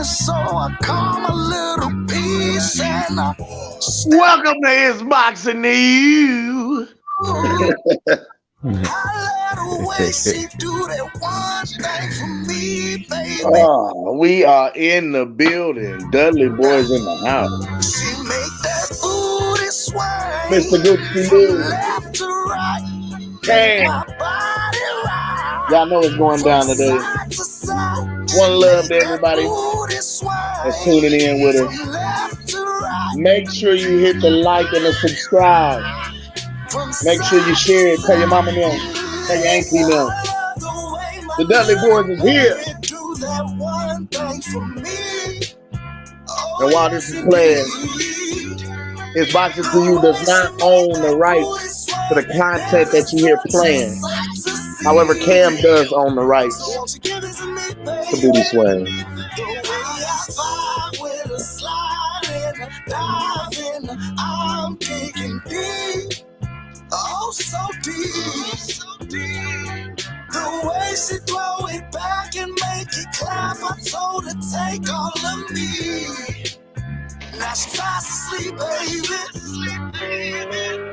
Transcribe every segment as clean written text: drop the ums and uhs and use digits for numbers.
so I come a little piece and I Welcome to His Boxing News. I let her way she do that one thing for me, baby. We are in the building. Dudley Boys in the house. She make that booty sway Mr. Good to from you. left to right. Hey, My body right y'all know what's going down today. side to side. One love to everybody Booty sway that's tuning in with us. from left to right. Make sure you hit the like and the subscribe. From Make sure you share it. Tell your mama them. Tell your auntie them. The Dudley Boys is here. And while this is playing, His Boxing to You does not own the rights to the content that you hear playing. However, Cam does own the rights to Booty Swing. I'm digging deep, oh so deep. The way she throw it back and make it clap, I told her take all of me. Now she fast asleep, baby.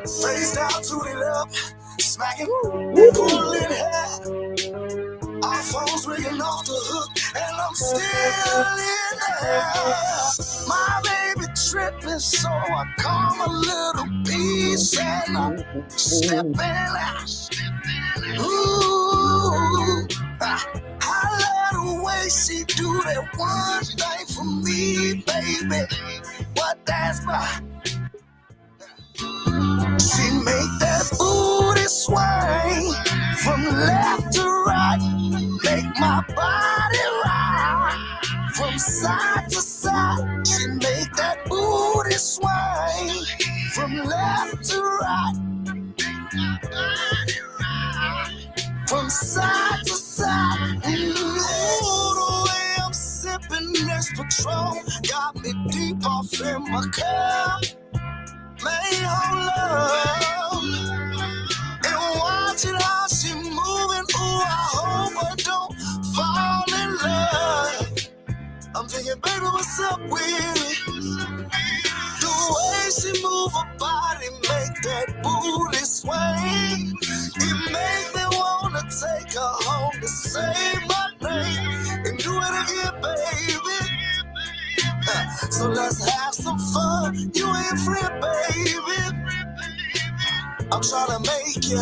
Face down, toot it up, smacking, pulling hair. Our phones ringing off the hook, and I'm still in there. My baby tripping, so I come a little piece and I'm stepping out. Ooh, I let her way she do that one thing for me, baby. What that's by. She make that booty swing from left to right, make my body rock from side to side. She make that booty swing from left to right, from side to side. Ooh, the way I'm sipping this Patron got me deep off in my cup. May hold love and watching how she moving. Ooh, I hope I don't fall in love. I'm thinking, baby, what's up with it? The way she move her body, make that booty swing. It make me wanna take her home to say my name and do it again, baby. So let's have some fun. You ain't free, baby. I'm trying to make you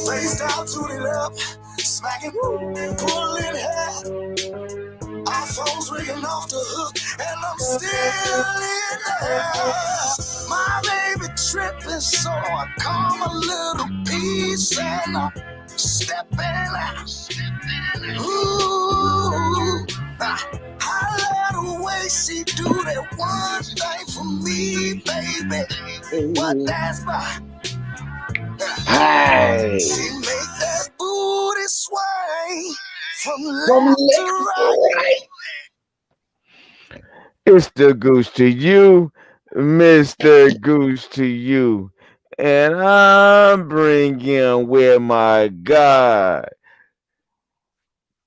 face down, toot it up, smacking, pulling hair. Our phones ringing off the hook, and I'm still in there. My baby tripping, so I come a little piece and I'm stepping out. Ooh, I let her way she do that one thing for me, baby. What that's by. Hey. She make that booty swing from left to right. It's the Goose to you, Mr. Goose to you. And I'm bringing with my God,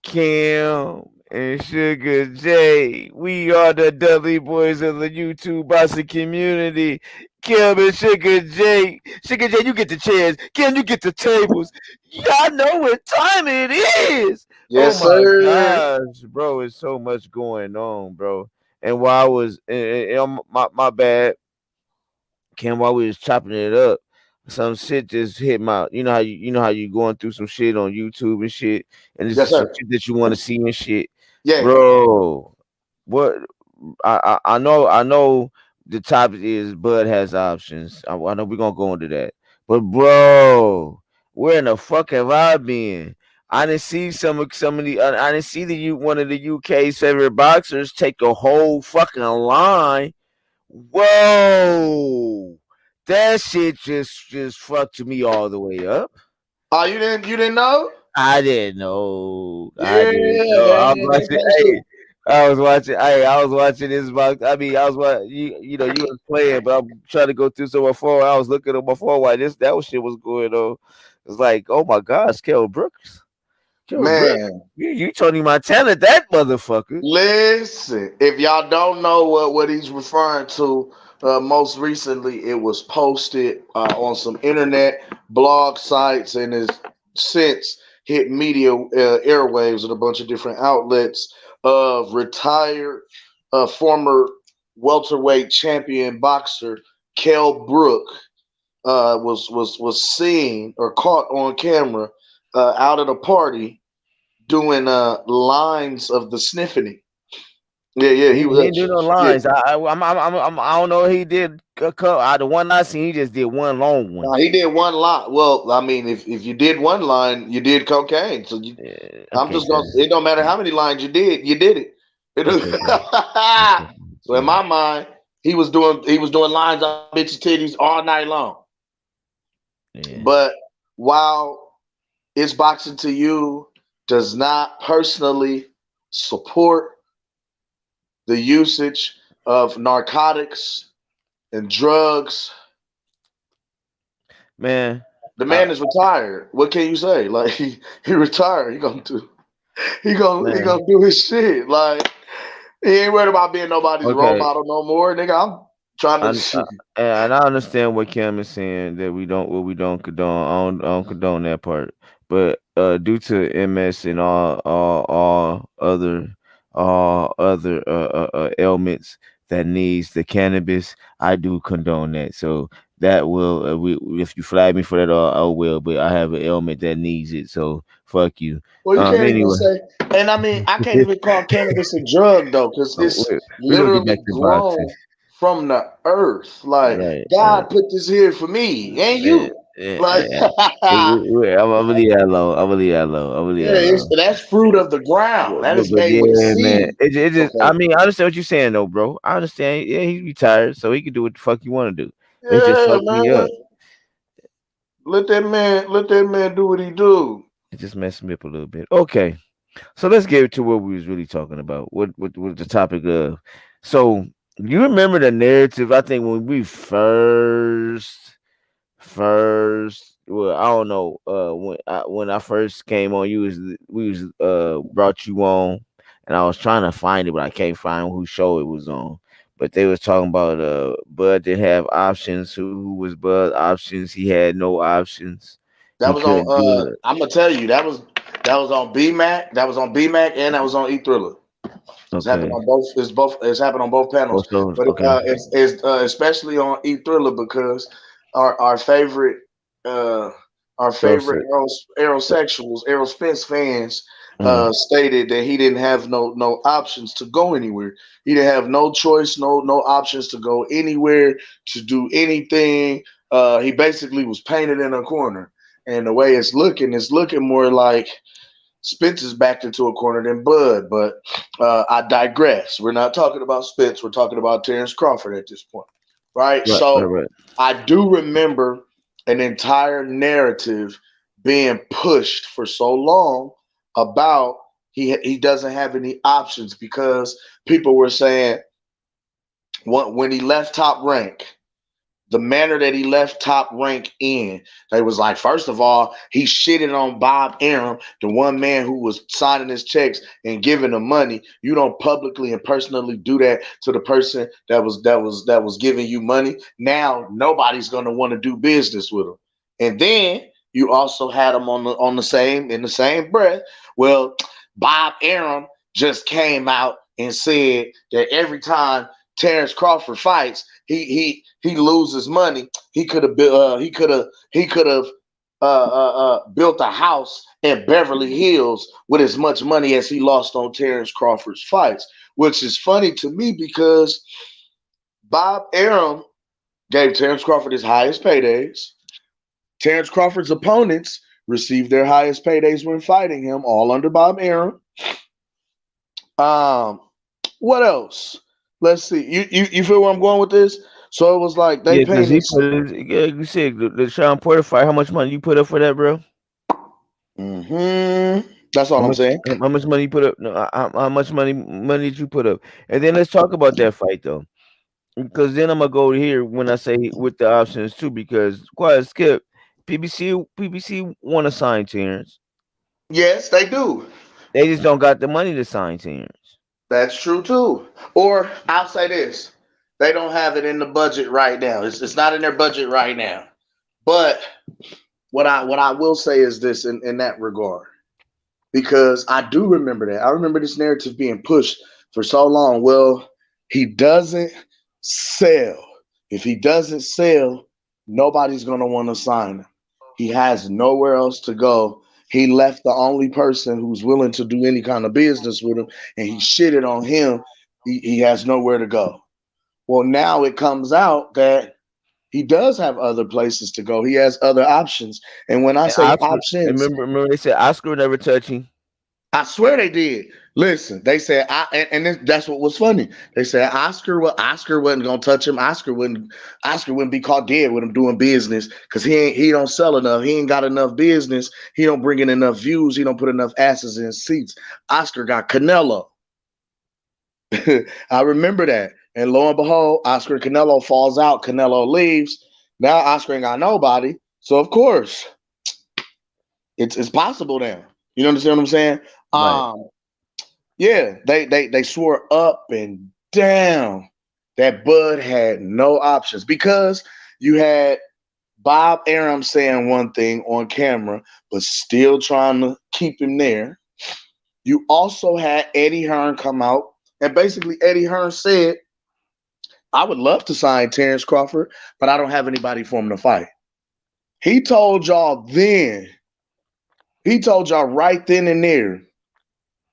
Kim and Sugar J. We are the Dudley Boys of the YouTube boxing community. Kim and Sugar J. Sugar J, you get the chairs. Kim, you get the tables. Y'all know what time it is. Yes, Oh my sir. gosh, bro, it's so much going on, bro. And while I was, my bad, Kim, while we was chopping it up, some shit just hit my. You know how you going through some shit on YouTube and shit, and it's Yes, some sir. shit that you want to see and shit, Yeah. bro. What I know the topic is Bud has options. I know we're gonna go into that, but bro, where in the fuck have I been? I didn't see some of the. I didn't see one of the UK's favorite boxers take a whole fucking line. Whoa, that shit just fucked me all the way up. Oh, you didn't know? I didn't know. I Yeah, didn't know. I was man. watching. Hey, I was watching. Hey, I was watching this box. I mean, I was watching. You know, you was playing, but I'm trying to go through some of my phone. I was looking at my phone while that shit was going on. It's like, oh my gosh, Kell Brooks. Yo, bro, Man, you Tony Montana, that motherfucker. listen, if y'all don't know what he's referring to, most recently it was posted on some internet blog sites and has since hit media airwaves and a bunch of different outlets of retired former welterweight champion boxer Kell Brook was seen or caught on camera out at a party doing lines of the sniffing. Yeah, yeah, He he was. didn't do no Yeah, lines. I don't know. He did a couple. The one I seen, he just did one long one. he did one line. Well, I mean, if you did one line, you did cocaine. So I'm Okay, just gonna. It don't matter how many lines you did. You did it. okay, okay. So in my mind, he was doing lines on bitches' titties all night long. Yeah, But while it's boxing to you does not personally support the usage of narcotics and drugs. man. The Uh, man is retired. What can you say? Like he retired. He gonna man. do his shit. Like he ain't worried about being nobody's role Okay. model no more, nigga. I'm trying to. And I understand what Kim is saying that we don't condone. I don't condone that part. But due to MS and all other ailments that needs the cannabis, I do condone that. So that will if you flag me for that, I will. But I have an ailment that needs it, so fuck you. Well, you can't even Anyway, say. And I mean, I can't even call cannabis a drug though, because it's we're gonna get back literally to boxing, grown from the earth. Like right? God put this here for me and Yeah, you. yeah, Like yeah. I'm gonna leave that alone. I'm gonna leave that alone. I'm gonna leave yeah, that alone. that's fruit of the ground. That is But made with a yeah, man, seed. it just I Okay. mean I understand what you're saying though, bro. I understand. Yeah, he's retired, so he can do what the fuck you want to do. It just Yeah, fucked me man. up. Let that man do what he do. It just messed me up a little bit. Okay, so let's get to what we was really talking about. What the topic of? So you remember the narrative? I think when we first well I don't know when I first came on you was we was brought you on and I was trying to find it but I can't find whose show it was on, but they was talking about Bud didn't have options. Who was Bud options? He had no options. That He was on. couldn't do it. I'm gonna tell you that was on BMAC. That was on BMAC, and that was on E Thriller. It's happened Okay, on both. It's both. It's happened on both panels, both shows. but Okay, it's especially on E Thriller because our favorite uh, our so, favorite aerosexuals, Aero Spence fans uh, stated that he didn't have no options to go anywhere. He didn't have no choice, no options to go anywhere to do anything. He basically was painted in a corner, and the way it's looking more like Spence is backed into a corner than Bud, but I digress. We're not talking about Spence. We're talking about Terence Crawford at this point, right? right, right, So right. I do remember an entire narrative being pushed for so long about he doesn't have any options because people were saying when he left Top Rank, the manner that he left Top Rank in. They was like, first of all, he shitted on Bob Arum, the one man who was signing his checks and giving him money. You don't publicly and personally do that to the person that was giving you money. Now nobody's gonna want to do business with him. And then you also had him on the same in the same breath. Well, Bob Arum just came out and said that every time Terence Crawford fights, he loses money. He could have built a house in Beverly Hills with as much money as he lost on Terence Crawford's fights, which is funny to me because Bob Arum gave Terence Crawford his highest paydays. Terence Crawford's opponents received their highest paydays when fighting him, all under Bob Arum. Um, what else? Let's see. You feel where I'm going with this? So it was like they Yeah, because painted. he put his, yeah, you said the Sean Porter fight. How much money you put up for that, bro? That's all How I'm much saying. how much money you put up? No, how much money did you put up? And then let's talk about that fight though, because then I'm gonna go here when I say with the options too. Because quiet skip, PBC want to sign Terrence. Yes, they do. They just don't got the money to sign Terrence. That's true too. Or I'll say this: they don't have it in the budget right now. It's not in their budget right now. But what I will say is this in that regard, because I do remember that. I remember this narrative being pushed for so long. Well, he doesn't sell. If he doesn't sell, nobody's gonna want to sign him. He has nowhere else to go. He left the only person who's willing to do any kind of business with him, and he shitted on him. He has nowhere to go. Well, now it comes out that he does have other places to go. He has other options. And when I And say Oscar, options, remember they said Oscar would never touch him. I swear they did. Listen, they said, that's what was funny. They said Oscar wasn't gonna touch him. Oscar wouldn't be caught dead with him doing business because he don't sell enough. He ain't got enough business. He don't bring in enough views. He don't put enough asses in seats. Oscar got Canelo. I remember that. And lo and behold, Oscar and Canelo falls out. Canelo leaves. Now Oscar ain't got nobody. So of course, it's possible now. You understand what I'm saying? Right. Um, yeah, they swore up and down that Bud had no options because you had Bob Arum saying one thing on camera, but still trying to keep him there. You also had Eddie Hearn come out, and basically Eddie Hearn said, I would love to sign Terence Crawford, but I don't have anybody for him to fight. He told y'all then, he told y'all right then and there,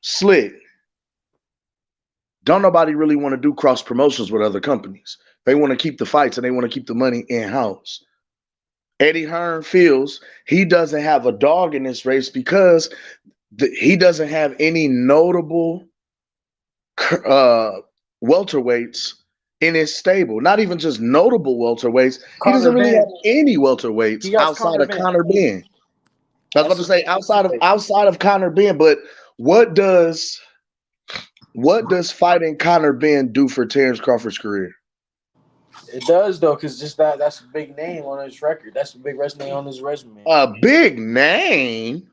slick, don't nobody really want to do cross promotions with other companies. They want to keep the fights and they want to keep the money in house. Eddie Hearn feels he doesn't have a dog in this race because he doesn't have any notable uh, welterweights in his stable. Not even just notable welterweights. He Conor doesn't really Ben. have any He welterweights has outside Conor of Ben. Conor Ben. I was about That's to a say big situation. outside of Conor Ben, but what does what does fighting Conor Ben do for Terence Crawford's career? It does though, because just that's a big name on his record. That's a big resume on his resume. A big name.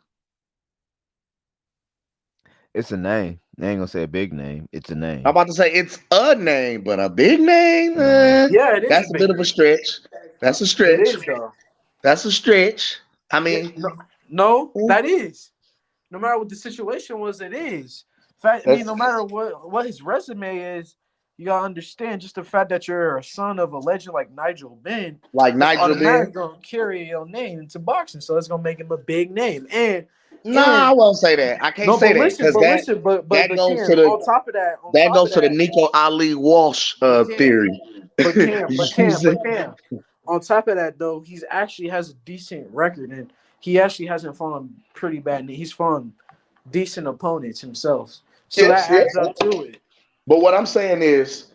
It's a name. They ain't gonna say a big name. It's a I'm name. about to say it's a name, but a big name, Yeah, it is a that's a bit big of a name. stretch. That's a It stretch. is though. That's a stretch. I Yeah, mean, no, mm, that is. No matter what the situation was, it is. Fact, I mean, that's no matter what his resume is, you gotta understand just the fact that you're a son of a legend like Nigel Benn, like that's Nigel automatically Ben. gonna carry your name into boxing. So it's gonna make him a big name. Nah, And I won't say that. I can't no, say but that listen, because but listen, that but goes Cam, to the on that top of goes to the that, Nico Ali Walsh but Cam, theory. but Cam, You but see what I'm Cam, but saying? Cam. On top of that, though, he's actually has a decent record, and he actually hasn't fought pretty bad. He's fought decent opponents himself, so that Yes, adds yes. up to it. But what I'm saying is,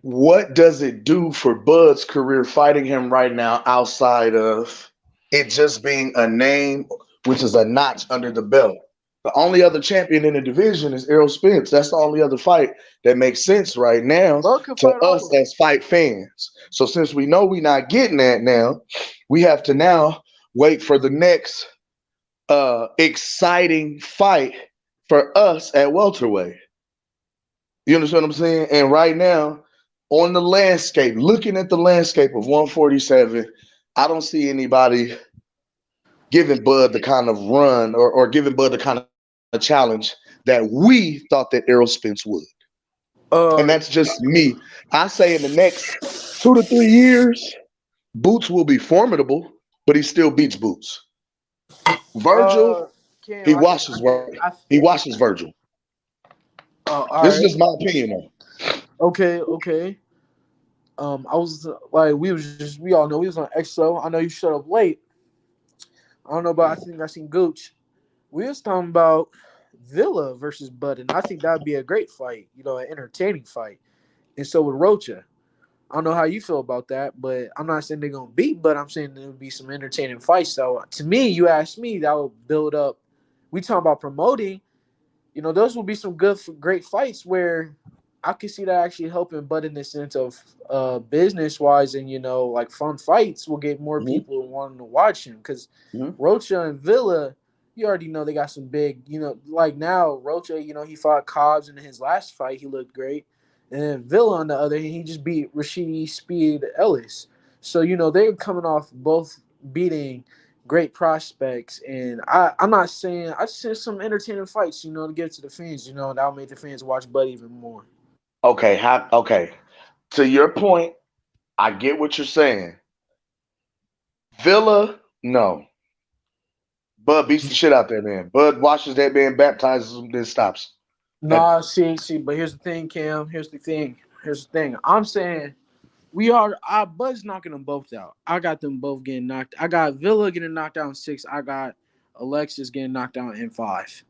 what does it do for Bud's career fighting him right now outside of it just being a name, which is a notch under the belt? The only other champion in the division is Errol Spence. That's the only other fight that makes sense right now Bud can to fight all us of them. as fight fans. So since we know we're not getting that now, we have to now wait for the next exciting fight for us at welterweight. You understand what I'm saying? And right now, on the landscape, looking at the landscape of 147, I don't see anybody giving Bud the kind of run or giving Bud the kind of challenge that we thought that Errol Spence would. And that's Uh, just me. I say in the next 2 to 3 years, Boots will be formidable, but he still beats Boots. Virgil, uh, Cam, he washes he washes Virgil. all This is right, just my opinion though. okay, okay. I was like, we all know we was on EXO. I know you shut up late. I don't know, but I think I seen Gooch. We was talking about Villa versus Bud, and I think that'd be a great fight. You know, an entertaining fight. And so would Rocha. I don't know how you feel about that, but I'm not saying they're gonna beat, but I'm saying there would be some entertaining fights. So to me, you ask me, that would build up. We talking about promoting, those will be some great fights where I could see that actually helping, but in the sense of business wise and like fun fights will get more Mhm, people wanting to watch him because mhm. Rocha and Villa. you already know they got some big, like now Rocha, he fought Cobbs in his last fight. He looked great. And then Villa on the other hand, he just beat Rashidi Speed Ellis. So, they're coming off both beating great prospects. And I'm not saying, I just said some entertaining fights, to get to the fans, that'll make the fans watch Bud even more. Okay, okay. To your point, I get what you're saying. Villa, no. Bud beats the shit out that man. Bud washes that man, baptizes him, then stops. That Nah, see, but here's the thing, Cam. Here's the thing. I'm saying Bud's knocking them both out. I got them both getting knocked. I got Villa getting knocked out in 6. I got Alexis getting knocked out in 5.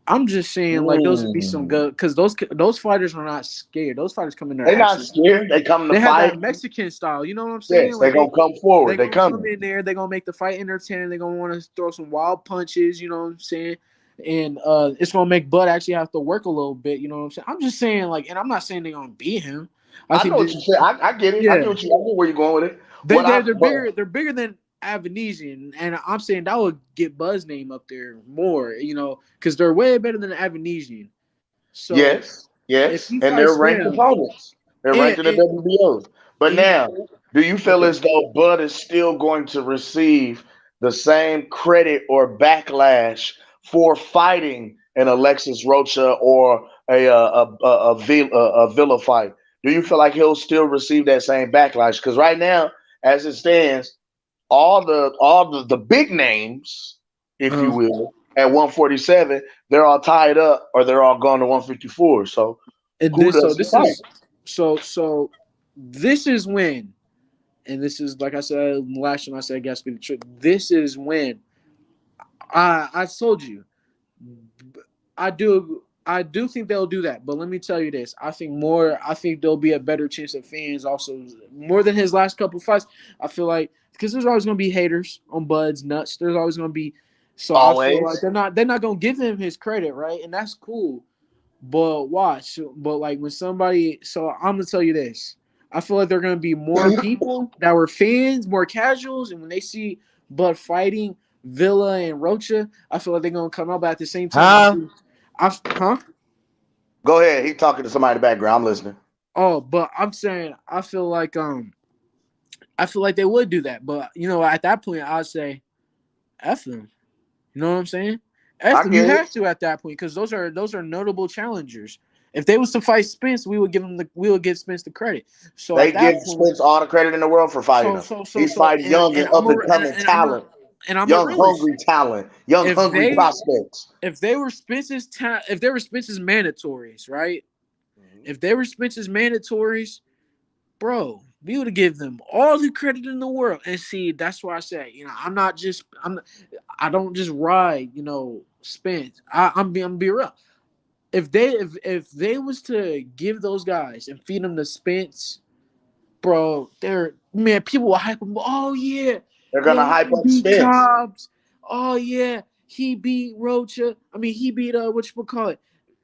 I'm just saying, like, those would be some mm, good because those fighters are not scared. Those fighters come in there they not actually. scared. They come to They have fight. that Mexican style. You know what I'm saying? Yes, they Like gonna come they forward. They gonna come coming. in there. They gonna make the fight entertaining. They gonna want to throw some wild punches. You know what I'm saying? And it's gonna make Bud actually have to work a little bit. You know what I'm saying? I'm just saying, like, and I'm not saying they're gonna beat him. I I think know what that, you said. I get it. I yeah, get what you. I get where you're going with it. they What they're, I they're but bigger. They're bigger than Avanesian, and I'm saying that would get Bud's name up there more. Because they're way better than Avanesian. So yes, if yes, he and they're fights ranked them, opponents. They're ranked in the and WBO. But and now, do you feel okay, as though Bud is still going to receive the same credit or backlash for fighting an Alexis Rocha or a Villa fight? Do you feel like he'll still receive that same backlash? Because right now, as it stands, all the big names, if you uh, will, at 147, they're all tied up or they're all gone to 154. So and who this so does he this fight? is so this is when, and this is like I said last time I said gas be the trick. This is when I told you I do think they'll do that, but let me tell you this: I think there'll be a better chance of fans also more than his last couple fights. I feel like because there's always going to be haters on Bud's nuts. There's always going to be, so I feel like Always. they're not going to give him his credit, right? And that's cool. But watch, but like when somebody, so I'm gonna tell you this: I feel like there are gonna be more people that were fans, more casuals, and when they see Bud fighting Villa and Rocha, I feel like they're gonna come out. But at the same time, Huh? huh? Go ahead. He talking to somebody in the background. I'm listening. Oh, but I'm saying I feel like they would do that. But at that point, I'd say F them. You know what I'm saying? F I them. You get it. have to at that point because those are notable challengers. If they was to fight Spence, we would give Spence the credit. So They at give that point, Spence all the credit in the world for fighting so him. so so He's so fighting young and and I'm up a and coming and talent, I'm a young realist. hungry talent, young If hungry they prospects. if they were Spence's mandatories, right? Mhm. If they were Spence's mandatories, bro, we would give them all the credit in the world. And see, that's why I say, I don't just ride, Spence. I'm be real. If they was to give those guys and feed them the Spence, bro, they're man, people will hype them. Oh yeah, They're yo, gonna hype he up beat Spence. Cobbs. Oh yeah, he beat Rocha. I mean, he beat what you call it,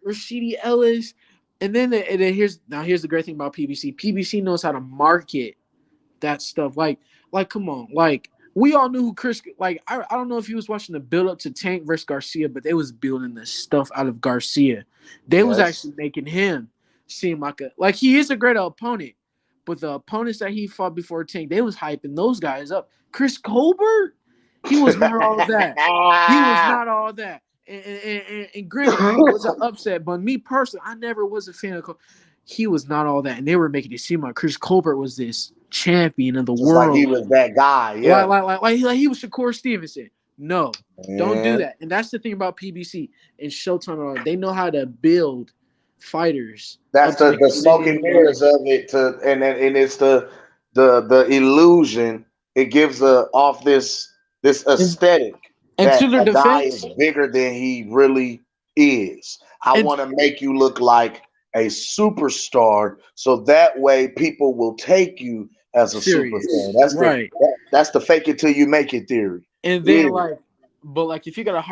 Rashidi Ellis. And then here's the great thing about PBC. PBC knows how to market that stuff. Like, come on, like we all knew who Chris. Like, I don't know if he was watching the build up to Tank versus Garcia, but they was building the stuff out of Garcia. They was Yes. actually making him seem like he is a great opponent, but the opponents that he fought before Tank, they was hyping those guys up. Chris Colbert, he was not all that. He was not all that. And granted, it was an upset, but me personally, I never was a fan of. He was not all that, and they were making it seem like Chris Colbert was this champion of the Just like world, he was that guy. like Yeah. like like, like he was Shakur Stevenson. No, don't do And that. And that's the thing about PBC and Showtime. They know how to build fighters that's up to make the them seem smoke and even better. mirrors of it to and it's the illusion. It gives off this And, aesthetic and to that their a guy is defense, bigger than he really is. I and want to make you look like a superstar, so that way people will take you as a superstar. serious, right? That's the fake it till you make it theory. And then Yeah, but like if you got a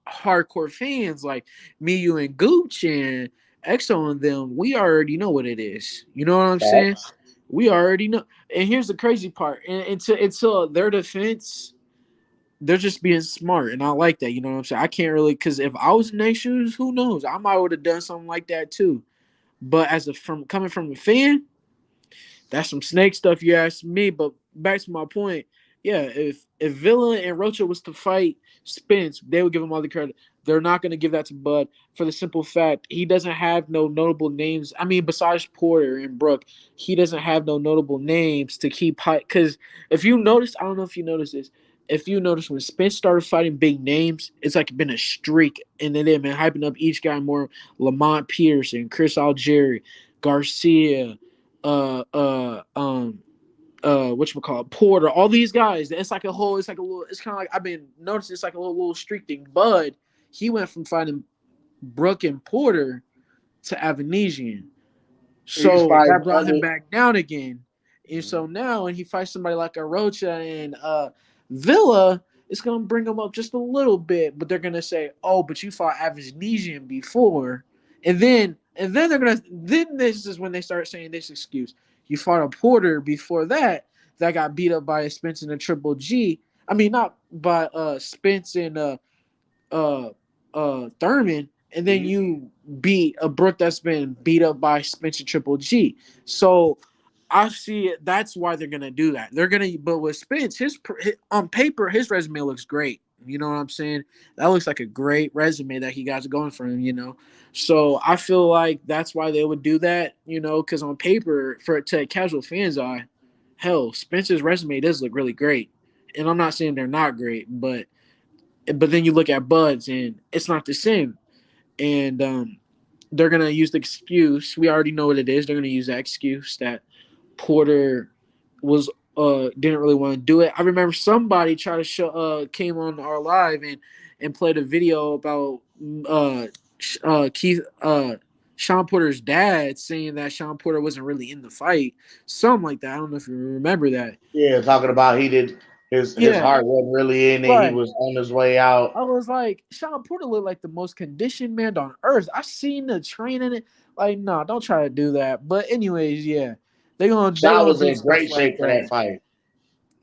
hardcore fans like me, you, and Gooch and EXO and them, we already know what it is. You know what I'm saying? facts. We already know. And here's the crazy part. And until their defense, they're just being smart, and I like that. You know what I'm saying? I can't really, because if I was in their shoes, who knows? I might would have done something like that too. But as a from coming from a fan, that's some snake stuff, you ask me. But back to my point, yeah, if Villa and Rocha was to fight Spence, they would give him all the credit. They're not going to give that to Bud for the simple fact he doesn't have no notable names. I mean, besides Porter and Brook, he doesn't have no notable names to keep high. Because if you notice, I don't know if you noticed this. If you notice when Spence started fighting big names, it's like been a streak, and then they've been hyping up each guy more. Lamont Peterson, Chris Algieri, Garcia, uh uh um whatchamacallit, Porter, all these guys. It's like a little, it's kind of like I've been noticing, it's like a little streak thing. Bud, he went from fighting Brook and Porter to Avanesian. He's So fighting that brought him other. back down again. And so now when he fights somebody like Arocha and Villa, it's gonna bring him up just a little bit, but they're gonna say, "Oh, but you fought Avanesian before," and then they're gonna then this is when they start saying this excuse: "You fought a Porter before that got beat up by a Spence and a Triple G. I mean, not by Spence and uh Thurman, and then you beat a Brook that's been beat up by Spencer Triple G." So I see it. That's why they're gonna do that. They're gonna, but with Spence, on paper, his resume looks great. You know what I'm saying? That looks like a great resume that he got going for him. So I feel like that's why they would do that. Because on paper, to a casual fan's eye, hell, Spencer's resume does look really great. And I'm not saying they're not great, but then you look at Bud's and it's not the same. And they're gonna use the excuse. We already know what it is. They're gonna use that excuse that Porter was didn't really want to do it. I remember somebody tried to show came on our live and played a video about Keith Sean Porter's dad saying that Sean Porter wasn't really in the fight, something like that. I don't know if you remember that. Yeah, talking about he did his Yeah, heart wasn't really in it. He right. was on his way out. I was like, Sean Porter looked like the most conditioned man on earth. I seen the training. Like, no, don't try to do that. But anyways, yeah, they Shaw gonna was do in stuff great like shape for that that. fight.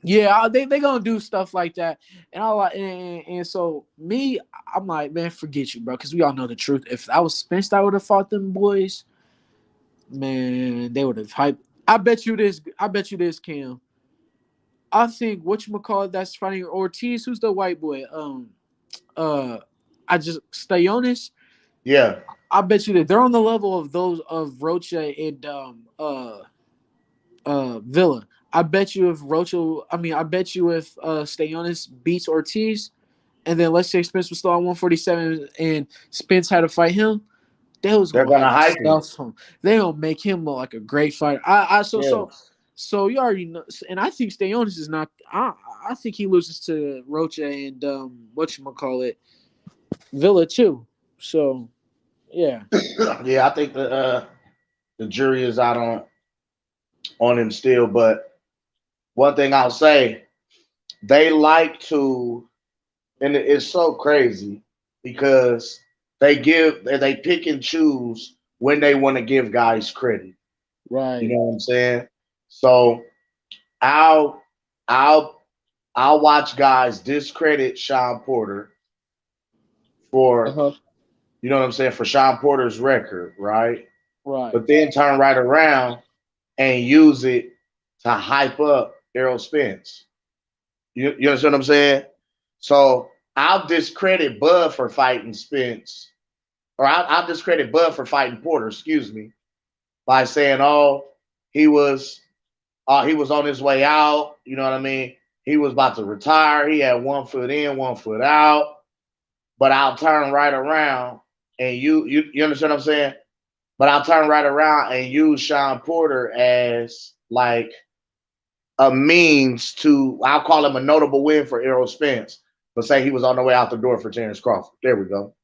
Yeah, they gonna do stuff like that. And I like, and so me, I'm like, man, forget you, bro, because we all know the truth. If I was Spence, I would have fought them boys. Man, they would have hyped. I bet you this. I bet you this, Cam. I think whatchamacallit that's fighting Ortiz. Who's the white boy? Uh, I just Stayonis. Yeah, I bet you that they're on the level of those of Rocha and Villa. I bet you if I bet you if Stayonis beats Ortiz, and then let's say Spence was still on 147 and Spence had to fight him, they was they're gonna gonna hype the hype him. stuff him. They gonna make him look like a great fighter. I so Yeah, so so you already know, and I think Stayonis is not. I think he loses to Rocha and whatchamacallit, Villa too. So yeah. yeah. I think the jury is out on him still. But one thing I'll say, they like to, and it's so crazy because they pick and choose when they want to give guys credit. You Right. know what I'm saying? So I'll I'll I'll watch guys discredit Sean Porter Uh for, huh. you know what I'm saying, for Sean Porter's record, right? Right. But then turn right around and use it to hype up Errol Spence. You understand what I'm saying? So I'll discredit Bud for fighting Spence, or I'll discredit Bud for fighting Porter, excuse me, by saying, "Oh, he was, he was on his way out." You know what I mean? He was about to retire. He had 1 foot in, 1 foot out. But I'll turn right around and you understand what I'm saying? But I'll turn right around and use Sean Porter as like a means to, I'll call him a notable win for Errol Spence, but say he was on the way out the door for Terence Crawford. There we go.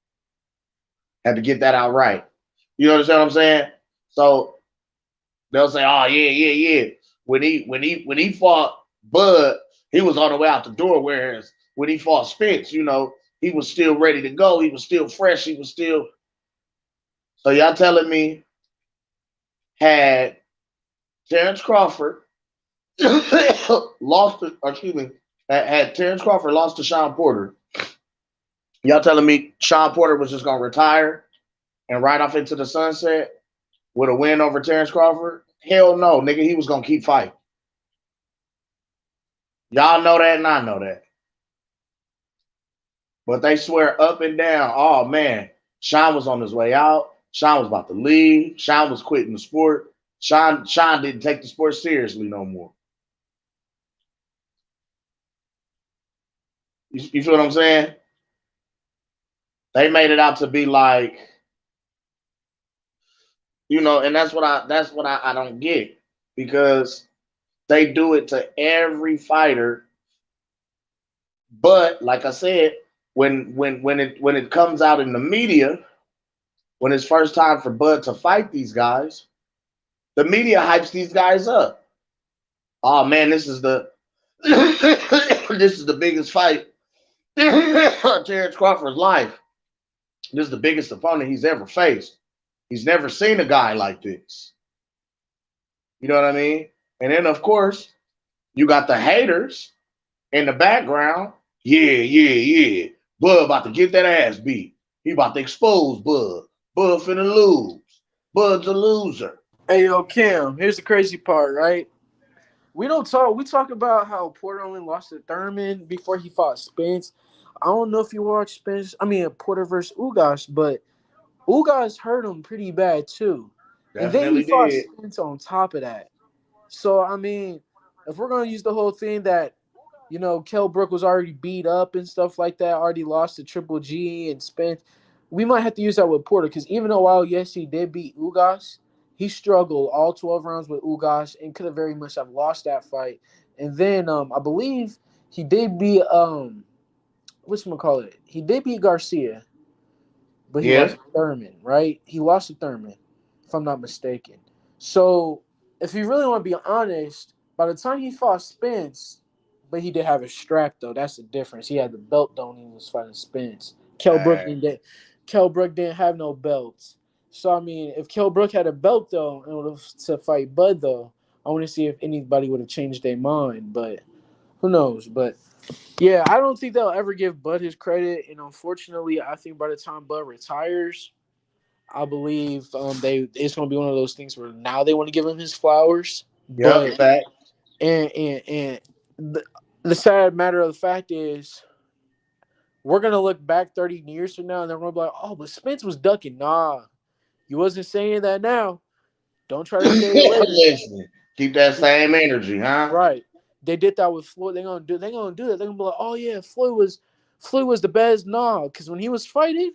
Had to get that out right. You understand what I'm saying? So they'll say, "Oh yeah. When he fought Bud, he was on the way out the door. Whereas when he fought Spence, he was still ready to go. He was still fresh. He was still." So y'all telling me had Terence Crawford lost, or excuse me, Had Terence Crawford lost to Sean Porter, y'all telling me Sean Porter was just gonna retire and ride off into the sunset with a win over Terence Crawford? Hell no, nigga. He was gonna keep fighting. Y'all know that, and I know that. But they swear up and down, oh man, Sean was on his way out. Sean was about to leave. Sean was quitting the sport. Sean didn't take the sport seriously no more. You feel what I'm saying? They made it out to be like, and that's what I don't get, because they do it to every fighter. But like I said, when it comes out in the media, when it's first time for Bud to fight these guys, the media hypes these guys up. Oh man, this is the this is the biggest fight Terence Crawford's life. This is the biggest opponent he's ever faced. He's never seen a guy like this. You know what I mean? And then of course, you got the haters in the background. Yeah, yeah, yeah. Bud about to get that ass beat. He about to expose Bud. Bud finna lose. Bud's a loser. Hey, yo, Cam, here's the crazy part, right? We talk about how Porter only lost to Thurman before he fought Spence. I don't know if you watched Porter versus Ugas, but Ugas hurt him pretty bad too. And then he Definitely fought did. Spence on top of that. So, if we're going to use the whole thing that, Kell Brook was already beat up and stuff like that, already lost to Triple G and Spence, we might have to use that with Porter, because even though, while, yes, he did beat Ugas, he struggled all 12 rounds with Ugas and could have very much have lost that fight. And then I believe he did beat, whatchamacallit? He did beat Garcia, but he lost Yeah. to Thurman, right? He lost to Thurman, if I'm not mistaken. So, if you really want to be honest, by the time he fought Spence, but he did have a strap though. That's the difference. He had the belt though when he was fighting Spence. Kell Brook Uh, didn't. Kell Brook didn't have no belts. So if Kell Brook had a belt though, in order to fight Bud though, I want to see if anybody would have changed their mind. But who knows? But yeah, I don't think they'll ever give Bud his credit. And unfortunately, I think by the time Bud retires, I believe it's going to be one of those things where now they want to give him his flowers. yep. But Fact. and the sad matter of the fact is, we're gonna look back 30 years from now and then we're gonna be like, oh, but Spence was ducking. Nah, you wasn't saying that now. Don't try to say it later. Listen, keep that same energy, huh? Right. They did that with Floyd. They're gonna do that. They're gonna be like, oh yeah, Floyd was the best. Nah, because when he was fighting,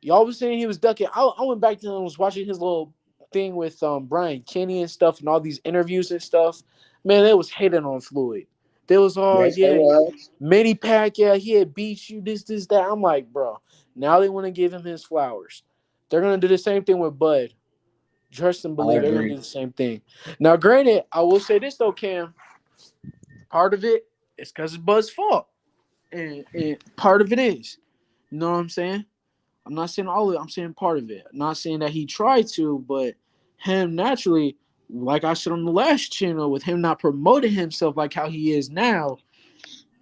y'all was saying he was ducking. I went back to him and was watching his little thing with Brian Kenny and stuff and all these interviews and stuff. Man, they was hating on Floyd. They was all, Yes, they yeah, was. Manny Pacquiao, he had beat you, this, that. I'm like, bro, now they want to give him his flowers. They're gonna do the same thing with Bud. Trust and I believe they're gonna do agree. the same thing. Now, granted, I will say this though, Cam. Part of it is because it's Bud's fault. And part of it is. You know what I'm saying? I'm not saying all of it. I'm saying part of it. I'm not saying that he tried to, but him naturally, like I said on the last channel, with him not promoting himself like how he is now,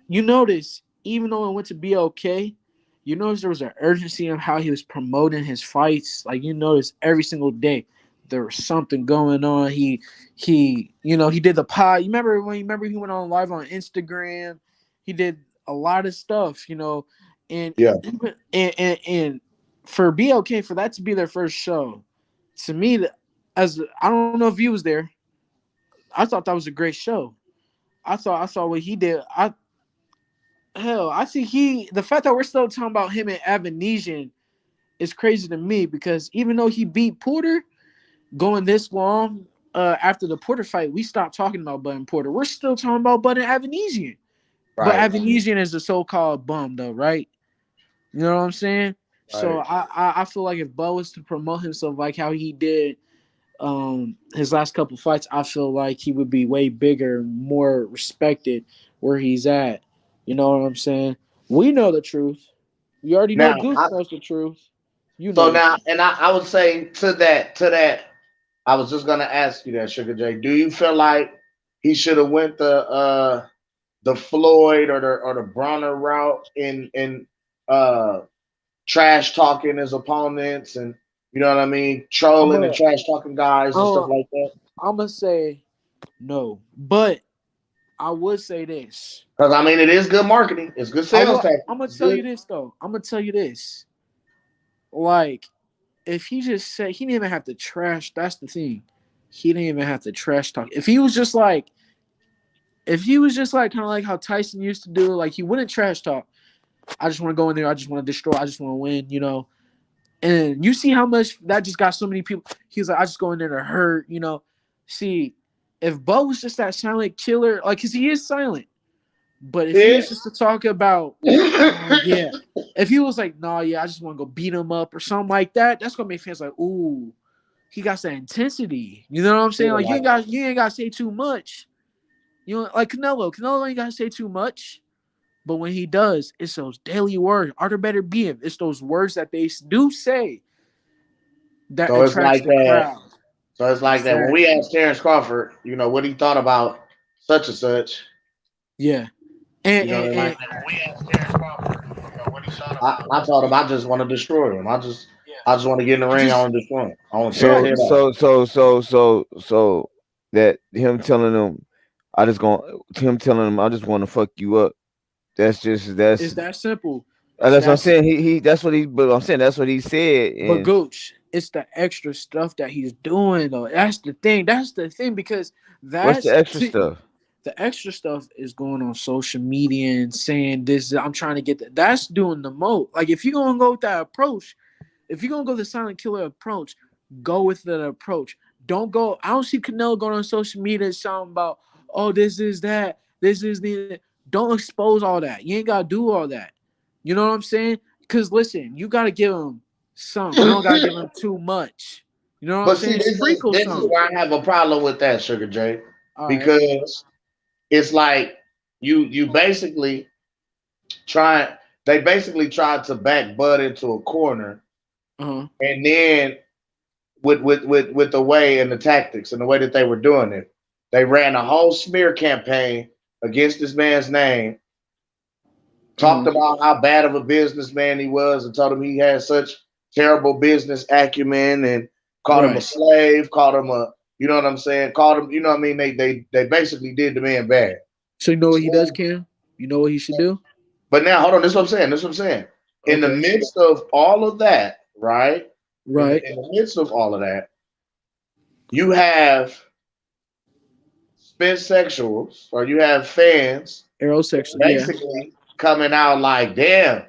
you notice, even though it went to be okay, you notice there was an urgency of how he was promoting his fights. Like, you notice every single day there was something going on. He did the pod. You remember he went on live on Instagram. He did a lot of stuff, and Yeah. and for BLK, for that to be their first show, to me, as I don't know if you was there, I thought that was a great show. I saw what he did. I think the fact that we're still talking about him and Avanesian is crazy to me, because even though he beat Porter going this long after the Porter fight, we stopped talking about Bud and Porter. We're still talking about Bud and Avanesian. But Right. Avanesian is the so-called bum though, right? You know what I'm saying? So Right. I feel like if Bud was to promote himself like how he did his last couple fights, I feel like he would be way bigger, more respected where he's at. You know what I'm saying? We know the truth. We already know Now, Goose knows the truth. You know so the now, truth. and I would say to that, I was just gonna ask you that, Sugar J. Do you feel like he should have went the the Floyd or the Bronner route in uh trash talking his opponents and you know what I mean, I'm trolling and a, trash talking guys and stuff oh, like that. I'm gonna say no, but I would say this. Because I mean, it is good marketing. It's good I sales will. tactic. I'm gonna It's tell good. you this though. I'm gonna tell you this. Like, if he just said he didn't even have to trash. That's the thing. He didn't even have to trash talk. If he was just like kind of like how Tyson used to do, like he wouldn't trash talk. I just want to go in there. I just want to destroy. I just want to win. And you see how much that just got so many people. He's like, I just go in there to hurt. See, if Bo was just that silent killer, like, cause he is silent. But if he Yeah. was just to talk about, oh yeah, if he was like, no, yeah, I just want to go beat him up or something like that, that's gonna make fans like, ooh, he got that intensity. You know what I'm saying? Yeah, Like like you ain't gotta say too much. Like Canelo. Canelo ain't gotta say too much. But when he does, it's those daily words. Are there better being? It's those words that they do say that so it's attracts like the that. crowd. So it's like that. When we Exactly. asked Terence Crawford, what he thought about such and such, Yeah. And you know, and, and like and that. When we asked Terence Crawford, what he thought about. I told him I just want to destroy him. I just want to get in the ring. I just want to destroy him. I want to tear his So right. head off. that him telling him, I just going him telling him, I just want to fuck you up. That's just It's that simple. It's that's what I'm that saying. simple. He that's what he. But I'm saying that's what he said. But And Gooch, it's the extra stuff that he's doing though. That's the thing. That's the thing because what's the that's extra stuff? the extra stuff is going on social media and saying this. I'm trying to get that. That's doing the most. Like if you're gonna go with that approach, if you're gonna go the silent killer approach, go with that approach. Don't go. I don't see Canelo going on social media and talking about, oh, this is that, this is the. Don't expose all that. You ain't gotta do all that. You know what I'm saying? Because listen, you gotta give him some. You don't gotta give him too much. You know what I'm But see, saying? this is Sprinkle this is some. where I have a problem with that, Sugar J, All right. because it's like you basically try. They basically tried to back Bud into a corner, Uh huh. and then with the way and the tactics and the way that they were doing it, they ran a whole smear campaign against this man's name. Uh Talked huh. about how bad of a businessman he was, and told him he had such terrible business acumen, and called him a Right. slave, called him a, you know what I'm saying, called him, you know what I mean. They basically did the man bad. So you know what he does, So, Cam? You know what he should do? but now hold on, this is what I'm saying. This is what I'm saying. In the Okay. midst of all of that, right? Right. In the midst of all of that, you have spin sexuals, or you have fans Aerosexual. Yeah. basically coming out like, damn,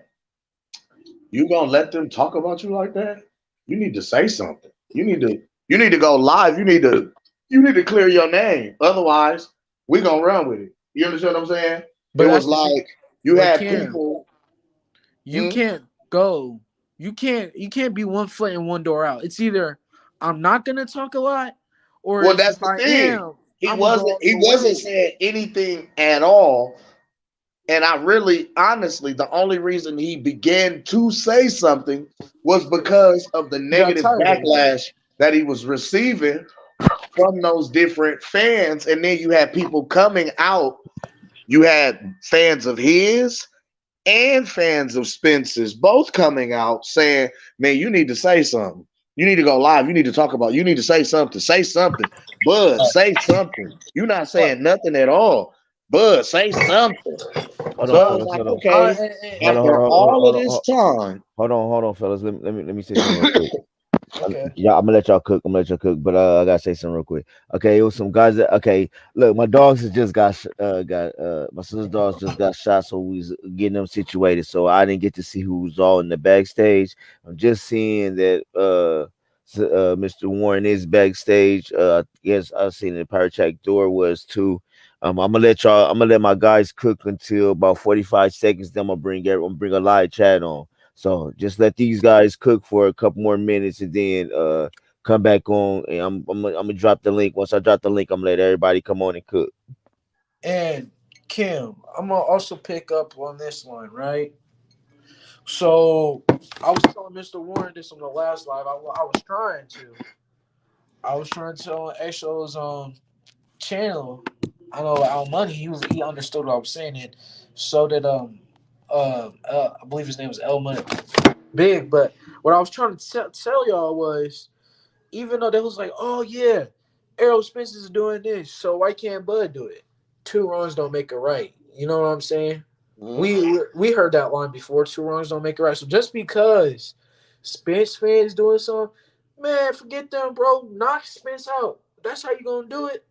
you gonna let them talk about you like that? You need to say something. You need to go live. You need to clear your name. Otherwise, we gonna run with it. You understand what I'm saying? It But was that's the thing. like you But had Cam, people. you Hmm? can't go. You can't be one foot in one door out. It's either I'm not gonna talk a lot, or Well, it's that's if the I thing. am, He I'm gonna go wasn't. all He the wasn't way. saying anything at all. And I really, honestly, the only reason he began to say something was Because because of the he got negative tired of it. backlash that he was receiving from those different fans. And then you had people coming out. You had fans of his and fans of Spence's both coming out saying, man, you need to say something. You need to go live. You need to talk about, you need to say something. Say something. Bud, say something. You're not saying nothing at all. Bud, say something. Hold So on, I was fellas. like, Hold on. okay, Hold on. after Hold on. Hold on. all of Hold on. this time, Hold on, fellas. Let me say something real quick. Okay. Yeah, I'm gonna let y'all cook. I'm gonna let y'all cook, but I gotta say something real quick. Okay, it was some guys that. Okay, look, my dogs has just got my son's dogs just got shot, so we was getting them situated. So I didn't get to see who was all in the backstage. I'm just seeing that Mr. Warren is backstage. Yes, I seen the power check door was too. I'm gonna let y'all. I'm gonna let my guys cook until about 45 seconds. Then I'm gonna bring a live chat on. So just let these guys cook for a couple more minutes and then come back on. And I'm gonna drop the link. Once I drop the link, I'm gonna let everybody come on and cook. And Kim, I'm gonna also pick up on this one, right? So I was telling Mr. Warren this on the last live. I was trying to tell on Exo's channel. I know Al Money. He understood what I was saying, and so did I believe his name was El Money Big. But what I was trying to tell y'all was, even though they was like, oh yeah, Errol Spence is doing this, so why can't Bud do it? Two wrongs don't make a right. You know what I'm saying? Mhm. We heard that line before. Two wrongs don't make a right. So just because Spence fans doing something, man, forget them, bro. Knock Spence out. That's how you gonna do it.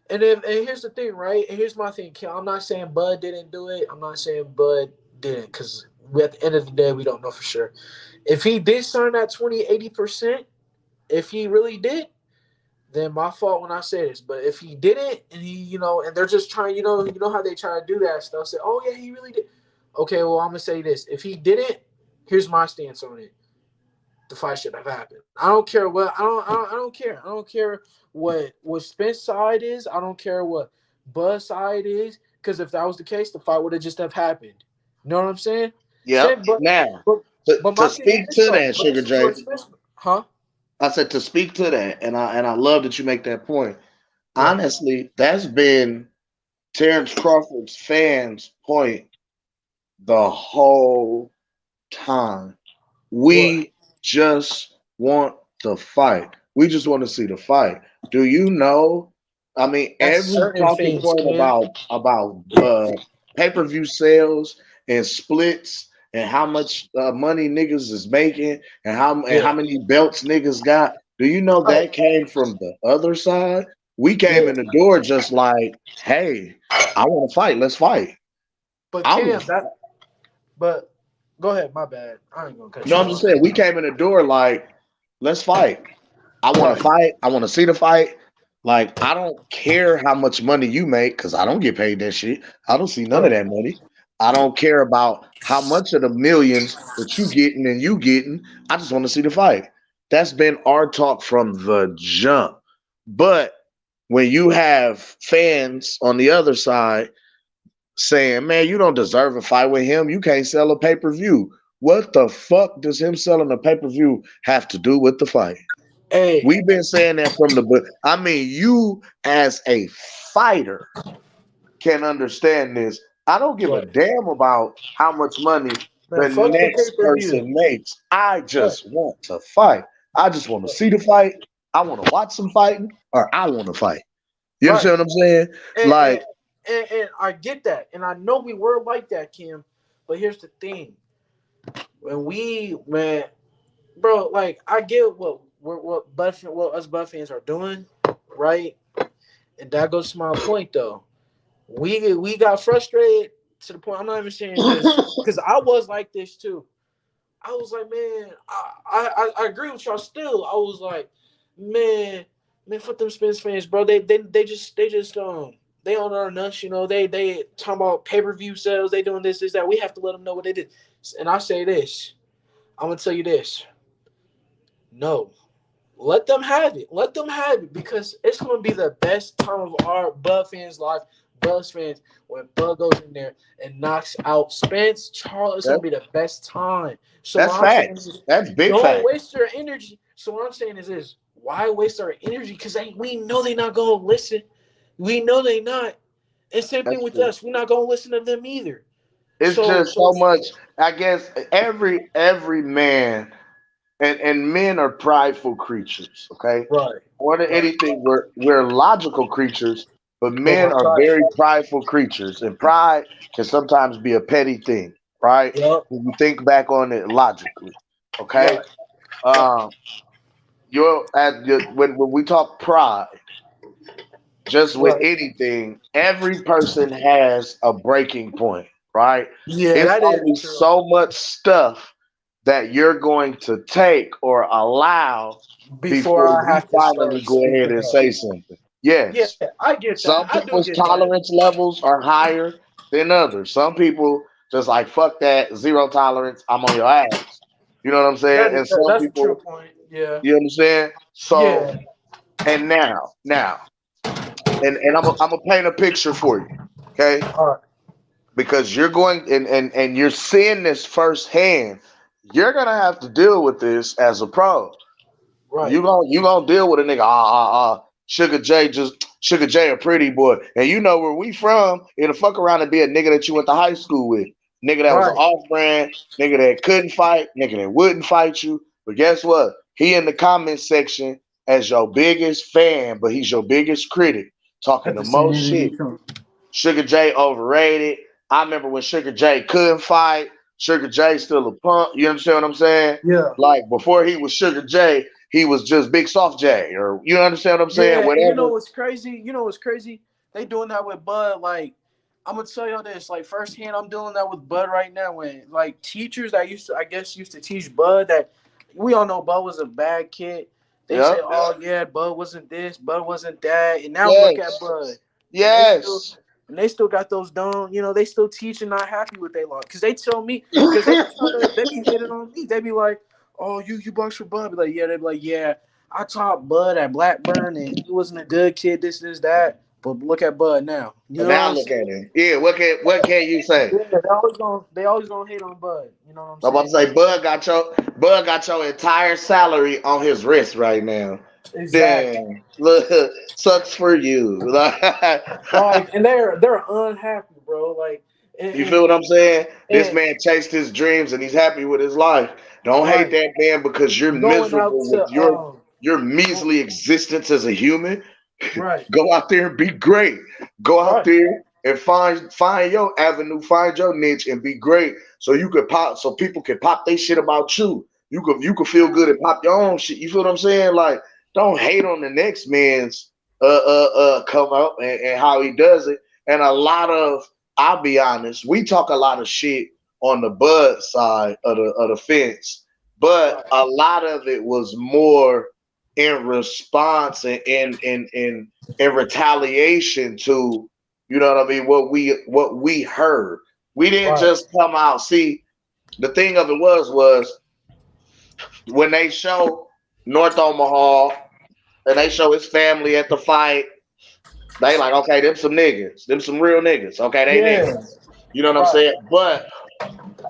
And here's the thing, right? And here's my thing. I'm not saying Bud didn't do it. I'm not saying Bud didn't, because at the end of the day, we don't know for sure. If he did sign that 20-80%, if he really did, then my fault when I say this. But if he didn't, and he, and they're just trying, you know how they try to do that stuff. Say, oh yeah, he really did. Okay, well, I'm gonna say this. If he didn't, here's my stance on it. The fight should have happened. I don't care what. I don't care. I don't care what Spence side is. I don't care what Buzz side is. Because if that was the case, the fight would have just have happened. You know what I'm saying? Yep. Now, But, to, but to my thing is speak this to though. that, But Sugar this is J, where Spence, huh? I said to speak to that, and I love that you make that point. Right. Honestly, that's been Terence Crawford's fans' point the whole time. What? We just want to fight. We just want to see the fight. Do you know? I mean, That's every certain talking things, point Cam. about pay-per-view sales and splits and how much money niggas is making and Yeah. how many belts niggas got. Do you know Right. that came from the other side? We came Yeah. in the door just like, hey, I want to fight. Let's fight. But I Cam, want to fight. that. But go ahead. My bad. I ain't gonna cut No, you I'm just off. saying we came in the door like, let's fight. I want to Right. fight. I want to see the fight. Like, I don't care how much money you make because I don't get paid that shit. I don't see none of Right. that money. I don't care about how much of the millions that you getting and you getting. I just want to see the fight. That's been our talk from the jump. But when you have fans on the other side saying, man, you don't deserve a fight with him. You can't sell a pay per view. What the fuck does him selling a pay per view have to do with the fight? Hey. We've been saying that from the book. I mean, you as a fighter can understand this. I don't give a Right. damn about how much money Man, the fuck the pay next per view. person makes. I Right. just want to fight. I just want to see the fight. I want to watch some fighting, or I want to fight. You Right. understand what I'm saying? And, Like, and and I get that, and I know we were like that, Kim. But here's the thing: when we, man, bro, like I get what us Buff fans are doing, right? And that goes to my point, though. We got frustrated to the point. I'm not even saying because I was like this too. I was like, man, I agree with y'all. Still, I was like, man, man, fuck them Spence fans, bro. They just they don't earn us. They talking about pay per view sales. They doing this that. We have to let them know what they did. And I say this. I'm gonna tell you this. No, let them have it. Let them have it because it's gonna be the best time of our Bud fans' life. Buzz fans, when Bud goes in there and knocks out Spence, Charles, it's gonna that, be the best time. So that's what I'm saying facts. is, That's big don't facts. waste your energy. So what I'm saying is this: why waste our energy? Because we know they're not gonna listen. We know they not. And same thing That's with true. us. We're not gonna listen to them either. It's So just so much. I guess every man and men are prideful creatures. Okay, right, more than right. anything, we're logical creatures, but But men we're are pride. very prideful creatures, and pride can sometimes be a petty thing, right? Yep. When you think back on it logically, okay. Right. Right. Um, when we talk pride, just with Right. anything, every person has a breaking point, right? Yeah, It's that is only true. so much stuff that you're going to take or allow Before before I you have to finally start go ahead speaking and up. say something. Yeah, Yes, I get that. some I do people's get that. tolerance levels are higher than others. Some people just like fuck that, zero tolerance, I'm on your ass. You know what I'm saying? And some That's a true people, point. Yeah. you understand? So, Yeah. and now, and I'm gonna paint a picture for you, okay? All right. Because you're going and you're seeing this firsthand. You're gonna have to deal with this as a pro. Right. You gonna deal with a nigga. Sugar J just Sugar J a pretty boy. And you know where we from, it'll fuck around and be a nigga that you went to high school with. Nigga that was an Right. off-brand, nigga that couldn't fight, nigga that wouldn't fight you. But guess what? He in the comment section as your biggest fan, but he's your biggest critic, talking At the the most same shit. time. Sugar J overrated. I remember when Sugar J couldn't fight. Sugar J still a punk. You understand what I'm saying? Yeah. Like before he was Sugar J, he was just Big Soft J, or you understand what I'm saying? Yeah, and you know Whatever. what's crazy? You know what's crazy? They doing that with Bud. Like, I'm gonna tell y'all this. Like, firsthand, I'm doing that with Bud right now. When like teachers that used to, I guess, used to teach Bud that we all know Bud was a bad kid. They say, Yep. "Oh yeah, Bud wasn't this, Bud wasn't that," and now look at Yes. Bud, and Yes. they still got those dumb. You know, they still teaching not happy with they law because they tell me because they be hating on me. They be like, "Oh, you box for Bud?" Be like, "Yeah." They be like, "Yeah." I taught Bud at Blackburn, and he wasn't a good kid. This, that. But look at Bud now. You And know what now I'm look saying? at him. Yeah, what can you say? Yeah, they always gonna hate on Bud. You know what I'm I'm about to saying? say Bud got your entire salary on his wrist right now. Exactly. Damn. Look, sucks for you. Like, and they're unhappy, bro. Like, You feel what I'm saying? This and man chased his dreams and he's happy with his life. Don't hate right, that man because you're going out miserable with to your go, measly existence as a human. right, Go out there and be great. Go out right, there and find your avenue, find your niche and be great. So you could pop so people can pop their shit about you. You could feel good and pop your own shit. You feel what I'm saying? Like, don't hate on the next man's come up and how he does it. And a lot of, I'll be honest, we talk a lot of shit on the Bud side of the fence, but right, a lot of it was more in response and in retaliation to, you know what I mean, what we heard. We didn't right. just come out. See, the thing of it was when they show North Omaha and they show his family at the fight, they like, okay, them some niggas, them some real niggas. Okay, they Yeah, niggas. You know what I'm right, saying? But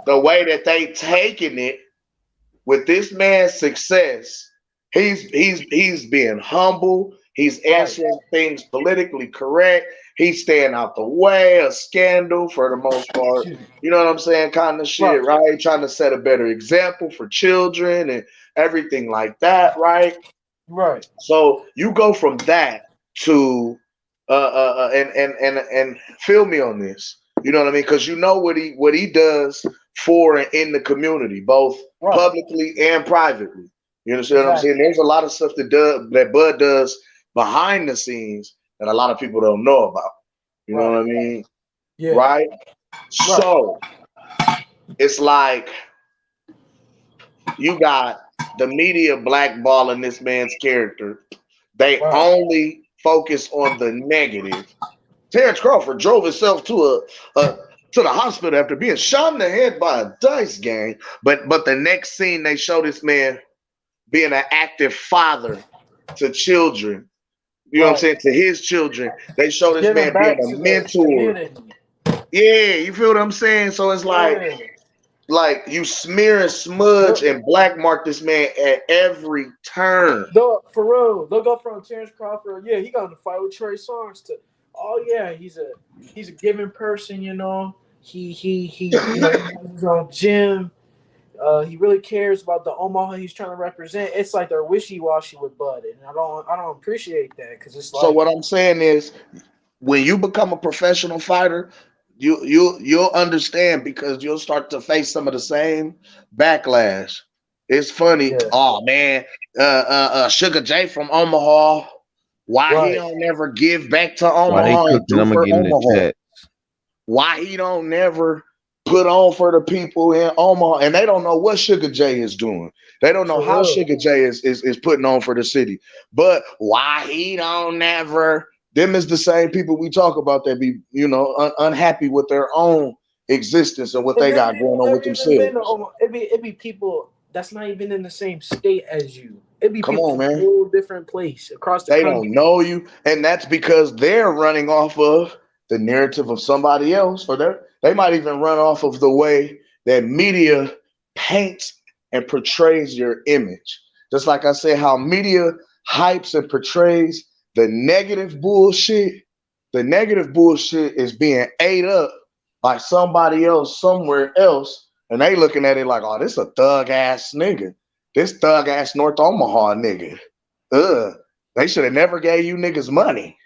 the way that they taking it with this man's success, he's being humble. He's right. answering things politically correct. He's staying out the way of scandal for the most part. Excuse me. You know what I'm saying? Kind of shit, Right, right? Trying to set a better example for children and everything like that, right? right, So you go from that to and feel me on this. You know what I mean? Because you know what he does for and in the community, both right. publicly and privately. You understand what I'm saying? Exactly. There's a lot of stuff that Bud does behind the scenes that a lot of people don't know about. You know what Right. I mean? Yeah. Right? Right. So it's like you got the media blackballing this man's character. They Right. only focus on the negative. Terence Crawford drove himself to the hospital after being shot in the head by a dice gang. But the next scene they show this man being an active father to children. You know what I'm Right. saying? To his children. They show this Giving man being back to a the mentor. community. Yeah, you feel what I'm saying? So it's Yeah. like you smear and smudge They'll, and black mark this man at every turn. for real, they'll go from Terence Crawford. Yeah, he got in a fight with Trey Songz to, oh yeah, he's a giving person. You know, he you know he's on gym. He really cares about the Omaha he's trying to represent. It's like they're wishy washy with Bud, and I don't appreciate that because it's So like what I'm saying is when you become a professional fighter, you'll understand because you'll start to face some of the same backlash. It's funny. yeah, Oh man, Sugar J from Omaha. Why he right, don't never give back to While they Omaha and cooking, do I'm gonna for get in the Omaha? chat. Why he don't never put on for the people in Omaha? And they don't know what Sugar J is doing. They don't know for how real, Sugar J is putting on for the city. But why he don't never? Them is the same people we talk about that be, unhappy with their own existence and what and they then got going on with it even been themselves. it be people that's not even in the same state as you. It be Come people on, from a man. whole different place across the They don't country. know you, and that's because they're running off of the narrative of somebody else, or they might even run off of the way that media paints and portrays your image. Just like I said, how media hypes and portrays the negative bullshit, the negative bullshit is being ate up by somebody else somewhere else, and they looking at it like, oh, this a thug ass nigga, this thug ass North Omaha nigga. Ugh, they should have never gave you niggas money.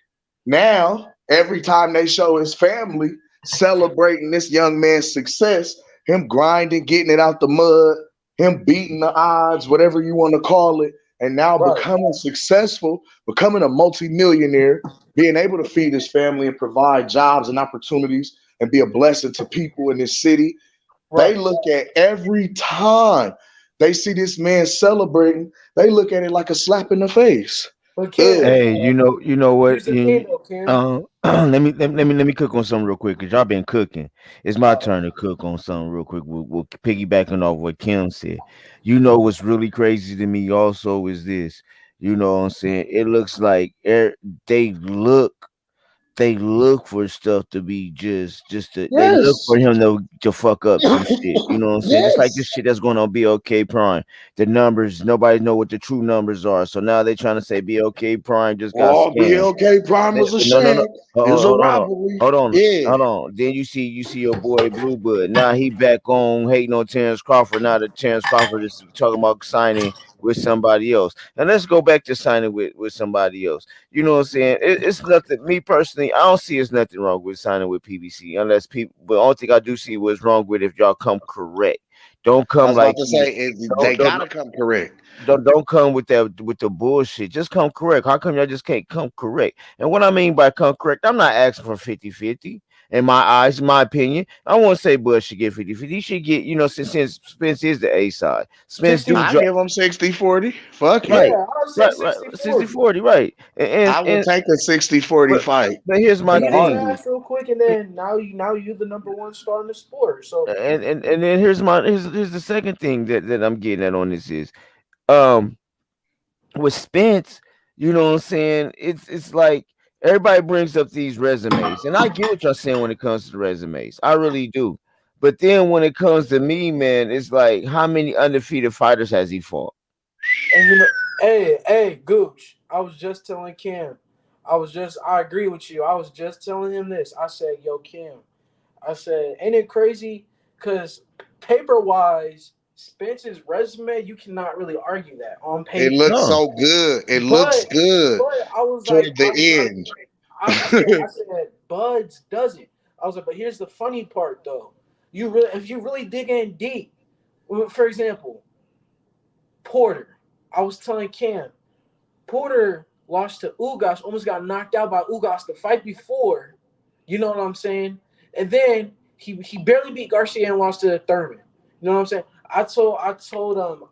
Now, every time they show his family celebrating this young man's success, him grinding, getting it out the mud, him beating the odds, whatever you want to call it, and now Right. becoming successful, becoming a multimillionaire, being able to feed his family and provide jobs and opportunities and be a blessing to people in this city. They Right. look at every time they see this man celebrating, they look at it like a slap in the face. But Cam, Ugh. Hey, you know what? here's the thing though, Cam. Let me cook on something real quick because y'all been cooking. It's my turn to cook on something real quick. We'll piggybacking off what Kim said. You know what's really crazy to me also is this. You know what I'm saying? It looks like they look they look for stuff to be they look Yes. for him to fuck up some shit. You know what I'm saying? Just like this Yes. shit that's going on BOK Prime. The numbers, nobody know what the true numbers are. So now they trying to say BOK Prime just got Oh, scammed. BLK Prime was a No, no, no. sham. It was a Hold on. robbery. Hold on. Yeah. Hold on. Then you see your boy Blue Bud. Now he back on hating on Terence Crawford. Now that Terence Crawford is talking about signing with somebody else. And let's go back to signing with somebody else. You know what I'm saying? It's nothing. Me personally, I don't see it's nothing wrong with signing with PBC unless people. But the only thing I do see what's wrong with if y'all come correct. Don't I come was about like to you. say they Don't gotta come correct. don't come with the bullshit. Just come correct. How come y'all just can't come correct? And what I mean by come correct, I'm not asking for 50-50. In my eyes, in my opinion, I won't say Bud should get 50-50. He should get, since Spence is the A side. Spence 60. do I give them 60-40. Fuck it. Yeah, right, I would say right, 60 60 40. 40 right. I would And take a 60-40 but fight here's my But in a you just thing. heartbeat. asked real quick, and then now you the number one star in the sport. So And then here's the second thing that I'm getting at on this is um with Spence, you know what I'm saying? It's like everybody brings up these resumes, and I get what y'all saying when it comes to the resumes. I really do. But then when it comes to me, man, it's like how many undefeated fighters has he fought? and hey, Gooch. I was just telling Cam. I agree with you. I was just telling him this. I said, yo, Cam. I said, ain't it crazy? Because paper wise, Spence's resume, you cannot really argue that on It paper. looks No. so good. It looks But good I was toward like, the end. I said, Buds doesn't. I was like, but here's the funny part though. If you really dig in deep, for example, Porter. I was telling Cam, Porter lost to Ugas, almost got knocked out by Ugas the fight before. You know what I'm saying? And then he barely beat Garcia and lost to Thurman. You know what I'm saying? I told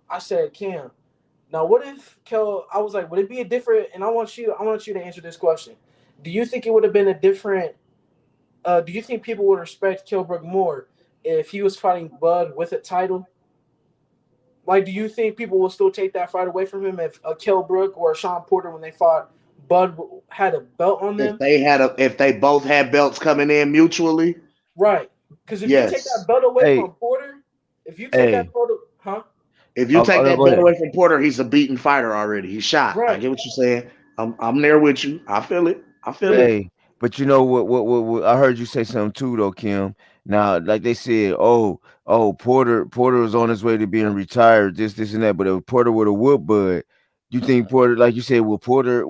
I said, Cam, now what if Kel I was like, would it be a different and I want you to answer this question. Do you think it would have been a different do you think people would respect Kell Brook more if he was fighting Bud with a title? Like, do you think people will still take that fight away from him if a Kell Brook or a Sean Porter, when they fought, Bud had a belt on them? If they both had belts coming in mutually, Right. Because if you take that yes. belt away Hey, from Porter, if you take that hey. belt, huh? If you take No, that go belt ahead. away from Porter, he's a beaten fighter already. He's shot. I Right. get what you're saying. I'm there with you. I feel it. I feel Yeah. it. Hey, but you know what I heard you say something too though, Kim. Now, like they said, Porter was on his way to being retired, this and that. But if Porter would have whooped Bud, you think Porter, like you said, Porter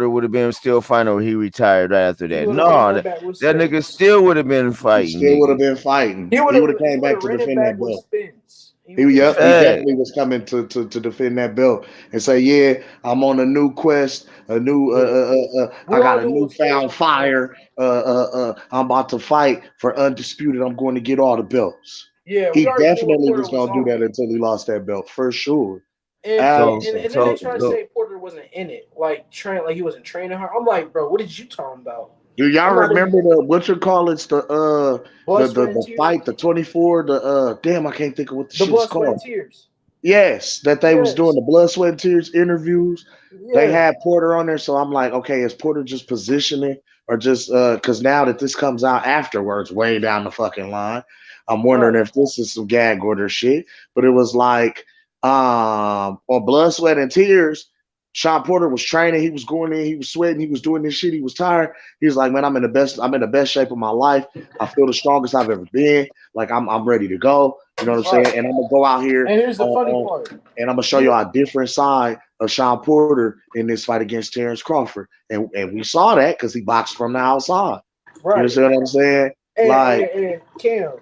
would have been still fighting or he retired right after He that? would have ran No, that back with that nigga Spence. still would have been He fighting, still would have nigga. been fighting. He would He have would have came he would back have to ran it defend that back with belt. Spence. He He yep, was he ready. Hey, definitely was coming to defend that belt and say, yeah, I'm on a new quest, a new Yeah. We I got all a knew what Spence newfound was on. fire. I'm about to fight for undisputed. I'm going to get all the belts. Yeah, we He already knew what definitely Porter was was gonna do on. that until he lost that belt for sure. If so and, Absolutely. and then they so try to so say Porter wasn't in it, like he wasn't training her. I'm like, bro, what did you talking about? Do y'all I'm not in remember the what you call it's blood, sweat, and the tears. fight, the 24, damn, I can't think of what the The shit is blood, sweat, and called. tears. Yes, that they was doing Yes. the blood, sweat, and tears interviews. They Yeah. had Porter on there, so I'm like, okay, is Porter just positioning or just because now that this comes out afterwards, way down the fucking line, I'm wondering Right. if this is some gag order shit. But it was like on blood, sweat, and tears. Sean Porter was training. He was going in. He was sweating. He was doing this shit. He was tired. He was like, "Man, I'm in the best. I'm in the best shape of my life. I feel the strongest I've ever been. Like I'm ready to go. You know what I'm saying? Right. And I'm gonna go out here And here's the funny on part. and I'm gonna show He you a different side of Sean Porter in this fight against Terence Crawford. And we saw that because he boxed from the outside. You right. understand what I'm saying? And, Like, and Cam,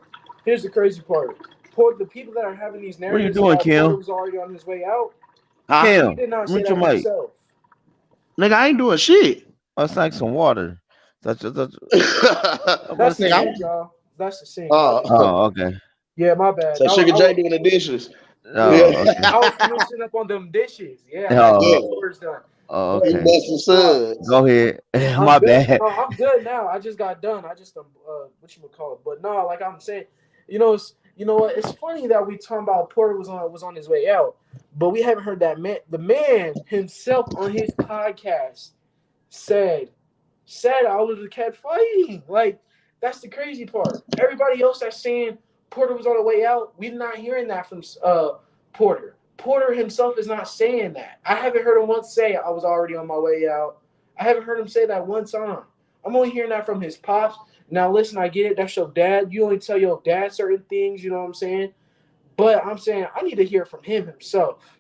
here's the crazy part. The people that are having these What are you narratives doing, that Porter Kim? was already on his way out, huh? he Kim, did not say mute your that mic. himself. Nigga, I ain't doing shit. Oh, it's like some water. That's, I'm about to That's the say. Nigga, sink, y'all. That's the sink. I just uh, Oh, okay. yeah, my bad. so Sugar J doing the dishes. Yeah, Yeah. Oh, okay. I was finishing up on them dishes. Yeah, I gotta get Yeah. Oh, them chores done. oh, But He okay. busting nah, suds. Go ahead. I'm My good. bad. No, I'm good now. I just got done. I just what you would call it. But no, like I'm saying, you know what? It's funny that we talking about Porter was on his way out, but we haven't heard that man. The man himself on his podcast said I would have kept fighting. Like that's the crazy part. Everybody else that's saying Porter was on the way out, we're not hearing that from Porter. Porter himself is not saying that. I haven't heard him once say I was already on my way out. I haven't heard him say that one time. I'm only hearing that from his pops. Now listen, I get it. That's your dad. You only tell your dad certain things. You know what I'm saying? But I'm saying I need to hear from him himself.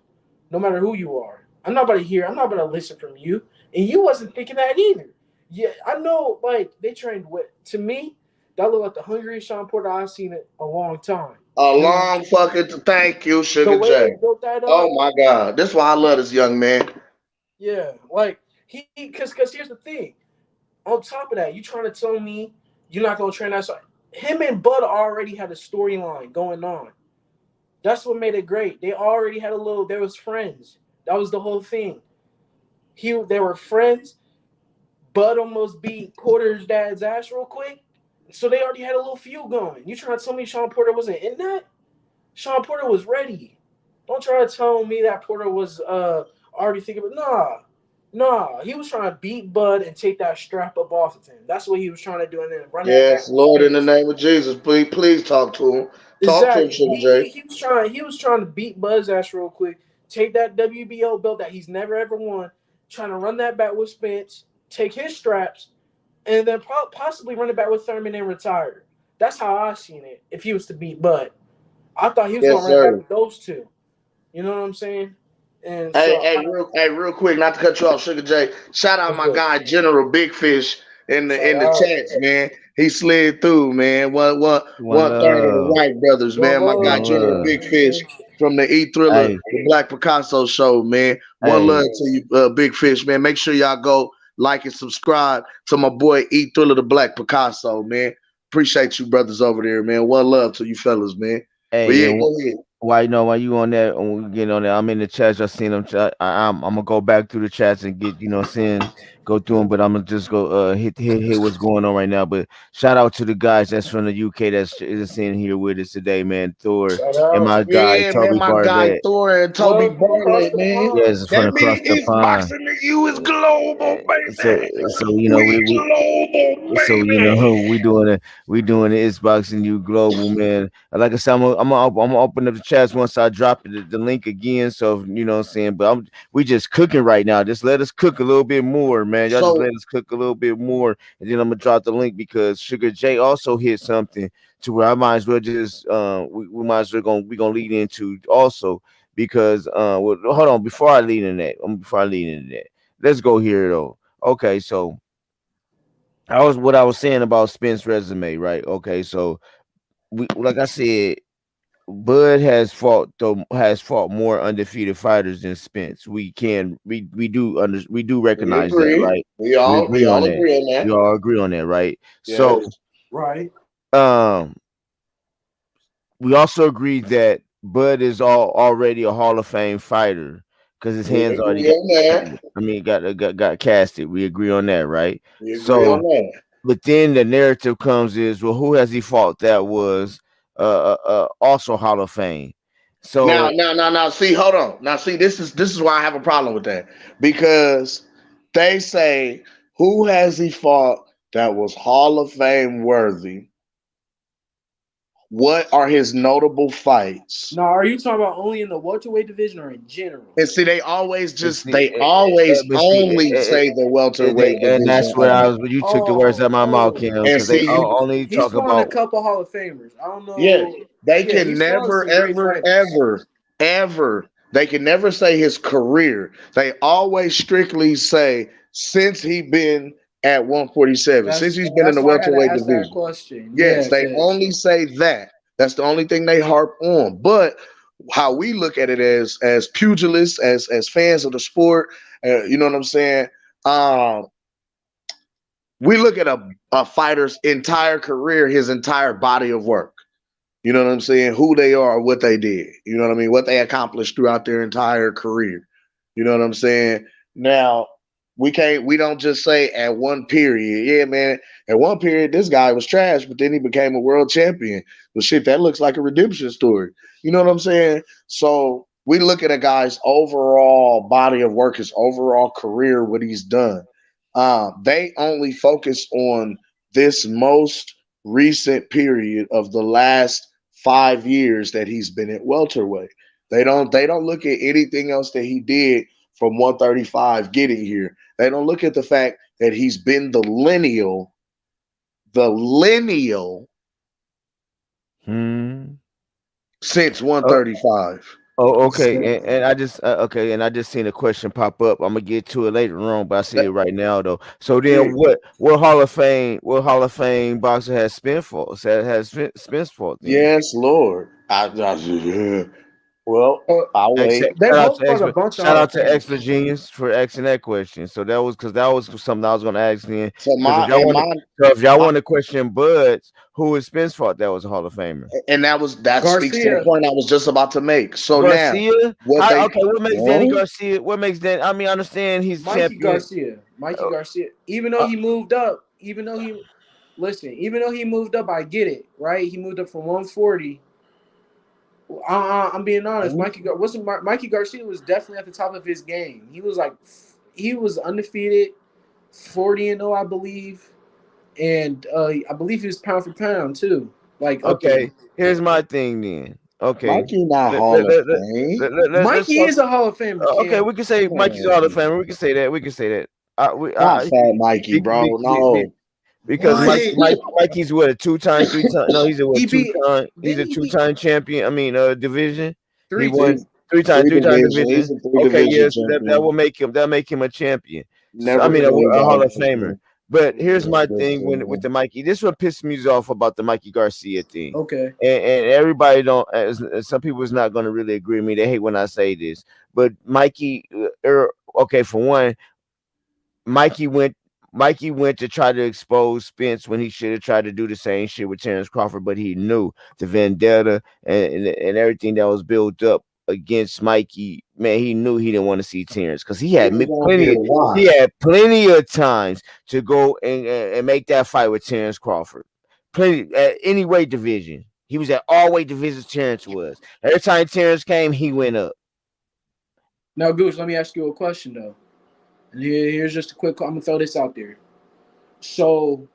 No matter who you are, I'm not about to hear. I'm not about to listen from you. And you wasn't thinking that either. Yeah, I know. Like they trained with. To me, that looked like the hungriest Sean Porter I've seen in a long time. A You know, long fucking thank you, the Sugar way J. they built that Oh up. my God. That's why I love this young man. Yeah, like because here's the thing. On top of that, you trying to tell me you're not gonna train that? So him and Bud already had a storyline going on. That's what made it great. They already had a little. There was friends. That was the whole thing. They were friends. Bud almost beat Porter's dad's ass real quick. So they already had a little feud going. You trying to tell me Sean Porter wasn't in that? Sean Porter was ready. Don't try to tell me that Porter was already thinking about He was trying to beat Bud and take that strap up off of him. That's what he was trying to do, and then run that back Yes, with Lord, in the Spence. name of Jesus, please talk to him. Talk to him, Exactly. Sugar J. He was trying to beat Bud's ass real quick, take that WBO belt that he's never ever won, trying to run that back with Spence, take his straps, and then possibly run it back with Thurman and retire. That's how I seen it. If he was to beat Bud, I thought he was Yes, gonna run it back sir. with those two. You know what I'm saying? And Hey, so, real quick, not to cut you off, Sugar J. Shout out what's my good? guy General Big Fish Shout in the out. chats, man. He slid through, man. One One third of the love. White Brothers, One man. My guy One love. General love. Big Fish from the E Thriller, Hey, the Black Picasso Show, man. One love hey, to you, Big Fish, man. Make sure y'all go like and subscribe to my boy E Thriller, the Black Picasso, man. Appreciate you, brothers over there, man. One love to you, fellas, man. But hey, yeah, and go ahead. why you on that? When we get on there, I'm in the chats. I seen them. I'm gonna go back through the chats and get saying go through them. But I'm gonna just go hit what's going on right now. But shout out to the guys that's from the UK that's in here with us today, man. Thor Shout and out. my guy Yeah, man, Toby my guy Barlett. Thor and Toby Love from across Barlett, the man. pond. Yes, from That across means the it's pond. boxing to you is global, So baby. we We global, so baby. we doing it. It's boxing you global, man. Like I said, I'm gonna open up the chats once I drop the link again. So you know what I'm saying. But we just cooking right now. Just let us cook a little bit more, man. Y'all just So let us cook a little bit more, and then I'm gonna drop the link because Sugar J also hit something to where I might as well just we might as well gonna lead into also because well, hold on before I lead into that, let's go here though. Okay, so I was what I was saying about Spence resume, right? Okay, so we like I said, Bud has fought more undefeated fighters than Spence. We do we recognize that, agree. right? We We agree on all that. agree on We that. all agree on that, right? So Yes. Right. um we also agree that Bud is already a Hall of Fame fighter because his We hands already agree got on that. I mean got casted. We agree on that, right? We agree on So that. but then the narrative comes is, well, who has he fought that was also Hall of Fame? So Now. See, hold on. Now, see, this is why I have a problem with that because they say who has he fought that was Hall of Fame worthy? what are his notable fights? Now, are you talking about only in the welterweight division or in general? And see, And see, they always but see, only say the welterweight and division that's where only. you took the words out Oh, of my mouth, oh, Kim, And because they see, you, only he's talk fought a about. couple Hall of Famers. I don't yeah, know. they Yeah, can he's fought never, some great ever, fighters. ever, they can never say his career. They always strictly say since he been at 147, since he's been in That's the why I had to welterweight ask that division. question. Yes, Yeah, they cause only say that. That's the only thing they harp on. But how we look at it as pugilists, as fans of the sport, you know what I'm saying? Um, we look at a fighter's entire career, his entire body of work. You know what I'm saying? Who they are, what they did. You know what I mean? What they accomplished throughout their entire career. You know what I'm saying? Now, we don't just say at one period, yeah, man, at one period this guy was trash, but then he became a world champion. Well, shit, that looks like a redemption story. You know what I'm saying? So we look at a guy's overall body of work, his overall career, what he's done. They only focus on this most recent period of the last 5 years that he's been at welterweight. They don't look at anything else that he did from 135 getting here. They don't look at the fact that he's been the lineal Hmm. since Oh, 135. oh, so, okay, and I just okay, and I just seen a question pop up. I'm gonna get to it later on, but I see That- it right now though. So then, yeah. what Hall of Fame boxer has Spence fought then? Yes, Lord. Yeah. Well, uh, I'll wait. they Shout out both to fought a bunch of shout Hall out of to Extra Famers. Genius for asking that question. So that was something I was gonna ask then. So Because my and my if y'all my want to question Buds, who is Spence fought that was a Hall of Famer? and that speaks to the Garcia, point I was just about to make. So now, Garcia? what How they okay, what makes Danny huh? Garcia? What makes Dan? I mean, I understand he's champion. Mikey Uh, Garcia. Even though uh, he moved up, even though he moved up, I get it, right? He moved up from 140. I'm being honest. Mikey Garcia was definitely at the top of his game. He was undefeated, 40-0, I believe, and I believe he was pound for pound too, like up there. okay, here's my thing then. Okay, Mikey not let, Hall let, of let, Fame. let's Mikey talk. is a Hall of Famer, Okay, Cam. we can say Mikey's a Hall of Man, Famer. We can say that. We can say that. not fat Mikey, Be, bro. be, be, be- No. because What? Mikey's what a two-time, three-time. No, he's a what He beat. two-time. He's Didn't a he beat two-time champion. I mean, division. He three won He's times? three-time He's division. a three Okay, division yes, that champion. will make him a champion. So, I Never mean, cleaned a out Hall of Famer. nothing. But here's Yes, my yes, thing with sir. the Mikey. This is what pisses me off about the Mikey Garcia thing. Okay. And everybody don't. Some people is not going to really agree with me. They hate when I say this. But Mikey, okay, for one, Mikey went Mikey went to try to expose Spence when he should have tried to do the same shit with Terence Crawford, but he knew the vendetta and everything that was built up against Mikey. Man, he knew he didn't want to see Terence because He was on here to he watch. had plenty of times to go and make that fight with Terence Crawford. Plenty at any weight division. He was at all weight divisions. Terence was. Every time Terence came, he went up. Now, Goose, let me ask you a question though. And here's just a quick. I'm gonna throw this out there. So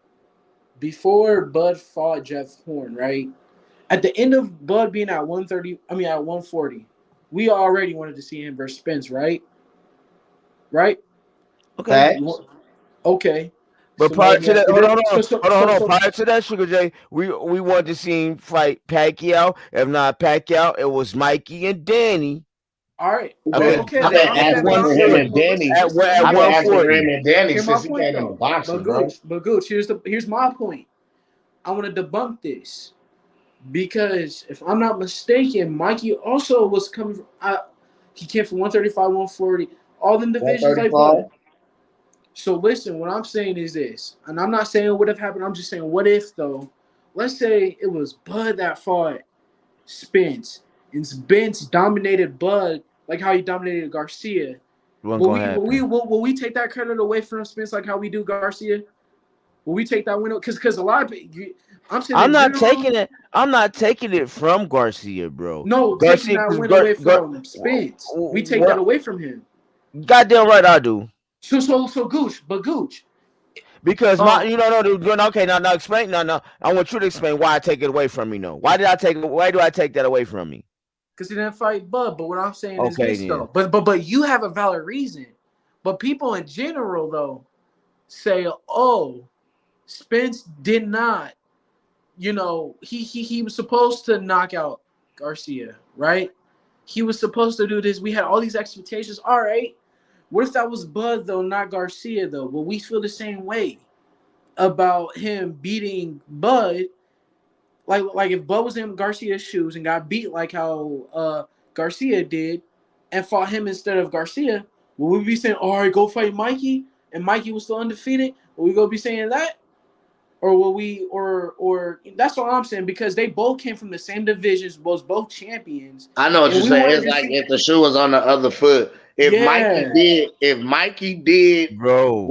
before Bud fought Jeff Horn, right? At the end of Bud being at 130, I mean at 140, we already wanted to see him versus Spence, right? Right? Okay. Okay. But So now prior let me to ask that, you hold this. on, hold on, hold on, hold on. Prior to that, Sugar J, we wanted to see him fight Pacquiao. If not Pacquiao, it was Mikey and Danny All right. at the Okay. I've But been I'm at saying, asking but one for I'm him saying, forty and but listen, Danny. listen. Let me at I've hear been one my asking point. for him forty. and Danny Hear my since he point came into though. boxing, bro. But Gooch, here's my point. I want to debunk this because if I'm not mistaken, Mikey also was coming from. He came from 135, 140, all them divisions like 135. Bud. So listen, what I'm saying is this, and I'm not saying it would have happened. I'm just saying, what if though? Let's say it was Bud that fought Spence, and Spence dominated Bud like how he dominated Garcia. Wasn't gonna happen. Will we take that credit away from Spence like how we do Garcia? Will we take that win? Because a lot of I'm saying I'm in not general, taking it. I'm not taking it from Garcia, bro. no, taking Garcia, that because win away from Spence. We take that what? away from him. Goddamn right, I do. So Gooch, but Gooch, Because my, Um, you know, no, okay, now explain, no. I want you to explain why I take it away from me. No, why do I take that away from me? because he didn't fight Bud. But what I'm saying is Okay, this then. though. But you have a valid reason. But people in general though say, oh, Spence did not. You know, he was supposed to knock out Garcia, right? He was supposed to do this. We had all these expectations. All right. What if that was Bud though, not Garcia though? But we feel the same way about him beating Bud. Like if Bud was in Garcia's shoes and got beat like how Garcia did and fought him instead of Garcia, would we be saying, all right, go fight Mikey? And Mikey was still undefeated? Will we go be saying that? Or will we or that's what I'm saying, because they both came from the same divisions, was both champions. I know what And you're we saying. wanted It's to like see, if the shoe was on the other foot. yeah, If Mikey did Bro.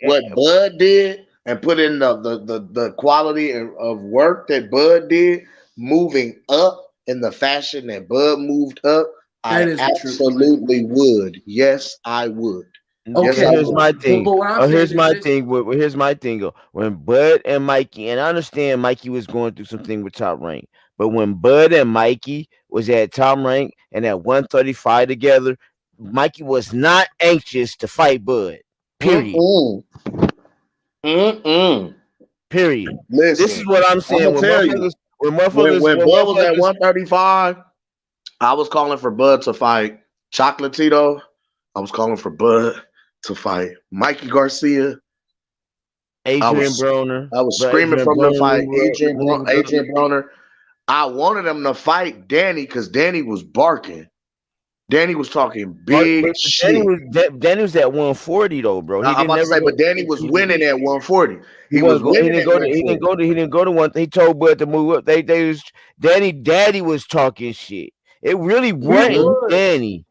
what Bud did and put in the quality of work that Bud did, moving up in the fashion that Bud moved up, that I is a true point. absolutely would. Yes, I would. Yes, But I Okay, here's would. my but thing. what I'm Oh, saying here's is my this. thing. Here's my thing. When Bud and Mikey, and I understand Mikey was going through something with Top Rank, but when Bud and Mikey was at Top Rank and at 135 together, Mikey was not anxious to fight Bud. Period. Mm-mm. Mm-mm. Period. This is Listen, what I'm I'm saying. gonna tell you. When When Bud was at motherfuckers, 135, I was calling for Bud to fight Chocolatito. I was calling for Bud to fight Mikey Garcia. I Adrian was Broner, I was but screaming Adrian from the Broner fight Adrian Broner. I wanted him to fight Danny because Danny was barking. Danny was talking big but shit. Danny was at 140 though, bro. He I'm didn't about to never say, go. but Danny was winning at 140. He He was wasn't go. He winning didn't at go to. He didn't 140. go to. He didn't go to one. He told Bud to move up. They was Daddy was talking shit. It really He wasn't was. Danny.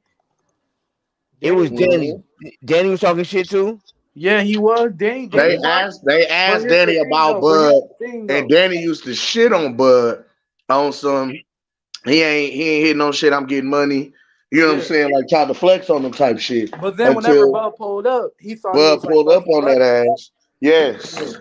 It Danny was was. Danny. Mhm. Danny was talking shit too. Yeah, he was. Danny They Okay. was. asked they But asked here's the Danny thing about though. But Bud, here's the thing and though. Danny used to shit on Bud on some he ain't hitting no shit. I'm getting money. You know what I'm Yeah. saying? Like tried to flex on them type shit But then whenever until Bud pulled up, he thought he Bud was like pulled low up key on that running. ass. Yeah. Yes,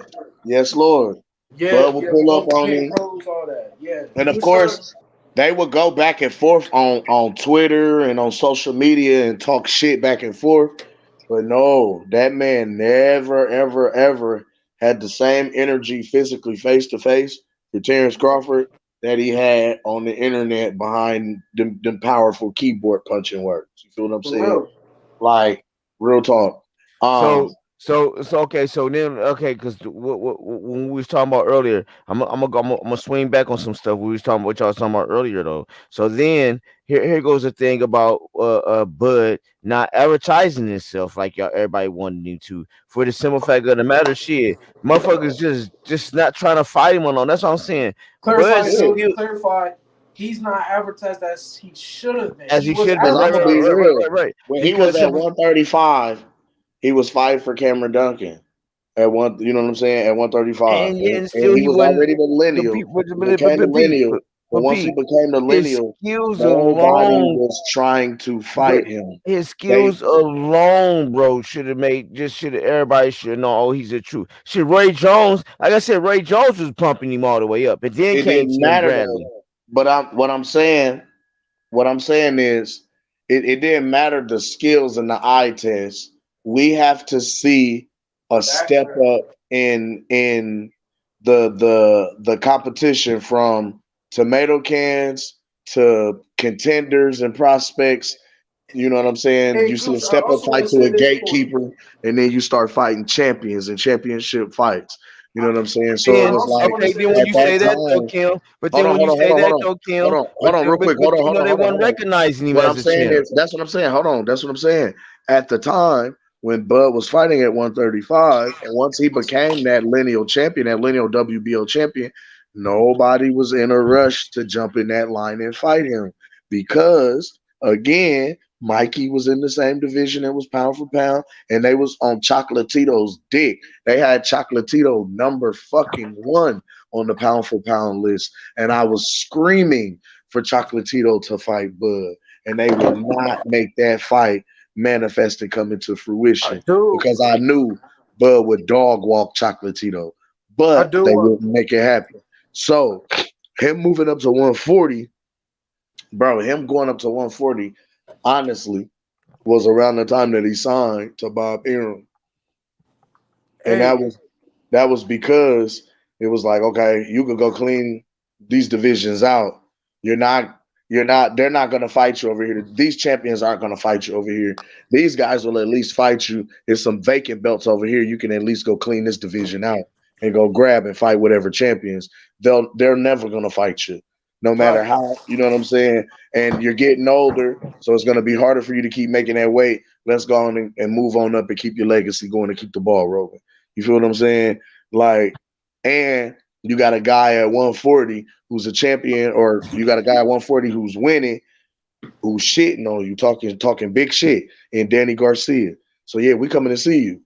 yes, Lord. Yeah, Bud would yeah, pull up both on pit him, pros, all that. Yeah. and He of was trying to course they would go back and forth on Twitter and on social media and talk shit back and forth. But no, that man never, ever, ever had the same energy physically face to face for Terence Crawford that he had on the internet behind them powerful keyboard punching words. You feel what I'm for saying? real. Like real talk. So Um, so okay. So then okay, because when we was talking about earlier, I'm gonna swing back on some stuff we was talking what y'all was talking about earlier though. So then here goes the thing about Bud not advertising himself like y'all everybody wanted him to, for the simple fact of the matter. Shit, motherfuckers just not trying to fight him alone. That's what I'm saying. Bud Clarify, Joey, still clarify. He's not advertised as he should have been. as He he was should have been. because I'm Right, gonna right, be advertised. right, right, real. right, right. When he was Because at so 135, he was fighting for Cameron Duncan. At one, you know what I'm saying? At 135, and and still he he was wasn't. already the But lineal. Pete, but, He but, but, became the but Pete, lineal, but but once he Pete, became the his lineal, skills nobody alone, was trying to but fight him. his They skills alone, bro, should have made just should have everybody should know. Oh, he's a true. Shit, Ray Jones, like I said, Ray Jones was pumping him all the way up, and then it came didn't Tim matter though. Bradley. But what I'm saying is, it didn't matter the skills and the eye test. We have to see a step Background. up in the competition from tomato cans to contenders and prospects. You know what I'm saying? Hey, You see a coach, I step up also want fight to to say a this point. gatekeeper, and then you start fighting champions and championship fights. You know I, what I'm saying? So it I Then was also like want to okay, say then when this at you that say point. that though, time. Kim, but Hold then on, when hold you on, hold say on, hold that on. though, Hold Kim, on, hold on, real quick. but you know they Hold on, weren't hold on. recognizing him What as I'm a saying champ. is, that's what I'm saying. Hold on, that's what I'm saying. At the time when Bud was fighting at 135, and once he became that lineal champion, that lineal WBO champion, nobody was in a rush to jump in that line and fight him because, again, Mikey was in the same division and was pound for pound, and they was on Chocolatito's dick. They had Chocolatito number fucking one on the pound for pound list, and I was screaming for Chocolatito to fight Bud, and they would not make that fight manifest and come into fruition Dude, because I knew Bud would dog walk Chocolatito, I but they do. wouldn't make it happen. So him moving up to 140, bro, him going up to 140, honestly, was around the time that he signed to Bob Arum. And Hey, that was because it was like, okay, you could go clean these divisions out. You're not they're not gonna fight you over here. These champions aren't gonna fight you over here. These guys will at least fight you. There's some vacant belts over here. You can at least go clean this division out and go grab and fight whatever champions. They're never gonna fight you. No matter right. how, you know what I'm saying? And you're getting older, so it's gonna be harder for you to keep making that weight. Let's go on and move on up and keep your legacy going and keep the ball rolling. You feel what I'm saying? Like, and you got a guy at 140 who's a champion, or you got a guy at 140 who's winning, who's shitting on you, talking big shit, and Danny Garcia. So yeah, we coming to see you.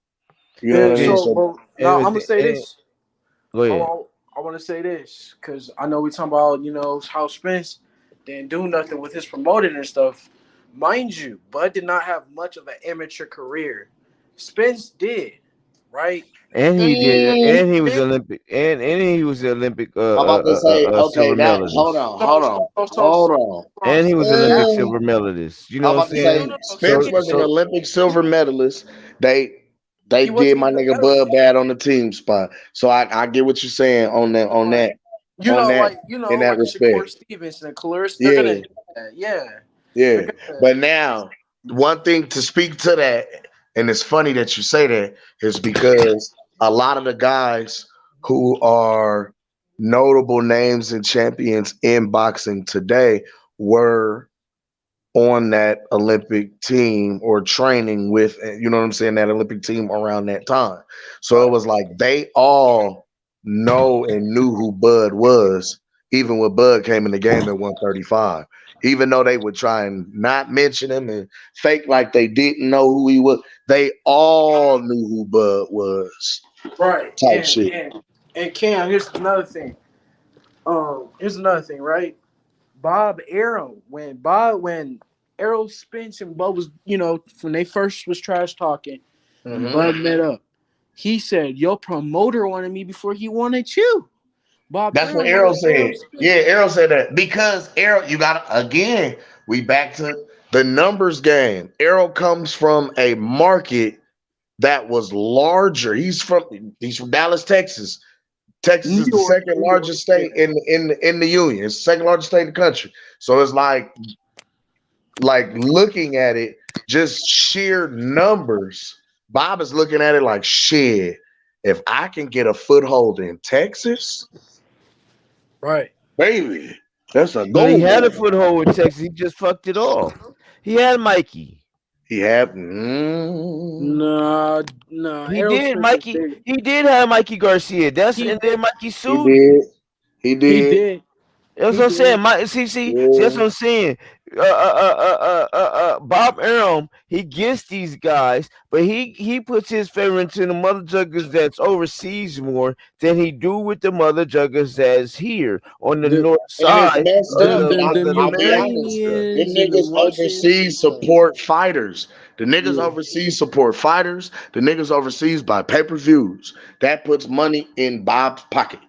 You know what Yeah. I mean? And, So, So well, now I'm gonna say and this. go I, ahead. I, I want to say this because I know we talking about how Spence didn't do nothing with his promoting and stuff. Mind you, Bud did not have much of an amateur career. Spence did, right? And he did, mm, and he was Spence. Olympic, and he was the Olympic I'm about to say, okay, silver that hold medalist, on, So hold so on, so so, hold so on. what I'm and he was saying. Olympic Uh, silver medalist. You know I'm what I'm about to No, saying? say no, no. He Spence So, didn't was get an so Olympic silver medalist. They he did wasn't my even a nigga Bud medalist. bad on the team spot. So I get what you're saying on that on Like that on that in that like a respect. Shakur Stevenson, Clarissa, they're gonna Yeah, do that. Yeah, they're yeah. gonna. But now one thing to speak to that, and it's funny that you say that, is because a lot of the guys who are notable names and champions in boxing today were on that Olympic team or training with, you know what I'm saying, that Olympic team around that time. So it Right. was like they all know and knew who Bud was, even when Bud came in the game at 135. Even though they would try and not mention him and fake like they didn't know who he was, they all knew who Bud was. Right. Type shit. And Cam, here's another thing, right? Bob Arrow, when Arrow Spence and Bud was, when they first was trash talking and Hmm. Bud met up, he said, your promoter wanted me before he wanted you. Bob That's what Arrow Errol wanted Arrow said. Yeah, Spence. Errol said that because Errol, you got to again. We back to the numbers game. Errol comes from a market that was larger. He's from Dallas, Texas. Texas is the second New York, largest yeah. state in the union. It's the second largest state in the country. So it's like looking at it, just sheer numbers. Bob is looking at it like shit. If I can get a foothold in Texas, Right. baby, that's a but he gold had a mine. foothold with Texas. He just fucked it off. He had Mikey. He had Nah, He Errol did, Spence was Mikey. bigger. He did have Mikey Garcia. That's He and did. then Mikey he sued him. did. He He did. did. That's He what I'm did. saying. See, that's Yeah. what I'm saying. Bob Arum, he gets these guys, but he puts his favor into the mother juggers that's overseas more than he do with the mother juggers that's here on the The north And it's side messed of up. the of them the I'll be American honest. stuff. Them Ukrainians and the niggas Russians overseas and support fighters. The niggas yeah. overseas support fighters. The niggas overseas buy pay-per-views. That puts money in Bob's pocket.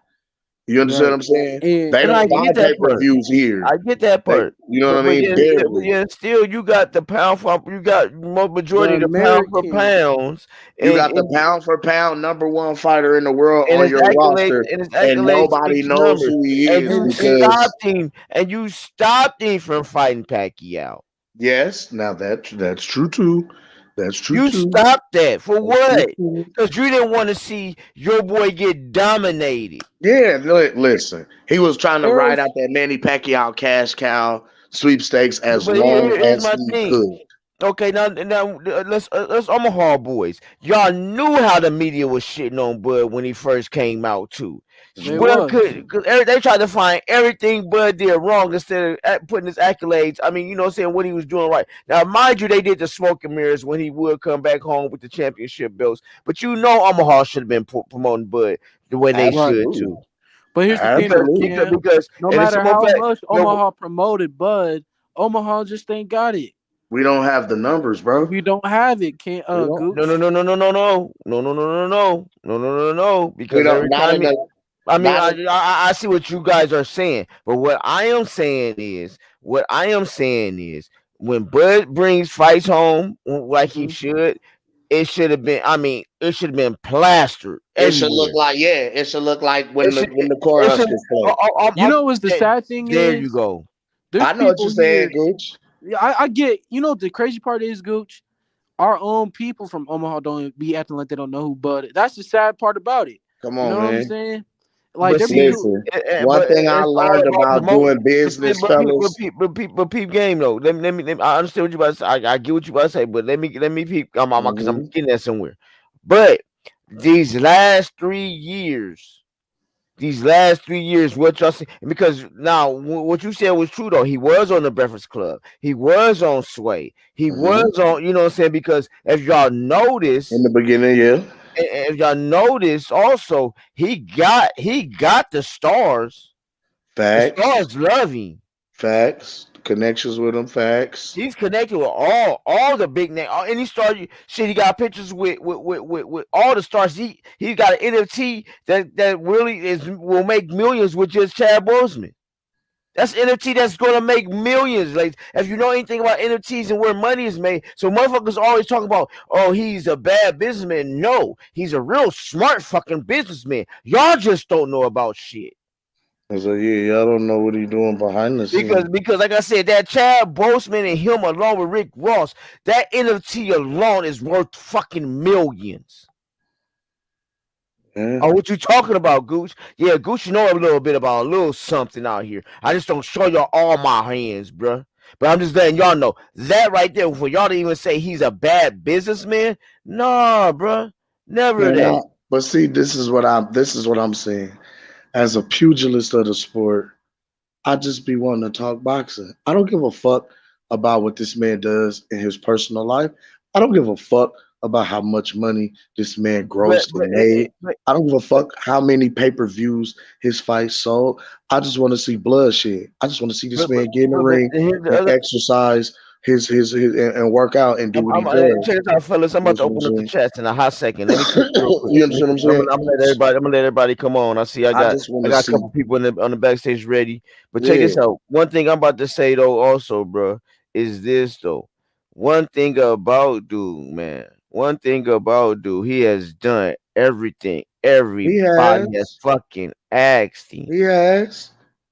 You understand what Right. I'm saying? And They And I don't buy get that part. pay-per-views here. I get that They, part. you know what I mean? But Barely. yeah, still you got the pound for you got the majority of the pound for American pounds You and got the and, pound for pound number one fighter in the world and on his your roster, and accolades nobody speaks knows numbers. who he And is you and because stopped him from fighting Pacquiao. yes, now that's true too. That's true You too. stopped that for That's true what? too. Because you didn't want to see your boy get dominated. Yeah, listen, he was trying to ride Errol's out that Manny Pacquiao cash cow sweepstakes as But long here's as my he thing. could. Okay, now let's Omaha boys. Y'all knew how the media was shitting on Bud when he first came out too. they Mhm. Bud was. could because they tried to find everything Bud did wrong instead of putting his accolades. I mean, saying what he was doing right. Now, mind you, they did the smoke and mirrors when he would come back home with the championship belts. But Omaha should have been promoting Bud the way they Right. should Absolutely, too. But here's the thing though, absolutely. Cam. Because No and it's matter some more how fact. much No, Omaha promoted Bud, Omaha just ain't got it. We don't have the numbers, bro. We don't have it, can We don't. No, no, Gooch. no, no, no, no, no, no, no, no, no, no, no, no, no, no. We Because don't. every Not time in it, the. I mean, Not in. I see what you guys are saying, but what I am saying is, when Bud brings fights home like he Mhm. should, it should have been. I mean, it should have been plastered It should look everywhere. like, yeah. It should look like It when the should. when the It should. Cornhuskers play. You know what's the There, sad thing there you is? go. There's I know what you're people saying, here. Gooch. Yeah, I get. You know what the crazy part is, Gooch? Our own people from Omaha don't be acting like they don't know who Bud is. That's the sad part about it. Come You know on, what I'm man. saying? Like But there be see, dude. Listen. One but thing I it's all learned about about promoting. doing business, fellas. But peep game though. I understand what you about to say. I get what you about to say, but let me peep. Because I'm Hmm. getting that somewhere. But these last 3 years, what y'all see? Because now what you said was true though. He was on the Breakfast Club. He was on Sway. He Hmm. was on. You know what I'm saying? Because if y'all In notice. the beginning, yeah. If y'all notice also, he got the stars. The Facts. stars love him. Facts. Connections with them. Facts. He's connected with all the big name. Any star shit. He got pictures with all the stars. He got an NFT that really will make millions with just Chad Boseman. That's NFT that's gonna make millions. Like if you know anything about NFTs and where money is made, so motherfuckers always talk about, oh, he's a bad businessman. No, he's a real smart fucking businessman. Y'all just don't know about shit. I said, yeah, y'all don't know what he doing behind the Because scenes. because like I said, that Chad Boseman and him along with Rick Ross, that NFT alone is worth fucking millions. Yeah. Oh, what you talking about, Gooch? Yeah, Gooch, you know a little bit about a little something out here. I just don't show y'all all my hands, bruh. But I'm just letting y'all know that right there. For y'all to even say he's a bad businessman, nah, bruh, never Man, that. but see, this is what I'm saying. As a pugilist of the sport, I just be wanting to talk boxing. I don't give a fuck about what this man does in his personal life. I don't give a fuck about how much money this man But grossed but, and made. but, I don't give a but, fuck how many pay-per-views his fight sold. I just want to see bloodshed. I just want to see this man get in the but ring here's the and other. exercise his and work out and do what he Check does. this out, fellas. I'm You about to understand open up the chats in a hot second. Let me what check I'm real saying? quick. You understand what I'm saying? I'm gonna let everybody come on. I see. I just want I to got a see. couple people on the backstage ready. But check Yeah, this out. One thing I'm about to say though, also, bro, is this though. One thing about dude, man. One thing about dude, he has done everything. he Everybody has has. fucking asked him. He has.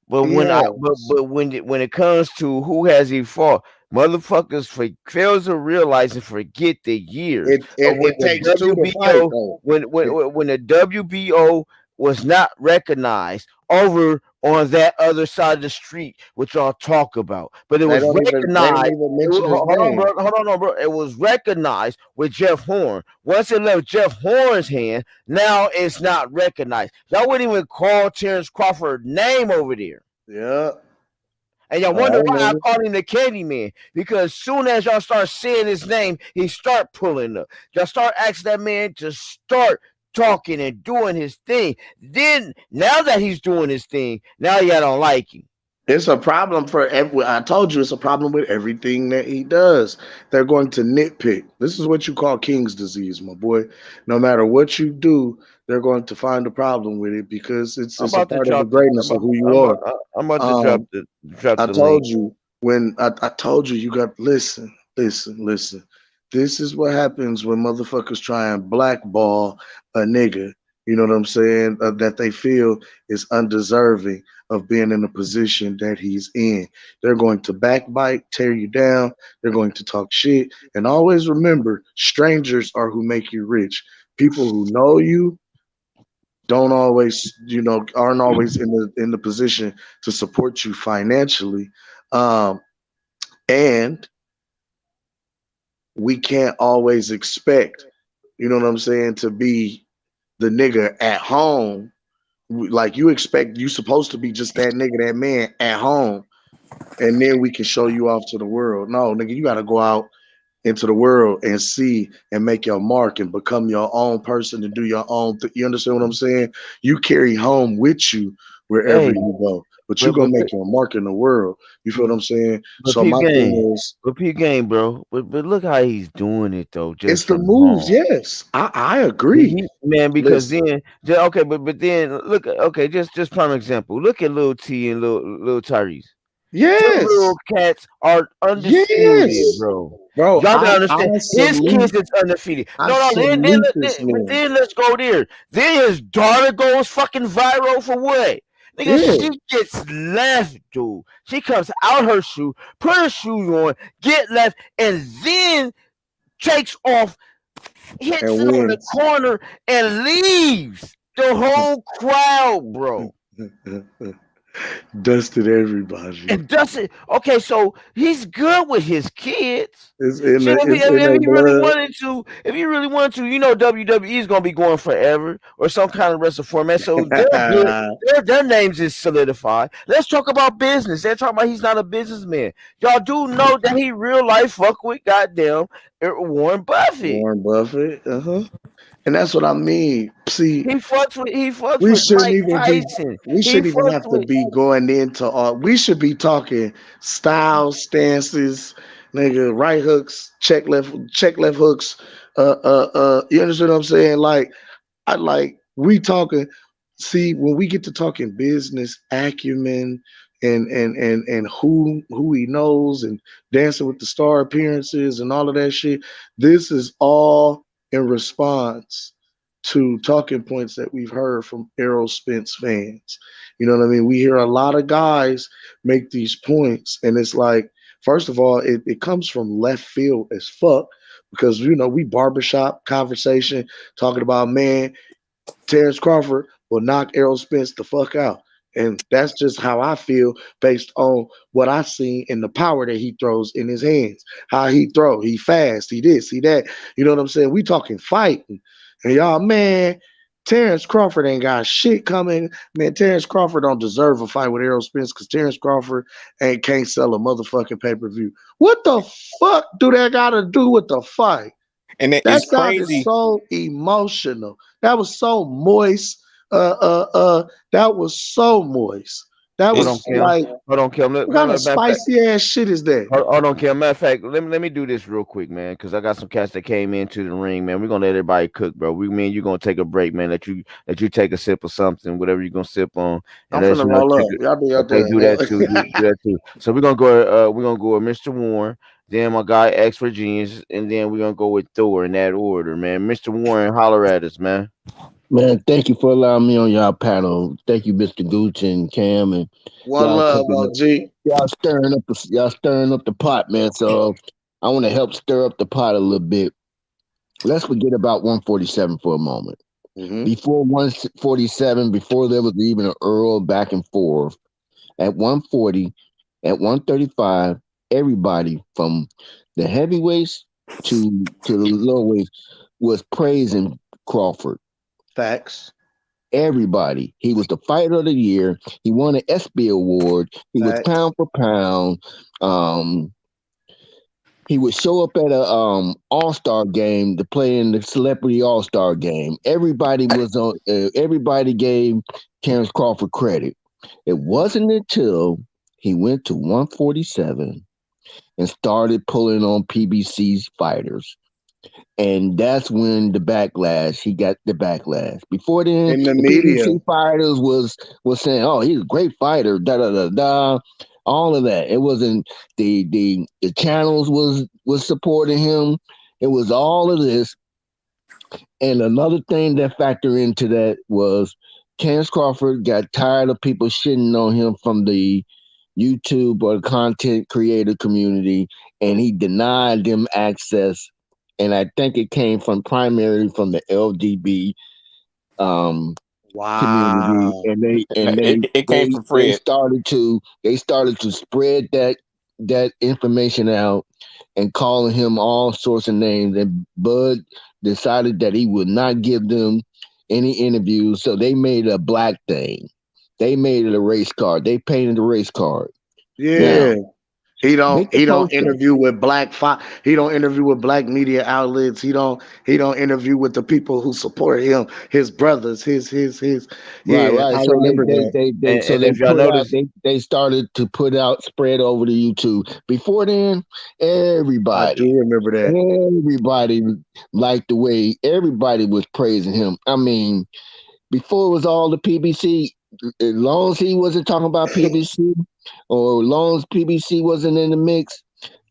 But He has. when it comes to who has he fought, motherfuckers fails to realize and forget the years It, of it when it the takes two to fight WBO though. It, when the WBO was not recognized over on that other side of the street, which y'all talk about, but it was they don't recognized. even mention his Hold on, name. bro. Hold on, no, bro. It was recognized with Jeff Horn. Once it left Jeff Horn's hand, now it's not recognized. Y'all wouldn't even call Terence Crawford name over there. Yeah, And y'all I wonder why I remember. call him the Candy Man. Because soon as y'all start saying his name, he start pulling up. Y'all start asking that man to start talking and doing his thing. Then, now that he's doing his thing, now y'all don't like him. It's a problem for every. I told you it's a problem with everything that he does. They're going to nitpick. This is what you call King's disease, my boy. No matter what you do, they're going to find a problem with it because it's I'm it's a about to part of the drop the greatness of who you are. I'm about to Um, drop I the link. told you when I told you you got listen. This is what happens when motherfuckers try and blackball a nigga. You know what I'm saying? That they feel is undeserving of being in the position that he's in. They're going to backbite, tear you down. They're going to talk shit. And always remember, strangers are who make you rich. People who know you don't always, aren't always in the position to support you financially. Um, and we can't always expect, you know what I'm saying, to be the nigga at home. Like you supposed to be just that nigga, that man at home, and then we can show you off to the world. No, nigga, you gotta go out into the world and see and make your mark and become your own person and do your own. You understand what I'm saying? You carry home with you wherever Hey, you go. but you but gonna but make your mark in the world. You feel what I'm saying? but So peep my game, thing is, but peep game, bro. But look how he's doing it though, it's just the from moves. home. Yes, I agree. Man, because Listen, then okay, but then look, okay, just prime example. Look at Lil T and Lil Tyrese. Them yes, little cats are undisputed, yes, bro. bro. Y'all gotta I understand. His kids salute, is undefeated. I No, salute this but man. then let's go there. Then his daughter goes fucking viral for what? Nigga, Yeah, she gets left, dude. She comes out her shoe, put her shoes on, get left, and then takes off, hits and it on the wins. corner, and leaves the whole crowd, bro. Dusted everybody. And doesn't okay, so he's good with his kids. Shit, It's in if their he really blood. wanted to, if he really wanted to, WWE is gonna be going forever or some kind of wrestle format. So they're good. Their names is solidified. Let's talk about business. They're talking about he's not a businessman. Y'all do know that he real life fuck with goddamn Warren Buffett. Warren Buffett. And that's what I mean. See, He fucks we with shouldn't Mike even be. Tyson. We He shouldn't even fucks have to with be going into all. We should be talking styles, stances, nigga, right hooks, check left hooks. You understand what I'm saying? Like, I like we talking. See, when we get to talking business acumen and who he knows and dancing with the star appearances and all of that shit, this is all in response to talking points that we've heard from Errol Spence fans. You know what I mean? We hear a lot of guys make these points, and it's like, first of all, it comes from left field as fuck because we barbershop conversation talking about, man, Terence Crawford will knock Errol Spence the fuck out. And that's just how I feel based on what I've seen and the power that he throws in his hands. How he throw, he fast, he this, he that. You know what I'm saying? We talking fighting. And y'all, man, Terence Crawford ain't got shit coming. Man, Terence Crawford don't deserve a fight with Errol Spence because Terence Crawford can't sell a motherfucking pay-per-view. What the fuck do that got to do with the fight? And That it's sounded crazy. so emotional. That was so moist. That was so moist. That Hold on, was It's Kim. like, Hold on, Kim. what kind of Matter of fact, spicy ass shit is that? hold on, Kim. Matter of fact, let me do this real quick, man, because I got some cats that came into the ring, man. We're gonna let everybody cook, bro. We mean you gonna take a break, man. Let you take a sip of something, whatever you're gonna sip on, I'm and let us finna take roll up. it. Y'all be out Okay, there. do that too. Do that too. So we're gonna go with Mr. Warren, then my guy X for Genius, and then we're gonna go with Thor in that order, man. Mr. Warren, holler at us, man. Man, thank you for allowing me on y'all panel. Thank you, Mr. Gooch and Cam, and One y'all love, cooking. OG. Y'all stirring up the pot, man. So I want to help stir up the pot a little bit. Let's forget about 147 for a moment. Hmm. Before 147, before there was even an Earl back and forth, at 140, at 135, everybody from the heavyweights to the low weights was praising Crawford. Facts. Everybody. He was the fighter of the year. He won an ESPY award. He was Facts. pound for pound. Um, he would show up at a all-star game to play in the celebrity all-star game. Everybody was on. Everybody gave Terence Crawford credit. It wasn't until he went to 147 and started pulling on PBC's fighters, and that's when the backlash. He got the backlash. Before then, In the the media. PBC fighters was saying, "Oh, he's a great fighter." Da da da da. All of that. It wasn't the channels was supporting him. It was all of this. And another thing that factored into that was Terence Crawford got tired of people shitting on him from the YouTube or the content creator community, and he denied them access. And I think it came from primarily from the LGB um, community, Wow. and they and they it came they from they Fred. started to spread that information out and calling him all sorts of names. And Bud decided that he would not give them any interviews, so they made a black thing. They made it a race card. They painted a race card. Yeah. Now, Victor He don't Poster. interview with he don't interview with black media outlets. He don't interview with the people who support him, his brothers, his Right, yeah, right. I So remember that. so And they if y'all put out notice, they started to put out spread over to YouTube. Before then, I everybody do remember that. everybody liked the way everybody was praising him. I mean, before it was all the PBC, as long as he wasn't talking about PBC or as long as PBC wasn't in the mix,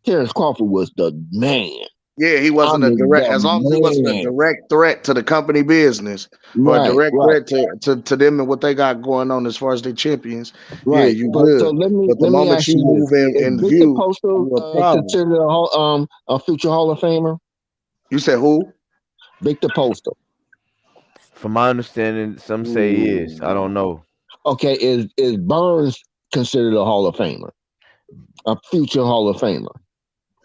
Terence Crawford was the man. Yeah, he I wasn't a mean direct the as long as he wasn't a man. direct threat to the company business or a Right, direct right. threat to them and what they got going on as far as their champions. Yeah, Right, you but so good. But the let me moment ask you you move this: Is in Victor view, Postal you're a problem. considered a future Hall of Famer? You said who? Victor Postal. from my understanding, some say he is. I don't Ooh. know. Okay, is Burns considered a Hall of Famer, a future Hall of Famer?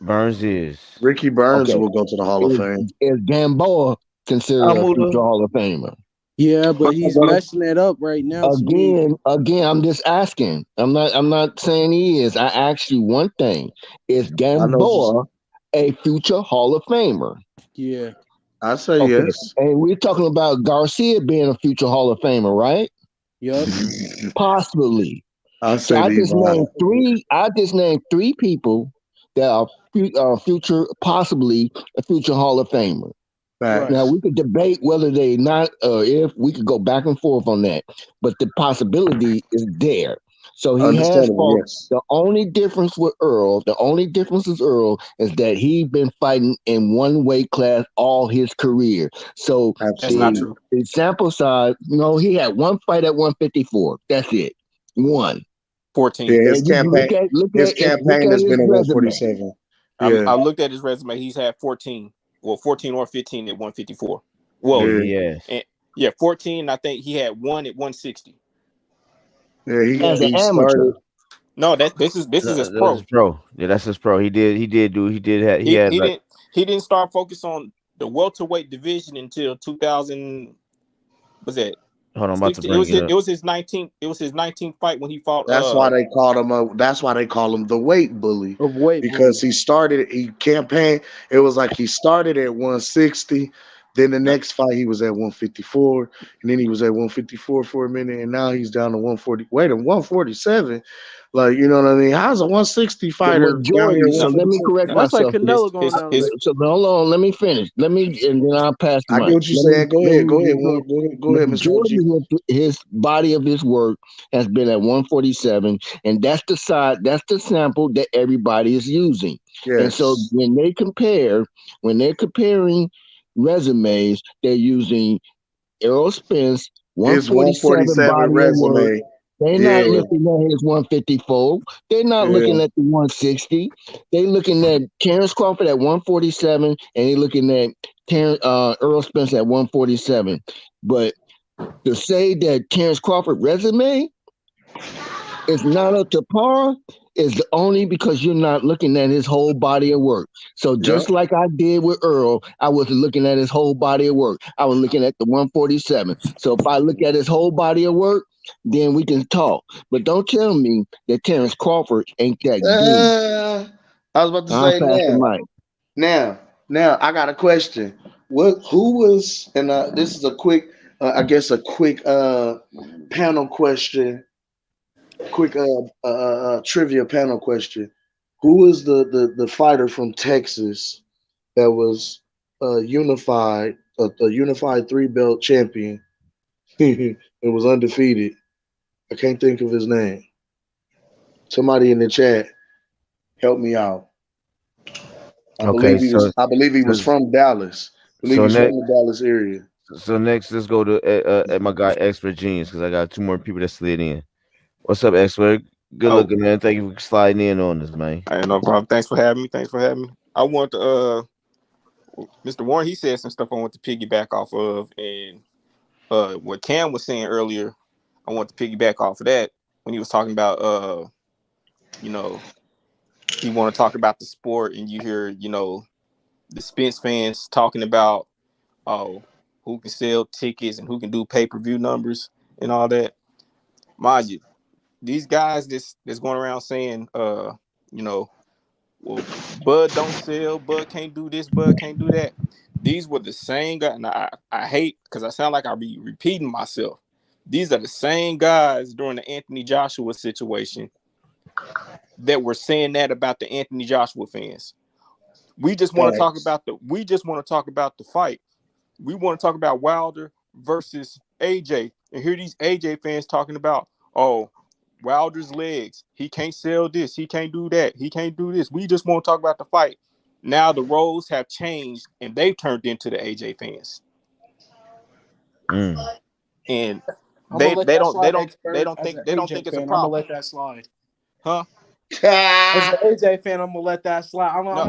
Burns is. Ricky Burns Okay, will go to the Hall of is Fame. Gamboa considered a Amula. future Hall of Famer? Yeah, but What's up, he's brother? messing it up right now to me. Again, I'm just asking. I'm not saying he is. I asked you one thing: Is I know what you Gamboa said. a future Hall of Famer? Yeah. I say Okay, yes. and we're talking about Garcia being a future Hall of Famer, right? Yup. Possibly. I So say Levi. I just named three people that are future, possibly a future Hall of Famer. Right. Now Facts. we could debate whether they not, if we could go back and forth on that, but the possibility is there. So he has Understandable, fought. yes. The only difference with Earl, the only difference is Earl is that he been fighting in one weight class all his career. So That's not Absolutely. true. the sample size, he had one fight at 154. That's it, one. 14. Yeah, And you his look campaign at has his been at resume. 147. Yeah, I looked at his resume. He's had 14. Well, 14 or 15 at 154. Yeah, Well, yeah, he has. and yeah, 14. I think he had one at 160. yeah. Yeah. As an He amateur. started. No, this is No, his that's his pro. pro. Yeah, that's his pro. He He had he like, didn't he didn't start focus on the welterweight division until 2000. Was that hold on, I'm about to 16? bring it It up. was his 19th. It was his 19th fight when he fought. That's why they called him a. That's why they call him the weight bully, Of weight because bully. he started. He campaigned. It was like he started at 160. Then the No, next fight he was at 154, and then he was at 154 for a minute, and now he's down to 140. Wait, a 147. Like, you know what I mean? How's a 160 Well, fighter down here Jordan, at no. so let me 147? correct That's like myself. Canelo going His down his there. So hold on, let me finish. and then I'll pass the I get mic. what you're saying. Go Let ahead. me Go ahead, just Warren. finish. Go ahead, Mr. OG. Majority of his body of his work has been at 147, and that's the sample that everybody is using. And so Yes. when they're comparing resumes, they're using Errol Spence His 147 147 body of work. resume. They're not Yeah. looking at his 154. They're not Yeah. looking at the 160. They're looking at Terence Crawford at 147, and they're looking at Earl Spence at 147. But to say that Terence Crawford resume is not up to par is only because you're not looking at his whole body of work. So Yep. just like I did with Earl, I wasn't looking at his whole body of work. I was looking at the 147. So if I look at his whole body of work, then we can talk. But don't tell me that Terence Crawford ain't that dude. Uh, I was about to I'll say pass the mic. now, I got a question. Who was, and this is a quick, I guess a quick panel question, quick trivia panel question. Who was the fighter from Texas that was a unified three belt champion? It was undefeated. I can't think of his name. Somebody in the chat, help me out. Okay, I believe he was so from Dallas. I believe so he's from next the Dallas area. let's go to my guy Expert Genius because I got two more people that slid in. What's up, Expert? Good oh, looking, man. Thank you for sliding in on this, man. I ain't no problem. Thanks for having me. Thanks for having me. I want to Mr. Warren. He said some stuff I want to piggyback off of, and what Cam was saying earlier. I want to piggyback off of that when he was talking about you know, he want to talk about the sport, and you hear the Spence fans talking about, oh, who can sell tickets and who can do pay-per-view numbers and all that. Mind you, these guys that's going around saying you know, well, Bud don't sell, Bud can't do this, Bud can't do that. These were the same guys, and I hate because I sound like I'll be repeating myself. These are the same guys during the Anthony Joshua situation that were saying that about the Anthony Joshua fans. We just want to talk about the fight. We want to talk about Wilder versus AJ. And here these AJ fans talking about, oh, Wilder's legs. He can't sell this. He can't do that. He can't do this. We just want to talk about the fight. Now the roles have changed and they've turned into the AJ fans. And they don't think it's a problem. I'm gonna let that slide. Huh? As an AJ fan, I'm gonna let that slide. I'm gonna let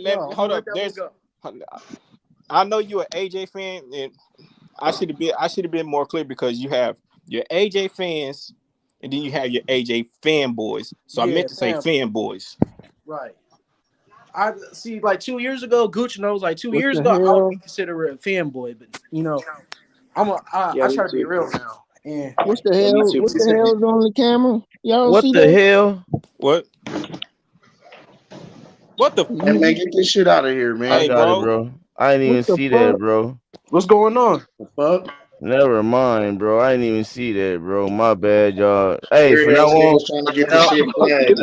that one go. Hold up. I know you're an AJ fan, and I should have been more clear because you have your AJ fans, and then you have your AJ fanboys. So I meant to say fanboys. Right. I see. Like 2 years ago, Gucci knows. Like 2 years ago, I would be considered a fanboy, but you know, I try to be real now. And What's the hell? What the hell is on the camera? Y'all what see the that? hell? What the? Hey, man, get this shit out of here, man. I got it, bro. I didn't even see that, bro. What's going on? The fuck? Never mind, bro. I didn't even see that, bro. My bad, y'all. Hey, Here from now he on, is trying to get this shit flagged,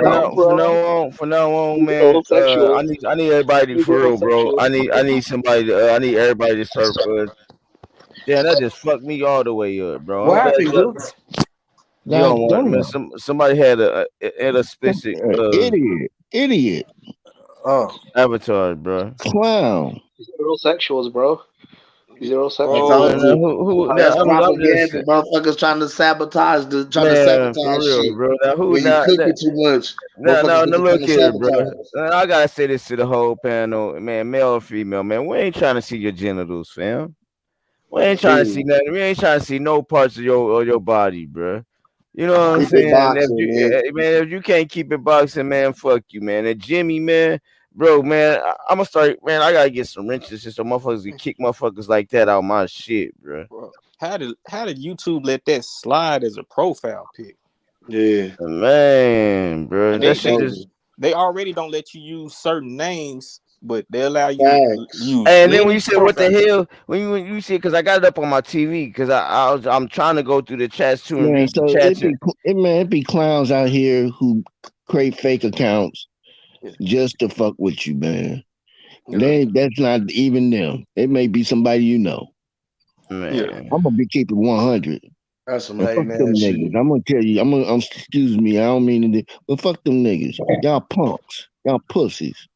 from now on, man. I need everybody to, for real, bro. I need somebody. I need everybody to surf. Damn, that just fucked me all the way up, bro. What happened, Gooch? You don't want, man. Somebody had a explicit idiot. Oh, avatar, bro. Clown. Heterosexuals, bro. Who? That's propaganda. Motherfuckers trying to sabotage real, shit. bro. Now, who when you cook it too much. No, look here, bro. I gotta say this to the whole panel, man, male or female, man. We ain't trying to see your genitals, fam. We ain't trying to see nothing. We ain't trying to see no parts of your body, bro. You know what I'm saying? If you can't keep it boxing, man, fuck you, man. And Jimmy, man, bro, man, I'm gonna start, man. I gotta get some wrenches so motherfuckers can kick motherfuckers like that out my shit, bro. How did YouTube let that slide as a profile pic? Yeah, man, bro. They already don't let you use certain names, but they allow you to use. And then when you say what the hell, when you see, because I got it up on my TV, because I'm trying to go through the chats too and read the chats. It be clowns out here who create fake accounts just to fuck with you, man. That's not even them. It may be somebody you know. Man, I'm gonna be keeping 100. That's some fuck them niggas. I'm gonna tell you. Excuse me. I don't mean to, but fuck them niggas. Y'all punks. Y'all pussies.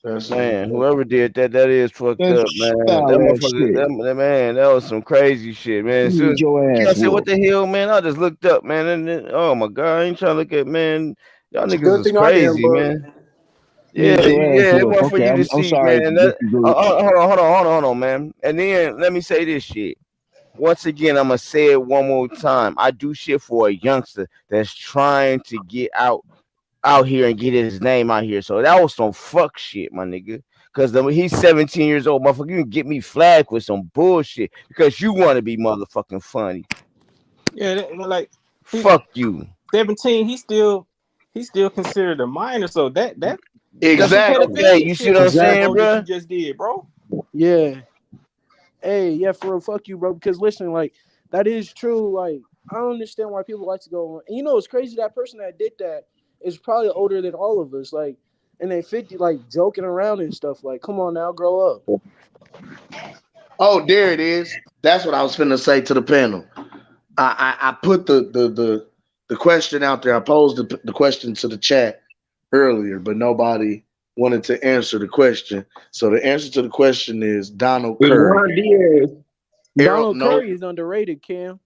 Man, whoever did that is fucked up, man. That motherfucker, that was some crazy shit, man. I said, what the hell, man? I just looked up, man, and then, oh my god, I ain't trying to look at, man. Y'all niggas is crazy, man. Yeah, it wasn't for you to see, sorry, man. Hold on, man. And then let me say this shit. Once again, I'm gonna say it one more time. I do shit for a youngster that's trying to get out here and get his name out here. So that was some fuck shit, my nigga. Because he's 17 years old, motherfucker. You can get me flagged with some bullshit because you want to be motherfucking funny. Yeah, like fuck you. 17, he's still considered a minor. So that exactly. Yeah, you see what I'm saying, bro? You just did, bro. Yeah. Hey, yeah, for real, fuck you, bro. Because listen, like that is true. Like I don't understand why people like to go on. And you know, it's crazy that person that did that is probably older than all of us. Like, and they 50, like joking around and stuff. Like, come on now, grow up. Oh, there it is. That's what I was finna say to the panel. I put the question out there. I posed the question to the chat earlier, but nobody wanted to answer the question. So the answer to the question is Donald Curry. Donald Curry is underrated, Cam.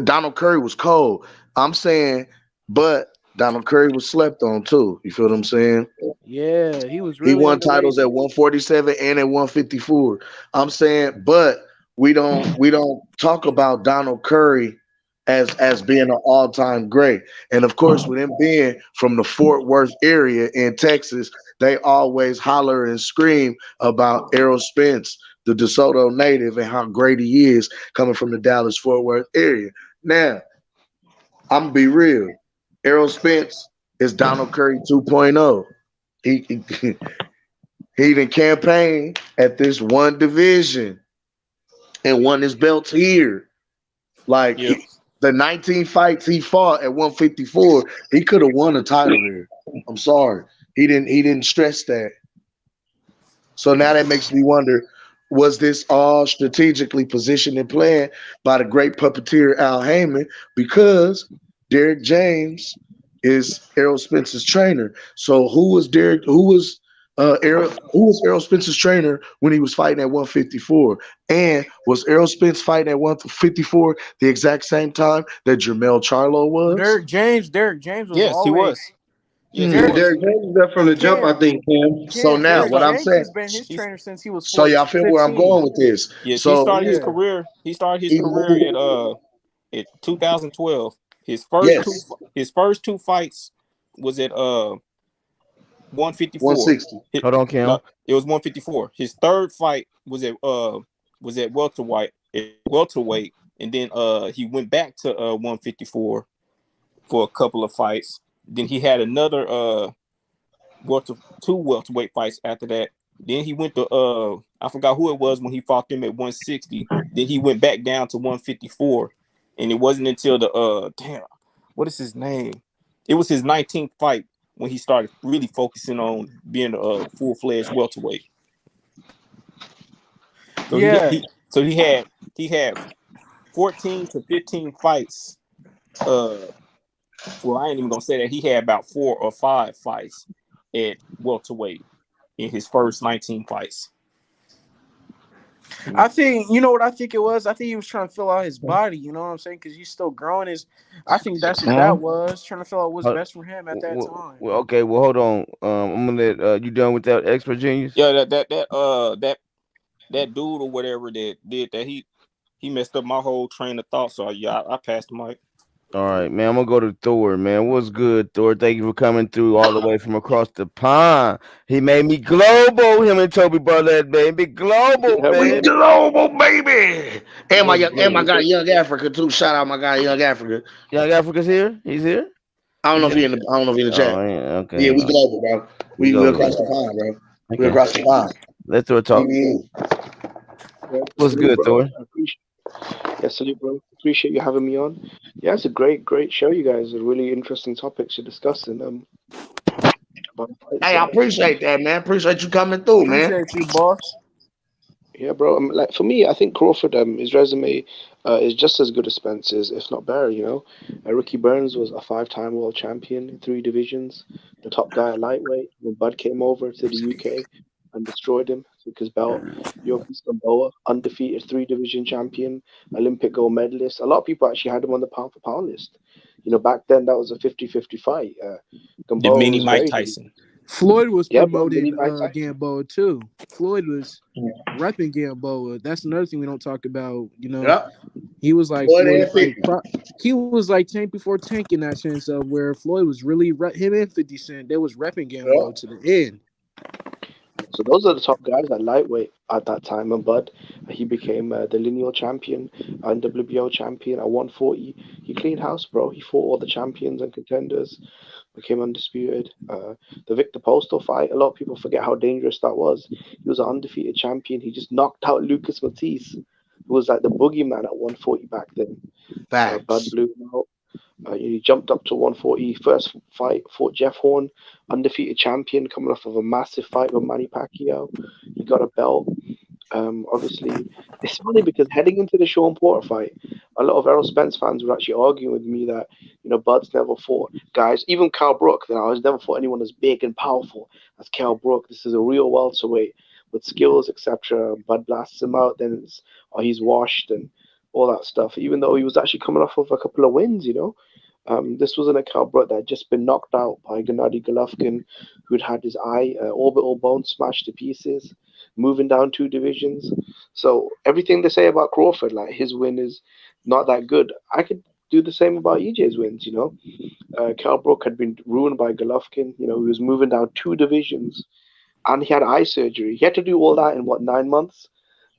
Donald Curry was cold. I'm saying, but Donald Curry was slept on too. You feel what I'm saying? Yeah, he was really he won underrated. Titles at 147 and at 154. I'm saying, but we don't talk about Donald Curry as being an all-time great. And of course, with him being from the Fort Worth area in Texas, they always holler and scream about Errol Spence, the DeSoto native, and how great he is coming from the Dallas-Fort Worth area. Now, I'm gonna be real. Errol Spence It's Donald Curry 2.0. He he done campaigned at this one division and won his belts here. Like Yeah. the 19 fights he fought at 154, he could have won a title there. I'm sorry. He didn't stress that. So now that makes me wonder, was this all strategically positioned and planned by the great puppeteer Al Heyman? Because Derek James is Errol Spence's trainer. So who was Errol Spence's trainer when he was fighting at 154? And was Errol Spence fighting at 154 the exact same time that Jermel Charlo was? Derek James was Yes, he always was. Yes, he Hmm. Yeah, was. Derek James was there from the jump, I Cam. think, Cam. So Cam. Yeah, now he Derek what start, I'm James saying, has been his he's trainer since he was so y'all feel where I'm 15. going with this. yes, he So started his Yeah. career. He started his he career moved, at 2012. yes, His first two fights was at 154. 160. It, Hold on, no, Kim. it was 154. His third fight was at welterweight, and then he went back to 154 for a couple of fights. Then he had another two welterweight fights after that. Then he went to I forgot who it was when he fought them at 160. Then he went back down to 154, and it wasn't until the what is his name? It was his 19th fight when he started really focusing on being a full-fledged welterweight. So Yeah. he had 14 to 15 fights. Well, I ain't even gonna say that. He had about 4 or 5 fights at welterweight in his first 19 fights. I think you know what I think it was. I think he was trying to fill out his body. You know what I'm saying? Because he's still growing. His, I think that's what Huh? that was. Trying to fill out what's Uh, best for him at that time. okay, well, hold on. I'm gonna let you done with that expert genius. Yeah, that dude or whatever that did that he messed up my whole train of thought. So yeah, I passed the mic. All right, man. I'm gonna go to Thor, man. What's good, Thor? Thank you for coming through all the way from across the pond. He made me global. Him and Toby Barlett, baby, global, Yeah, We baby. global, baby. What's And my good? guy Young Africa too. Shout out my guy Young Africa. Young Africa's here. He's here. I don't know if he in the chat. Oh, yeah. Yeah, Okay. we global, bro. We We global. across the pond, bro. We Okay. across the pond. Let's do a talk. Mhm. yeah, What's salute, good, bro. Thor? I appreciate. Yeah, salute, bro. Appreciate you having me on. Yeah, it's a great show. You guys are really interesting topics you're discussing. About fights. Hey, I appreciate that, man. Appreciate you coming through, man. Appreciate you, boss. Yeah, bro. Like for me, I think Crawford, his resume, is just as good as Spence's, if not better. Ricky Burns was a five-time world champion in three divisions, the top guy at lightweight. When Bud came over to the UK and destroyed him, took his belt. Yogi Gamboa, undefeated three-division champion, Olympic gold medalist. A lot of people actually had him on the pound for pound list. Back then that was a 50-50 fight. The Gamboa mini was Mike very good. Tyson. Floyd was Yeah, bro, mini promoting Mike Tyson. Gamboa too. Floyd was repping Gamboa. That's another thing we don't talk about. Yep. He was like Floyd and Floyd's like 50. he was like Tank before Tank in that sense of where Floyd was really him and 50 Cent. They was repping Gamboa Yep. to the end. So those are the top guys at lightweight at that time. And Bud, he became the lineal champion and WBO champion at 140. He cleaned house, bro. He fought all the champions and contenders, became undisputed. The Victor Postal fight, a lot of people forget how dangerous that was. He was an undefeated champion. He just knocked out Lucas Matisse, who was like the boogeyman at 140 back then. Bud Facts. blew him out. He jumped up to 140. First fight, fought Jeff Horn, undefeated champion, coming off of a massive fight with Manny Pacquiao. He got a belt. Obviously, it's funny because heading into the Sean Porter fight, a lot of Errol Spence fans were actually arguing with me that Bud's never fought guys, even Kell Brook. He's never fought anyone as big and powerful as Kell Brook. This is a real welterweight with skills, etc. Bud blasts him out, then he's washed and all that stuff. Even though he was actually coming off of a couple of wins. This wasn't a Calbert that had just been knocked out by Gennady Golovkin, who'd had his orbital bone smashed to pieces, moving down two divisions. So everything they say about Crawford, like his win is not that good. I could do the same about EJ's wins. Kell Brook had been ruined by Golovkin. He was moving down two divisions, and he had eye surgery. He had to do all that in what 9 months.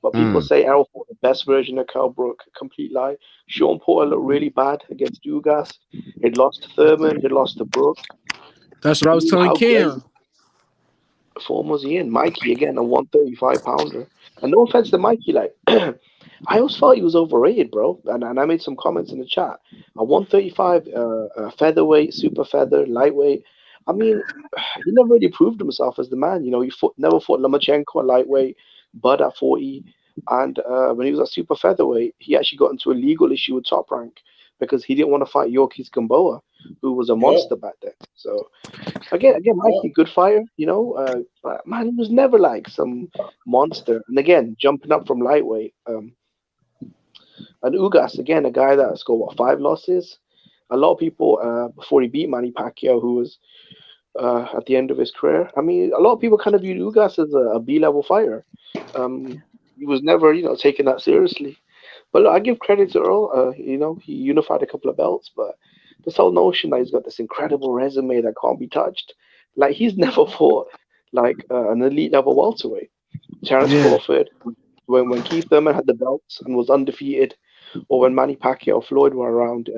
But people Mm. say Errol fought the best version of Kell Brook. Complete lie. Sean Porter looked really bad against Dugas. He'd lost to Thurman. He'd lost to Brook. That's what I was telling How great Cam. form was he in? Mikey again, a 135 pounder. And no offense to Mikey, like I always thought he was overrated, bro. And I made some comments in the chat. A 135 featherweight, super feather, lightweight. I mean, he never really proved himself as the man. You know, never fought Lomachenko at lightweight, Bud at 40. And when he was at super featherweight, he actually got into a legal issue with Top Rank because he didn't want to fight Yorkis Gamboa, who was a Yep. monster back then. So again, Mikey, good fire, you know. But man, he was never like some monster. And again, jumping up from lightweight. And Ugas, again, a guy that scored what 5 losses. A lot of people before he beat Manny Pacquiao, who was at the end of his career. I mean, a lot of people kind of viewed Ugas as a B-level fighter. He was never, taken that seriously. But look, I give credit to Earl. He unified a couple of belts, but this whole notion that he's got this incredible resume that can't be touched, like he's never fought like an elite level welterweight. Terence Yeah. Crawford, when Keith Thurman had the belts and was undefeated, or when Manny Pacquiao, Floyd were around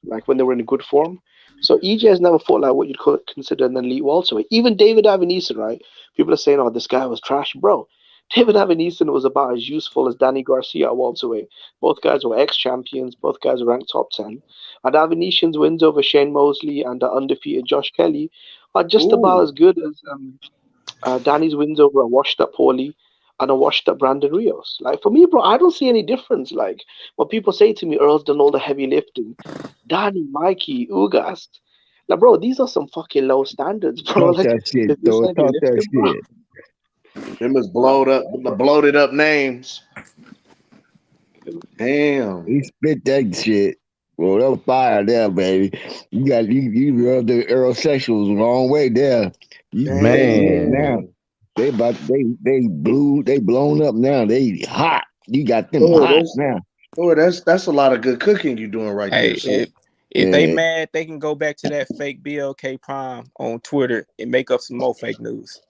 like when they were in good form. So EJ has never fought like what you'd consider an elite welterweight. Even David Avenison, right? People are saying, "Oh, this guy was trash, bro." David Avenison was about as useful as Danny Garcia at welterweight. Both guys were ex-champions. Both guys were ranked top 10. And Avenison's wins over Shane Mosley and the undefeated Josh Kelly are just about Ooh. as good as Danny's wins over a washed-up Paulie and a washed-up Brandon Rios. Like for me, bro, I don't see any difference. Like when people say to me, "Earl's done all the heavy lifting," Danny, Mikey, Ugas. Like, bro, these are some fucking low standards, bro. Talk Like, that shit, is this though. heavy Talk that lifting, bro? shit. Them is bloated up names. Damn. He spit that shit. Well, that was fire there, baby. You rubbed the Eurosexuals the wrong way there. You Man, now Damn. they blown up now. They hot. You got them Oh, hot that's now. that's a lot of good cooking you doing right Hey, there, son. if they Yeah. mad, they can go back to that fake BLK Prime on Twitter and make up some more fake news.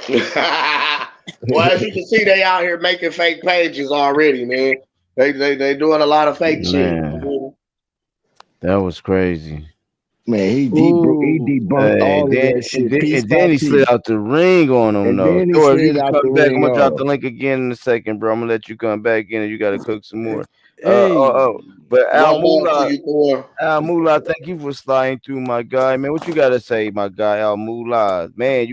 Well, as you can see, they out here making fake pages already, man. They doing a lot of fake shit. man, that was crazy. Man, he Ooh. debunked Hey, all of that shit piece and by then he slid piece. out the ring on him And though. then he So if you slid can out the come back, I'm ring gonna drop off. the link again in a second, bro. I'm gonna let you come back in and you gotta cook some more. Hey, But One more for you, Thor. Al Moolah, thank you for sliding through, my guy. Man, what you gotta say, my guy, Al Moolah? Man,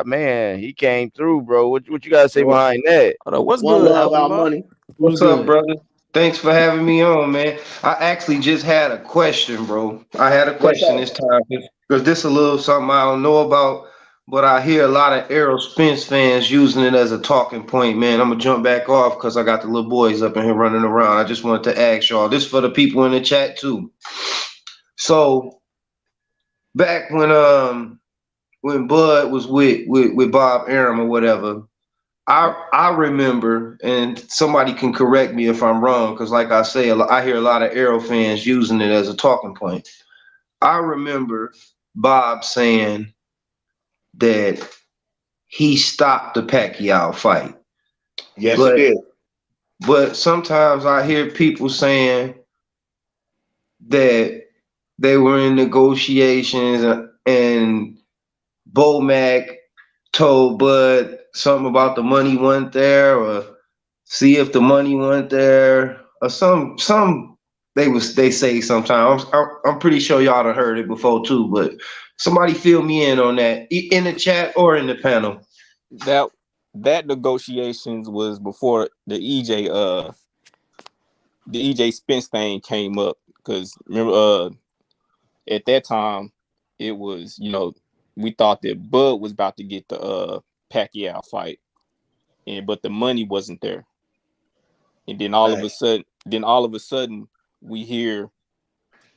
man, he came through, bro. What you gotta say One behind that? Hold on, what's one good, love out Almula? money. what's What's up, good? brother? Thanks for having me on, man. I actually just had a question, bro. I had a What's question up? this time because this a little something I don't know about, but I hear a lot of Errol Spence fans using it as a talking point, man. I'm gonna jump back off because I got the little boys up in here running around. I just wanted to ask y'all. This for the people in the chat too. So back when Bud was with Bob Arum or whatever, I remember, and somebody can correct me if I'm wrong, because like I say, I hear a lot of Arrow fans using it as a talking point. I remember Bob saying that he stopped the Pacquiao fight, Yes, he but did. but sometimes I hear people saying that they were in negotiations and Bomac told Bud something about the money went there, or see if the money went there, or some they say sometimes. I'm pretty sure y'all done heard it before too, but somebody fill me in on that in the chat or in the panel. That that negotiations was before the EJ Spence thing came up, because remember at that time it was, we thought that Bud was about to get the Pacquiao fight, and but the money wasn't there. And Hey, then all of a sudden we hear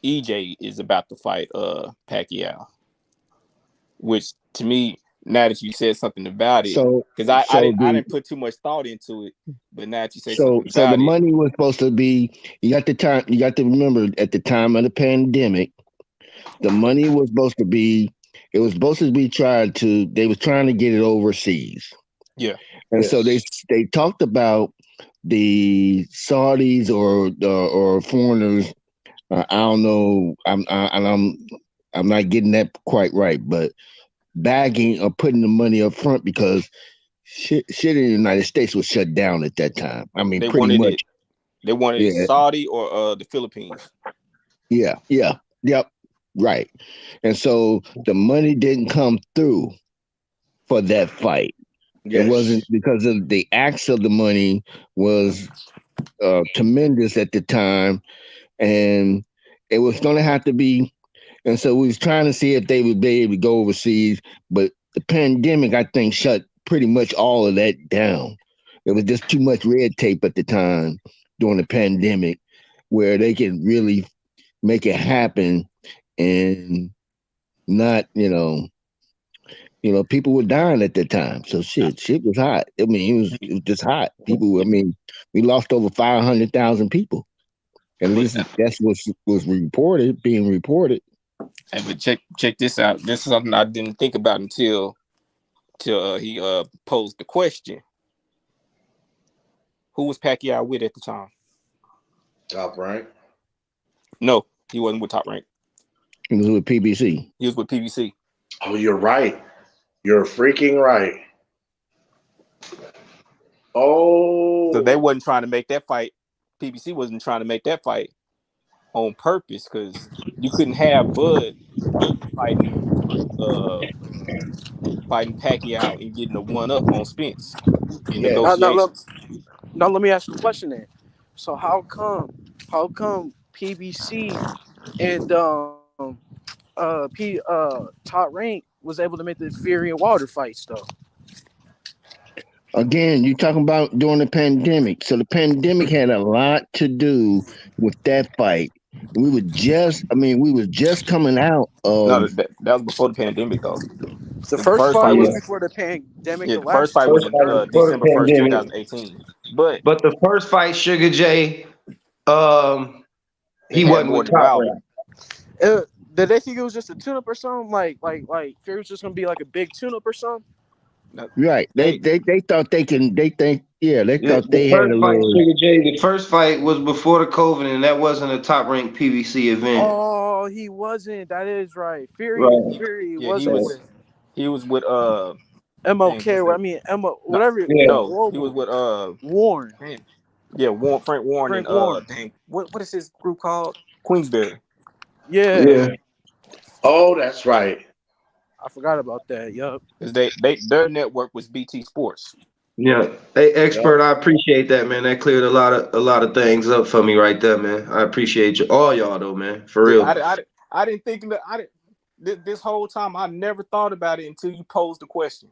EJ is about to fight Pacquiao, which to me, now that you said something about it, So because so I the didn't put too much thought into it, but now that you say so something so the about it, money was supposed to be you got to remember at the time of the pandemic, the money was supposed to be it was supposed to be they was trying to get it overseas. yeah, And so yes. they talked about the Saudis or foreigners. I don't know. I'm not getting that quite right, but bagging or putting the money up front because shit in the United States was shut down at that time. I mean, They pretty wanted much. it. They wanted Yeah, Saudi or the Philippines. yep, right. And so the money didn't come through for that fight. It Yes. wasn't because of the acts of the money was tremendous at the time, and it was going to have to be. And so we was trying to see if they would be able to go overseas, but the pandemic, I think, shut pretty much all of that down. It was just too much red tape at the time during the pandemic, where they could really make it happen and not, people were dying at that time. So shit was hot. I mean, it was just hot. People, I mean, we lost over 500,000 people. At But least that's what was being reported. but check this out. This is something I didn't think about until he posed the question. Who was Pacquiao with at the time? Top Rank. No, he wasn't with Top Rank. It was with PBC. He was with PBC. Oh, you're right. You're freaking right. Oh. So they wasn't trying to make that fight. PBC wasn't trying to make that fight on purpose because you couldn't have Bud fighting Pacquiao and getting a 1-up on Spence in Yes. negotiations. Now let me ask you a question then. So how come PBC and Top Rank was able to make the Fury and Wilder fights though? Again, you're talking about during the pandemic. So the pandemic had a lot to do with that fight. We were just coming out No, of that was before the pandemic though. The The first first fight fight was was before the pandemic. yeah, The the first last fight two was First was in fight during. before the December 1st, pandemic. 2018. But But the first fight, Sugar J, they he had wasn't more with than Top Wilder. Rank. Did they think it was just a tune-up or something? Like Fury was just gonna be like a big tune-up or something? No, right. They they they thought they can. They Yeah, thought they the had a first fight, little. Sugar J, the first fight was before the COVID, and that wasn't a Top Rank PVC event. Oh, he wasn't. That is right. Fury Right. yeah wasn't with he was with dang, MOK. what's the no Whatever. Yeah. no he was Global with Warren. man, yeah, Frank Warren and Frank Warren. dang, what is his group called? Queensberry. Yeah, Yeah. Oh, that's right. I forgot about that. Yup. Because their network was BT Sports. Yeah. Hey, Yep. expert, I appreciate that, man. That cleared a lot of things up for me right there, man. I appreciate you, all y'all though, man. For Yeah, real. I didn't think that this whole time I never thought about it until you posed the question.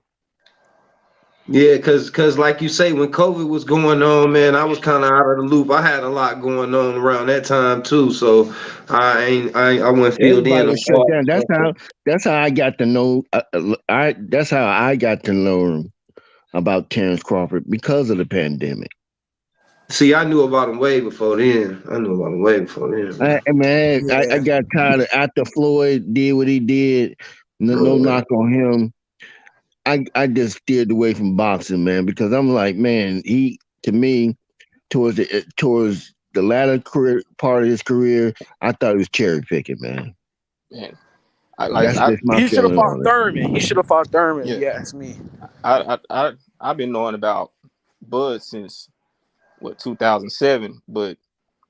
Yeah, cause like you say, when COVID was going on, man, I was kind of out of the loop. I had a lot going on around that time too, so I wasn't filled Everybody in on was shut all down. the stuff. That's how I got to know. That's how I got to learn about Terence Crawford because of the pandemic. See, I knew about him way before then. I knew about him way before then, man. I Yeah. got tired of after Floyd did what he did. No knock on him. I just steered away from boxing, man, because I'm like, man, he to me towards the latter career part of his career, I thought he was cherry picking, man. Man, That's just my He should have feeling fought on it. Thurman. He should have fought Thurman. yeah, If you ask me. I've been knowing about Bud since 2007, but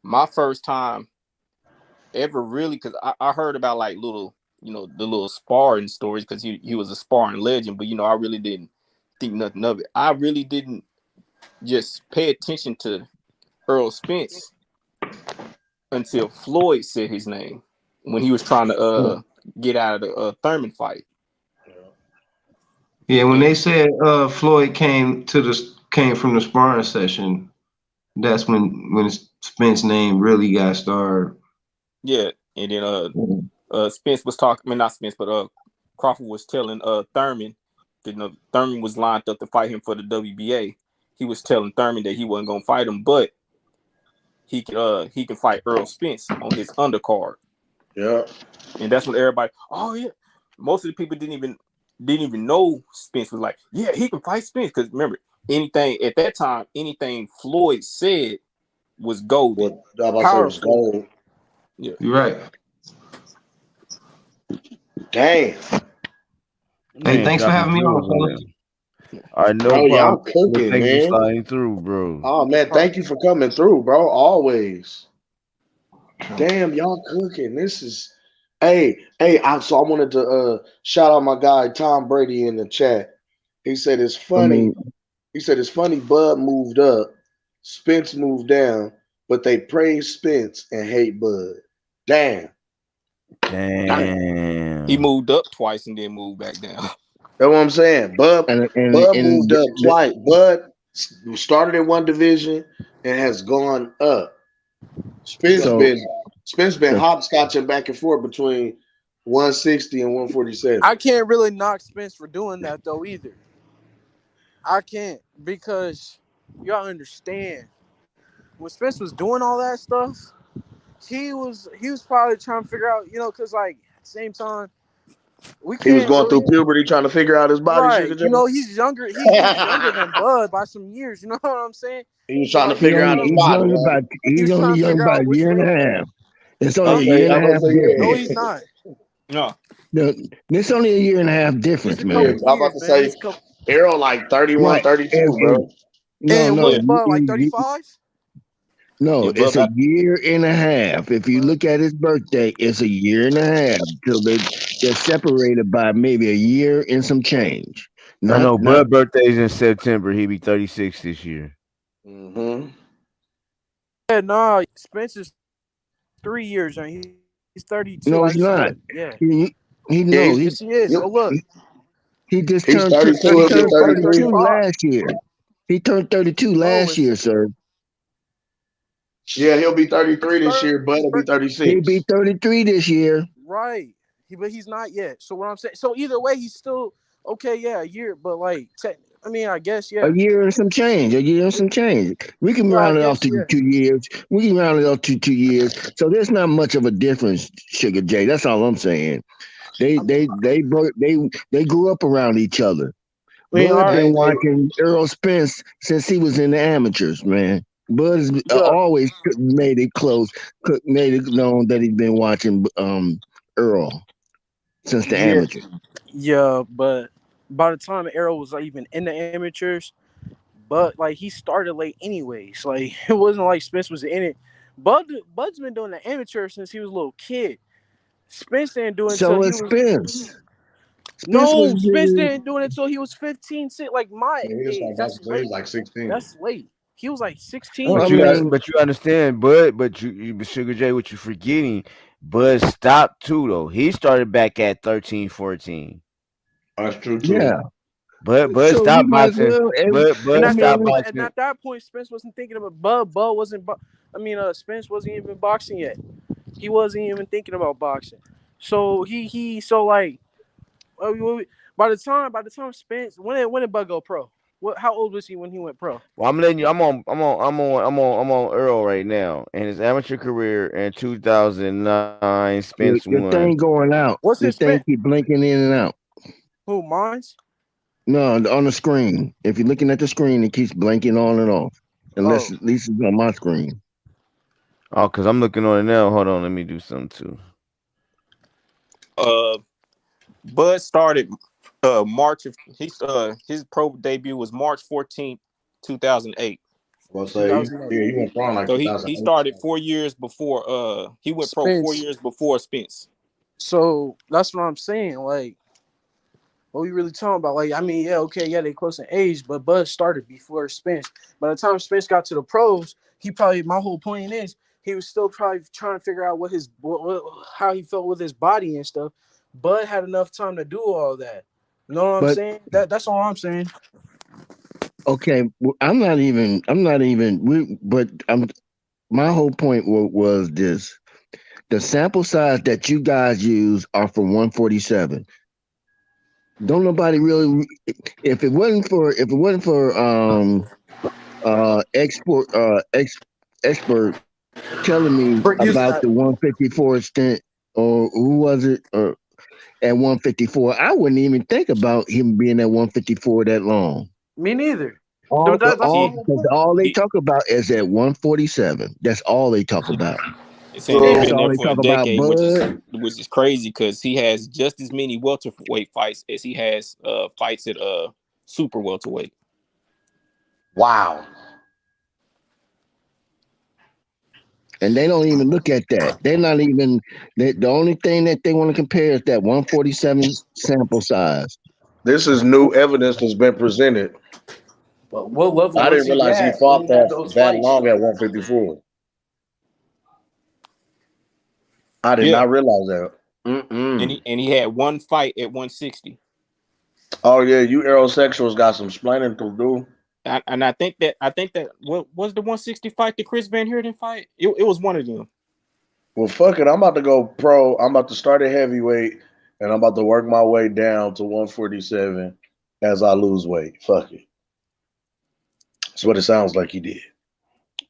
my first time ever really because I heard about like little the little sparring stories because he was a sparring legend, but I really didn't think nothing of it. I really didn't just pay attention to Earl Spence until Floyd said his name when he was trying to get out of the Thurman fight. Yeah, when And, they said Floyd came from the sparring session, that's when Spence's name really got started. yeah, and then Spence was talking. I mean, not Spence, but Crawford was telling Thurman that Thurman was lined up to fight him for the WBA. He was telling Thurman that he wasn't gonna fight him, but he can fight Earl Spence on his undercard. Yeah. And that's when everybody, oh yeah, most of the people didn't even know Spence was like, yeah, he can fight Spence because remember anything at that time, anything Floyd said was golden. What I was about to say was Powerful. gold. Yeah, You're right. Damn, Hey, Man, No. thanks for dropping having me jewels on, on fellas. them. All right, no bro, y'all problem. Well, cooking, thanks for man. sliding through, bro. Oh man, Huh? thank you for coming through, bro. Always. Damn, y'all cooking. This is hey. So I wanted to shout out my guy Tom Brady in the chat. He said it's I funny. mean, He said it's funny. Bud moved up, Spence moved down, but they praise Spence and hate Bud. Damn, damn. He Damn. moved up twice and then moved back down. That's what I'm saying. Bud and moved up twice. Bud started in one division and has gone up. Spence so been Spence been hopscotching back and forth between 160 and 147. I can't really knock Spence for doing that though either. I can't because y'all understand when Spence was doing all that stuff, he was probably trying to figure out, because like at the same time we He was can't going through really puberty trying to figure out his body, right. Sugar Joe. He's younger. He was younger than Bud by some years. You know what I'm saying? He was So trying to like he was figure out trying his to body, right? he he's was only trying to young figure by out a which year and way a to go. half. It's only Huh? a year Okay, and I a half was gonna say No, difference. he's not. No. It's only a year and a half It's difference, a yeah. man. couple I'm about years, to man. say It's a couple. Errol like 31, Right. 32, And bro. no, And no, Yeah. what's Bud like 35? no. Yeah, but It's a year and a half. If you Bud. look at his birthday, it's a year and a half. So they're separated by maybe a year and some change. I Not know not Bud birthday's in September. He be 36 this year. Mm-hmm. Yeah, nah. Spence is 3 years, and he's 32 no, it's like not. Spud. Yeah. He Yeah, no Yes, he is. Go look. he just he's turned 32. He's He'll be 32. Bud's 33. 32 35. last year. He turned 32 No, last it's year, sir. Yeah, he'll be his 33 this birth. year. Bud His will be birth. He'll be 36. 33 this year. Right. But he's not yet. So what I'm saying. So either way, he's still okay. Yeah, a year. But like, I mean, I guess A yeah. year and some change. A year and some change. We can Yeah, I round it off guess to yeah. 2 years. We can round it off to 2 years. So there's not much of a difference, Sugar J. That's all I'm saying. They grew up around each other. I mean, Bud all right. been Hey, watching Earl Spence since he was in the amateurs, man. Bud has Yeah. always made it close, made it known that he's been watching Earl since the Yeah. amateurs. Yeah. But by the time Arrow was like, even in the amateurs, but like he started late anyways. Like it wasn't like Spence was in it. Bud's been doing the amateur since he was a little kid. Spence didn't do it So until he was was Spence. Spence was no. Spence doing. didn't do it until he was 15, like my yeah, he was age. about That's to say he's late. like 16. That's late. He was like I 16 But when you he got, was. mean, but you understand, but Sugar J, what you forgetting? Bud stopped too though. He started back at 13, 14. That's true too. yeah. Bud So you stopped might as boxing. well. And Bud I at that stopped mean, point, and boxing. at that point, Spence wasn't thinking about Bud. Bud wasn't. Spence wasn't even boxing yet. He wasn't even thinking about boxing. So so like by the time Spence when did Bud go pro? How old was he when he went pro? Well, I'm letting you. I'm on Earl right now, and his amateur career in 2009. Spence your won. thing going out. What's Your his thing Spence? keep blinking in and out. Who mine's? No, on the screen. If you're looking at the screen, it keeps blinking on and off. Unless Oh, at least it's on my screen. Oh, cause I'm looking on it now. Hold on, let me do something too. uh Bud started March of his pro debut was March 14th, 2008. Well, say2008. he went wrong like So he 2008. started 4 years before he went pro four Spence. years before Spence. So that's what I'm saying. Like, what we really talking about? Like, I mean, yeah, okay, yeah, they close in age, but Bud started before Spence. By the time Spence got to the pros, he probably. My whole point is he was still probably trying to figure out how he felt with his body and stuff. Bud had enough time to do all that. You know what I'm But saying? That's all I'm saying. okay, I'm not even. But my whole point was this: the sample size that you guys use are for 147. Don't nobody really. If it wasn't for export expert telling me But using about that, the 154 stint, or who was it, or at 154, I wouldn't even think about him being at 154 that long. me neither. All That's my He whole because point. all they he talk about is at 147. That's all they talk about. saying he So That's been all there they for a talk about, decade, Bud. which is crazy because he has just as many welterweight fights as he has fights at super welterweight. wow. And they don't even look at that. They're not even the only thing that they want to compare is that 147 sample size. This is new evidence that's been presented. But what level I was didn't he realize he at when fought he had that those that fights? long at 154. I did Yeah, not realize that. and Mm-mm. he had one fight at 160. Oh yeah, you aerosexuals got some splaining to do. And I think that what was the 160 fight the Chris Van Heerden fight? It was one of them. Well, fuck it. I'm about to go pro. I'm about to start at heavyweight, and I'm about to work my way down to 147 as I lose weight. Fuck it. That's what it sounds like he did.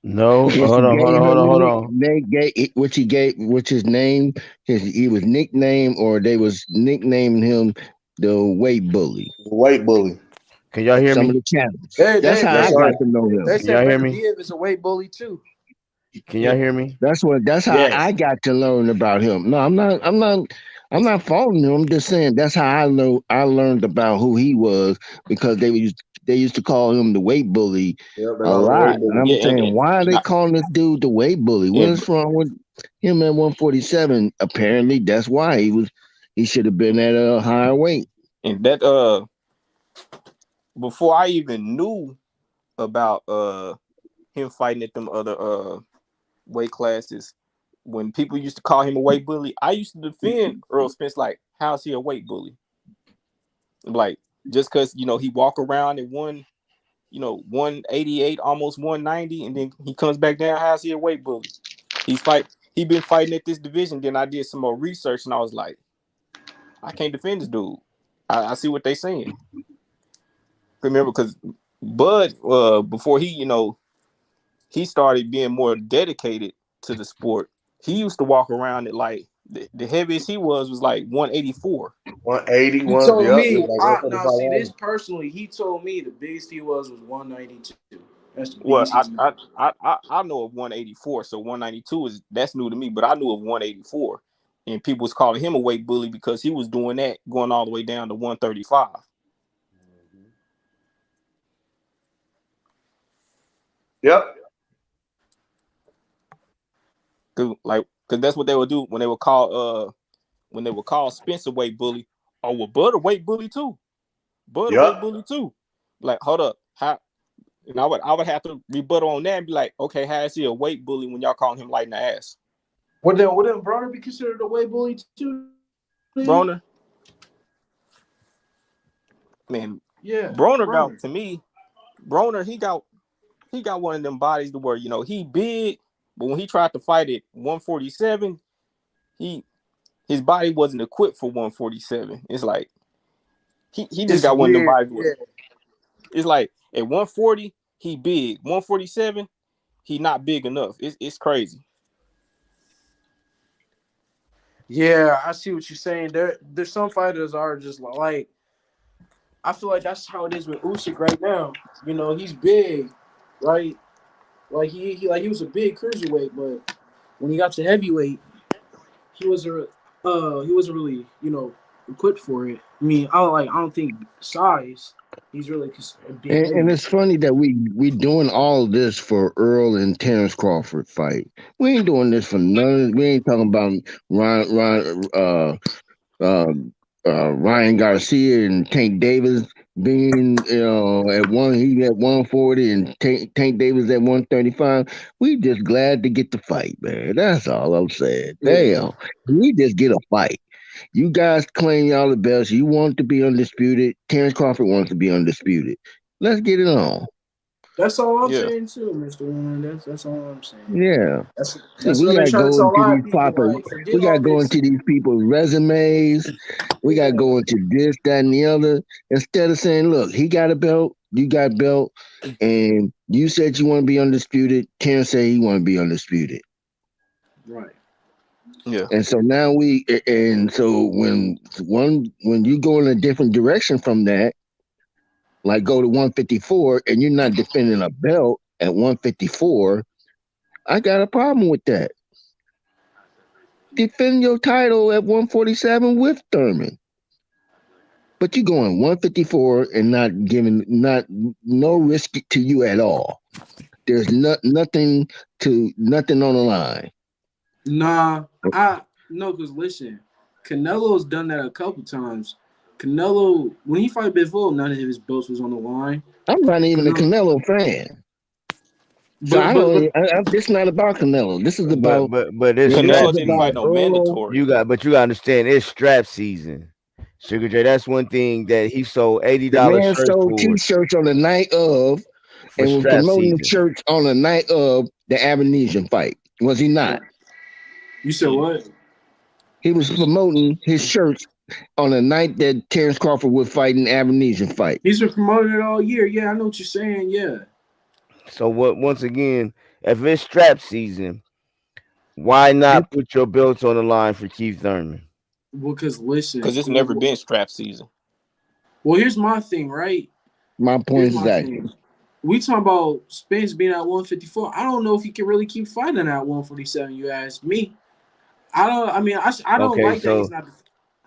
No, Which he gave hold him on, the hold nick, on. they gave, which his name, he was nicknamed, or they was nicknaming him the weight bully. Weight bully. Can y'all hear Some of me? the channels. They That's they how Yes, I they sir. got to know him. they Can y'all said hear me? Benavidez is a weight bully too. Can y'all Yeah, hear me? That's how Yes. I got to learn about him. No, I'm not faulting him. I'm just saying that's how I learned about who he was because they used to call him the weight bully Yep, they a call him lot. weight And bully. I'm yeah, saying, why are and they I, calling this dude the weight bully? and, What's wrong with him at 147? Apparently that's why he should have been at a higher weight. and that before I even knew about him fighting at them other weight classes, when people used to call him a weight bully, I used to defend Earl Spence like, how's he a weight bully? Like, just because he walk around at 188, almost 190, and then he comes back down, how's he a weight bully? He been fighting at this division. Then I did some more research and I was like, I can't defend this dude. I see what they saying. Remember, because Bud, before he started being more dedicated to the sport, he used to walk around at like the heaviest he was like 184. 180, He told yep, it me, was like I 145 now see this1. personally. He told me the biggest he was 192. That's the Well, biggest I he's been. I I know of 184, so 192 that's new to me. But I knew of 184, and people was calling him a weight bully because he was doing that, going all the way down to 135. Yep. Cause that's what they would do when they would call Spence a weight bully. Oh, well, Bud a weight bully too. Bud a weight Yep. bully too. Like, hold up, how? And I would have to rebuttal on that and be like, okay, how is he a weight bully when y'all call him light in the ass? Wouldn't Bronner be considered a weight bully too? Broner, man, Yeah, Broner got Bronner. to me. Broner, he got one of them bodies to where he big, but when he tried to fight at 147, he his body wasn't equipped for 147. It's like he just It's got one of them weird. bodies where Yeah, it's like at 140 he big, 147 he not big enough. It's crazy. yeah. I see what you're saying. There's some fighters are just like I feel like that's how it is with Usyk right now. He's big, right? Like he was a big cruiserweight, but when he got to heavyweight, he wasn't really equipped for it. I mean, I don't think size. He's really a big And heavyweight. it's funny that we doing all this for Earl and Terence Crawford fight. We ain't doing this for none. We ain't talking about uh, Ryan Garcia and Tank Davis being at he at 140 and Tank Davis at 135. We just glad to get the fight, man. That's all I'm saying. Yeah, Damn, we just get a fight. You guys claim y'all the best. You want to be undisputed. Terence Crawford wants to be undisputed. Let's get it on. that's all I'm Yeah. saying too, Mr. Warren. That's all I'm saying. Yeah. That's See, that's what we I've been gotta trying to go tell a into lot these of people. proper. Like, forget We gotta all go this. into these people's resumes. We gotta Yeah, go into this, that, and the other. Instead of saying, "Look, he got a belt, you got a belt, and you said you want to be undisputed." Terrence said he want to be undisputed, right. Yeah. and so now and so when you go in a different direction from that, like go to 154, and you're not defending a belt at 154, I got a problem with that. defend your title at 147 with Thurman. But you're going 154 and not giving no risk to you at all. There's nothing on the line. Nah, I no, because listen, Canelo's done that a couple times. Canelo, when he fought Bivol, none of his belts was on the line. I'm not even a Canelo, Canelo fan. So but I but but don't. This is not about Canelo. This is about. But it's This strap Canelo is didn't about fight season. no Earl. mandatory. But you gotta understand it's strap season. Sugar J, that's one thing that he sold The $80 man shirts sold for T-shirts on the night of, for and was strap promoting the season. shirts on the night of the Abernesian fight. Was he not? you said Yeah. what? He was promoting his shirts on the night that Terence Crawford was fighting Abernesian fight. He's been promoting it all year. Yeah, I know what you're saying. Yeah, So what? Once again, if it's strap season, why This, not put your belts on the line for Keith Thurman? because listen, Because it's never been strap season. well, here's my thing, right? my Here's point my exactly. thing. We talking about Spence being at 154. I don't know if he can really keep fighting at 147. You ask me. I don't. I mean, I don't Okay, like that he's so not.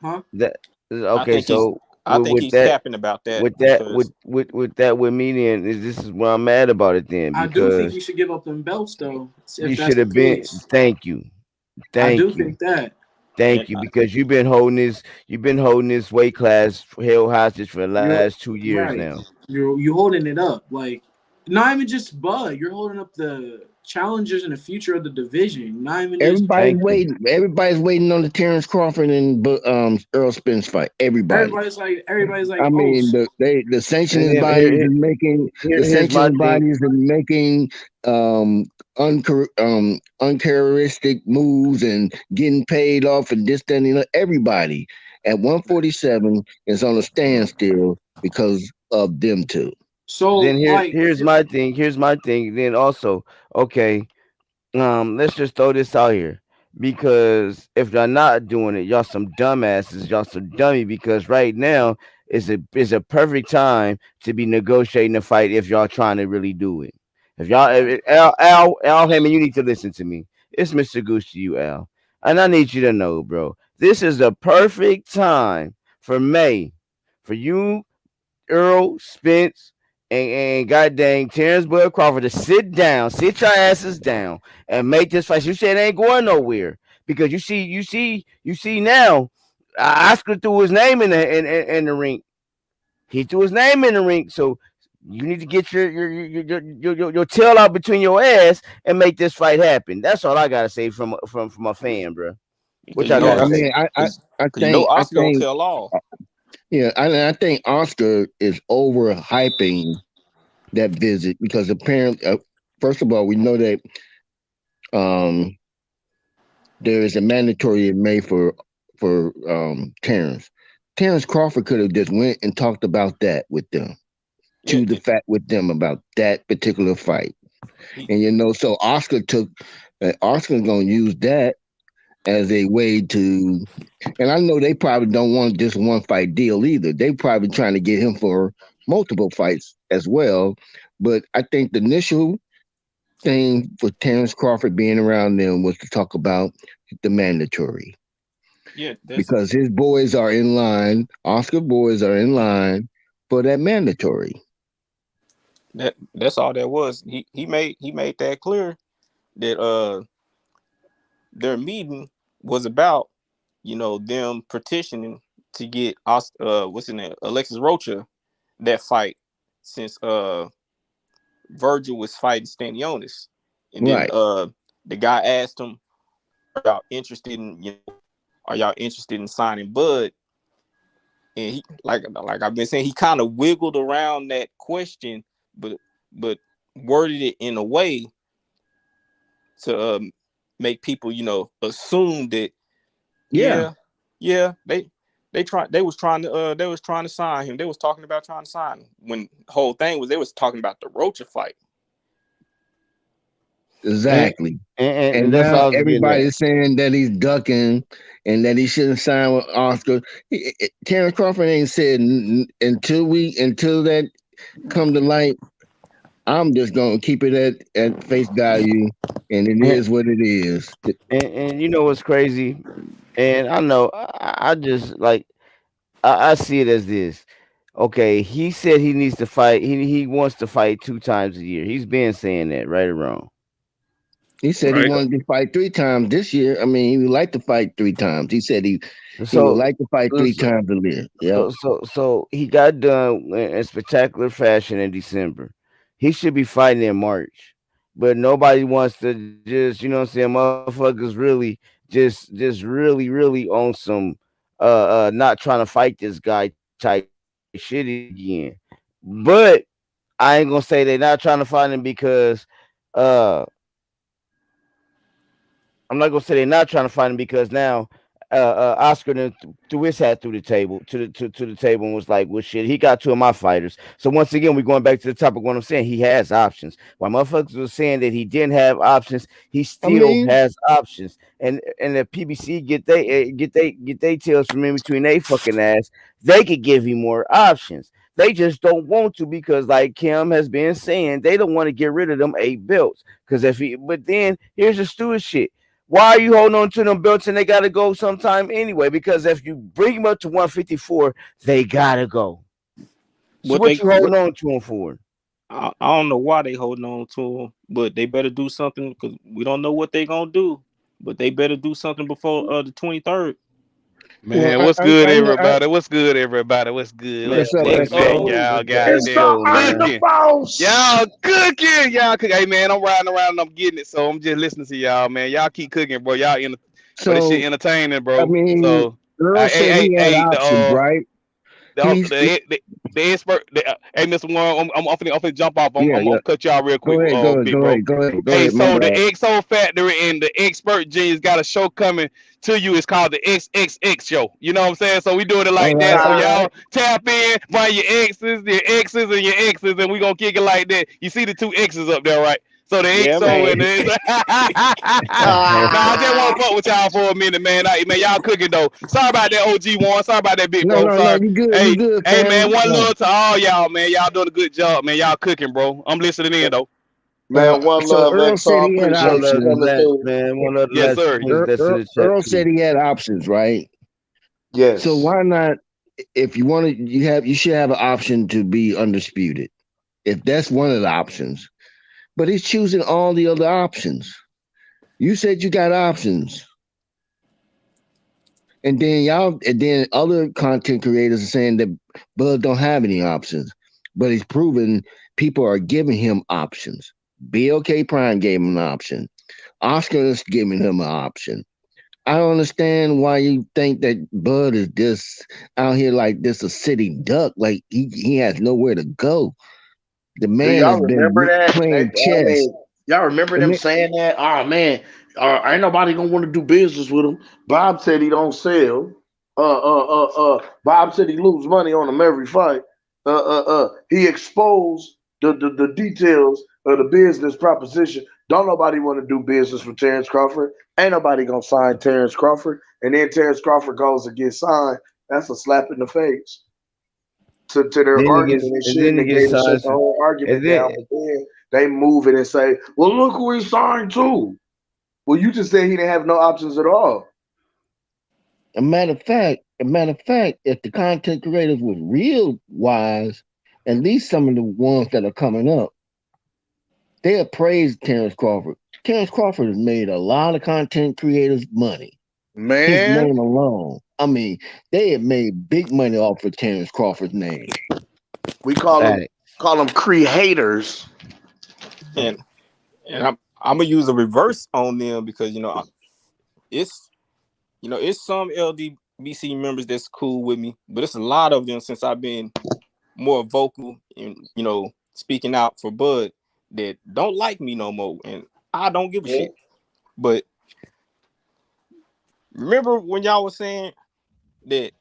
Huh? that I okay, think he's so I think with he's that capping about that with that because with that with me then is this is where I'm mad about it then I do think because he should give up them belts though. you If that's should the have been case, thank you. I do Thank you. think that. and Thank you because you've been holding this weight class held hostage for the You're last 2 years right. now. You're holding it up. Like not even just Bud. You're holding up the challengers and the future of the division. Not even just Everybody's Thank you. waiting. Everybody's waiting on the Terence Crawford and Earl Spence fight. Everybody. everybody's like, I oh, mean, the And sanctioning then bodies are making here's my thing. um, uncharacteristic moves and getting paid off and this, that, and the other. Everybody at 147 is on a standstill because of them two. so Then like here's my thing. Here's my thing. Then also, okay, let's just throw this out here because if y'all not doing it, y'all some dumbasses, y'all some dummy. Because right now is a perfect time to be negotiating a fight if y'all trying to really do it. If y'all, Al Hammond, you need to listen to me. It's Mr. Goose to you, Al, and I need you to know, bro. This is the perfect time for May, for you Earl Spence and god dang Terence Bud Crawford to sit your asses down and make this fight. You said it ain't going nowhere because you see now. Oscar threw his name in the ring. He threw his name in the ring, so you need to get your tail out between your ass and make this fight happen. That's all I gotta say from a fan, bro. What because y'all Yeah, gotta I say? mean, I you know I Oscar gonna think, tell all. yeah, I think Oscar is overhyping that visit because apparently, first of all, we know that um, there is a mandatory in May for Terrence. Terrence Crawford could have just went and talked about that with them, Yeah, chewed the fat with them about that particular fight, he, and so Oscar's gonna use that as a way to, and I know they probably don't want just one fight deal either. They probably trying to get him for multiple fights as well. But I think the initial thing for Terence Crawford being around them was to talk about the mandatory yeah, that's because his boys are in line. Oscar boys are in line for that mandatory. that's all that was. He made that clear that their meeting was about them petitioning to get what's his name, Alexis Rocha, that fight since Virgil was fighting Stanionis, and then Right. the guy asked him, "Are y'all interested in are y'all interested in signing Bud?" And he like I've been saying, he kind of wiggled around that question, but but worded it in a way to make people assume that Yeah. yeah they was trying to sign him. They was talking about trying to sign him when the whole thing was they was talking about the Rocha fight. And, Exactly. and And that's now all I was getting at. everybody's saying that he's ducking and that he shouldn't sign with Oscar. Terrence Crawford ain't said until that come to light. I'm just gonna keep it at face value, and it and, is what it is. and you know what's crazy? And I know I just like I see it as this. Okay, he said he needs to fight. He wants to fight 2 times a year. He's been saying that, right or wrong. He said he Right. wanted to fight 3 times this year. I mean, he would like to fight 3 times. He said he would So like to fight three so times a year. Yep. so he got done in spectacular fashion in December. He should be fighting in March, but nobody wants to just what I'm saying. Motherfuckers really just really on some not trying to fight this guy type shit again. But I ain't gonna say they're not trying to fight him because uh I'm not gonna say they're not trying to fight him because now Oscar then threw his hat through the table to the table and was like, "Well, shit, he got 2 of my fighters." So once again, we're going back to the topic. What I'm saying, he has options. While motherfuckers was saying that he didn't have options, he I still mean, has options. And if PBC get they tails from in between they fucking ass, they could give him more options. They just don't want to because, like Kim has been saying, they don't want to get rid of them 8 belts. Because if he, but then here's the stupid shit. Why are you holding on to them belts and they got to go sometime anyway? Because if you bring them up to 154, they got to go. So What what they you what holding on to them for? I don't know why they holding on to him, but they better do something because we don't know what they gonna do. But they better do something before the 23rd. well, Man, what's good, I everybody? What's good, everybody? What's good? Man, what's What's up, good, next man? Expo? show. Y'all What's the It's the goddamn XO, man? cooking. underboss. Y'all cooking. Y'all cooking. Hey, man, I'm riding around and I'm getting it. So I'm just listening to y'all, man. Y'all keep cooking, bro. But this shit So entertaining, I bro. mean, So, Earl hey, said hey, he had hey, options, right? the, He's the expert. Hey, Mr. Warren, I'm finna jump off. I'm, yeah, I'm, yeah. I'm cut y'all real quick, Go ahead, go ahead, big go bro. ahead, go ahead, go Hey, ahead. My so the bad. XO Factory and the Expert Genius got a show coming to you. It's called the XXX Show. You know what I'm saying? So we doing it All like that. right, So all Nah, right. y'all tap in, find your exes, and we gonna kick it like that. You see the two X's up there, right? So the Yeah, XO man. and the nah, I just want ah, to fuck with y'all for a minute, man. Man, y'all cooking though. Sorry about that, OG one. Sorry about that, big No, bro. no, no. Sorry. You Hey, good, hey, man. fam. One No. love to all y'all, man. Y'all doing a good job, man. Y'all cooking, bro. I'm listening in though. man, one So love, Earl said XO. I he had One appreciate you of the options. coming last, through. man. One of the Yes, last sir. things that's in the chat Earl too. said he had options, right? So Yes. why not? If you want to, you should have an option to be undisputed. If that's one of the options, but he's choosing all the other options. You said you got options, and then other content creators are saying that Bud don't have any options, but he's proven people are giving him options. BLK Prime gave him an option. Oscar is giving him an option. I don't understand why you think that Bud is just out here like this a city duck. Like he has nowhere to go. The Do man y'all has remember been that? playing I chess. mean, y'all remember The them man, saying that? Oh man, ain't nobody gonna want to do business with him. Bob said he don't sell. Bob said he lose money on him every fight. He exposed the details of the business proposition. Don't nobody want to do business with Terence Crawford. Ain't nobody gonna sign Terence Crawford. And then Terence Crawford goes to get signed. That's a slap in the face to their argument and And shit, then and he they gets gave to shut signed, the whole and argument down. then But then they move it and say, "Well, look who he signed to." Well, you just said he didn't have no options at all. a matter of fact, if the content creators was real wise, at least some of the ones that are coming up, they have praised Terrence Crawford. Terrence Crawford has made a lot of content creators money. His Man, name alone. I mean, they have made big money off of Terrence Crawford's name. we fact. call them creators. and and I'm gonna use a reverse on them because it's it's some LDBC members that's cool with me, but it's a lot of them since I've been more vocal and speaking out for Bud that don't like me no more, and I don't give a Yeah. shit. But remember when y'all was saying that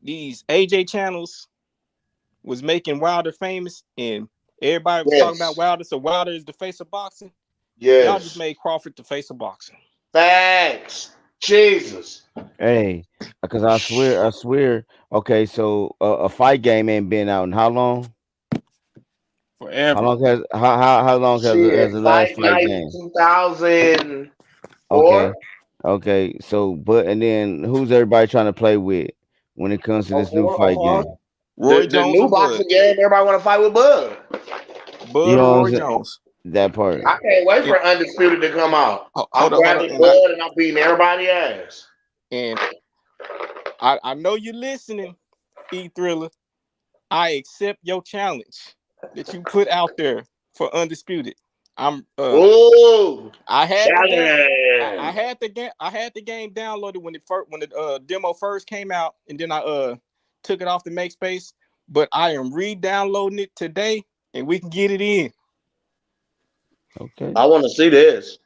these AJ channels was making Wilder famous, and everybody was talking about Yes, Wilder, so Wilder is the face of boxing. Y'all just yes. made Crawford the face of boxing Thanks, Jesus. Hey, because I swear. Okay, so a fight game ain't been out in how long? How forever. long has how long has Shit, the last fight fight night game? 2004. Okay, okay. So, but and then who's everybody trying to play with when it comes to Oh this new four, oh fight four. game? Roy The Jones new or Bud? boxing game, everybody want to fight with Bud. You Bud or know what I'm Roy saying? Jones? That part. I can't wait And for Undisputed to come out. I'm hold up, grabbing Bud and I'm beating everybody ass. and I know you're listening, E Thriller. I accept your challenge that you put out there for undisputed. I'm Ooh, I had the game. I challenge. had the game. I had the game downloaded when the demo first came out, and then I took it off the make space. But I am re-downloading it today, and we can get it in. Okay. I want to see this.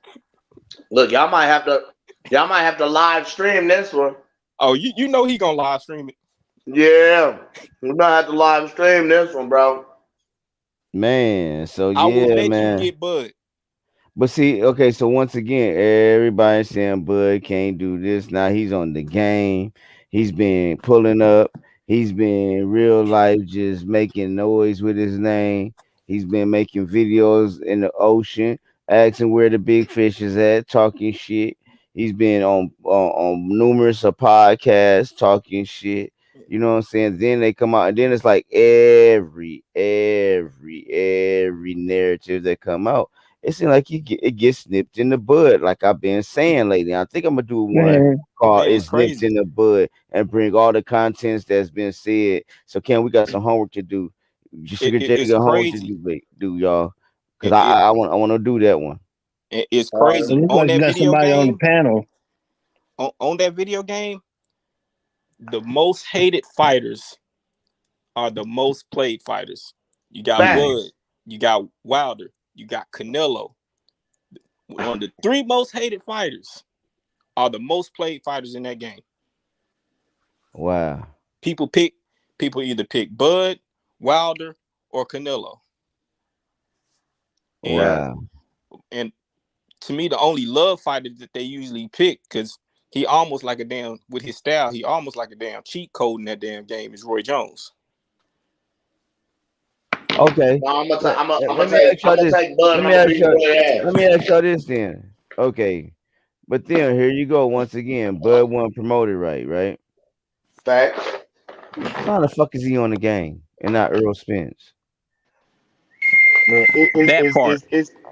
Look, y'all might have to live stream this one. Oh, you know he gonna live stream it. Yeah, we might have to live stream this one, bro. Man, so I will yeah, let you man. get Bud. But see, okay, so once again, everybody saying Bud can't do this. Now he's on the game. He's been pulling up. He's been real life just making noise with his name. He's been making videos in the ocean, asking where the big fish is at, talking shit. He's been on numerous of podcasts talking shit. You know what I'm saying? Then they come out, and then it's like every narrative that come out, it seems like it gets snipped in the bud, like I've been saying lately. I think I'm gonna do one Man, called Man, it's "It's Nipped crazy. in the Bud" and bring all the contents that's been said. So, Ken, we got some homework to do. Sugar J It's got homework to crazy. do, y'all, because It, it I want to do that one. it's All it crazy right. looks on like you that got video somebody on the game. panel. On that video game, the most hated fighters are the most played fighters. You got Fact. Bud, you got Wilder, you got Canelo. One of the three most hated fighters are the most played fighters in that game. Wow, People people either pick Bud, Wilder, or Canelo. And Fact. wow, and to me, the only love fighter that they usually pick, because he almost like a damn with his style, he almost like a damn cheat code in that damn game, is Roy Jones. okay. No, I'm gonna take. I'm gonna. I'm Let gonna me take. ask I'm y'all gonna this. take Bud Let and me I'm gonna ask beat y'all. Roy Let ass. me ask y'all this then. Okay, but then here you go once again. Bud wasn't promoted right, right? Fact. So how the fuck is he on the game and not Earl Spence? Man, That part.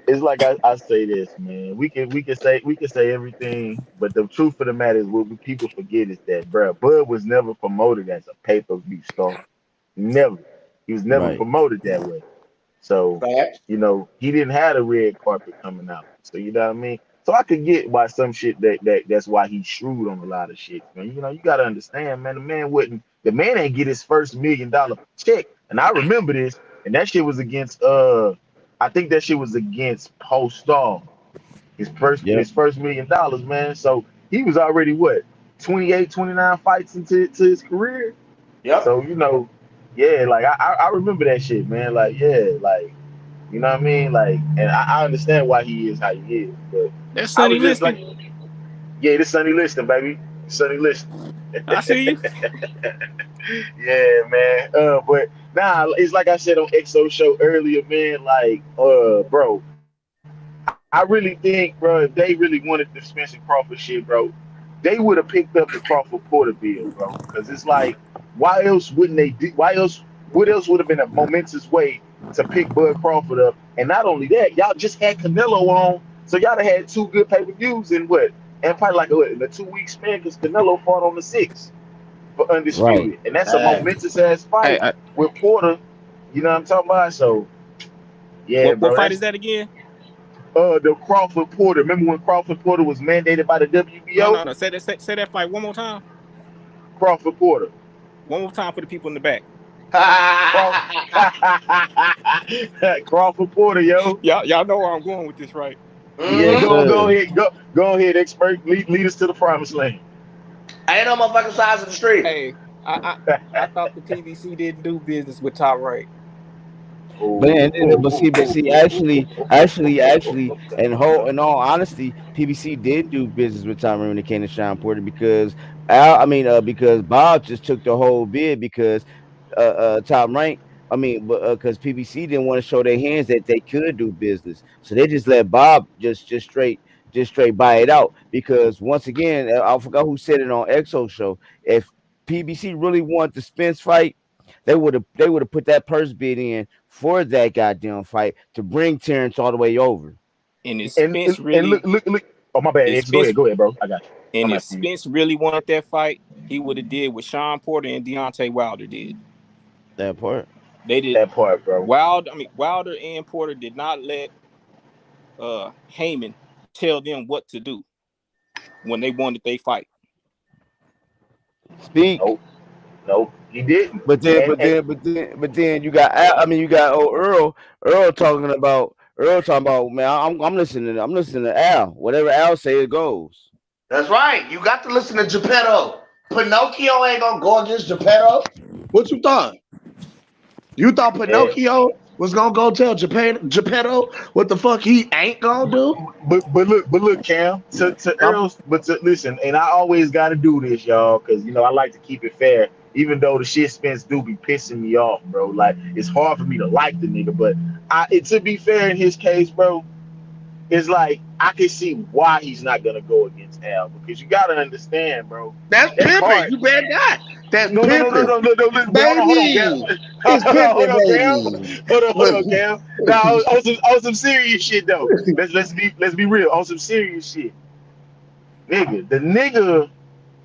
it's like I say this, man. We can say everything, but the truth of the matter is what people forget is that, bruh, Bud was never promoted as a pay-per-view star. Never. He was never Right. promoted that way. So, Fact. he didn't have the red carpet coming out. So you know what I mean? So I could get why some shit that's why he's shrewd on a lot of shit. Man, you gotta understand, man. The man ain't get his first $1 million check. And I remember this, and that shit was against I think that shit was against Post Star. His first Yep. his first $1 million, man. So he was already what, 28, 29 fights into to his career. Yep. So, yeah, like I remember that shit, man. Like, yeah, like, you know what I mean? Like, and I understand why he is how he is. But That's I Sonny was just Liston. like, yeah, this Sunny Liston, baby. Sunny Liston. I see you. Yeah, man. But nah, it's like I said on XO show earlier, man. Like, bro, I really think, bro, if they really wanted the Spencer Crawford shit, bro, they would have picked up the Crawford Porter deal, bro. Because it's like, why else wouldn't they do? Why else? What else would have been a momentous way to pick Bud Crawford up? And not only that, y'all just had Canelo on, so y'all have had two good pay-per-views in what? And probably like what, in a 2 week span, because Canelo fought on the 6th for Right. undisputed, and that's a Fact. momentous ass Hey, fight with Porter. You know what I'm talking about? So yeah, what bro, fight is that's that again? the Crawford Porter. Remember when Crawford Porter was mandated by the No, WBO? no, no. Say that fight one more time. Crawford Porter. One more time for the people in the back. Craw- Crawford Porter, yo. Y'all know where I'm going with this, right? Yeah, Yes, Mm-hmm. go sir. ahead, go ahead, expert. Lead us to the promised land. Ain't no motherfucking size of the street. Hey, I thought the PBC didn't do business with Top Rank. But Oh, and then, but see, actually, and in all honesty, PBC did do business with Tom when it came to Sean Porter because because Bob just took the whole bid because Top Rank I mean, but because PBC didn't want to show their hands that they could do business, so they just let Bob just straight buy it out. Because once again, I forgot who said it on EXO show. If PBC really wanted the Spence fight, they would have put that purse bid in for that goddamn fight to bring Terrence all the way over. And if And Spence and really, look. Oh my bad, if X. Spence Go ahead, bro. I got you. and I'm if asking you. Spence really wanted that fight, he would have did what Sean Porter and Deontay Wilder did. That part. They did. That part, bro. Wilder and Porter did not let Heyman tell them what to do when they wanted they fight. Speak. Nope, nope, he didn't. But then, And, but then, but then, but then you got I mean you got old Earl. Earl talking about man. I'm listening to Al. Whatever Al say, it goes. That's right. You got to listen to Geppetto. Pinocchio ain't gonna go against Geppetto. What you thought? You thought and Pinocchio was gonna go tell Geppetto what the fuck he ain't gonna do? but look, Cam, to I'm, Earl's, but to listen, and I always got to do this, y'all, because I like to keep it fair. Even though the shit Spence do be pissing me off, bro. Like it's hard for me to like the nigga, but to be fair in his case, bro, it's like I can see why he's not gonna go against Al because you gotta understand, bro. that's That pimping. card. You bet not. That's No, no, no, no, pimping, no, no, no. Listen, but hold on, Cam. baby. It's Hold pimping, on, Cam. baby. Hold Look, on, Cam. Now, on some serious shit though. Let's be real. On some serious shit, the nigga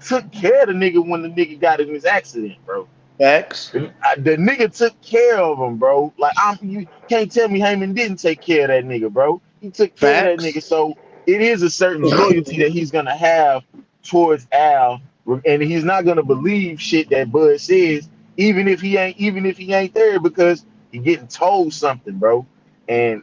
took care of the nigga when the nigga got in his accident, bro. facts, The nigga took care of him, bro. Like you can't tell me Heyman didn't take care of that nigga, bro. He took care of that facts. nigga, so it is a certain loyalty that he's gonna have towards Al, and he's not gonna believe shit that Bud says, even if he ain't there because he getting told something, bro. And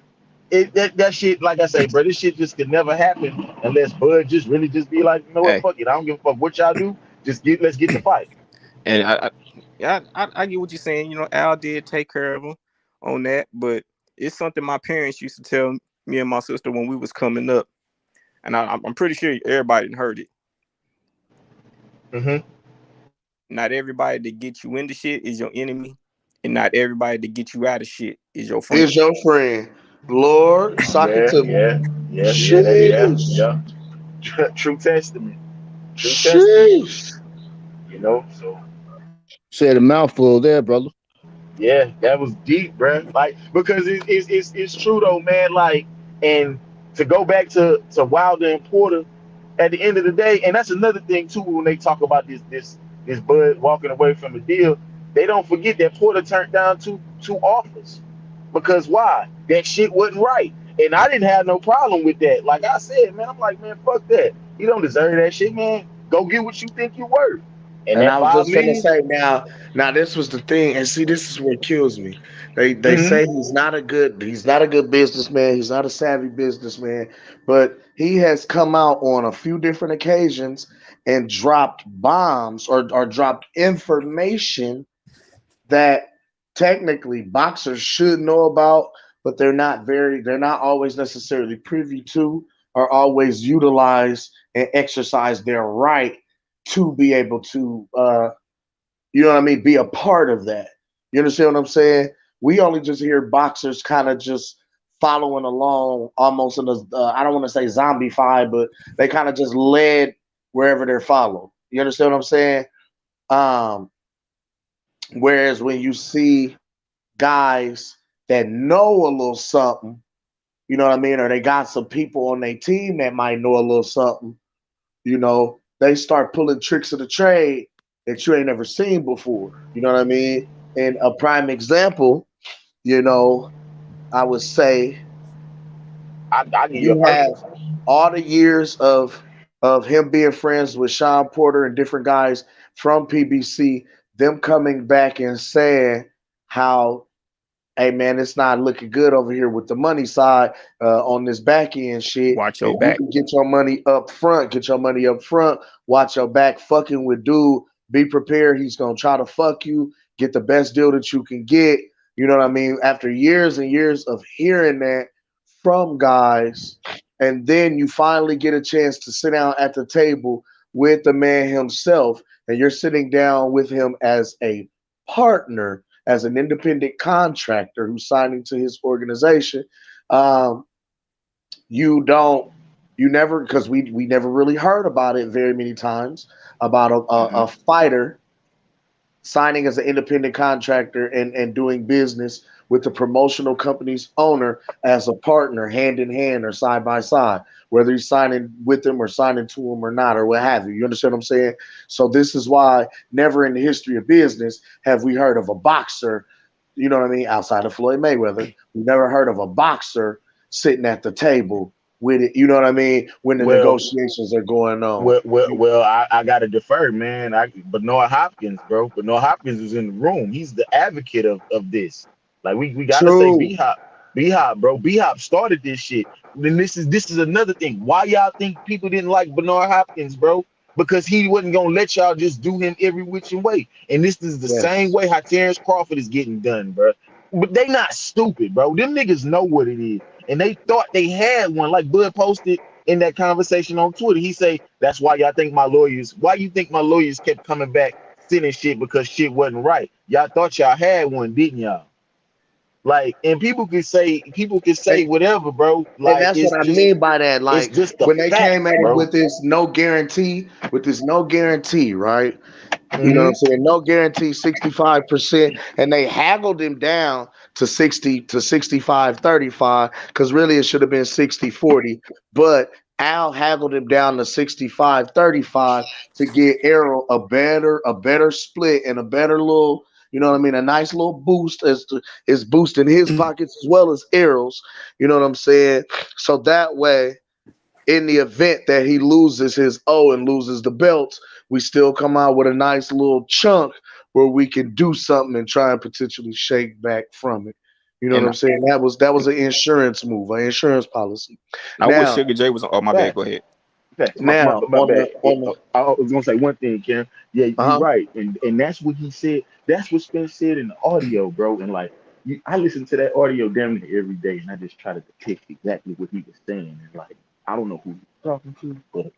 that shit, like I say, bro, this shit just could never happen unless Bud just really just be like, you know what, Hey, fuck it, I don't give a fuck what y'all do, let's get the fight. and I get what you're saying. Al did take care of him on that, but it's something my parents used to tell me and my sister when we was coming up, and I'm pretty sure everybody heard it. Mm-hmm. Not everybody that gets you into shit is your enemy, and not everybody that gets you out of shit is your Is friend. your friend Lord? Sock it Yeah, to me. yeah, yeah, Sheesh. yeah. True testament. True testament. Sheesh. So Said a mouthful there, brother. yeah, that was deep, bruh. Like because it's true though, man. Like, and to go back to Wilder and Porter, at the end of the day, and that's another thing too when they talk about this Bud walking away from the deal, they don't forget that Porter turned down two offers because why? That shit wasn't right, and I didn't have no problem with that. Like I said, man, I'm like, man, fuck that. You don't deserve that shit, man. Go get what you think you're worth, and And that I was five just gonna million. say now this was the thing, and see, this is what kills me. They Mm-hmm. say he's not a good businessman, he's not a savvy businessman, but he has come out on a few different occasions and dropped bombs or dropped information that technically boxers should know about, but they're not always necessarily privy to or always utilize and exercise their right to be able to you know what I mean, be a part of that. You understand what I'm saying? We only just hear boxers kind of just following along almost in a I don't want to say zombie fight, but they kind of just led wherever they're followed. You understand what I'm saying? Um, Whereas when you see guys that know a little something, you know what I mean, or they got some people on their team that might know a little something, they start pulling tricks of the trade that you ain't never seen before. You know what I mean? And a prime example, you know, I would say I give you a you have perfect. all the years of him being friends with Sean Porter and different guys from PBC, them coming back and saying how, hey man, it's not looking good over here with the money side on this back end shit. Watch If your you back. can get your money up front, get your money up front, watch your back fucking with dude, be prepared. He's gonna try to fuck you, get the best deal that you can get. You know what I mean? After years and years of hearing that from guys, and then you finally get a chance to sit down at the table with the man himself, and you're sitting down with him as a partner as an independent contractor who's signing to his organization, um, you don't, you never, because we never really heard about it very many times about a fighter signing as an independent contractor and doing business with the promotional company's owner as a partner, hand in hand or side by side, whether he's signing with them or signing to him or not, or what have you. You understand what I'm saying? So this is why never in the history of business have we heard of a boxer, you know what I mean, outside of Floyd Mayweather. We never heard of a boxer sitting at the table with it, you know what I mean, when the Well, negotiations are going on. well, I gotta defer, man. Bernard Hopkins, bro. Bernard Hopkins is in the room. He's the advocate of this. Like we gotta say True. B Hop, bro. B Hop started this shit. Then this is another thing. Why y'all think people didn't like Bernard Hopkins, bro? Because he wasn't gonna let y'all just do him every which way. And this is the same Yes. way how Terence Crawford is getting done, bro. But they not stupid, bro. Them niggas know what it is. And they thought they had one, like Bud posted in that conversation on Twitter. He say, that's why why you think my lawyers kept coming back sending shit because shit wasn't right. Y'all thought y'all had one, didn't y'all? Like, and people can say And, whatever, bro. and Like that's what I mean by that. it's Like just a when they fact, came at it bro. with this no guarantee, right? You know what Hmm. I'm saying? No guarantee, 65%. And they haggled him down to 60 to 65-35, because really it should have been 60-40. But Al haggled him down to 65-35 to get Errol a better split and a better little, you know what I mean, a nice little boost as to is boosting his pockets as well as Errol's. You know what I'm saying? So that way, in the event that he loses his O and loses the belts, we still come out with a nice little chunk where we can do something and try and potentially shake back from it. You know what And I'm saying? That was an insurance move, an insurance policy. I wish Now, Sugar J was. Oh, my bad. Fact, Go ahead. fact. now My bad. on the I was gonna say one thing, Ken. Yeah, you're uh-huh. right, and that's what he said. That's what Spence said in the audio, bro. And like, I listen to that audio damn near every day, and I just try to depict exactly what he was saying. And like, I don't know who he was talking to, but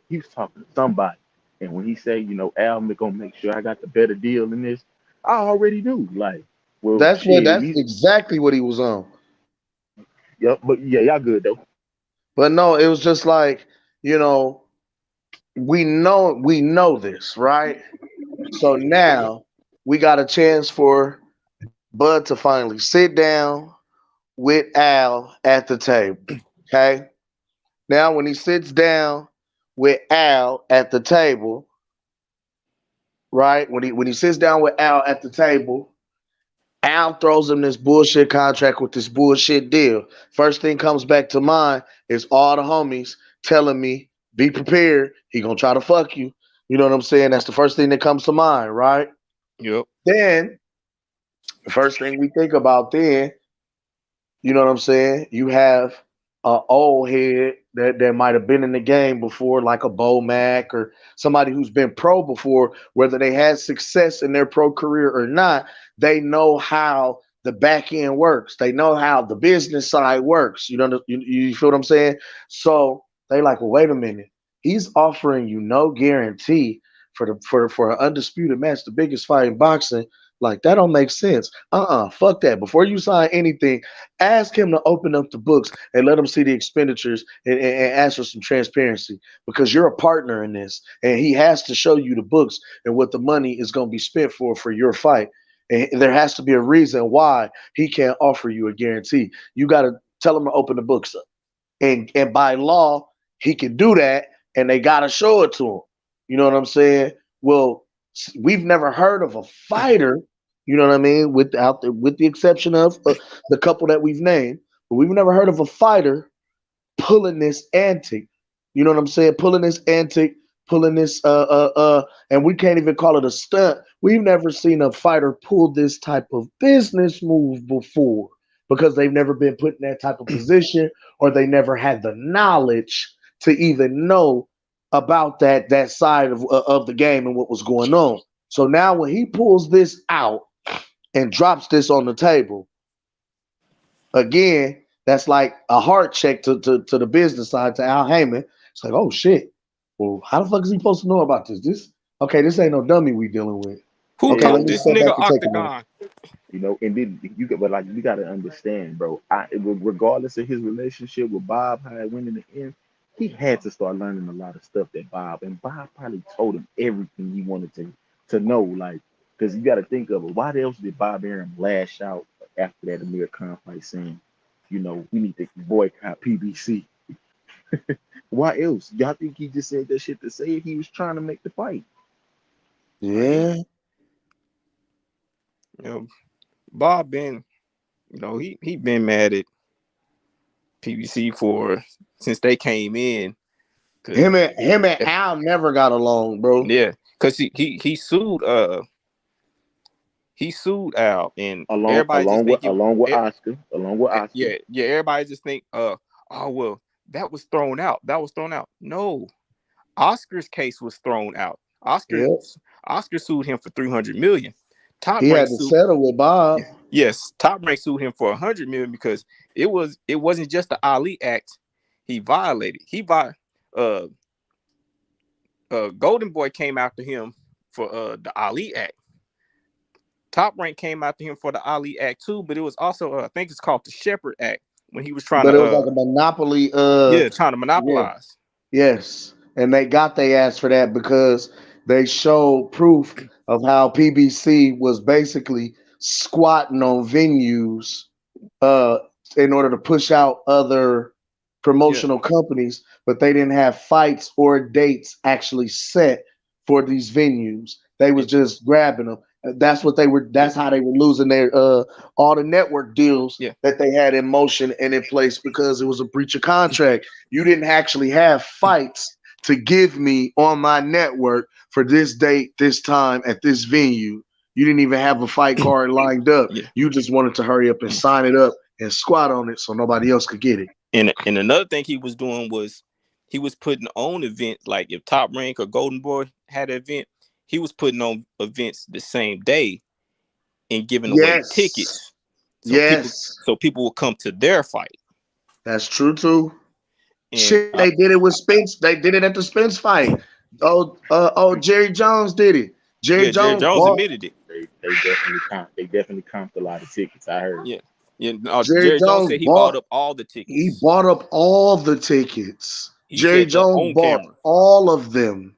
he was talking to somebody. And when he said, Al, I'm gonna make sure I got the better deal in this, I already knew. Like, well, shit, That's exactly what he was on. yep. But yeah, y'all good though. But no, it was just like, you know, we know this, right? So now we got a chance for Bud to finally sit down with Al at the table. Okay. Now, when he sits down with Al at the table, right? When he sits down with Al at the table, Al throws him this bullshit contract with this bullshit deal. First thing comes back to mind is all the homies telling me, "Be prepared. He gonna try to fuck you." You know what I'm saying? That's the first thing that comes to mind, right? Yep. Then the first thing we think about then, you know what I'm saying? You have a old head that might have been in the game before, like a Bo Mack or somebody who's been pro before, whether they had success in their pro career or not. They know how the back end works. They know how the business side works. You feel what I'm saying? So they like, well, wait a minute. He's offering you no guarantee for an undisputed match, the biggest fight in boxing. Like that don't make sense. Fuck that. Before you sign anything, ask him to open up the books and let him see the expenditures and ask for some transparency, because you're a partner in this and he has to show you the books and what the money is going to be spent for your fight. And there has to be a reason why he can't offer you a guarantee. You got to tell him to open the books up. And by law, he can do that, and they got to show it to him. You know what I'm saying? Well, we've never heard of a fighter, you know what I mean, with the exception of the couple that we've named, but we've never heard of a fighter pulling this antic. You know what I'm saying? Pulling this antic, pulling this and we can't even call it a stunt. We've never seen a fighter pull this type of business move before, because they've never been put in that type of position, or they never had the knowledge to even know about that side of the game and what was going on. So now when he pulls this out and drops this on the table, again, that's like a heart check to the business side, to Al Heyman. It's like, oh shit. Well, how the fuck is he supposed to know about this? This ain't no dummy we dealing with. Who Okay, Yeah, let caught me this step back nigga and take a minute. Octagon? You know, and then you got, but like you got to understand, bro. Regardless of his relationship with Bob, how it went in the end, he had to start learning a lot of stuff that Bob probably told him everything he wanted to know. Like, because you got to think of it. Why else did Bob Arum lash out after that Amir Khan fight, saying, you know, we need to boycott PBC? Why else? Y'all think he just said that shit to say he was trying to make the fight? Yeah. You know, Bob been, you know, he been mad at PBC since they came in. Him and Al never got along, bro. Yeah, because he sued Al, and everybody just think along with Oscar. Yeah, everybody just think oh well, that was thrown out. No, Oscar's case was thrown out. Oscar sued him for $300 million. He had to settle with Bob. Yes, Top Rank sued him for $100 million because it wasn't just the Ali Act he violated. Golden Boy came after him for the Ali Act. Top Rank came after him for the Ali Act too, but it was also I think it's called the Shepherd Act when he was trying But it was like a monopoly. Trying to monopolize. Yes, and they got their ass for that because they showed proof of how PBC was basically squatting on venues in order to push out other promotional companies, but they didn't have fights or dates actually set for these venues. They was just grabbing them. That's what they were. That's how they were losing their all the network deals that they had in motion and in place because it was a breach of contract. You didn't actually have fights to give me on my network for this date, this time, at this venue. You didn't even have a fight card lined up. You just wanted to hurry up and sign it up and squat on it so nobody else could get it. And another thing he was doing was he was putting on events, like if Top Rank or Golden Boy had an event, he was putting on events the same day and giving away tickets. So people will come to their fight. That's true too. And shit, they did it with Spence. They did it at the Spence fight. Jerry Jones did it. Jerry Jones admitted it. They definitely comped a lot of tickets. I heard. Yeah. Jerry Jones said he bought up all the tickets. He bought up all the tickets. Jerry Jones bought all of them.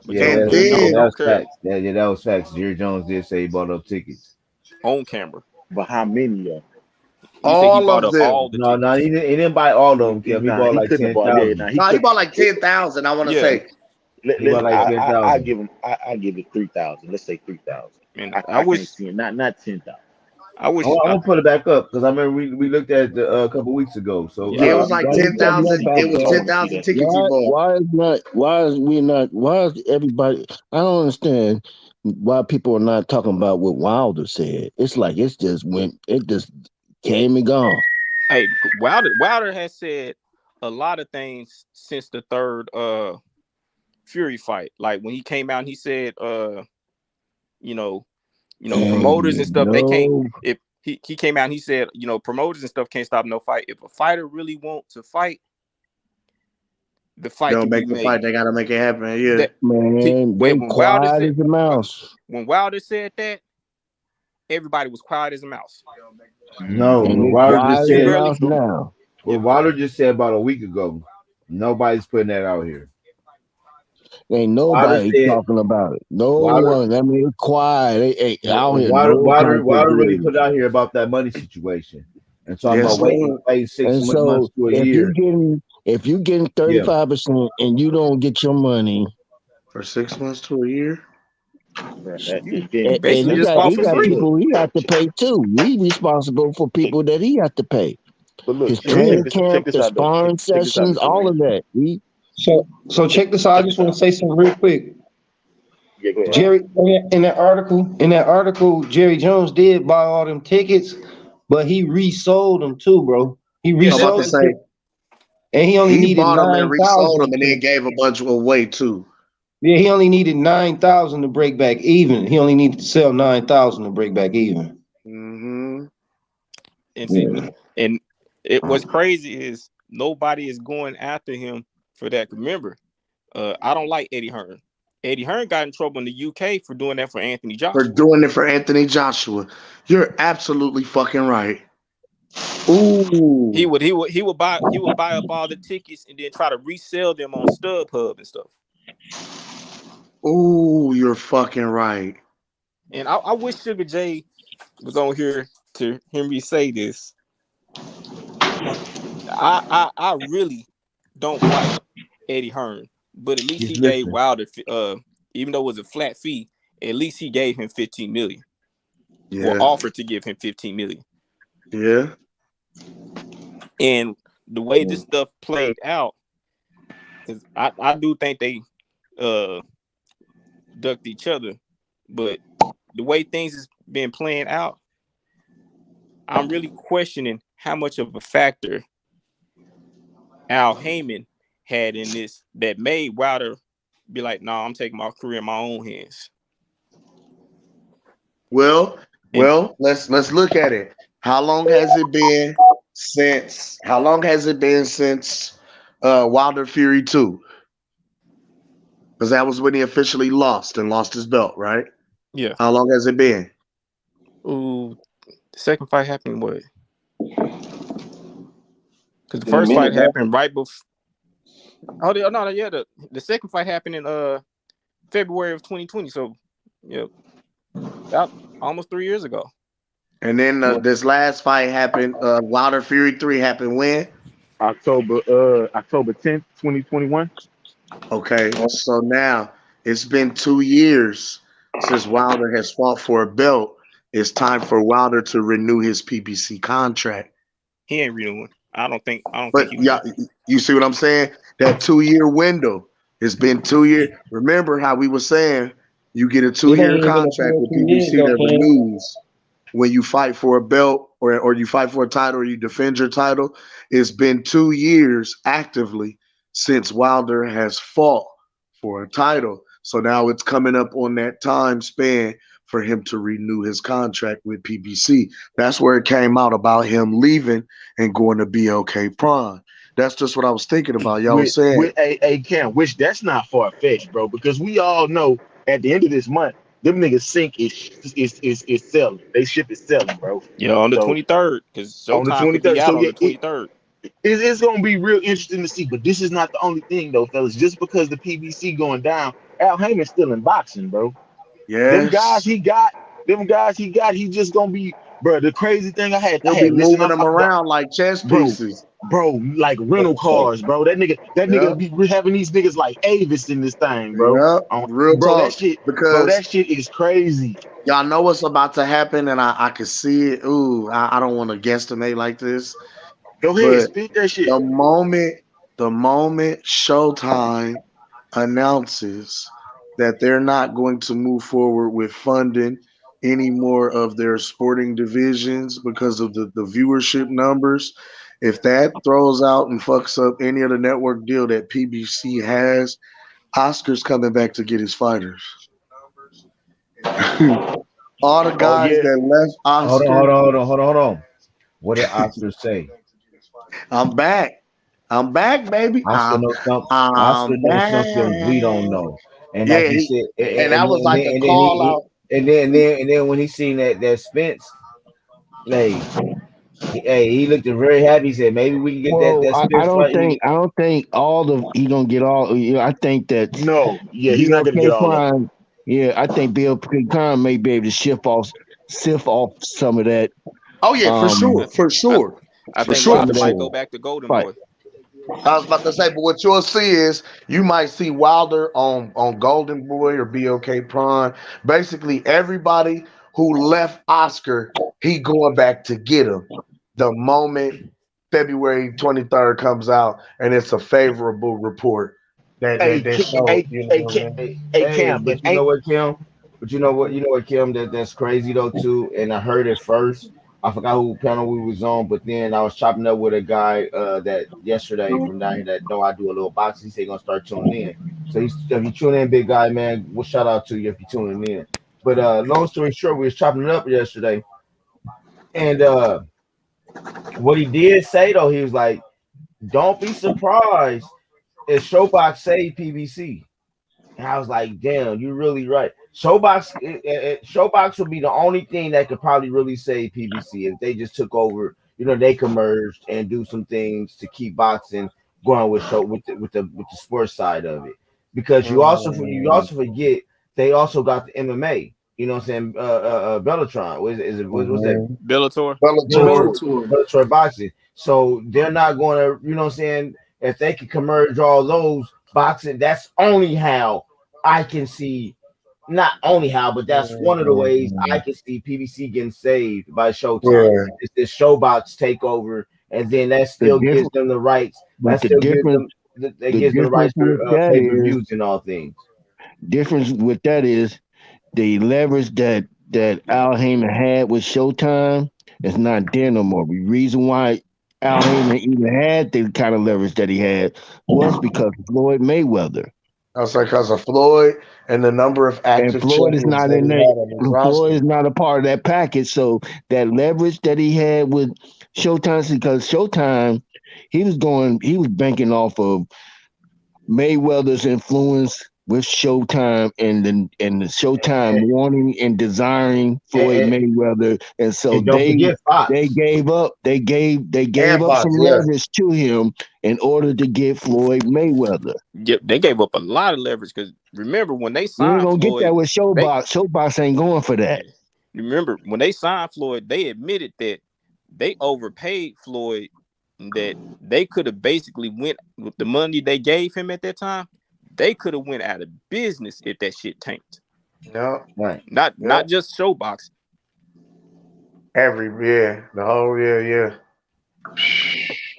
Yeah, that was facts. Yeah, that was facts. Jerry Jones did say he bought up tickets on camera. But how many of them? All of them. No, he didn't buy all of them. He bought like 10,000. No, he bought like 10,000. I want to say. I give him. I give it 3,000. Let's say 3,000. I wish can't see it. Not 10,000. I'm gonna put it back up because I remember we looked at it a couple weeks ago. So it was like 10,000. It was 10,000 tickets. Why is everybody? I don't understand why people are not talking about what Wilder said. It's like it just came and gone. Hey, Wilder has said a lot of things since the third Fury fight. Like when he came out and he said promoters and stuff, they can't. If he came out and he said, promoters and stuff can't stop no fight. If a fighter really wants to fight, the fight don't make the fight. They gotta make it happen. Yeah, when Wilder said, as a mouse. When Wilder said that, everybody was quiet as a mouse. No, Wilder just said now. Well, Wilder just said about a week ago. Nobody's putting that out here. Ain't nobody talking about it. No one. I mean, it's quiet. Out here. Wilder really put out here about that money situation and talking about waiting 6 months to a year. If you're getting 35% and you don't get your money for 6 months to a year, and he got people he have to pay too. He responsible for people that he have to pay. His training camp, the sparring sessions, all of that. So check this out. I just want to say something real quick. Yeah, go ahead. Jerry, in that article, Jerry Jones did buy all them tickets, but he resold them too, bro. He resold them, and he only needed 9,000 resold them, and then gave a bunch away too. Yeah, he only needed 9,000 to break back even. He only needed to sell 9,000 to break back even. Mm-hmm. And what's crazy is nobody is going after him for that. Remember, I don't like Eddie Hearn. Eddie Hearn got in trouble in the UK for doing that for Anthony For Joshua. doing it for Anthony Joshua. You're absolutely fucking right. Ooh. He would buy up all the tickets and then try to resell them on StubHub and stuff. Ooh, you're fucking right. And I wish Sugar J was on here to hear me say this. I really don't like Eddie Hearn, but at least He's he gave listening. Wilder, even though it was a flat fee, at least he gave him $15 million. Yeah. Or offered to give him $15 million. Yeah. And the way this stuff played out, because I do think they ducked each other, but the way things has been playing out, I'm really questioning how much of a factor Al Heyman had in this that made Wilder be like, "No, I'm taking my career in my own hands." Well, And let's look at it. How long has it been since Wilder Fury 2? Because that was when he officially lost his belt, right? yeah, How long has it been? ooh, the second fight happened what? Because the In a first fight minute, man. happened right before. Oh no, yeah, the second fight happened in February of 2020. So yeah, about almost 3 years ago. And then this last fight happened. Wilder Fury 3 happened when? October 10th, 2021. Okay, so now it's been 2 years since Wilder has fought for a belt. It's time for Wilder to renew his PBC contract. He ain't renewing. I don't think But he yeah, will. you see what I'm saying? That 2 year window. It's been 2 years. Remember how we were saying you get a It ain't 2 year even a contract full with 2 years PBC though, that Ken. renews when you fight for a belt or you fight for a title or you defend your title. It's been 2 years actively since Wilder has fought for a title. So now it's coming up on that time span for him to renew his contract with PBC. That's where it came out about him leaving and going to BLK Prime. That's just what I was thinking about. Y'all was saying, With a Cam, which that's not far fetched, bro, because we all know at the end of this month, them niggas sync is selling. They ship is selling, bro. Yeah, on the So 23rd, because on the Showtime could be 23rd. out So on yeah, the 23rd. it's gonna be real interesting to see. But this is not the only thing though, fellas. Just because the PBC going down, Al Heyman's still in boxing, bro. Them guys yes, he got, he just gonna be, bro. The crazy thing I he'll be had listened, moving them around like chess bro, pieces. like rental cars, bro. That nigga Yep, be having these niggas like Avis in this thing, bro. yep, real Bro, talk. that Because shit is crazy. y'all know what's about to happen, and I can see it. Ooh, I don't want to guesstimate like this, Go ahead, but spit that shit. the moment Showtime announces that they're not going to move forward with funding any more of their sporting divisions because of the viewership numbers, if that throws out and fucks up any of the network deal that PBC has, Oscar's coming back to get his fighters. All the Oh guys yeah, that left Hold on, Oscar, hold on, hold on, hold on, hold on. What did Oscar say? I'm back. I'm back, baby. Oscar knows something. Oscar I'm knows back. something we don't know. And like Yeah, he said, and that was like a call out. and then when he seen that Spence, hey, he looked very happy. He said maybe we can get Well, that I Spence don't fight. think all of he gonna get all. You know, I think that no, yeah, he's not gonna BLK get all of it. Prime. Yeah, I think BLK Prime may be able to sift off some of that. Oh yeah, for Um, sure, I, for I, sure, I for think sure, some for Wilder of that might sure. go back to Golden fight. Boy. I was about to say, but what you'll see is you might see Wilder on Golden Boy or BOK Prime. Basically, everybody who left Oscar, he going back to get him. The moment February 23rd comes out and it's a favorable report Hey, that show, hey, you know hey, what I mean? Hey, Cam, but and you know ain't what, Kim? But you know what, Kim? That's crazy though too. And I heard it first. I forgot who panel we was on, but then I was chopping up with a guy that yesterday from down here that know I do a little boxing. He said he gonna start tuning in. So if you tune in, big guy, man, well shout out to you if you tuning in. But long story short, we was chopping it up yesterday, and what he did say though, he was like, "Don't be surprised if Showbox say PBC." And I was like, damn, you're really right. Showbox would be the only thing that could probably really save PBC if they just took over. They could merge and do some things to keep boxing going with show with the sports side of it. Because you also forget they also got the MMA. You know what I'm saying? Bellatron. What's that? Mhm. Bellator. Bellator. Bellator, Bellator. Bellator boxing. So they're not going to, you know what I'm saying? If they can merge all those boxing, that's only how I can see, not only how, but that's one of the ways I Mhm. can see PBC getting saved by Showtime. Yeah. It's this Showbox takeover, and then that The still gives difference, them the rights. but That the still gives difference, them that the gives them the rights difference for with that pay per is, views and all things. difference with that is the leverage that Al Heyman had with Showtime is not there no more. The reason why Al Heyman even had the kind of leverage that he had was because of Floyd Mayweather. I was like, because of Floyd and the number of And active Floyd is champions not that in he that. had on his Floyd roster. is not a part of that package. So that leverage that he had with Showtime, because Showtime, he was banking off of Mayweather's influence with Showtime and the Showtime And, wanting and desiring Floyd and, Mayweather, and so and don't forget they Fox. gave And up Fox, some yeah. leverage to him in order to get Floyd Mayweather. Yep, they gave up a lot of leverage because remember when they You ain't signed gonna get that Floyd, with they Showbox. Showbox ain't going for that. yeah. Remember when they signed Floyd, they admitted that they overpaid Floyd, that they could have basically went with the money they gave him at that time. They could have went out of business if that shit tanked. Yeah. Right. Yeah. Not just Showbox. Yeah. The whole, yeah, yeah.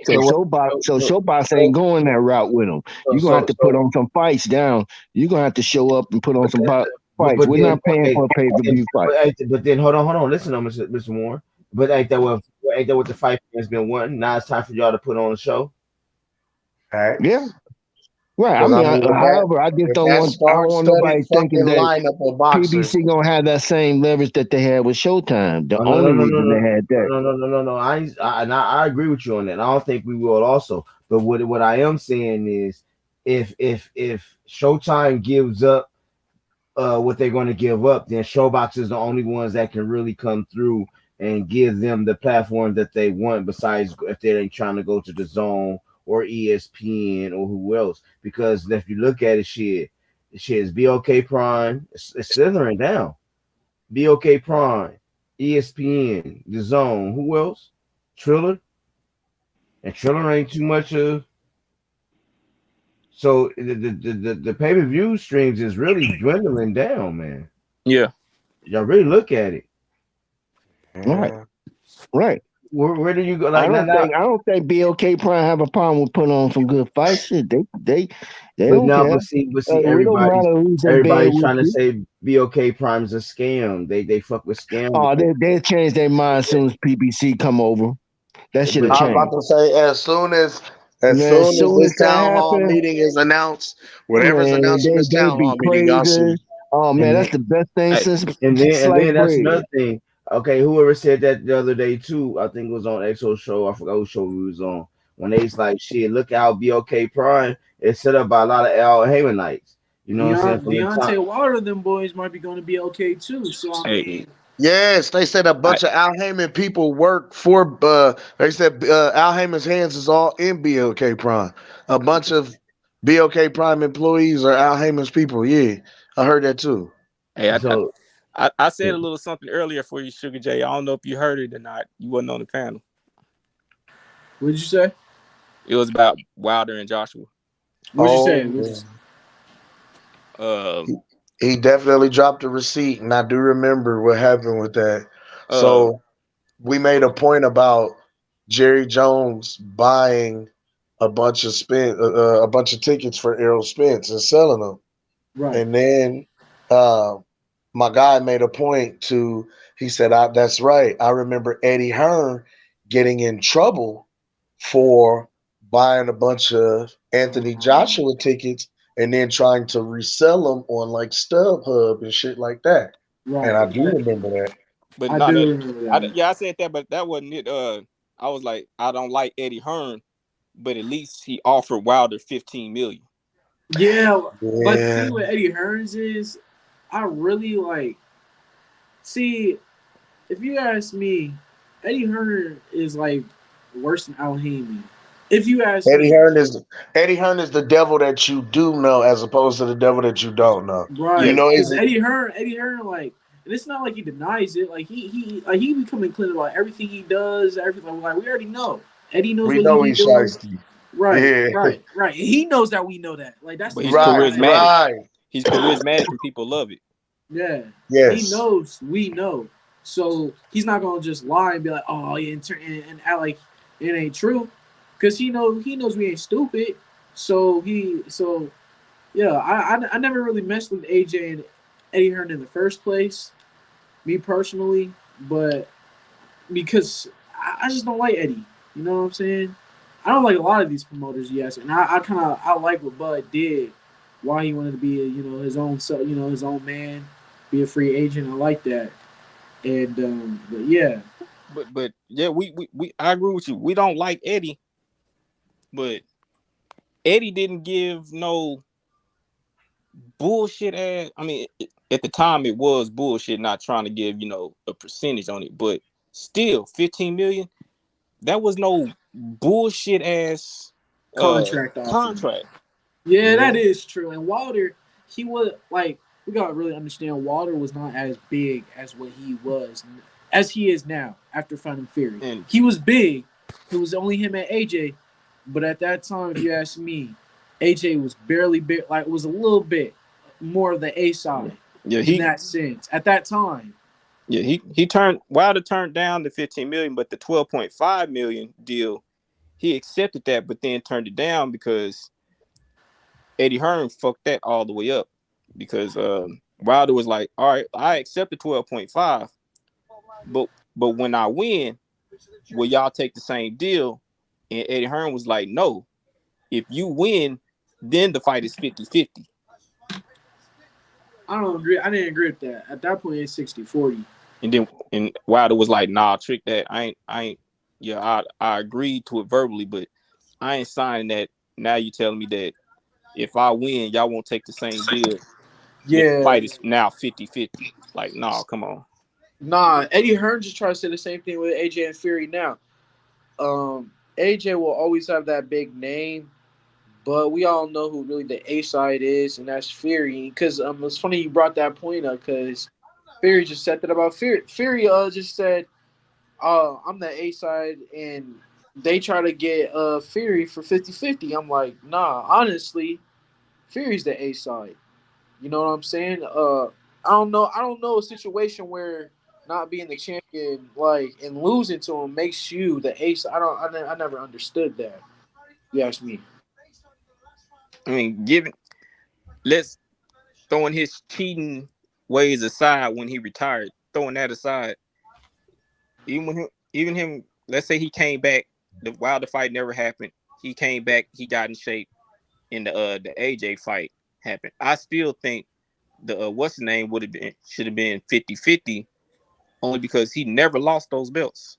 So So what? Showbox So ain't going that route with him. so You're gonna have so to put so. on some fights down. You're gonna have to show up and put on But some fights. but We're then not paying okay, for a pay-per-view fight. but then hold on, listen, to Mr. Moore. But ain't that what the fight has been wanting? Now it's time for y'all to put on a show. Yeah, Facts. right. I Because I mean, mean, however, with that I don't want star-studded nobody thinking fucking that lineup of boxers, PBC gonna have that same leverage that they had with Showtime. The Oh no only no no no reason no they had that. no. I agree with you on that. I don't think we will also. But what I am saying is, if Showtime gives up what they're going to give up, then Showbox is the only ones that can really come through and give them the platform that they want. Besides, if they ain't trying to go to the Zone or ESPN or who else, because if you look at it, shit is BOK Prime, it's slithering down. BOK Prime, ESPN, the Zone, who else? Triller, and Triller ain't too much of. So the pay per view streams is really dwindling down, man. Yeah. Y'all really look at it. Right, yeah. right. Where do you go? I Like now, don't now, think I don't think BOK Prime have a problem with putting on some good fights. Shit, they but don't now, care. but see, We don't everybody's matter who's in bed everybody's with trying to you. say BOK Prime is a scam. They fuck with scam Oh, because they change their mind as soon as PBC come over. That should have but I was about changed. to say, as Man, as soon as soon as this that town hall happened, meeting is announced, whatever's man, announcing this they town be hall meeting, y'all crazy. see. Oh man, and that's the best thing Hey, since and then sliced that's bread. another thing. Okay, whoever said that the other day too, I think it was on XO show. I forgot who show we was on. When they's like, shit, look how BOK Prime is set up by a lot of Al Haymanites. You know what I'm saying? From the top. Deontay Wilder, them boys might be going to be okay too. So I hey, mean, Yes, they said a I, bunch of Al Heyman people work for. They said Al Heyman's hands is all in BOK Prime. A bunch of BOK Prime employees are Al Heyman's people. Yeah, I heard that too. hey, So I said a little something earlier for you, Sugar J. I don't know if you heard it or not. You wasn't on the panel. what did you say? It was about Wilder and Joshua. What did you say? Oh, What did you yeah. say? Uh, He definitely dropped a receipt, and I do remember what happened with that. uh, So we made a point about Jerry Jones buying a bunch of tickets for Errol Spence and selling them, Right. and then uh, my guy made a point to. He said, "That's right. I remember Eddie Hearn getting in trouble for buying a bunch of Anthony Joshua tickets and then trying to resell them on like StubHub and shit like that." And Right. I do remember that. but I no, do remember that. yeah, I said that, but that wasn't it. I was like, I don't like Eddie Hearn, but at least he offered Wilder 15 million. Yeah, but the Yeah. thing with Eddie Hearns is, I really like. See, if you ask me, Eddie Hearn is like worse than Al Haymon. If you ask Eddie me, Hearn is Eddie Hearn is the devil that you do know, as opposed to the devil that you don't know. You Yeah, right? know, is Because it? Eddie Hearn, like, and it's not like he denies it. Like he becoming clean about everything he does, everything. Like we already know. Eddie knows We what he know be he's doing. shiesty. Right, Yeah. right. He knows that we know that. Like that's but the he's thing Right. about Eddie. charismatic. Right. He's charismatic, and people love it. Yeah, he Yes. knows we know. So he's not gonna just lie and be like, "Oh, yeah," and act like it ain't true, because he knows we ain't stupid. So yeah, I never really messed with AJ and Eddie Hearn in the first place, me personally, but because I just don't like Eddie. You know what I'm saying? I don't like a lot of these promoters, yes, and I kind of I like what Bud did, why he wanted to be his own his own man, be a free agent. I like that, and but yeah, But yeah, we I agree with you. We don't like Eddie, but Eddie didn't give no bullshit ass. I mean, at the time it was bullshit, not trying to give a percentage on it, but still 15 million. That was no bullshit ass contract offer. contract. Yeah, Yeah. that is true. And Wilder, he was like, we gotta really understand Wilder was not as big as what he was, as he is now after finding Fury. And He was big. It was only him and AJ, but at that time, if you ask me, AJ was barely big. Like was a little bit more of the A side yeah, in he that sense at that time. yeah he turned Wilder turned down the 15 million, but the 12.5 million deal he accepted that, but then turned it down because Eddie Hearn fucked that all the way up because Wilder was like, all right, I accept the 12.5, but when I win, will y'all take the same deal? And Eddie Hearn was like, no, if you win, then the fight is 50-50. I don't agree. I didn't agree with that. At that point, it's 60-40. And Wilder was like, nah, trick that. I ain't yeah, I agreed to it verbally, but I ain't signing that. Now you telling me that if I win, y'all won't take the same deal. And the Yeah, fight is now 50-50. Like, nah, come on. nah. Eddie Hearn just tries to say the same thing with AJ and Fury now. AJ will always have that big name, but we all know who really the A side is, and that's Fury. Because it's funny you brought that point up because Fury just said that about Fury. Fury just said, I'm the A side, and they try to get Fury for 50-50. I'm like, nah, honestly, Fury's the A side. You know what I'm saying? I don't know. I don't know a situation where not being the champion, like and losing to him, makes you the ace. I don't. I never understood that. You ask me. I mean, let's throwing his cheating ways aside when he retired, throwing that aside, even him, let's say he came back, while the fight never happened, he came back, he got in shape, and the AJ fight happened. I still think the what's the name should have been 50-50, only because he never lost those belts.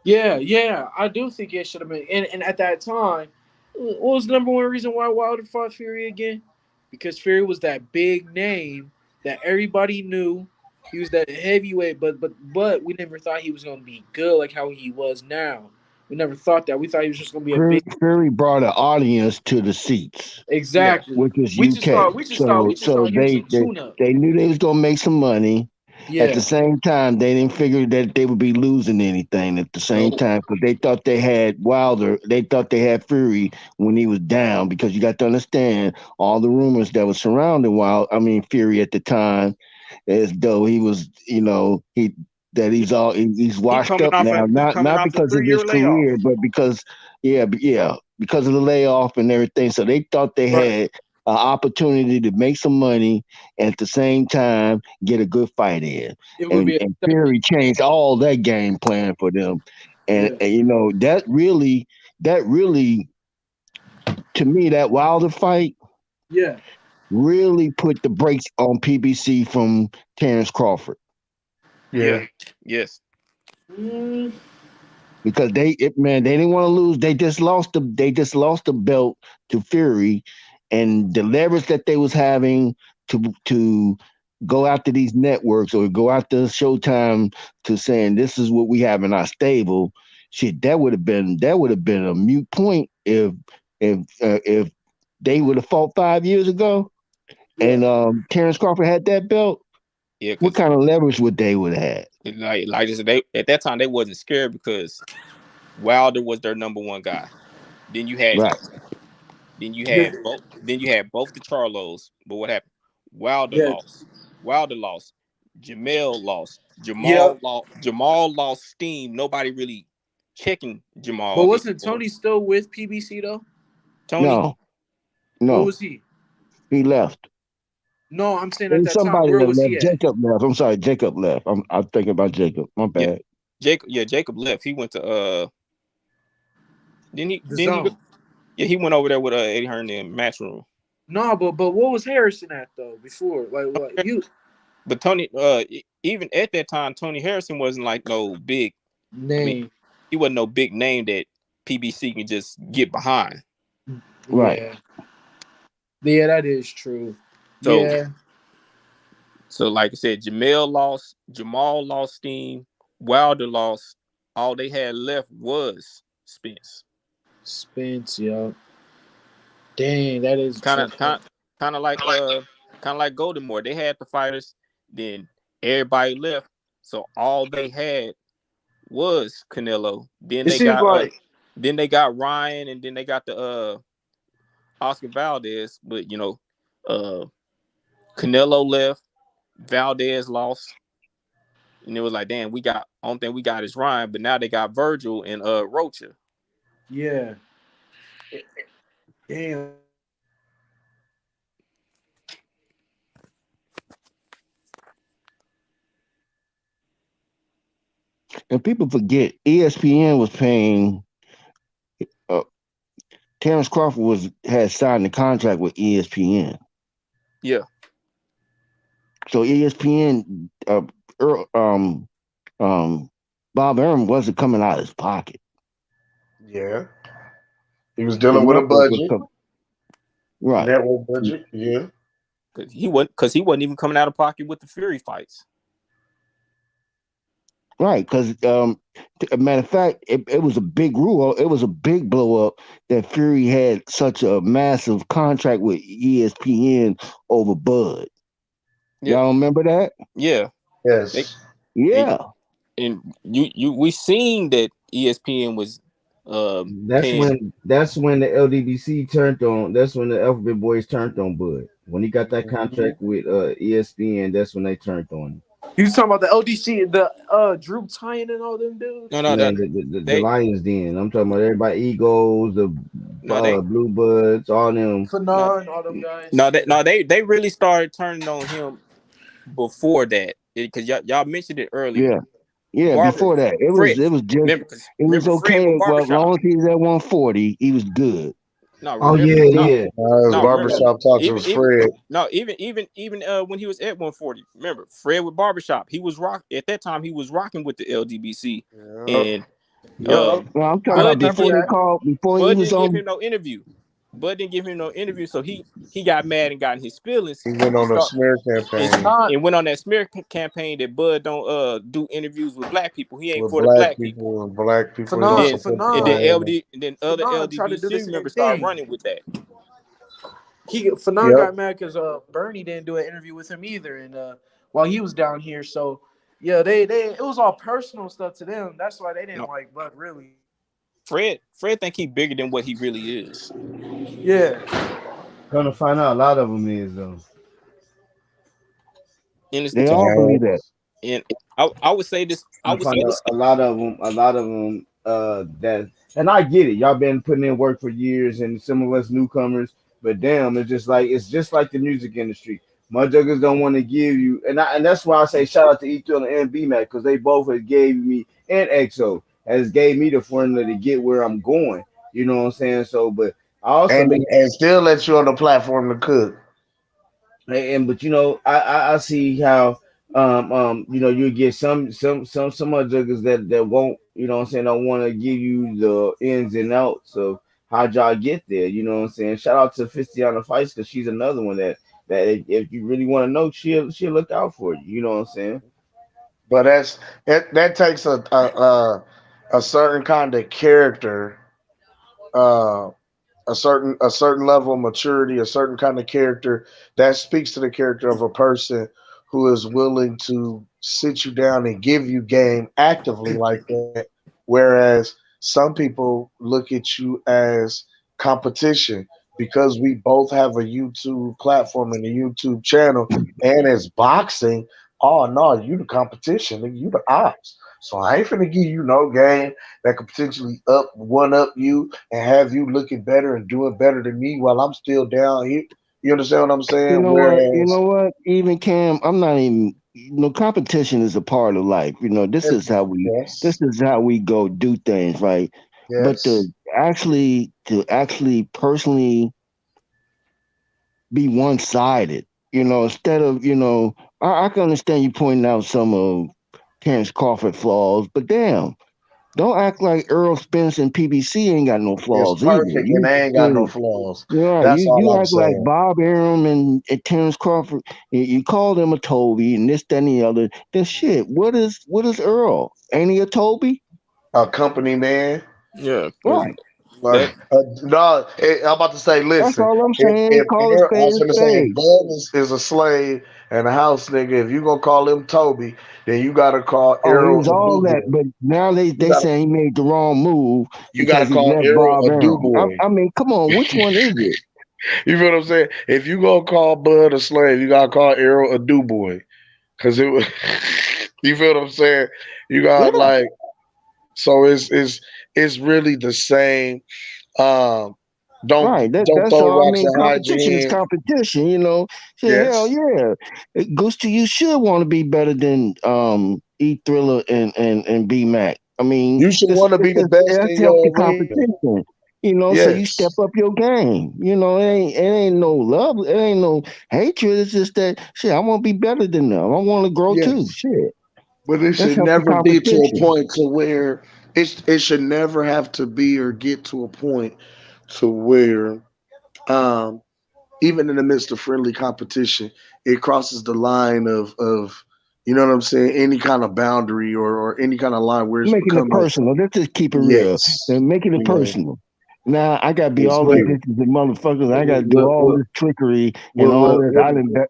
Yeah. I do think it should have been. And at that time, what was the number one reason why Wilder fought Fury again? Because Fury was that big name that everybody knew. He was that heavyweight, but we never thought he was gonna be good like how he was now. We never thought that. We thought he was just gonna be a big. Fury brought an audience to the seats, Yeah, Exactly. which is UK. We just thought he was a tune up. They knew they was gonna make some money. At the Yeah. same time, they didn't figure that they would be losing anything at the same no, time because they thought they had Wilder. They thought they had Fury when he was down because you got to understand all the rumors that was surrounding Fury at the time, as though he was, he that he's he washed coming up off now, coming not off a because of his 3-year layoff. career, but because because of the layoff and everything. So they thought they Right. had an opportunity to make some money and at the same time get a good fight in. It would And be and accepted. Fury changed all that game plan for them. And, Yeah. and that really to me, that Wilder fight Yeah. really put the brakes on PBC from Terence Crawford. Yeah, Yeah. yes. Mm, Because they didn't want to lose. They just lost the belt to Fury, and the leverage that they was having to go after these networks or go after Showtime to saying this is what we have in our stable, shit, that would have been a mute point if they would have fought 5 years ago Yeah. and Terence Crawford had that belt. Yeah, What because kind of leverage would they would have had? like I said, they at that time they wasn't scared because Wilder was their number one guy. Then you had Right. Yeah. both the Charlos. But what happened? Wilder Yeah. lost. Wilder lost. Jamel lost. Yeah. Jamal lost steam. Nobody really checking But Jamal wasn't anymore. Tony still with PBC though? Tony, No, Where no, was he? he left. No, I'm saying It at was that time, somebody where that was left. he at? Jacob left. I'm sorry, Jacob left. I'm thinking about Jacob. My yeah, bad. Jacob left. He went to The didn't he go, zone. yeah, he went over there with Eddie Hearn in Matchroom. No, but what was Harrison at though before? Like what you But Tony, even at that time, Tony Harrison wasn't like no big. I mean, name? he wasn't no big name that PBC can just get behind. Right. Yeah. Yeah, that is true. So, Yeah. like I said, Jamal lost steam, Wilder lost. All they had left was Spence. Spence, yo. Dang, that is Kind of, tough. kind, kind of like Golden Moore. They had the fighters, then everybody left, so all they had was Canelo. It seems like Then they got Ryan, and then they got the Oscar Valdez. But uh, Canelo left, Valdez lost, and it was like, damn, we got only thing we got is Ryan. But now they got Virgil and Rocha. yeah. Damn. And people forget ESPN was paying. Uh, Terence Crawford had signed a contract with ESPN, Yeah, so ESPN, Bob Arum wasn't coming out of his pocket. Yeah. He was The dealing with a network was budget, right, network budget. Yeah. because he wasn't even coming out of pocket with the Fury fights. right. Because matter of fact, it was a big rule. It was a big blow up that Fury had such a massive contract with ESPN over Bud. Yeah, Y'all remember that? yeah. They, Yes. and, Yeah. and we seen that ESPN was paying. That's when the LDBC turned on. That's when the Alphabet Boys turned on Bud. When he got that Mhm. contract with ESPN, that's when they turned on him. You talking about the LDC, the Drew Tyne and all them dudes? No, Man, the they Lions Den. I'm talking about everybody, Eagles, the no they Blue Buds, all them. no Fanon, all them guys. they really started turning on him before that because y'all mentioned it earlier. Yeah. Yeah. Barber Before that, it Fred, was it was just it was remember Fred with okay. Well, as Barbershop. long as he was at 140, he was good. No, Oh remember yeah, no yeah. His no remember barbershop talks. It even was even Fred. no even when he was at 140. Remember Fred with Barbershop. He was at that time. He was rocking with the LDBC, Yeah. and Yup. Well, I'm talking I about Bud didn't remember give before they that. called, before he Bud was didn't give on. him no interview. Bud didn't give him no interview, so he got mad and got in his feelings He went and on a start smear and, campaign Fanon, and went on that smear campaign that Bud don't do interviews with black people. He ain't with for the black people. black people. He don't Fanon, Then support the and then Fanon, black. other Fanon tried to do the LDBC same members started thing. running with that. Fanon Yep. got mad because Bernie didn't do an interview with him either, and while he was down here, so yeah, they it was all personal stuff to them. That's why they didn't No, like Bud really. Fred think he bigger than what he really is. Yeah, Come to find out, a lot of them is though. And it's, They all believe that. and I would say this. I I would say find out a lot of them that, and I get it. Y'all been putting in work for years, and some of us newcomers. But damn, it's just like the music industry. Motherfuckers don't want to give you, and that's why I say shout out to E3 and BMAC because they both have gave me, and EXO has gave me the formula to get where I'm going. You know what I'm saying? So, but I also look. And still let you on the platform to cook. And but I see how you get some other juggers that won't, don't want to give you the ins and outs of how'd y'all get there? You know what I'm saying? Shout out to Fistiana Fights because she's another one that if you really want to know, she'll look out for you. You know what I'm saying? But that takes a certain kind of character, uh, a certain level of maturity, a certain kind of character that speaks to the character of a person who is willing to sit you down and give you game actively like that. Whereas some people look at you as competition because we both have a YouTube platform and a YouTube channel, and as boxing. Oh no, you the competition, nigga, you the ops. So I ain't finna give you no game that could potentially up you and have you looking better and doing better than me while I'm still down here. You understand what I'm You saying? know what? You Whereas, know what? Even Cam, I'm not even. Competition is a part of life. This is how we. This yes, is how we go do things, right? But yes, to actually personally be one sided, instead of I can understand you pointing out some of Terence Crawford flaws, but damn, don't act like Earl Spence and PBC ain't got no it's flaws either. perfect and they ain't got no flaws. You're right. That's You all I'm act like saying. Bob Arum and Terence Crawford. You call them a Toby and this, that, and the other. Then shit. What is Earl? Ain't he a Toby? A company man. Yeah, because Right. Like, that no, I'm about to say, That's listen, all I'm if saying. if Call a Aaron, I spade was a gonna say if spade. Bud is a slave and a house nigga, if you gonna call him Toby, then you gotta call Oh, Arrow he's a all do that, boy. but now they You they gotta saying he made the wrong move you gotta because he call left Arrow Bob a do Arum. I, boy. I mean, come on, which one is it? You feel what I'm saying? If you gonna call Bud a slave, you gotta call Arrow a do boy. Cause it was you feel what I'm saying? You got Yeah, like so it's really the same. Um don't right. don't That's throw all. I rocks mean, and hide your competition is hand. competition. Say hell Yes. yeah, Gusto, you should want to be better than E Thriller and B Mac. I mean, You should want to be the best that's in healthy your arena. competition. So you step Yes. up your game. It ain't no love. It ain't no hatred. It's just that shit. I want to be better than them. I want to grow too. Yes. Shit, But it that's should healthy never be to a competition. point to where it should never have to be or get to a point to where um even in the midst of friendly competition, it crosses the line of you know what I'm saying, any kind of boundary or any kind of line where it's Making it becoming personal. Let's just keep it real yes. and making it You know, personal. Now I gotta be it's all these clear. bitches and motherfuckers. I gotta do What all what this trickery and what all what, this. what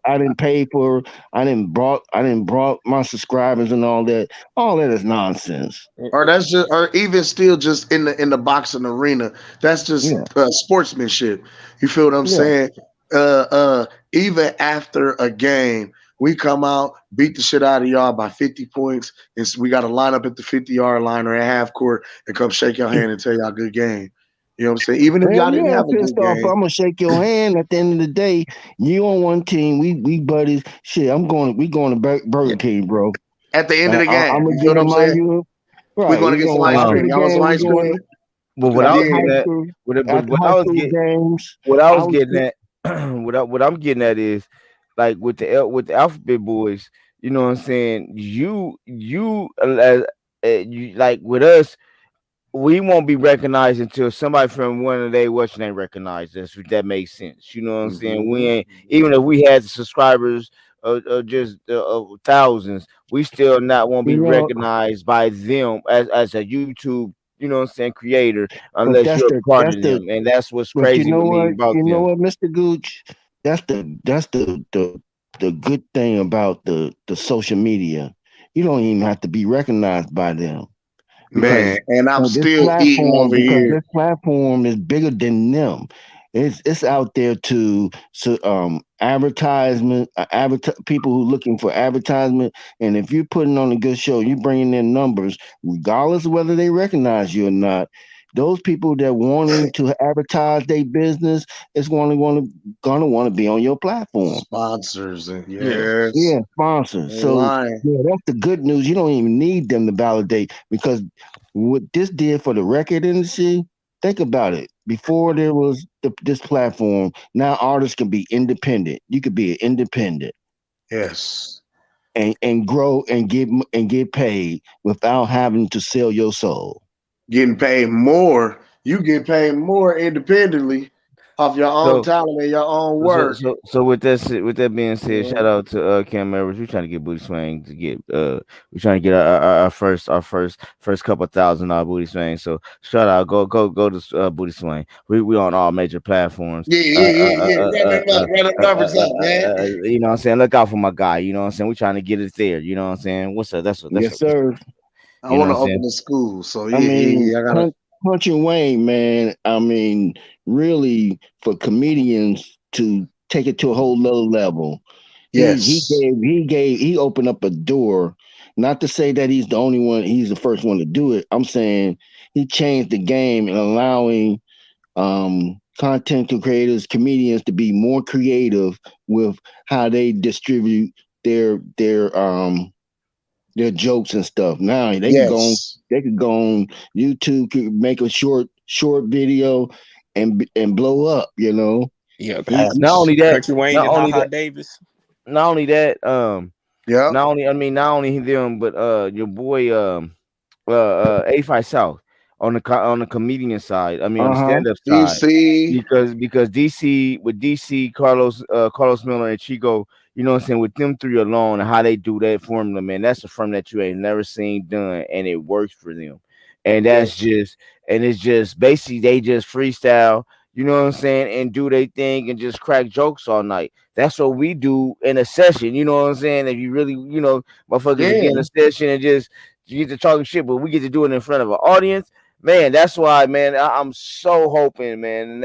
I didn't pay for. I didn't brought my subscribers and all that. All that is nonsense. Or that's just or even still just in the boxing arena, that's just Yeah, sportsmanship. You feel what I'm yeah. saying? Even after a game, we come out, beat the shit out of y'all by 50 points, and we got to line up at the 50-yard line or at half court and come shake your hand and tell y'all good game. You know what I'm saying? Even if Hell y'all didn't yeah, I'm have a pissed good off. game, I'm gonna shake your hand. At the end of the day, you on one team. We buddies. Shit, I'm going. We going to yeah, Burger King, bro. at the end of the I'm game, gonna you feel give what you I'm my saying? you. We're Right. going to We get some going ice after um cream. the Y'all want some game. We ice cream? going but what I after was Yeah. getting high at school. but After what high I was school getting games, what I I was was. getting at what I'm getting at is like with the alphabet boys, you know what I'm saying? You like with us, we won't be recognized until somebody from one of they what's your name recognize us, if that makes sense. You know what I'm saying? We Hmm. ain't even if we had subscribers just thousands, we still not won't You be know, recognized by them as a YouTube, you know what I'm saying, creator but unless that's you're the a part that's of the them. And that's what's but you crazy know with me what? about You know them. what, Mr. Gooch? That's the good thing about the social media. You don't even have to be recognized by them Man, because and I'm still eating over this here. platform is bigger than them. It's out there to advertisement, people who looking for advertisement, and if you're putting on a good show, you bringing in numbers, regardless of whether they recognize you or not. Those people that wanting to advertise their business is gonna want to be on your platform. Sponsors and yeah. yes, Yeah, sponsors. ain't So lying. yeah, that's the good news. You don't even need them to validate because what this did for the record industry. Think about it. Before there was this platform, now artists can be independent. You could be an independent Yes, and grow and get paid without having to sell your soul. getting paid more You get paid more independently off your own So talent and your own So work. so so with that being said, shout Mhm. out to Cam Edwards. We're trying to get Booty Swing to get we're trying to get our first couple $1,000 Booty Swing. So shout out, go to Booty Swing. We on all major platforms. Yeah, yeah, yeah, yeah. Run them numbers up, man. You know what I'm saying? Look out for my guy. You know what I'm saying? We trying to get it there. You know what I'm saying? What's up? That's a, Yes, sir. I you know want what to I'm open saying? a school, so I yeah, yeah, mean, yeah. I gotta. Country Wayne, man. I mean, really for comedians to take it to a whole nother level. Yes, He opened up a door. Not to say that he's the only one, he's the first one to do it. I'm saying he changed the game and allowing content creators, comedians to be more creative with how they distribute their jokes and stuff. Now yes, they could go on YouTube, could make a short video and blow up. You know, Yeah, he Not only that, Country Wayne not and only Haha that, Davis. not only that, yep, not only them, but your boy A5 South on the comedian side. I mean on the uh-huh. stand up side, DC. because DC Carlos Miller and Chico, you know what I'm saying, with them three alone and how they do that formula, man, that's a formula that you ain't never seen done, and it works for them. And Yes, it's just basically they just freestyle. You know what I'm saying, and do their thing and just crack jokes all night. That's what we do in a session. You know what I'm saying? If you really, motherfuckers will get in yeah, a session and just you get to talking shit, but we get to do it in front of an audience. Man, that's why, man, I'm so hoping, man,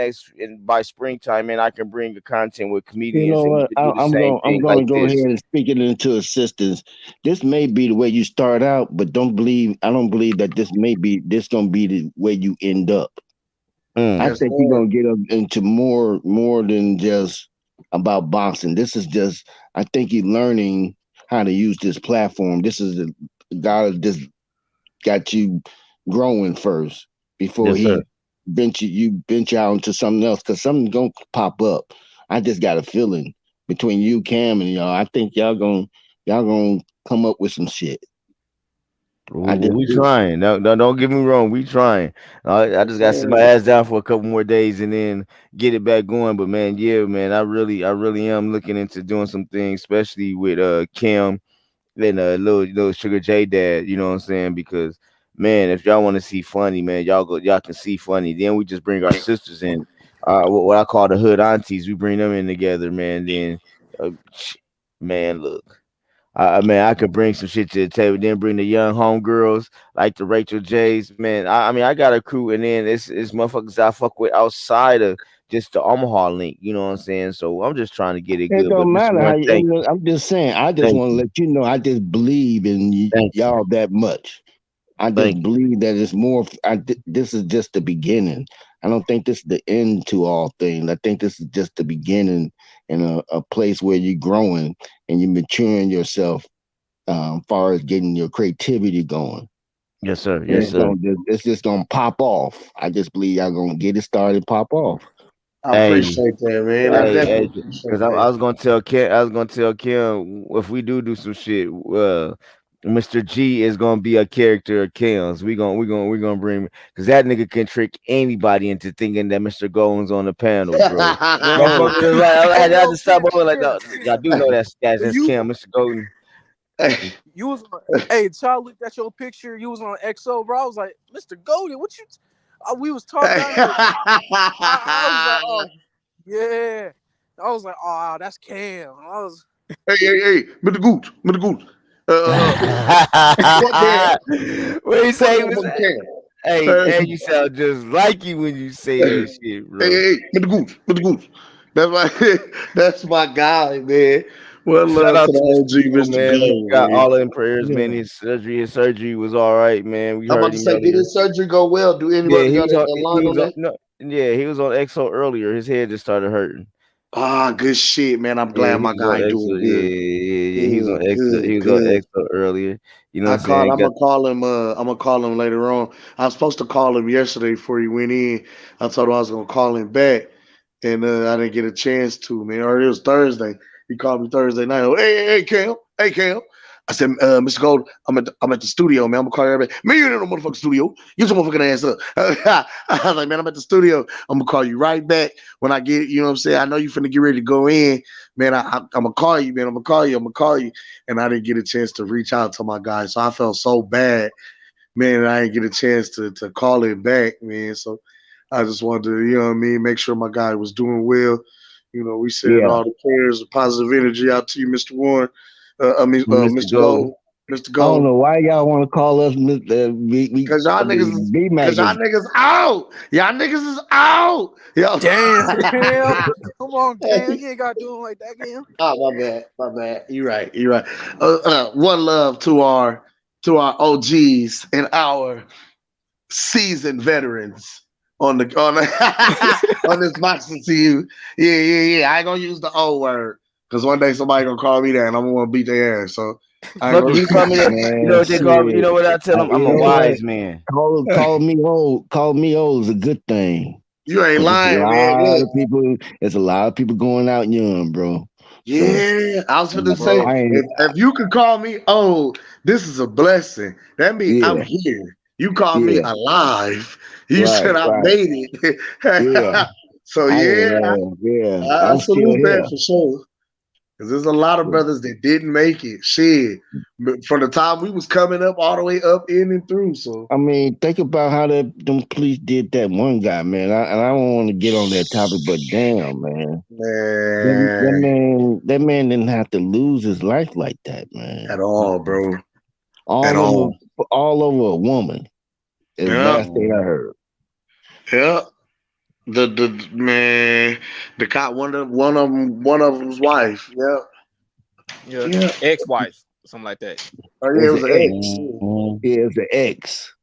by springtime, man, I can bring the content with You comedians know and we what? can do the same I'm thing going to like go ahead this. and speak it into existence. This may be the way you start out, but I don't believe that this going to be the way you end up. I Mm. yes, think you're sir. going to get up into more than just about boxing. This is just, I think you're learning how to use this platform. This is the guy that just got you growing first before Yes, sir. he venture out into something else because something's gonna pop up. I just got a feeling between you, Cam, and y'all. I think y'all gonna come up with some shit. I Well, just we do. trying. No, no, don't get me wrong. We trying. I Yes, just got to sit my sir. ass down for a couple more days and then get it back going. But man, yeah, man, I really am looking into doing some things, especially with Kim and little Sugar J Dad. You know what I'm saying? Because man, if y'all want to see funny, man, y'all can see funny. Then we just bring our sisters in. What I call the hood aunties. We bring them in together, man. Then, uh, man, look. Man, I could bring some shit to the table. Then bring the young homegirls like the Rachel J's. Man, I mean, I got a crew, and then it's motherfuckers I fuck with outside of just the Omaha link. You know what I'm saying? So I'm just trying to get it It good. But don't Mr. matter how Warren, thank you. I'm just saying. I just thank want to you, let you know. I just believe in thank you, y'all that much. I just thank you. believe that it's more. This is just the beginning. I don't think this is the end to all things. I think this is just the beginning in a place where you're growing and you're maturing yourself, far as getting your creativity going. Yes, sir. And Yes, sir. it's just gonna pop off. I just believe y'all gonna get it started, pop off. I Hey, appreciate that, man. I hey, definitely because appreciate I that. was gonna tell Kim, if we do some shit, Mr. G is gonna be a character of Kim's. We gonna bring because that nigga can trick anybody into thinking that Mr. Gold's on the panel, bro. Yo, Motherfuckers like I hey, had I yo, just stop Kim, over like Kim, no, y'all do know that's you, Kim, Mr. Golden. you was on, hey, child looked at your picture. You was on XO, bro. I was like, Mr. Golden, what you? We was talking. I was like, I was like, oh yeah. I was like, oh, that's Cam. I was, Hey, hey, hey, Mr. Gooch, Mr. Gooch. Uh, what Cam? What you What say? motherfucker Cam? Hey, you sound just like you when you say that shit, Hey, bro. hey, hey, Mr. Gooch, Mr. Gooch. That's my that's my guy, man. Well Shout love out to the to Mr. OG Cole, Mr. man. We Gold, got man. all in prayers, man. Yeah. His surgery was all right, man. We I'm about heard to him say, did earlier. his surgery go well? Do Yeah, anybody got a he line was on on that? no, yeah, he was on EXO earlier. His head just started hurting. Ah, good shit, man. I'm Yeah, glad he my was on guy EXO. doing Yeah, good. yeah, yeah. He was Good, on EXO. good, He was on good. EXO earlier. You know what I'm saying? I'm Got gonna call him. I'm gonna call him later on. I was supposed to call him yesterday before he went in. I told him I was gonna call him back, and I didn't get a chance to, man. Or it was Thursday. He called me Thursday night. Oh, hey, hey, hey, Cam. Hey, Cam. I said, Mr. Gold, I'm at the studio, man. I'm gonna call everybody. Man, you ain't in no motherfucking studio. Get your motherfucking ass up. I was like, man, I'm at the studio. I'm gonna call you right back when I get, you know what I'm saying? I know you finna get ready to go in. Man, I'm gonna call you, man. I'm gonna call you. And I didn't get a chance to reach out to my guy. So I felt so bad, man, I didn't get a chance to call it back, man. So I just wanted to, you know what I mean, make sure my guy was doing well. You know, we sending Yeah, all the prayers of positive energy out to you, Mr. Warren. Mr. Mr. Gold. Gold, Mr. I don't Gold, know why y'all want to call us cause y'all I niggas mean, is, B cause y'all maggots. niggas out. Y'all niggas is out. Yo. Damn, Cam. Come on, Cam. You ain't got to do him like that, Cam. Oh, my bad. You right. One love to our OGs and our seasoned veterans on on this boxing to you. Yeah. I ain't gonna use the O word because one day somebody gonna call me that and I'm gonna beat their ass. So I ain't Fuck it, gonna. you can call me that. You know Man, what they call me? You shit. know what I tell them? I'm You a know what? wise man. Call me old. Call me old is a good thing. You ain't Cause it's a lying, man. lot Look, of people. There's a lot of people going out young, bro. So yeah, I was gonna say Bro. I ain't. if you could call me old, this is a blessing. That means I'm Yeah, here. You call me yeah. alive. You said Right, I right. made Yeah. it. So I yeah, ain't. Yeah. I I'm still salute that here. for sure. Because there's a lot of brothers that didn't make it. Shit, but from the time we was coming up all the way up in and through. So I mean, think about how them police did that one guy, man. And I don't want to get on that topic, but damn, man. man, That man didn't have to lose his life like that, man. at all, bro, at All over, all. all over a woman. Is the Yeah, last thing I heard. yeah. The man, the cop, one of them's wife. Yeah, Yeah, yeah. ex-wife, something like that. Oh It yeah, it was was an an ex. ex. Yeah, it was an ex.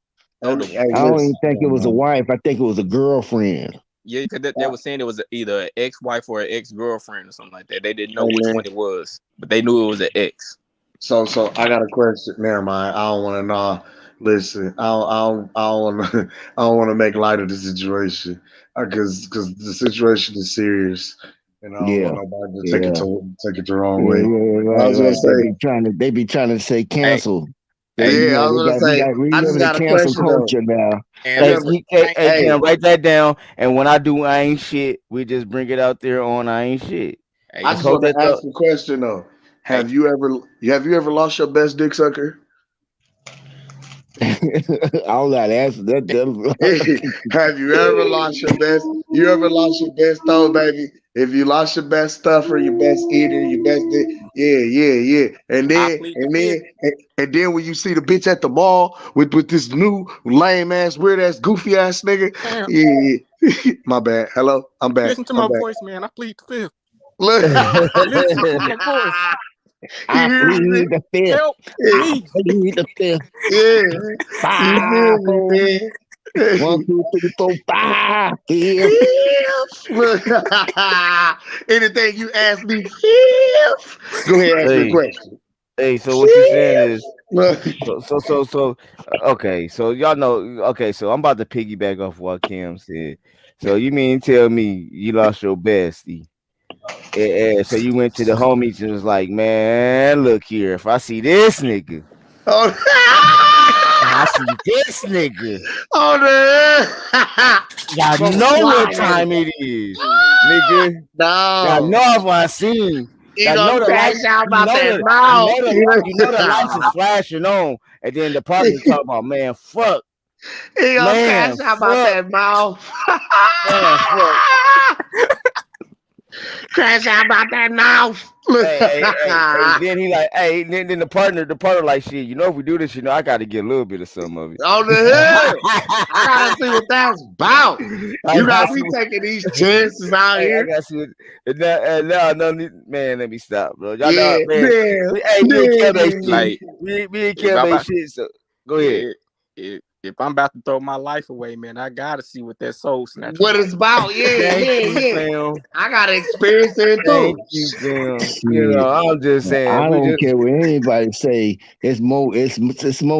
No, Hey, the I don't even listen, think it was a wife. I think it was a girlfriend. yeah, because they were saying it was either an ex-wife or an ex-girlfriend or something like that. They didn't know hey which man. one it was, but they knew it was an ex. So I got a question. Never mind. I don't want to know. Listen, I don't want to. I don't want to make light of the situation because the situation is serious, and I don't want Yeah, nobody to yeah, take it the wrong yeah, way. yeah. I Right, was gonna right. say, They be trying to say Hey, cancel. hey, You yeah, I know, was gonna say, we I live just in a got a cancel question though. culture now. and You Hey, ever, listen, I ain't, hey, hey, Cam, write that down. And when I do I ain't shit, we just bring it out there on I ain't shit. hey, I Let's just hold want that to up. ask a question though. hey, Have you ever lost your best dick sucker? All that answer Have you ever lost your best? You ever lost your best though, baby? If you lost your best stuffer, your best eater, your best dick, yeah. I plead the fifth. And then when you see the bitch at the mall with this new lame ass, weird ass, goofy ass nigga, Cam, yeah. My bad. Hello, I'm back. listen to I'm my back. voice, man. I plead the fifth. Look, Listen to my voice. you I hear me? plead the fifth. Help I me. plead the fifth. Yeah, you Five, feel me, four, man? 1, 2, 3, 4, 5. Fifth. Fifth. Look, anything you ask me, fifth. Go ahead, ask me a Hey, question. hey, so what you saying is Fifth. Look, okay, so y'all know okay, so I'm about to piggyback off what Kim said. So you mean tell me you lost your bestie? So you went to the homies and was like, man, look here, if I see this nigga, if I oh, see this nigga, oh the y'all from know what flying. time it is, nigga. Y'all No, know what I seen. you Y'all gonna know the light. crash out about that mouth. You know the lights is flashing on, and then the partner talk about He gonna man, crash out about fuck, that mouth. man, fuck. Crash out about that mouth. Hey. Then he like, hey, then the partner like, shit. You know, if we do this, I got to get a little bit of some of it. On the hill. I gotta see what that's about. I You got got see. me taking these chances out Hey, I here. got see. Now, no, man, let me stop, bro. Y'all know, Yeah, man. yeah, Hey, me and Kev ain't shit. yeah. Like Me and if Kev I'm ain't about, shit. So go ahead. yeah, if I'm about to throw my life away, man, I gotta see what that soul snatcher What it's like. about. Thank you, Yeah. fam. I gotta experience it Thank too. you, fam. Shit. I'm just saying, I we don't just care what anybody say. It's more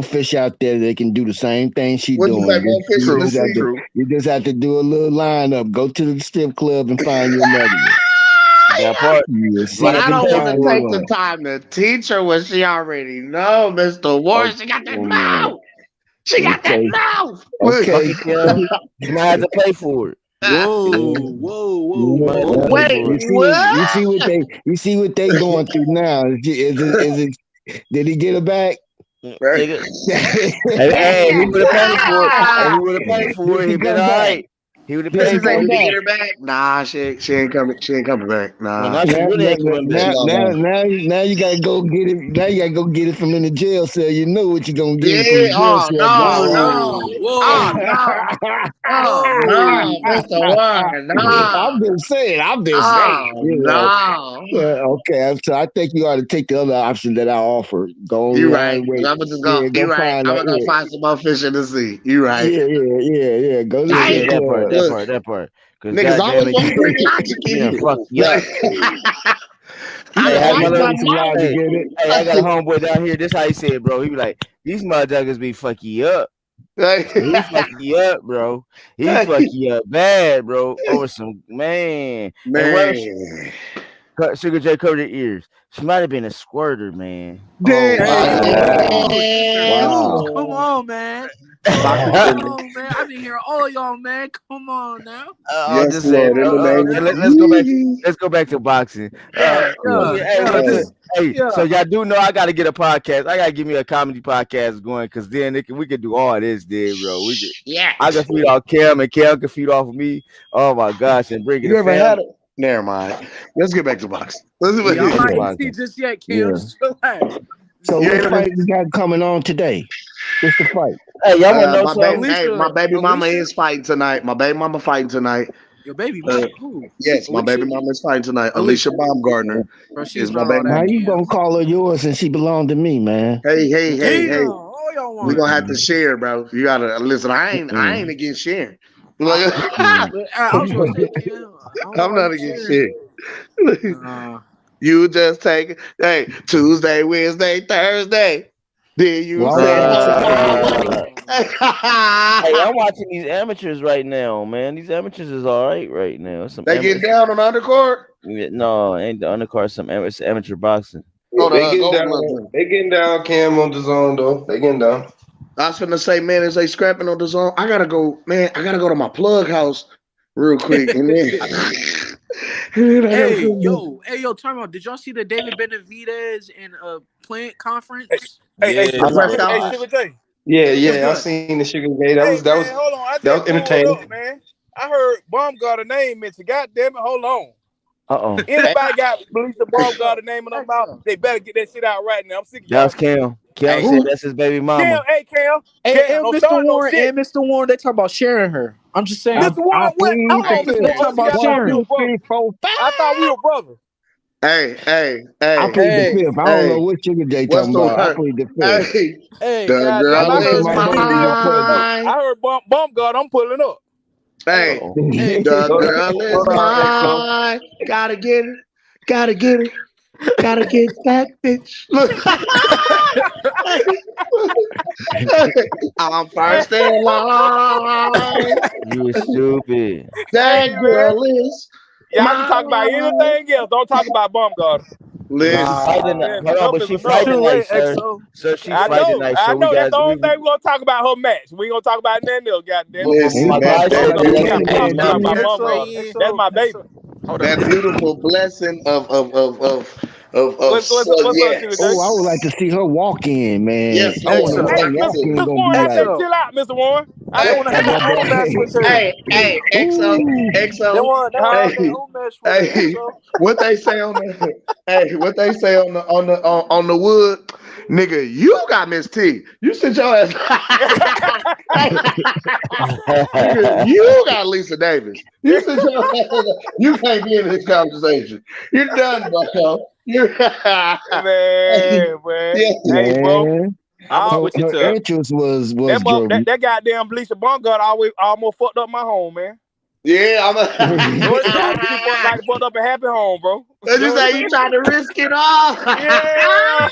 fish out there that can do the same thing she What you say, doing. more fish in the sea? True. You just have to do a little lineup. Go to the strip club and find you another one. That part. Yeah, But see But at I the every don't same want to time he take point, the won. time to teach her what she already know, Mr. Warren. oh, She got that Oh man. mouth. She got that Okay. mouth. fuck Okay. it, Kim. She might have to pay for it. Yeah. Whoa, whoa, whoa, She Yeah, might have to well, pay whoa. Wait, for you it. see what you see what what? they going through now. Did he get it back? Nigga. Hey, he would have paid for it. Hey, he would have paid for Did it. she He'd been come all back? right. He would have Did What she you paid say? for come it. Did he back? get her back? Nah, she ain't coming. She ain't coming back. Well, Nah, now she really ain't coming she back. gone on. Now you gotta go get it. Now you gotta go get it from in the jail cell. You know what you're gonna get it from Yeah. the jail Oh cell, no, boy. Whoa, no. Oh whoa, no. Oh whoa. no, Mr. Warren. No. I'm just saying. I'm just saying. Oh You know. no. Okay. So I think you ought to take the other option that I offer. Go You right. online, wait. I'm just gonna. Yeah, You go right. find I'm a gonna go find some more fish in the sea. You right. yeah. Go to the Yeah, yeah, strip Dang. that part, club. that Look, part, that part. Because niggas goddamn always it, want to bring logic he in done here. fucked you up. Like, You Hey, know, how I my watch can little my see some mouth. logic hey, in it. hey, I got a homeboy down here. This how he said, bro. He be like, these motherfuckers be fuck you up. Like, He fuck you up, bro. He fuck you up bad, bro. Over some man. And what man. Sugar J covered her ears. She might have been a squirter, man. Oh Damn. my Hey, Wow. Juice, Mr. Juice, Wow. come on, man. Boxing Come god. Finley. on, man. I've been hearing all y'all, man. Come on now. Oh, Yes, just saying. Lord, in the name Okay, of let's go back. Jesus. Let's go back to boxing. Yeah, But yeah, yeah, hey, yeah. but Hey, this, This, hey, so yeah. y'all do know I got to get a podcast. I got to give me a comedy podcast going, cause then we could do all this, then, bro. I can shit. feed off Cam, and Cam can feed off of me. Oh my gosh, and bring it You a ever had family. it? Never mind. Let's get back to boxing. Let's Yeah, I'm Yeah, not Yeah. ET boxing. just yet, Cam. Yeah. Just relax. So You Just what ain't relax. never. fight we got coming on today? What's the fight? Hey, y'all want to know My baby, something? hey, my Alicia, baby mama Alicia, is fighting tonight. My baby mama fighting tonight. your baby Uh, mama. Who? yes, my baby Alicia? mama is fighting tonight. Alicia Alicia. Baumgartner Bro, is she's my not all baby How that, mama. you Cam. gonna call her yours and she belonged to me, man? Hey, hey, hey, Damn, hey. all y'all We want. gonna have to share, bro. You gotta listen. I ain't Mm-mm. against sharing. I, Like, I was gonna say, Cam. I don't know I'm why not you against sharing. sharing. Nah. You just take it. Hey, Tuesday, Wednesday, Thursday. Then you Well, I say was gonna say, Uh, hey, hi. I'm watching these amateurs right now, man. These amateurs is all right now. Some They getting down on the undercard. no, ain't the undercard. It's amateur boxing. Oh, They the getting Gold down. Gloves. One. They getting down. Cam on the zone though. They getting down. I was finna say, man, as they scrapping on the zone, I gotta go, man. I gotta go to my plug house real quick, and then, and then I gotta come Hey, yo, time out. Did y'all see the David Benavidez and Plant conference? Yeah, I Hey, pressed hey, out. Sugar J, Yeah, what's yeah. I good? seen the Sugar Gay. Hey, man, hold on. I That just was pulled up, entertaining. man. I heard Baumgartner name mentioned. God damn it, hold on. uh-oh. Anybody got Lisa Baumgartner name in their mouth, Exo. they better get that shit out right now. I'm sick of That was y'all. Cam. Cam Hey, said Who? that's his baby Cam, mama. hey, Cam, And don't Mr. start no Warren shit. and Mr. Warren, they talk about sharing her. I'm just saying. Mr. I Warren, what? plead Hold the They on, Mr. they fifth. talk Warren. See, about I One, thought we sharing. were two, brothers. three, four, I thought we five. were brothers. I Hey, plead the Hey, fifth. I don't know hey. what Sugar J What's talking the about. I word? plead the fifth. Hey, hey, the God I damn, girl I wish heard is somebody Mr. told me D, your presence. I mine. heard Baumgartner, I'm pulling up. hey, Hey, Uh-oh. hey, the Hold girl is on, Exo. mine. Gotta get it. Gotta get it. Gotta get that bitch. Look. I'm first in line. You was stupid. That Hey, man. girl is Y'all can talk about mine. anything else. Don't talk about Baumgartner. But she Listen, fighting. nah. Man, Hold on, enough but is she It's enough. fighting too tonight, late, sir. Exo. So she's fighting tonight. I So we know. That's got the only we. thing we're gonna talk about her match. We ain't gonna talk about nothing else, goddamn it. But listen. my Anybody That guy fought that said like that a We that's beautiful, got his man plenty baby to today, talk didn't mama. about he? Exo, Baumgartner. That's Exo, my baby. Exo. Hold up. that beautiful blessing What's up, Sugar J? Oh, I would like yes, to see her walk in, man. yes, I wonder Lord. what Exo, her Hey, Thank you, walk Mr. too. in Mr. gonna Warren, be I say like. Exo. chill out, Mr. Warren. I They say Hey, want to chill have their out. But own match with her. Exo, ooh, Exo. They want to have their Hey, own match with her. hey, Exo. what they say on the hey, what they say on the wood, nigga, you got Miss T. You sit your ass. Nigga, you got Lisa Davis. You sit your ass. You can't be in this conversation. You're done, bucko. You're Man, man. yeah. Hey, bro. man, I'm gonna switch it her to entrance was that goddamn Lisa Baumgartner almost fucked up my home, man. Yeah, I'm George like she a fucked up a happy home, bro. What You you know what I'm say? You saying? trying to risk it all? Yeah.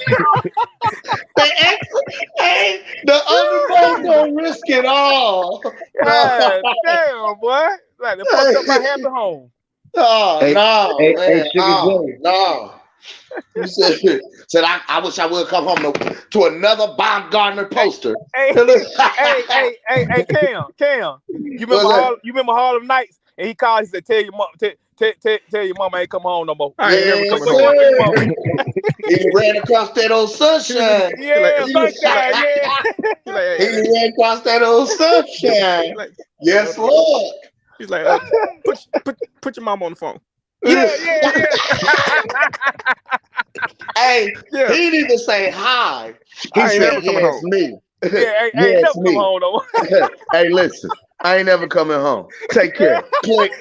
The ex, hey, the underdog gonna risk it all. No. God damn, boy. Like they fucked up my happy home. Oh, Hey, no, hey, man. Sugar No, J. no. You said I wish I would come home to another Baumgartner poster. Hey, hey, Cam. What's that? You remember Harlem Nights? And he called. He said, "Tell your mom, tell your mama I ain't come home no more." I ain't never Yes, coming What you home. want to tell your sir. mama? He ran across that old sunshine. Yeah, He like, sunshine. Yeah, he like, He ran across that old sunshine. like, Yes, Lord. he's like, put your mama on the phone. yeah. Hey, Yeah, he didn't even say hi. He I ain't said, never coming yes, home. me. Yeah, I ain't Yes, never come me. home no more. Hey, listen. I ain't never coming home. Take care. Click.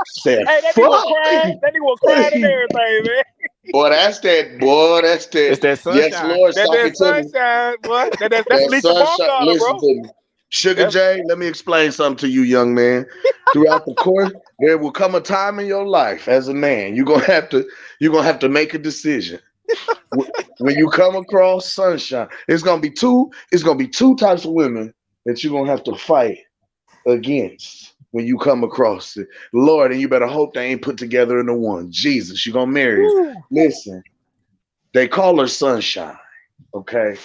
Said, Hey, that nigga was fuck. crying. That nigga was crying and everything, man. Boy, that's that. Boy, that's that. It's that Yes, sunshine. Lord, That talking to me. sunshine, boy. That's That Lisa sunshine. Baumgartner, Listen bro. to me. Sugar That's J, let me explain something to you, young man. Throughout the course, there will come a time in your life as a man. You're gonna have to make a decision. When you come across sunshine, it's gonna be two types of women that you're gonna have to fight against when you come across it. Lord, and you better hope they ain't put together into one. Jesus, you're gonna marry her. woo. Listen, they call her sunshine, okay?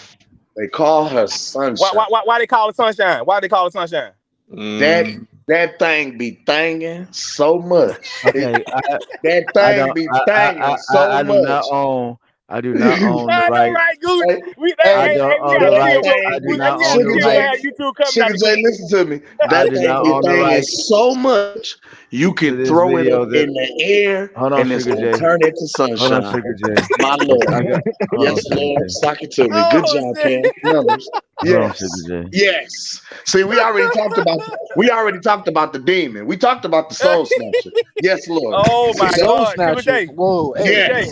They call her sunshine. Why they call it sunshine? Why they call it sunshine? That Mm. that thing be thanging so much. Okay, That I thing don't. be thanging so I do not much. own. I do not own the I know, right. right, Goose? Hey, I hey, don't We own the gotta that right. chill, bro. I thing do be not We own gotta the Sugar chill. We right. J. have YouTube coming out Sugar the J, Goose. listen to me. I That do thing not be own the thanging right so much you to can this throw it up video. That in the air hold on, and it's Sugar gonna J. turn into Hold on, sunshine. Sugar J. My Okay, Lord. I got. Hold on, Yes, Sugar Lord. J. Sock it to me. Good Oh job, shit! Cam. Numbers. Hold on, Sugar Yes. J. Yes. See, we already talked about the demon. We talked about the soul snatcher. Yes, Lord. Oh See The my that? soul God, Sugar snatcher. J, Whoa, Sugar hey, J.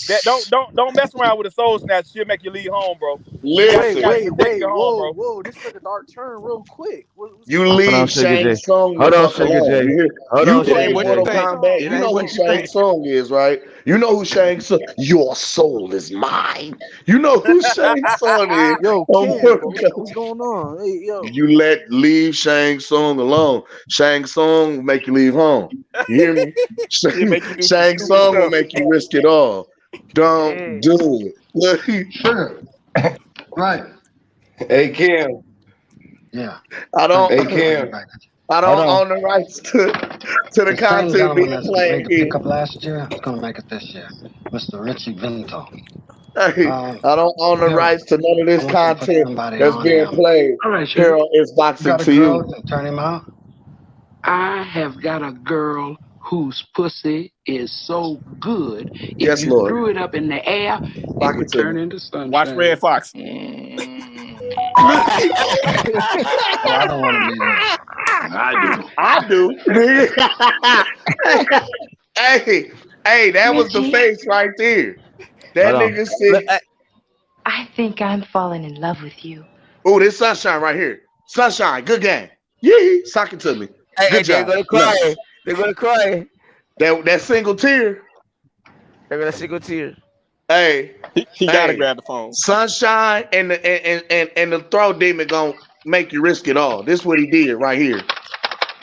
That Yes. don't mess around with a soul snatch. She'll make you leave home, bro. You Listen. gotta protect your home, bro. whoa. This took a dark turn real quick. What's You going Hold on, leave on? Sugar Shang J. Tsung the Hold on, fuck Sugar alone. J. You hear? Hold You on, It play ain't Sugar what you J. Mortal think. Kombat. It You ain't know who what you Shang think. Tsung is, right? You know who Shang Tsung. Your soul is mine. You know who Shang Tsung is. Yo, On Ken, Mortal bro, what's Kombat. going on? Hey, yo. You leave Shang Tsung alone. Shang Tsung will make you leave home. You hear me? She'll make you do some Shang stupid Tsung will stuff. make you risk it all. Don't Mm. do it. Look, Sugar. Right. Hey Kim. Yeah. I Thanks. don't Hey I'll be right Kim. back. I Hold don't on. own the rights to the The same content gentleman being that played made the here. pickup last year is going to make it this year, Mr. Richie Vinto. Hey, I don't own the Hero, rights to none of I this want you to put content somebody that's on being him. played All right, here Sugar. on It's You Boxing got a to girl You. that can turn him out? I have got a girl whose pussy is so good, if Yes, you Lord. threw it up in the air, it Lock it would to turn me. into Watch Red sunshine. Fox. Oh, I don't want to be there. I do. I do. hey, hey, that was the Richie, face right there. Hold That on. nigga Look, said, I think I'm falling in love with you. oh, this sunshine right here. Sunshine, good game. Yee, sock it to me. hey, Good they're job. gonna cry. Numbers. They're gonna cry. That single tear. They're gonna single tear. Hey, He gotta hey, grab the phone. sunshine and the throw demon gonna make you risk it all. This is what he did right here.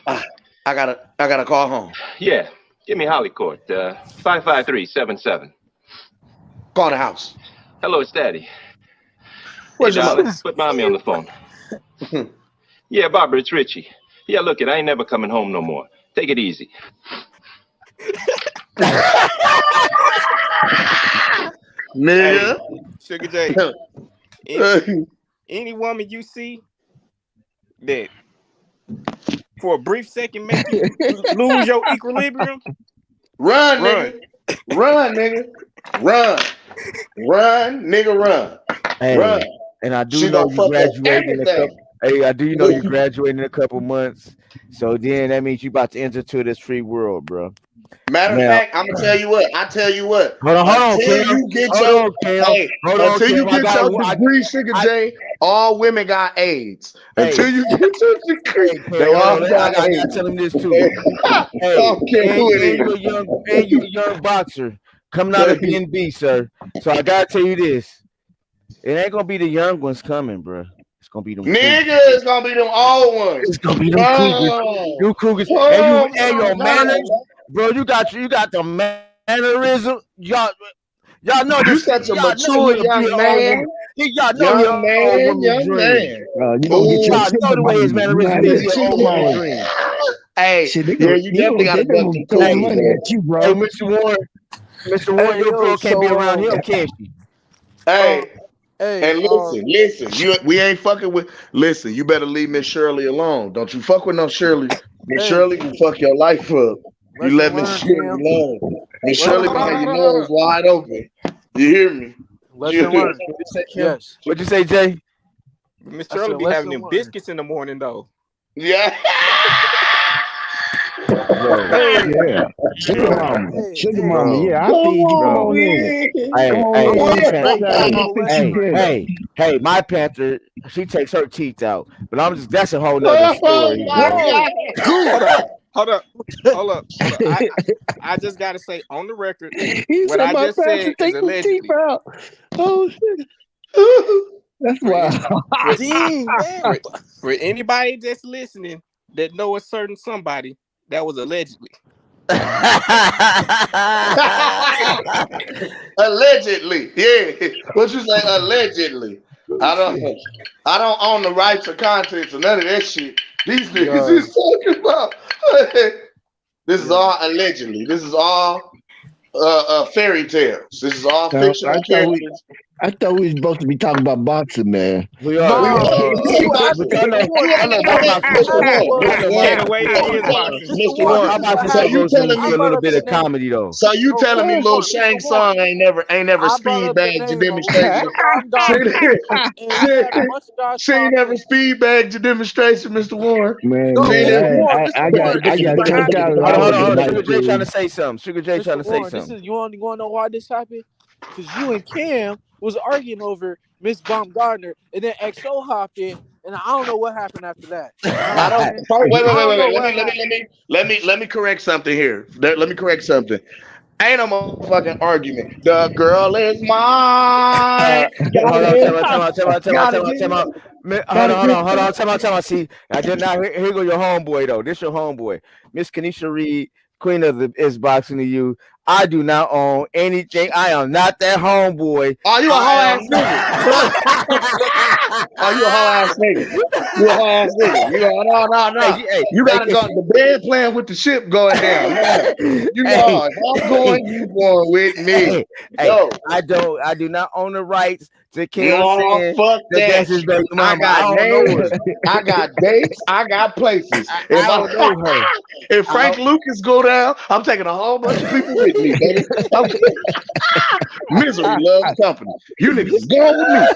Ah, I gotta call home. Yeah. Give me Holly Court, 55377. Call the house. Hello, it's Daddy. Hey, Where's your mother? darling, put Mommy on the phone. Yeah, Barbara, it's Richie. Yeah, look it, I ain't never coming home no more. Take it easy. Hey, Nigga. Sugar J. Any woman you see that for a brief second make you lose your equilibrium, Run, run. nigga. Run, nigga. Run. Run, nigga, run. Hey, Run. and I do She know gonna you fuck up graduating in a couple. everything. Hey, I do know you graduating in a couple months. So then that means you about to enter to this free world, bro. Matter of Now, fact, I'm gonna tell you what. I tell you what. hold on, Until Cam. you get Hold your on, Cam. hey, Hold on, until you Cam. get your degree, Sugar I J, all women got AIDS. hey, Until you get your degree, Cam, they hold all on. I got gotta AIDS. tell him this too. I Hey, don't care who and it you a young boxer coming out of is. BNB, sir. So I gotta tell you this. It ain't gonna be the young ones coming, bro. It's gonna be them cougars. Nigga, it's gonna be them old ones. It's gonna be them cougars. No. You cougars. Oh my And your manners. God. bro. You got the mannerism. Y'all know You this. such a Y'all know mature he'll be young an old man. woman. Y'all know he'll old woman Young dream. man. You gonna get your Oh, Y'all know sugar the way his money. You gonna mannerism have is. that He'll sugar old woman money. dream. hey, Shit, yeah, you definitely got they to bust gonna them throw the Hey, cookies, money man. at you, hey, bro. Mr. Warren, Hey, your yo, girl can't be so around him, can she? Hey, hey, and listen, we ain't fucking with. Listen, you better leave Miss Shirley alone. Don't you fuck with no Shirley. Miss hey, Shirley can fuck your life up. You lesson let Miss learned, Shirley Cam. alone. Miss Hold on, Shirley Lesson hold be on, hold having on, learned. your hold on, hold nose wide open. You hear me? Lesson learned. What you say, Kim? Yes. What you say, Jay? on. Miss I Shirley said be having lesson them learned. biscuits in the morning though. Yeah. Bro, Hey, Yeah. Sugar bro, mama. hey, Sugar hey. mama. bro, Yeah, I Come feed you. Come on, bro. on in. man. Come Hey, on hey, I in. my want You a fat Panther. straight salad. Hey, Let me no fix you lesson hey, learned. dinner. my Panther. She takes her teeth out, but that's a whole nother Oh story, my bro. Whoa, God. Hold goose. up, hold up, hold up. I just gotta say on the record, He what said I my just pastor said is take his teeth allegedly. out. Oh shit. That's For wild. any for Dang, man. for for anybody that's listening that know a certain somebody, that was allegedly. Allegedly, yeah. What you say? Allegedly. I don't. I don't own the rights or contents or none of that shit. These niggas Yo, is talking about. This is yo. all allegedly. This is all fairy tales. This is all Now, fictional characters. I thought we was supposed to be talking about boxing, man. We are, We Nah, uh, we Mr. Warren, but watching. y'all Mr. know, Warren, y'all know this my Hey, boxing, what Mr. happened Warren, was, Mr. You my, can't Warren, away it so you is telling boxing. Mr. Mr. Warren, my Warren. this is what boxing So shit you happened. goes in telling a I me? little brought up bit the of name. comedy though. So you No, telling Mr. me Uh, little Warren, Mr. Shang Warren. Tsung ain't never I brought speed up the bagged your name of Mr. demonstration? She, Baumgartner, and she, he had a bunch of guys she ain't pop never in. speed bagged your demonstration, Mr. Warren. man, No, She ain't man, Mr. never. Warren, I Mr. got Warren, this is what kicked out happened. of Hold on, all hold of on, the hold on. night Sugar J trying to schools. say something. Sugar J trying Mr. to say Warren, this something. is you wanna know why this happened? Because you and Cam was arguing over Miss Baumgartner, and then XO hopped in, and I don't know what happened after that. You know what I I'm don't. saying? Wait, wait, I wait, don't wait, know wait. what happened. Let me correct something here. Let me correct something. Ain't no motherfucking argument. The girl is mine. Got Hold it on, in. Got it time out. in. Hold Got on, it time out, in. time out. See, I did not. Here go your homeboy though. This your homeboy, Miss Kanisha Reed, Queen of the Is Boxing to you. I do not own anything. I am not that homeboy. Oh, you a I whole am ass nigga. Oh, you a whole ass nigga. You a whole ass nigga. You a, no, no, no. hey, You hey, gotta go. The bed playing with the ship going down. No, you hey, know, if I'm hey, going, you going with me. hey, hey, No, I do not own the rights to Kim no, saying fuck that that. that's his baby I mama. I got don't know names, her. I got dates, I got places. I don't know her. If I Frank don't. Lucas go down, I'm taking a whole bunch of people with me, baby. I'm, misery loves company. You niggas is going with me.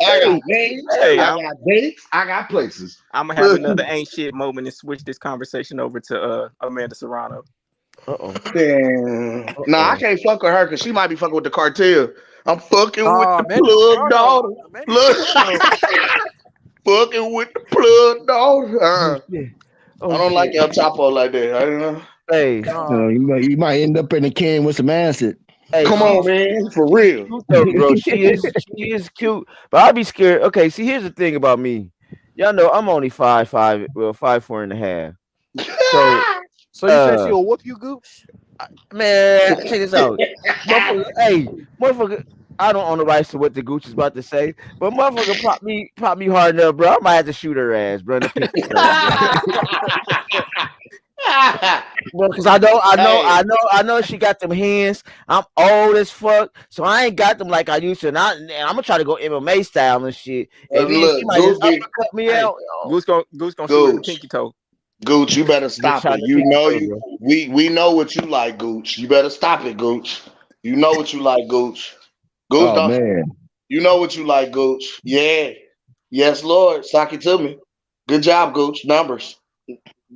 I got names, Hey, I got dates, I got places. I'm gonna have another ain't shit moment and switch this conversation over to Amanda Serrano. Uh oh. Damn. Uh Nah, I oh. can't fuck with her because she might be fucking with the cartel. I'm fucking with the Amanda plug Serrano. daughter. Amanda Look, Serrano. fucking with the plug daughter. Oh shit. I Oh don't like shit. El Chapo like that. I don't know. Hey, Nah. You might end up in a can with some acid. hey, Come Nah. on, man, for she's real. cute though, bro. She is cute. But I'd be scared. Okay, see, here's the thing about me. Y'all know I'm only 5'5", well, 5'4.5". So, So you saying uh, she'll whoop you, Gooch? man, check this out. Motherfucker, hey, motherfucker, I don't own the rights to what the Gooch is about to say, but motherfucker pop me hard enough, bro. I might have to shoot her ass, bro, in the pinky toe, bro. Bro, cause Hey, I know she got them hands. I'm old as fuck, so I ain't got them like I used to. And I'm gonna try to go MMA style and shit. And then she look, might just Goose, uppercut me Hey, out. Oh, Goose gonna shoot her in the Gooch, pinky toe. Gooch, you better just stop trying it. to You pinky know toe, you. bro. We know what you like, Gooch. You better stop it, Gooch. You know what you like, Gooch. Gooch, Oh don't. man. You know what you like, Gooch. Yeah. Yes, Lord. Sock it to me. Good job, Gooch. Numbers.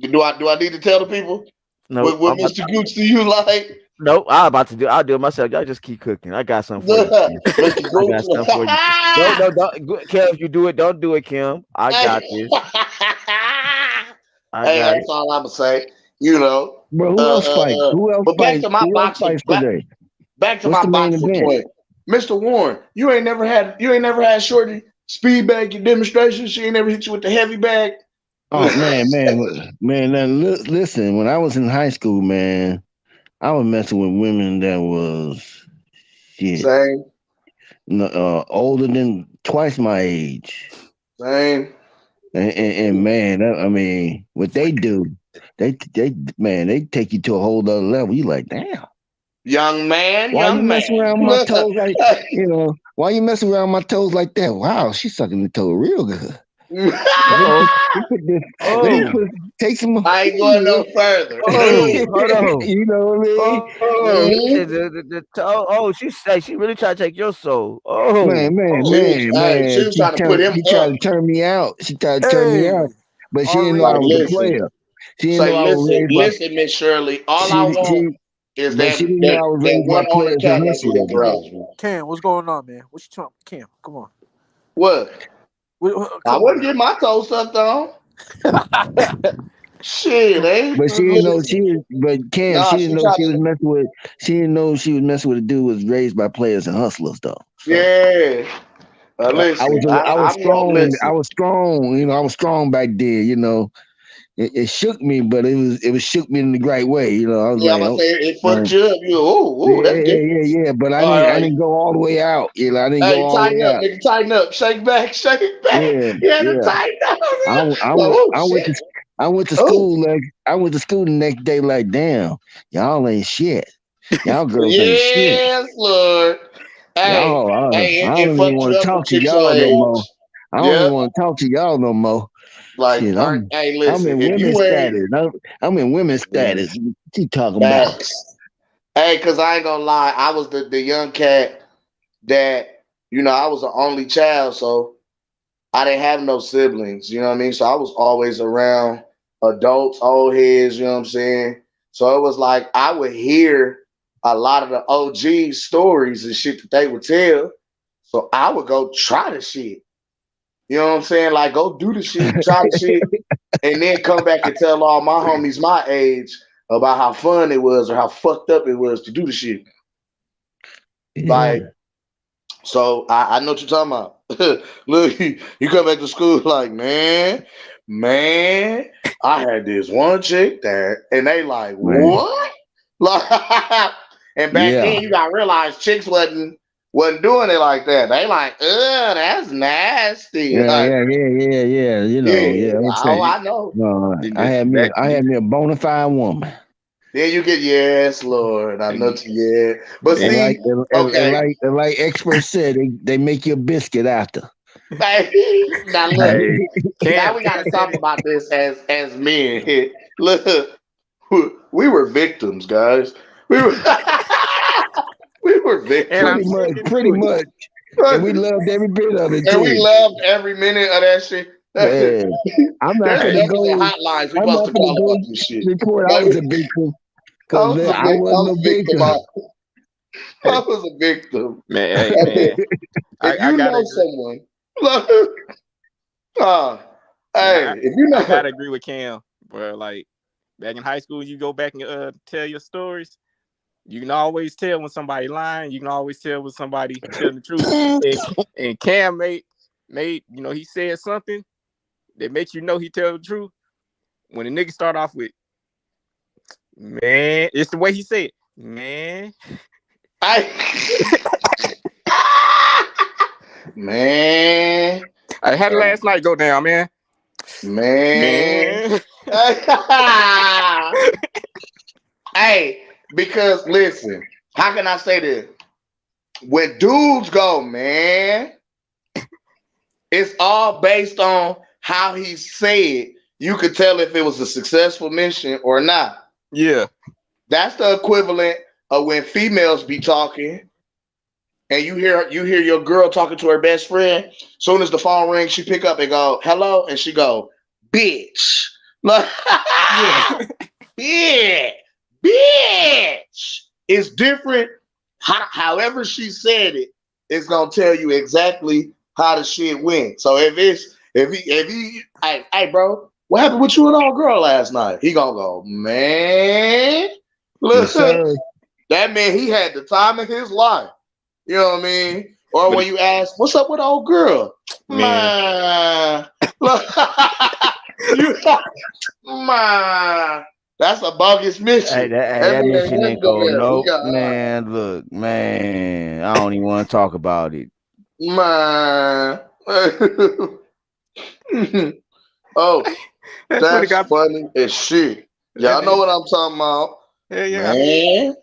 Do I need to tell the people Nope, what Mr. Gooch do you like? nope. I'll do it myself. Y'all just keep cooking. I got something for you, Kim. Mr. I Gooch. got something for you. No, no, don't, Kim. If you do it, don't do it, Kim. I got this. I Hey, got it. that's all I'ma say. You know. Bro, who Uh, else uh, fights? uh. Who else But back fights? to my Who else boxing. fights today? Back to What's my the main boxing event? point, Mr. Warren. You ain't never had Shorty speed bag your demonstration. She ain't never hit you with the heavy bag. Oh man. Now, listen, when I was in high school, man, I was messing with women that was shit, Same, older than twice my age. same. And man, I mean, what they do, they take you to a whole other level. You like, damn, Young man, why you young messing man. around my toes like, why you messing around my toes like that? Wow, she's sucking the toe real good. Let me Oh, put this. Let me oh, take some. I ain't going no further. oh, hold on. You know what I mean? Oh, you said the toe. Oh, she really tried to take your soul. Oh, oh, She was trying to put him She tried up. to turn me out. She tried to turn me Hey, out, but she didn't know I Like, was a already. listen, player. She didn't say, know I was listen, raised by. listen, Miss Shirley. All I want She, is but that she didn't know that I was that raised by one owner players and cat that's in your hustlers, though. garage, man. Cam, what's going on, man? What you talking? Cam, come on. What? I Come on wouldn't now. get my toes sucked on. Shit, eh? But she didn't know Listen. But Cam, Nah, she she didn't know tried she was to. messing with. She didn't know she was messing with a dude who was raised by players and hustlers, though. So Yeah. Listen, I was I'm your strong. I listen. was strong. I was strong back then. It shook me, but it was shook me in the right way. I was Yeah, I'm like, gonna oh, say it uh, fucked you up. You, ooh, that's different. yeah. But All right, all I right. didn't go all the way out. I didn't go Hey, all the tighten way up, out. nigga. Tighten up. Shake back, shake back. Yeah, You had to yeah. tighten up. I Like, went oh I went shit. to I went to Oh school I went to school the next day like, damn, y'all ain't shit. Y'all girls ain't shit. yes, Lord. Hey, Y'all, hey, I it don't even fucked want you to up with talk to chicks your y'all no more. age. I don't even Yep. want to talk to y'all no more. Like, Shit, hey, I'm listen, in if women's you ain't status. I'm in women's status. What you talking about? facts. Hey, cause I ain't gonna lie, I was the young cat that, I was the only child, so I didn't have no siblings, you know what I mean? So I was always around adults, old heads, you know what I'm saying? So it was like I would hear a lot of the OG stories and shit that they would tell. So I would go try the shit. You know what I'm saying? Like go do the shit, try the shit, and then come back and tell all my homies my age about how fun it was or how fucked up it was to do the shit. Yeah. Like, so I know what you're talking about. Look, you come back to school like, man, I had this one chick that, and they like, Man. what? Like, and back Yeah. then you got to realize chicks wasn't doing it like that. They like, that's nasty. Like, Yeah. yeah, I'm oh, saying. I know. No, Then the back I had me a bona fide woman. Then you get yes, Lord, I know and, to yeah. But And and like see, okay, experts said, they make you a biscuit after. now look. hey, Now Cam we got Cam to said talk it. about this as men. Look, we were victims, guys. We were we were And I'm Pretty victims, much, sticking pretty to it. much. And we loved every bit of it and we too. loved every minute of that shit. Man, I'm not There's Hey, gonna numbers and go. hotlines we I'm supposed not to gonna call about go this shit. report I Like, was a victim I because was I I wasn't was a a victim. victim. I hey, was a victim. man, hey, man. If I you gotta know agree. someone, uh, Now hey, if you I know, gotta agree with Cam, bro. Like back in high school, you go back and tell your stories. You can always tell when somebody lying. You can always tell when somebody telling the truth. And Cam made he said something that makes you know he tell the truth. When the nigga start off with man, it's the way he said it. Man. I man. I had it last night go down, man. Man. Man. Hey, because listen, how can I say this? When dudes go, man, it's all based on how he said. You could tell if it was a successful mission or not. Yeah. That's the equivalent of when females be talking and you hear your girl talking to her best friend. Soon as the phone rings, she pick up and go, hello, and she go, bitch. Yeah. Yeah, bitch. It's different. However she said it, it's gonna tell you exactly how the shit went. So if he, hey, bro, what happened with you and old girl last night? He gonna go, man. Yes, Look, sir. that man, he had the time of his life. You know what I mean? Or But when you ask, what's up with old girl? man, Man, look, You, man, that's a bogus mission. That Man, mission let's didn't go go. there. We Nope, got man. Look, man. I don't even want to talk about it. man. Oh, That's what it that's got. funny as shit. Y'all And know then, what I'm talking about, yeah. man.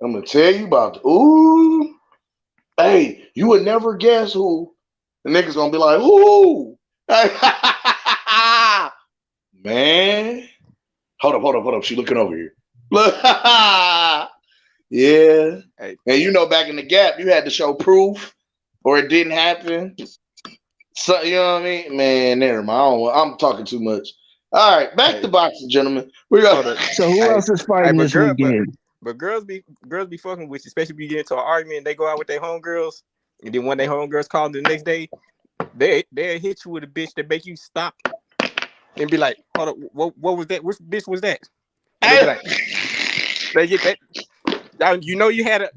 I'm gonna tell you about. Ooh, hey, you would never guess who the niggas gonna be like. Ooh, man. Hold up. She looking over here. Look, yeah. Hey, And you know, back in the Gap, you had to show proof, or it didn't happen. So you know what I mean, man. Never mind. I'm talking too much. All right, back to hey, boxing, gentlemen. We got. hold up. So who Hey, else is fighting but this weekend? girls be fucking with you, especially if you get into an argument and they go out with their homegirls, and then when their homegirls call them the next day, they'll hit you with a bitch that make you stop and be like, hold up, what was that? Which bitch was that? And they be like, they get that. Now, you know you had an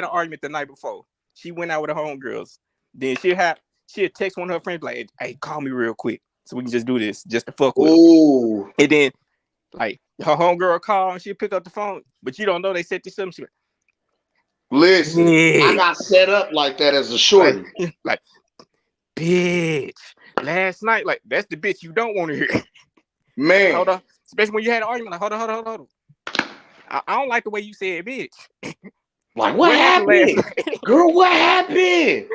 argument the night before. She went out with her homegirls. Then she'll text one of her friends like, hey, call me real quick so we can just do this just to fuck with her. Ooh, And then like her homegirl call and she'll pick up the phone, but you don't know they set this up. She listen, I bitch. got set up like that as a shorty. Like, bitch. Last night, like that's the bitch you don't want to hear. Man, Hold on. Especially when you had an argument, like, hold on. I don't like the way you said bitch. like what happened? Girl, what happened?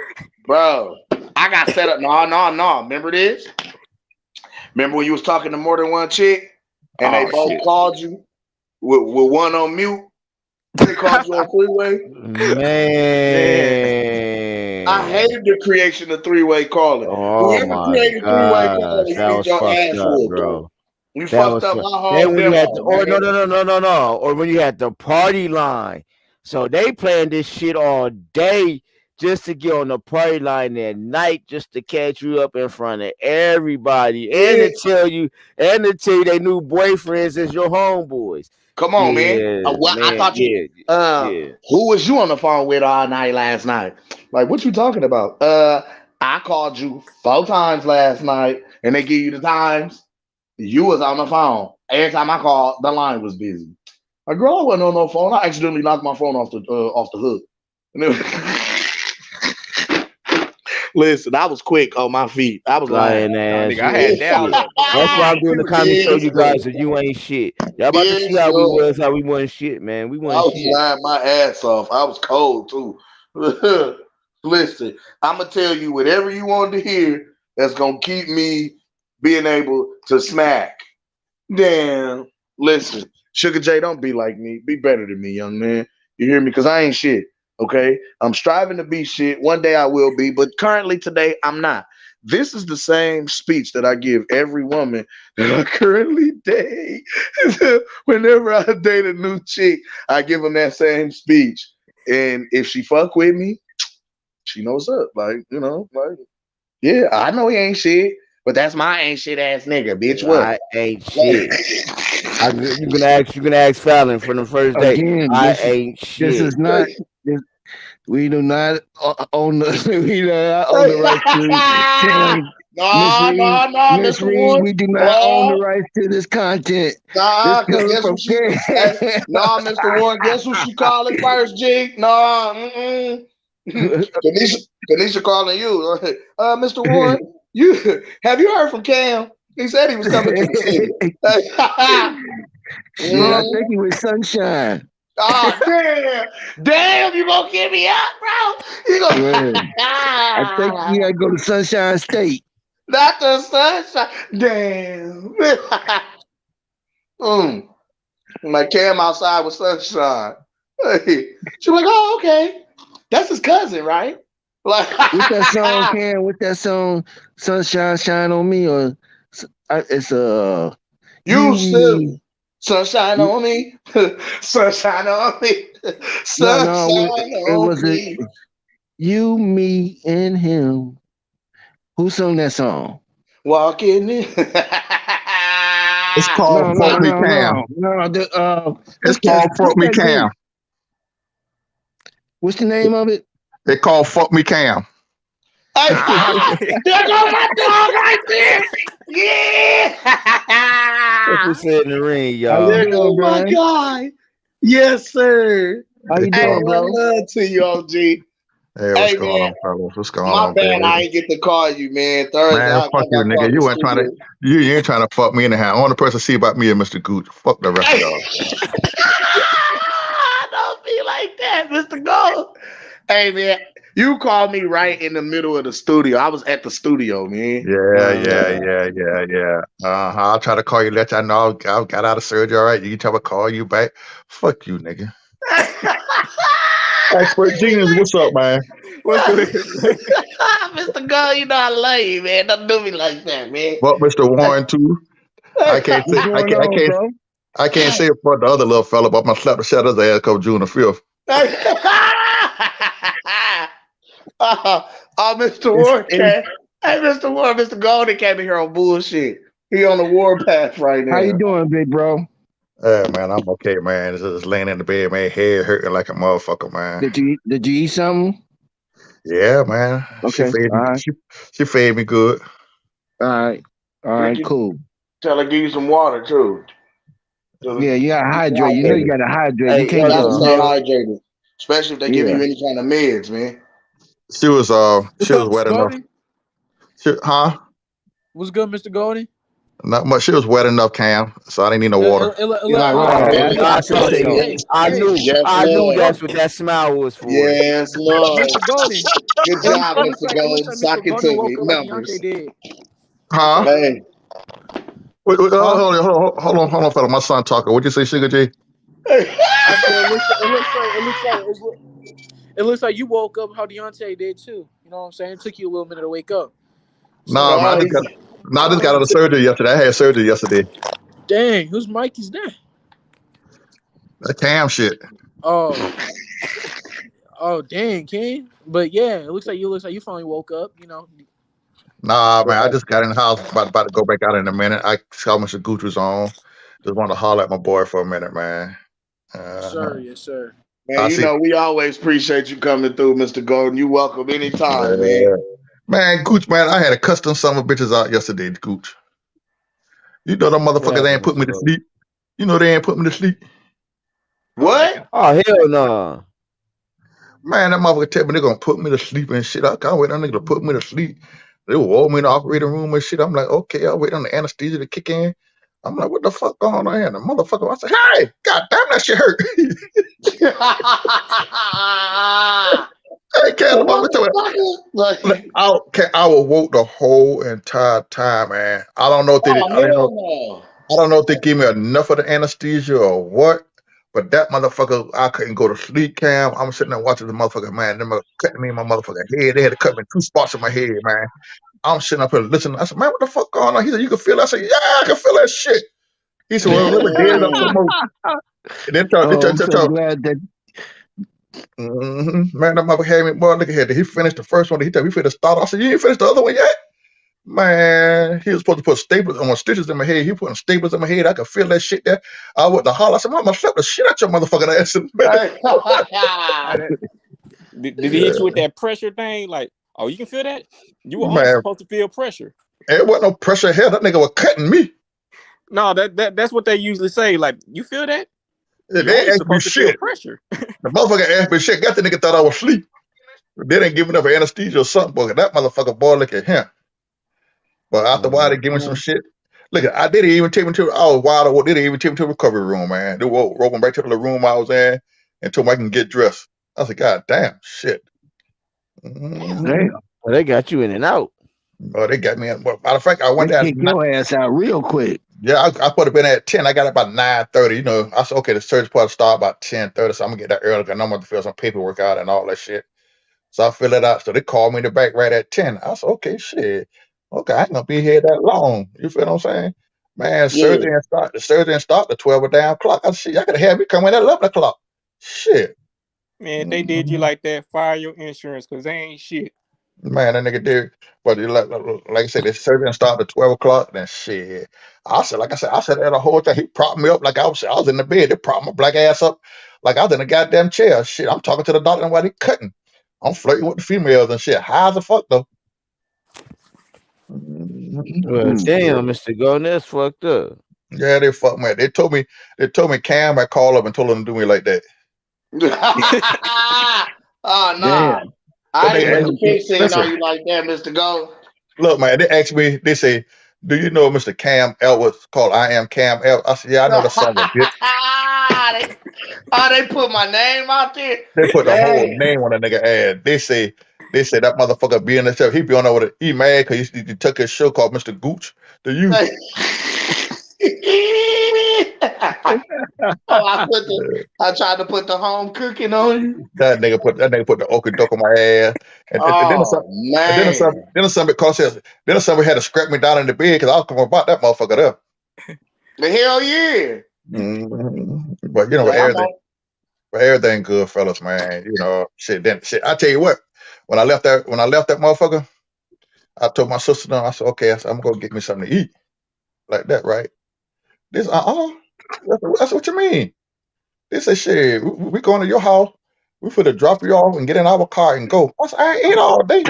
Bro, I got set up. No. Remember this? Remember when you was talking to more than one chick and they both called you with one on mute? They called you on three-way? Man. I hated the creation of three-way calling. Oh Whoever my created three-way calling, gosh, you that get was your fucked ass up, whooped. bro. You That fucked was up fu- my whole Then when you had demo, or man. no, or when you had the party line. So they playing this shit all day just to get on the party line at night, just to catch you up in front of everybody, and to tell you their new boyfriends is your homeboys. Come on, man. I Man, thought you. Who was you on the phone with all night last night? Like, what you talking about? I called you 4 times last night, and they give you the times. You was on the phone. Every time I called, the line was busy. Like, girl, I wasn't on no phone. I accidentally knocked my phone off the hook. And it listen, I was quick on my feet. I was lying. Nigga, I had that all up. That's why I'm doing the comment show, you guys, Yes, so you ain't shit. Y'all about to yes, see how sir. we wasn't shit, man. We I wasn't was shit. lying my ass off. I was cold too. Listen, I'm gonna tell you whatever you want to hear that's gonna keep me being able to smack. Damn. Listen, Sugar J, don't be like me. Be better than me, young man. You hear me? Because I ain't shit. Okay? I'm striving to be shit. One day I will be, but currently today I'm not. This is the same speech that I give every woman that I currently date. Whenever I date a new chick, I give them that same speech. And if she fuck with me, she knows up. Like, yeah, I know he ain't shit, but that's my ain't shit ass nigga, bitch. What? I ain't shit. You can ask Fallon from the first day. Again, I this ain't shit. is not. We do not own the we do not own the rights to Miss Mr. Reed. Warren. We do not own the rights to this content. This Because coming guess from what she? Mr. Warren. Guess who she calling first, G? Kanisha calling you. Mr. Warren, you have you heard from Cam? He said he was coming to the city. Shit, I think he was Sunshine. Oh damn! You gonna get me up, bro? You gonna? I think you gotta go to Sunshine State. Not the Sunshine. Damn. My Cam outside with Sunshine. She was like, oh, okay. That's his cousin, right? Like, what's that song, Cam? What's that song? Sunshine Shine on Me, or it's you still sunshine on me, sunshine on me, sunshine it on was me. You, me, and him. Who sung that song? Walking in. It's called Fuck Me Cam. It's called Fuck Me Cam. What's the name of it? They call Fuck Me Cam. Hey, there goes my dog right there. What Yeah. you say in the ring, How you y'all? There doing, goes my Brian? guy. Yes, sir. How you Hey, doing, one bro? love to you, OG. Hey, what's Hey, going man, on, fellas? What's going my on, bad. I baby? ain't get to call you, man. Thursday, Man, I fuck you, got caught nigga. in the You ain't trying to. studio. You ain't trying to fuck me in the hand. Only person see about me is Mr. Gooch. Fuck the rest of Hey, y'all. don't be like that, Mr. Gold. Hey, man, you called me right in the middle of the studio. I was at the studio, man. Yeah. I'll try to call you, let y'all know I got out of surgery. All right, you can tell me call you back. Fuck you, nigga. Expert Genius, what's up, man? What's good? Mr. Gold, you know I love you, man. Don't do me like that, man. Fuck Mr. Warren too. I can't What's say going on, bro? I can't say it for the other little fella, but I'm gonna slap the shit out of his ass come June the 5th. Mr. It's, Warren it's, Hey, Mr. Warren, Mr. Golden came in here on bullshit. He on the war path right how you now. doing, big bro? Man, I'm okay, man. Just laying in the bed, man, head hurting like a motherfucker, man. Did you eat something? Yeah, man. She Okay, fed all me. right, She fed me good. all right, Ricky, cool. tell her give you some water too. Tell her Yeah, you gotta keep hydrate. You know you hydrated. gotta hydrate. You Hey, can't You just gotta eat stay no. hydrated, especially if they give Yeah. you any kind of meds, man. She was What's she was up, wet Mr. enough. Goldie? Huh? What's good, Mr. Goldie? Not much. She was wet enough, Cam. So I didn't need no water. Right, Oh, right. Yes, I I should told say you. that. Hey, I hey, knew. yes, I knew Lord. that's what that smile was for. Yes, Lord. Mr. Goldie. Good It looks job, it looks Mr. like it looks Gold. like Sock Mr. it Goldie to me. woke up like Numbers. Deontay did. What's Huh? up? Hey. Huh? Hold on, fella. My son talking. What'd you say, Sugar J? I said it looks like you woke up how Deontay did too. You know what I'm saying? It took you a little minute to wake up. Nah, So man. No, he's I just got out of surgery yesterday. I had surgery yesterday. dang, whose mic is that? That Cam shit. Oh, oh, dang, King. But yeah, it looks like you finally woke up. You know, Nah, man. I just got in the house. About to go back out in a minute. I saw Mr. Gooch was on. Just wanted to holler at my boy for a minute, man. yes, Uh, sir, yes, sir. man, I you see. know we always appreciate you coming through, Mr. Golden. You welcome anytime, man. Yeah. Man, Gooch, man, I had a custom summer bitches out yesterday, Gooch. You know them What motherfuckers happened, ain't put me Mr. to Goldie? sleep. You know they ain't put me to sleep. What? Oh hell no. Man, that motherfucker tell me they gonna put me to sleep and shit. I can't wait on nigga to put me to sleep. They will walk me in the operating room and shit. I'm like, okay, I'll wait on the anesthesia to kick in. I'm like, what the fuck going on here? And the motherfucker, I said, hey, god damn, that shit hurt. Hey, Cat, the What motherfucker the told me, fuck? look, Like, I was woke the whole entire time, man. I don't know if oh hell no. I don't know if they gave me enough of the anesthesia or what, but that motherfucker, I couldn't go to sleep, Cam. I'm sitting there watching the motherfucker, man. Them cutting me in my motherfucking head. They had to cut me in 2 spots in my head, man. I'm sitting up here listening. I said, man, what the fuck going on? He said, you can feel it. I said, yeah, I can feel that shit. He said, well, let me dead it up some Damn. more. And then Oh, I'm so glad that man, that motherfucker had me, boy, look at here. He finished the first one. He told me he finna start. I said, you ain't finished the other one yet? Man, he was supposed to put staples on stitches in my head. He putting staples in my head. I could feel that shit there. I went to holler. I said, Mama, slap the shit out your motherfucking ass. Man. How that- did he hit you with that pressure thing? Like, oh, you can feel that? You were only Man, supposed to feel pressure. it wasn't no pressure here. That nigga was cutting me. No, that's what they usually say. Like, you feel that? They You're only asked me supposed to feel shit. pressure. The motherfucker asked me shit. Got the nigga thought I was asleep. They didn't give me enough anesthesia or something. Boy, that motherfucker, boy, look at him. But after a while, they give me some shit. Look, I didn't even take me to. I was wild. They didn't even take me to the recovery room, man. They rolled me back to the room I was in and told me I can get dressed. I said, God damn, shit. damn, Well, they got you in and out. Well, they got me. Well, matter of fact, I went they there. kick your ass out real quick. Yeah, I could have been at 10. I got about 9:30. You know, I said, okay, the surgery part start about 10:30, so I'm gonna get that early because I'm gonna fill some paperwork out and all that shit. So I fill it out. So they called me in the back right at 10. I said, okay, shit. Okay, I ain't gonna be here that long. You feel what I'm saying? Man, Yeah. the surgery and start the 12 damn o'clock. I said, shit, I could have had me come in at 11 o'clock. Shit. Man, if they did you like that, fire your insurance because they ain't shit. Man, that nigga did. But like I said, the surgery start at 12 o'clock. Then shit. I said that the whole time. He propped me up like I was in the bed. They propped my black ass up like I was in a goddamn chair. Shit, I'm talking to the doctor while they cutting. I'm flirting with the females and shit. High as a fuck though. Well, damn, Mr. Golden, that's fucked up. Yeah, they fucked me. They told me Cam. I called up and told him to do me like that. Oh no. Damn. I ain't They, finna fixate on listen, you like that, Mr. Gold. look, man. They asked me. They say, "Do you know Mr. Cam Elwood called I Am Cam El?" I said, "Yeah, I know the son of a bitch." they put my name out there. They put the whole Man. name on the nigga ad. They say that motherfucker be in the show. He be on over the he mad because he took his show called Mr. Gooch. The you. I tried to put the home cooking on you. That nigga put the okey doke on my ass, and then Oh man. somebody had to scrap me down in the bed because I was coming about that motherfucker there. The hell yeah. But you know, Yeah, I'm on. everything good, fellas, man. You know, shit. I tell you what, when I left that motherfucker, I told my sister, I said, okay, I'm gonna get me something to eat, like that, right? This, that's what you mean. They said, shit, we going to your house. We finna drop you off and get in our car and go. I said, I ain't ate all day.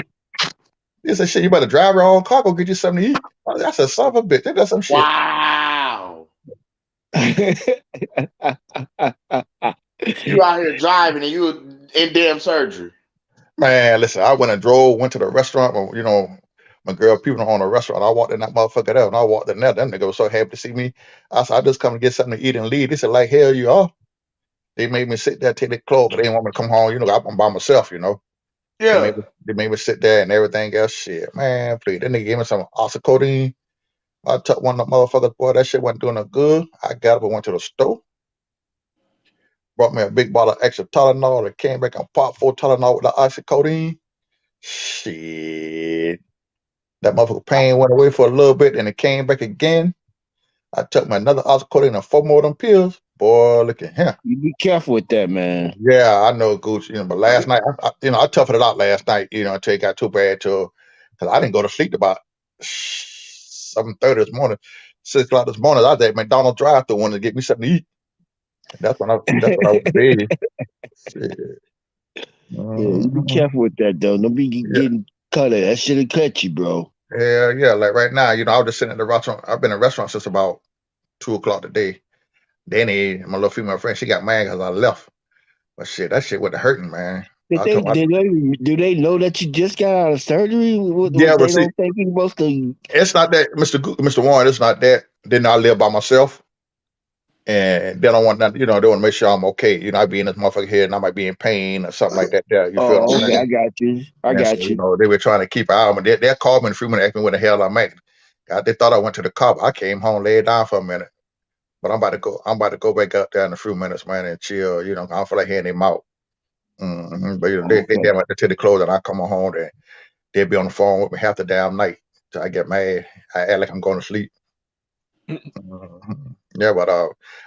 They said, shit, you better drive your own car, go get you something to eat. I said, son of a bitch, that's some shit. Wow. You out here driving and you in damn surgery. Man, listen, I went to the restaurant, you know, my girl, people own a restaurant. I walked in that motherfucker there, and I walked in there. That nigga was so happy to see me. I said, I just come to get something to eat and leave. They said, like, hell you are. They made me sit there, take their clothes, but they didn't want me to come home. You know, I'm by myself, you know. Yeah. They made me sit there and everything else. Shit, man, please. Then they gave me some oxycodone. I took one of the motherfuckers, boy, that shit wasn't doing no good. I got up and went to the store, brought me a big bottle of extra Tylenol, and came back and popped 4 Tylenol with the oxycodone. Shit. That motherfucker pain went away for a little bit and it came back again. I took my another oxycodone and 4 more of them pills. Boy, look at him. You be careful with that, man. Yeah, I know, Gooch. You know, but last night, I toughed it out last night. You know, until it got too bad because I didn't go to sleep about 7:30 this morning, 6 o'clock this morning. I was at McDonald's drive-thru wanting to get me something to eat. That's when I went to bed. Shit. Yeah, you be careful with that though. Don't be getting cut. That shit'll cut you, bro. Yeah. Like right now, you know, I was just sitting at the restaurant. I've been in a restaurant since about 2 o'clock today. Danny, my little female friend, she got mad because I left. But shit, that shit wasn't hurting, man. Do they know that you just got out of surgery? Yeah, but they don't think you're supposed to. It's not that, Mr. Warren. It's not that. Then I live by myself, and they don't want nothing. You know, they want to make sure I'm okay. You know, I be in this motherfucker head, and I might be in pain or something like that. There, you feel what I'm saying? I got you. I got you. You know, they were trying to keep an eye on me. They called me in 3 minutes, asking me where the hell I'm at. God, they thought I went to the car. I came home, laid down for a minute, but I'm about to go back out there in a few minutes, man, and chill. You know, I don't feel like hearing them out. But you know, they damn like to take the clothes, and I come home and they'll be on the phone with me half the damn night. So I get mad. I act like I'm going to sleep. Yeah, but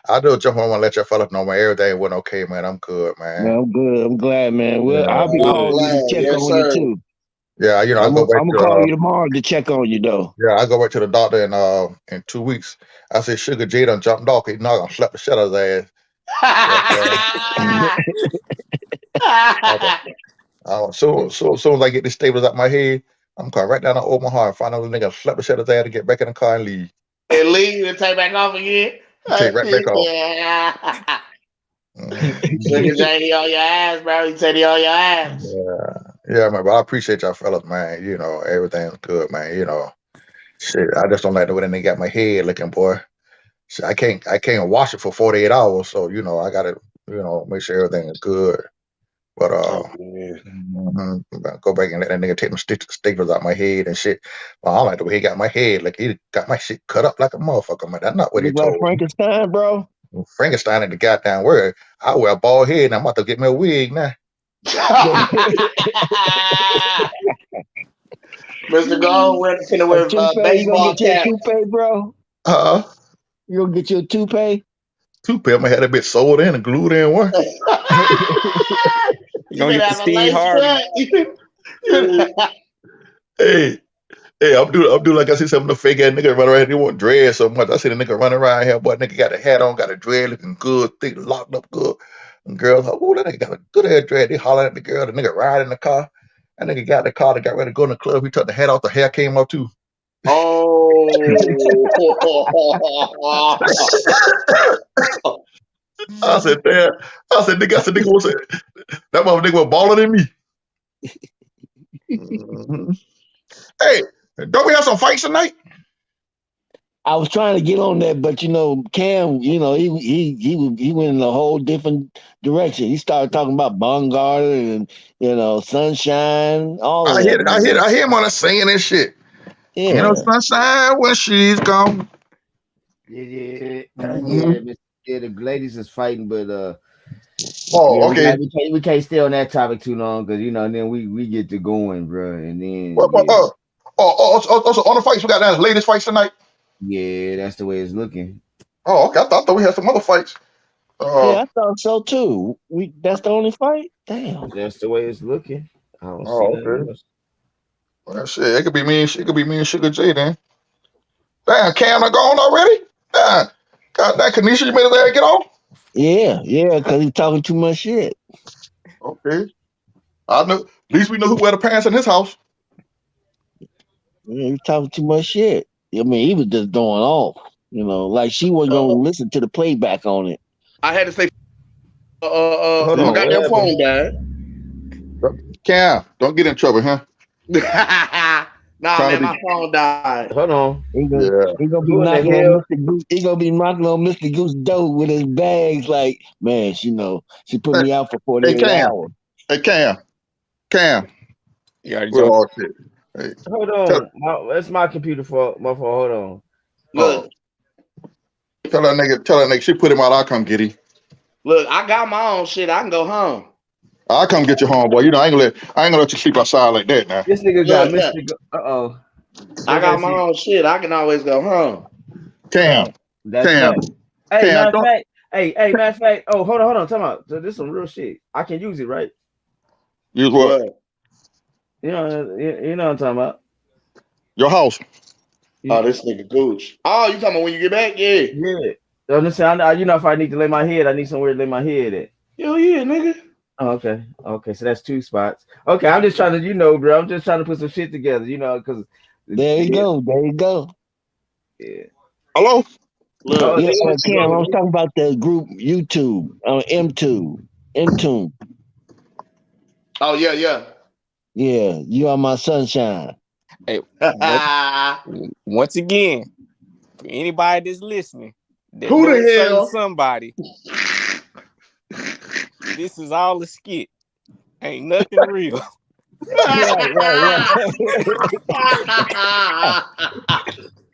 I do jump on and let your fellas know, man. Everything went okay, man. I'm good, man. Man, I'm good. I'm glad, man. Well, Yeah, I'll be calling you to check on you too. Yeah, you know, I'm gonna call you tomorrow to check on you though. Yeah, I go back to the doctor in 2 weeks. I say Sugar J done jumped off. He's not gonna slap the shit out of his ass. So soon as I get the staples out my head, I'm coming right down to Omaha and find out the nigga slap the shit out of his ass to get back in the car and leave. And leave and take back off again. Take right back off. Yeah. Sugar J, he on your ass, bro. He said he on your ass. Yeah, man. But I appreciate y'all fellas, man. You know, everything's good, man. You know, shit. I just don't like the way they got my head looking, boy. Shit, I can't wash it for 48 hours, so you know, I gotta, you know, make sure everything is good. But go back and let that nigga take them staples out my head and shit. Well, I don't like the way he got my head. Like he got my shit cut up like a motherfucker, man. That's not what he told me. Frankenstein, bro. Frankenstein in the goddamn word. I wear a bald head and I'm about to get me a wig now. Mr. Gold went to wear baseball cap. You gonna get your toupee, bro? You gonna get your toupee? Toupee, I'm gonna have that bitch sold in and glued in one. You gonna get the Steve Harvey. Hey, I'm do like I see some of the fake ass nigga running around. They want dread so much. I see the nigga running around here, boy. Nigga got a hat on, got a dread looking good, thick, locked up good. And girls like, oh, that nigga got a good ass dread. They hollering at the girl. The nigga riding in the car. That nigga got in the car. They got ready to go in the club. He took the hat off. The hair came off too. Oh. I said, damn. I said, nigga was that motherfucker was balling than me. Mhm. Hey, don't we have some fights tonight? I was trying to get on that, but Cam, he went in a whole different direction. He started talking about Bungard and Sunshine, all of I hear that. it. I hear him on the singing and shit. Yeah. Sunshine when she's gone. Yeah, Mhm. the ladies is fighting, but yeah, Oh, okay. we can't stay on that topic too long because then we get to going, bro, and then What, so on the fights we got the latest fights tonight. yeah, that's the way it's looking. Oh, okay. I thought we had some other fights. Yeah, I thought so too. That's the only fight? Damn. That's the way it's looking. I don't see Oh, nothing okay. else. Well, shit, it could be me. It could be me and Sugar J then. Damn, Cam, not gone already? Damn, God, that Kanisha, you made it there and get on? Yeah, because he's talking too much shit. Okay. I know. At least we know who wear the pants in his house. Yeah, he's talking too much shit. I mean, he was just going off. Like she wasn't gonna listen to the playback on it. I had to say, Hold my on, what goddamn phone happened? died. Cam, don't get in trouble, huh? Nah, man, my phone died. Hold on. He gonna be Who in the knocking hell? on Mr. Goose. He gonna be knocking on Mr. Goose door with his bags. Like, man, she put me out for Hey, 48 Cam. hours. Hey, Cam. You already Well, talked. oh, shit. Hey, Hold on. That's my computer fault. My fault. Hold on. Look, tell that nigga, she put him out. I'll come get him. look, I got my own shit. I can go home. I'll come get your homeboy. I ain't gonna let you sleep outside like that now. This nigga got Look, Mr. Uh-oh. I got my own shit. I can always go home. Cam. That's Cam. fact. Hey, Cam, matter of fact. Hey, matter of fact. Oh, hold on. Time out. So this is some real shit. I can use it, right? Use what? You know what I'm talking about. Your house. Oh, this nigga Gooch. Oh, you talking about when you get back? Yeah. Yeah. Understand? If I need to lay my head, I need somewhere to lay my head at. Hell yeah, nigga. Oh, okay. Okay, so that's 2 spots. Okay, I'm just trying to, bro. I'm just trying to put some shit together, because There you go. yeah. Hello? Look. Yeah, Cam, I was talking about the group YouTube on Mtune. Oh yeah. Yeah, you are my sunshine. Hey, once again, for anybody that's listening, that Who the knows hell? somebody, this is all a skit. Ain't nothing real. Right.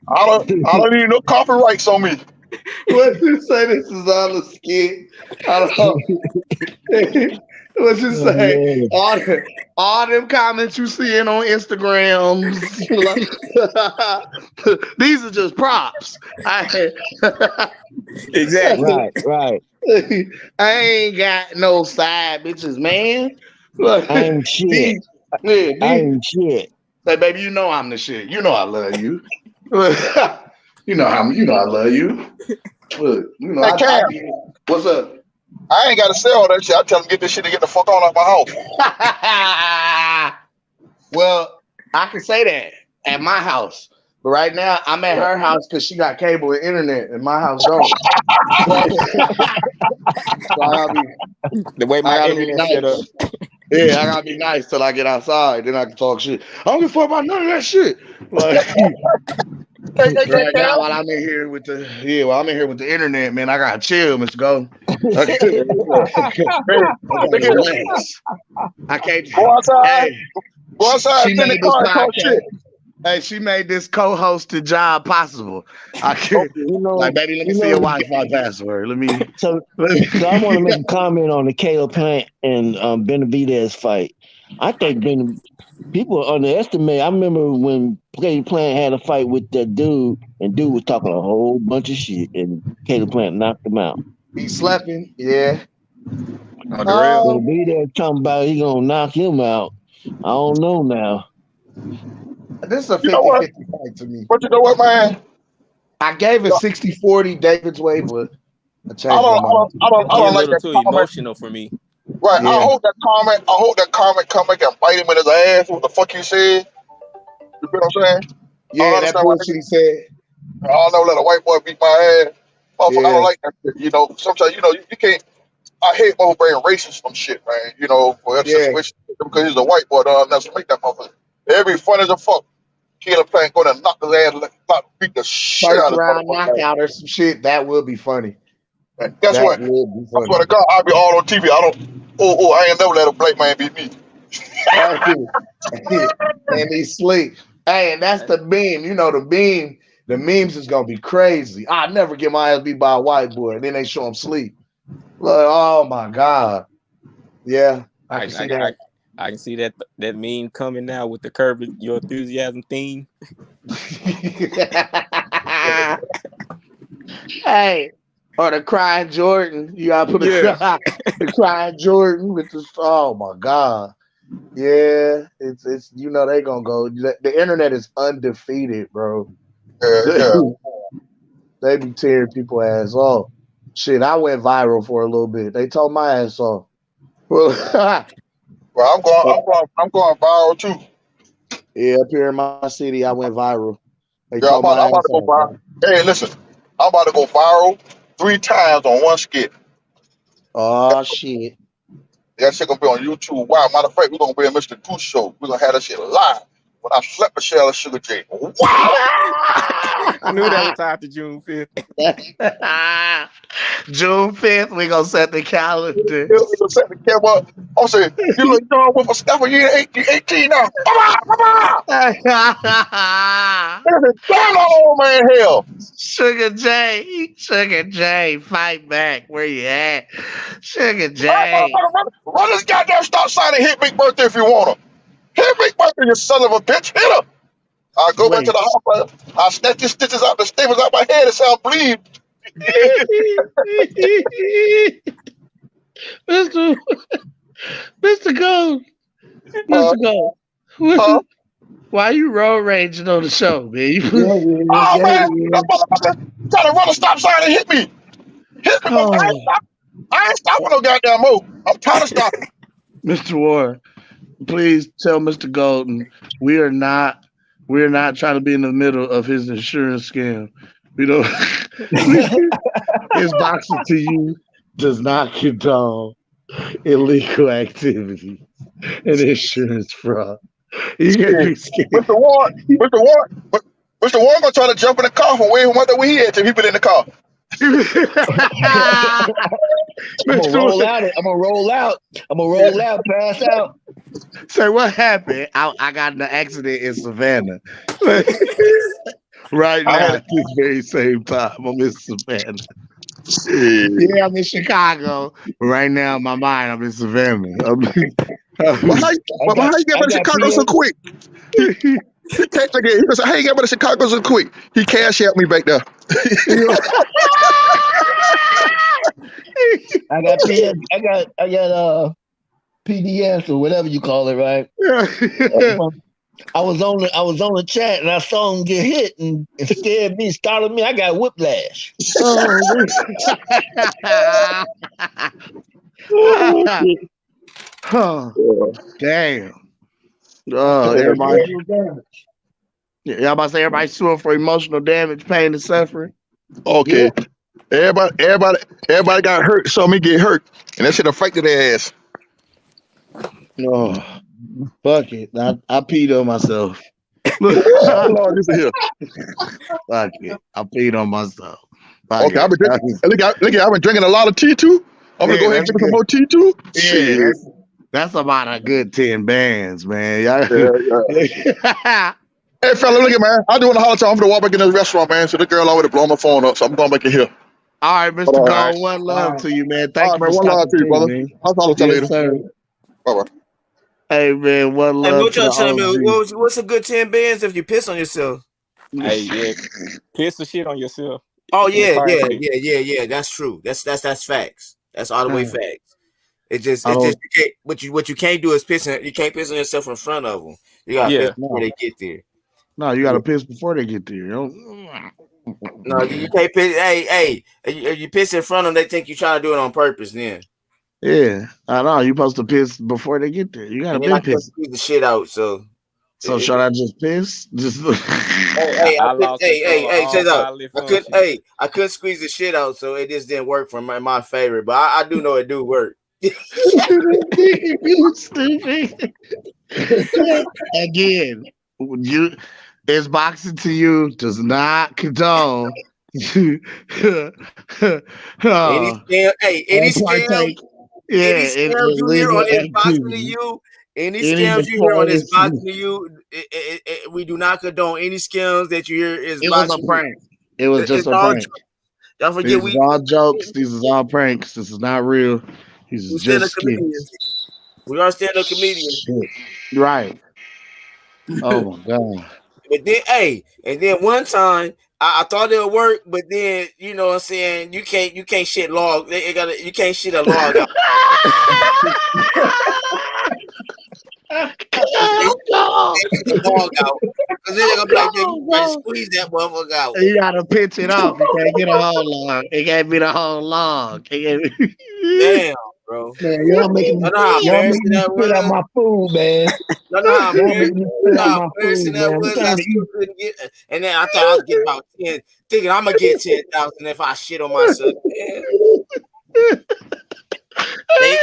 I don't need no copyrights on me. What you say? This is all a skit. I don't know. What you say? All them comments you seeing on Instagrams. These are just props. Exactly. Right. I ain't got no side bitches, man. I ain't shit. I ain't shit. Say, baby, you know I'm the shit. You know I love you. you know I love you. Look, Hey, Cam. What's up? I ain't got to say all that shit. I tell them get this shit and get the fuck on out my house. Well, I can say that at my house. But right now, I'm at her house because she got cable and internet, and my house don't. So The way my internet set up. Yeah, I gotta be nice till I get outside. Then I can talk shit. I don't give a fuck about none of that shit. Like, right now, while I'm in here with the internet, man, I gotta chill, Mr. Go. Relax. I can't. Go outside. Hey, Go outside. she Sit in made the this car and talk podcast. shit. Hey, she made this co-hosted job possible. I can't. Like, baby, let me see your Wi-Fi password. So I want to make a comment on the Caleb Plant and Benavidez fight. I think people underestimate. I remember when Caleb Plant had a fight with that dude, and dude was talking a whole bunch of shit, and Caleb Plant knocked him out. He slapping, yeah. Benavidez talking about he gonna knock him out. I don't know now. This is a 50-50 fight to me. But you know what, man? I gave it 60-40 David's way, but I changed I don't like that too comment. emotional for me. Right. Yeah. I hope that comment come back and bite him in his ass. What the fuck you said? You feel what I'm saying? Yeah, that understand why bullshit he said. I don't know, let a white boy beat my ass. Motherfucker, I Yeah, don't like that shit. You know, sometimes, you can't, I hate over being racist from shit, man. You know, for that yeah. situation, because he's a white boy, don't never make that motherfucker. It'd be fun as a fuck. Kill a plane, go there, knock his ass, beat the shit First out of his round motherfucker. knockout or some shit. That would be funny. And guess That what? would be I swear funny. to God, I'll be all on TV. I ain't never let a black man beat me. And he's slick. Hey, and that's the meme. You know, the memes is gonna be crazy. I never get my ass beat by a white boy, and then they show him sleep. Like, oh my God. Yeah, I can see that. I can see that meme coming now with the Curb Your Enthusiasm theme. Hey, or the crying Jordan. You gotta put the crying Jordan with the. Oh my God. Yeah, it's they gonna go. The internet is undefeated, bro. Yeah. They be tearing people ass off. Shit, I went viral for a little bit. They told my ass off. Well, Well, I'm going viral too. yeah, up here in my city, I went viral. They Yeah, told my I'm about ass to go off, viral. bro. Hey, listen, I'm about to go viral 3 times on one skit. Oh shit. That shit gonna be on YouTube. Wow, matter of fact, we're gonna be in Mr. Goose Show. We're gonna have that shit live. When I slap Michelle and Sugar J. Wow! I knew that was tied to June 5th. June 5th, we gonna set the calendar. We're gonna set the camera up. I'm saying, you look young with a stepper, you 18 now. Damn old man hell. Sugar J, fight back. Where you at? Sugar J. Run this goddamn stop sign and hit Big Birthday if you want her. Hit Big Birthday, you son of a bitch. Hit her. I go back to the house. I snatch these stitches out, the staples out my head and say I'm bleeding. Mr. Gold. Mr. Gold. Why you road raging on the show, man? Oh man, that motherfucker trying to run a stop sign and hit me. Hit me, I ain't stopping no goddamn more. I'm tired of stopping. Mr. Warren, please tell Mr. Golden we're not trying to be in the middle of his insurance scam. We don't his boxing to you does not condone illegal activity and insurance fraud. You gotta be scared. Mr. Warren gonna try to jump in the car from where he at till he been in the car. I'm gonna roll out. I'm gonna roll out, pass out. Say what happened? I got in an accident in Savannah. Right now, at this very same time, I'm in Savannah. Yeah, I'm in Chicago. Right now, in my mind, I'm in Savannah. How you get back to Chicago so quick? He can't forget. He goes, how you get back to Chicago so quick? He cash out me back there. I got PDS or whatever you call it, right? I was on the chat and I saw him get hit and it scared me, startled me. I got whiplash. Damn. Everybody. Y'all about to say everybody suing for emotional damage, pain, and suffering? Okay. Yeah. Everybody got hurt, saw me get hurt, and that shit affected their ass. Oh, fuck it. I peed on myself. Lord, this is here. Fuck it. I peed on myself. Okay, I've been drinking. I've been drinking a lot of tea too. I'm gonna go ahead and drink some more tea too. Yeah, that's about a good 10 bands, man. Yeah. Hey, fella, look at man. I do in the holler time. I'm gonna walk back in the restaurant, man. So the girl already blow my phone up, so I'm going back in here. All right, Mr. Gold, one love to you, man. Thank you for one love to you, brother. man. I'll talk to you later. Sir. Bye-bye. Hey, man, one love what to y'all the telling me? OG. What's a good 10 bands if you piss on yourself? Hey, yeah, piss the shit on yourself. Oh yeah. That's true. That's facts. That's all the way facts. It just you can't, what you can't do is piss. You can't piss on yourself in front of them. You gotta piss before they get there. No, you gotta piss before they get there. No, you can't piss. Hey, if you piss in front of them, they think you're trying to do it on purpose. Then. Yeah, I know. You're supposed to piss before they get there. You gotta be pissing the shit out. So. So should I just piss? Just I lost control of all bodily functions. I couldn't squeeze the shit out, so it just didn't work for my favor. But I do know it do work. You stupid. Again, it's boxing to you does not condone. Any scam you hear on this boxing to you, any scams you hear on this boxing to you, we do not condone any scams that you hear is boxing. It was a prank. It was just a prank. Y'all forget these are all jokes. These is all pranks. This is not real. These is just skits. We are stand-up comedians. Shit. Right. Oh my god. But then, and then one time I thought it would work, but then you know what I'm saying, you can't shit log. You can't shit a log out. Log out. Because then they're gonna be like, you gotta squeeze that motherfucker out. You gotta pitch it off. You can't get a whole log. It can't be the whole log. Damn, bro. Man, y'all making me spit out my food, man. No, embarrassing that was. I still couldn't get, and then I thought I was getting about 10, thinking I'm gonna get 10,000 if I shit on myself. They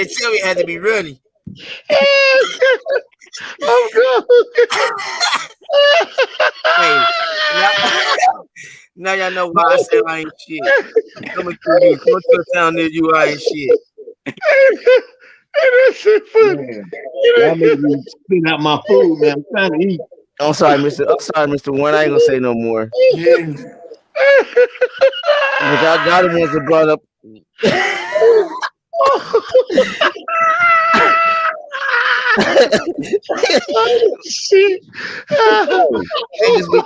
tell me I had to be running. I'm good. Now y'all know why I say I ain't shit. Coming to a town near you, I ain't shit. That's funny. Y'all make me spit out my food, man. I'm trying to eat. I'm sorry, Mr. Warren. I ain't gonna say no more. But y'all the ones that brought up. Oh, shit. They just be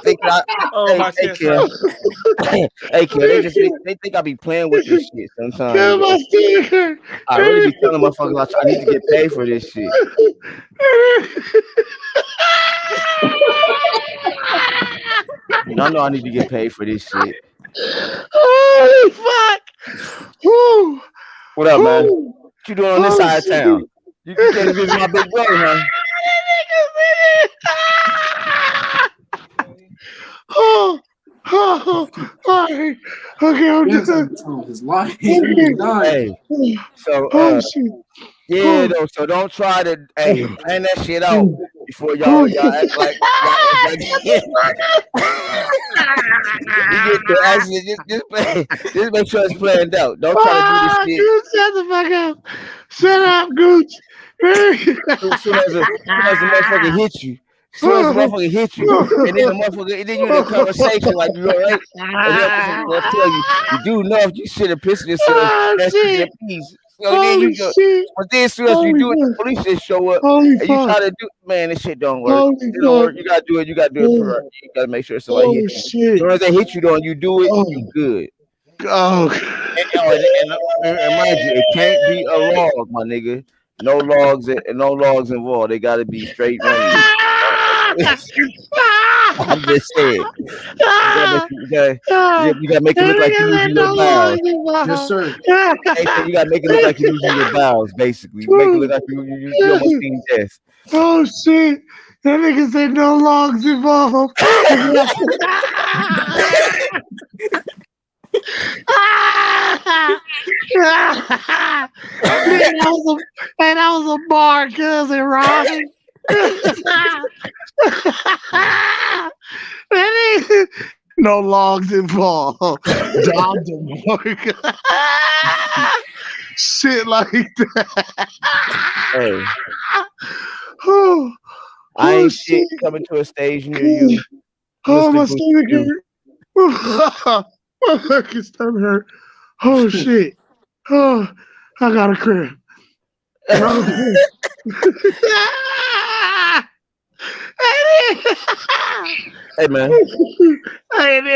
thinking they think I be playing with this shit sometimes. I really be telling motherfuckers I need to get paid for this shit. Y'all know I need to get paid for this shit. Holy fuck! Woo. What up, man? What you doing on this side of town? You can't visit my big brother, huh? Okay, I'm done. His life. Hey, so yeah, though. So don't try to plan that shit out before y'all act like you get to actually just make sure it's planned out. Don't try to do this shit. Shut the fuck up. Shut up, Gooch. Soon as the motherfucker hit you. Soon as the motherfucker hit you, and then you in a conversation like you alright, and then will tell you do know if you should have pissed yourself. That's your piece. So then you go, but then as soon as you do it, the police just show up, and you try to do, man, this shit don't work. It don't work. You gotta do it. You gotta do it correct. You gotta make sure somebody hits you. As soon as they hit you, you do it. You good. Oh, and mind you, it can't be a log, my nigga. No logs involved. They gotta be straight running. I'm just saying. You gotta make it look like you're losing your bowels. Yes, sir. Hey, so you gotta make it look like you're losing your bowels, basically. Make it look like you almost seen death. Oh shit! That nigga said no logs involved. that was a bar, cousin Robin. No logs involved. Dog didn't work. Shit like that. Hey. I ain't shit coming to a stage near you. Oh, my stomach hurt. My fucking stomach hurt. Oh shit. Oh, I got a cramp. Hey man.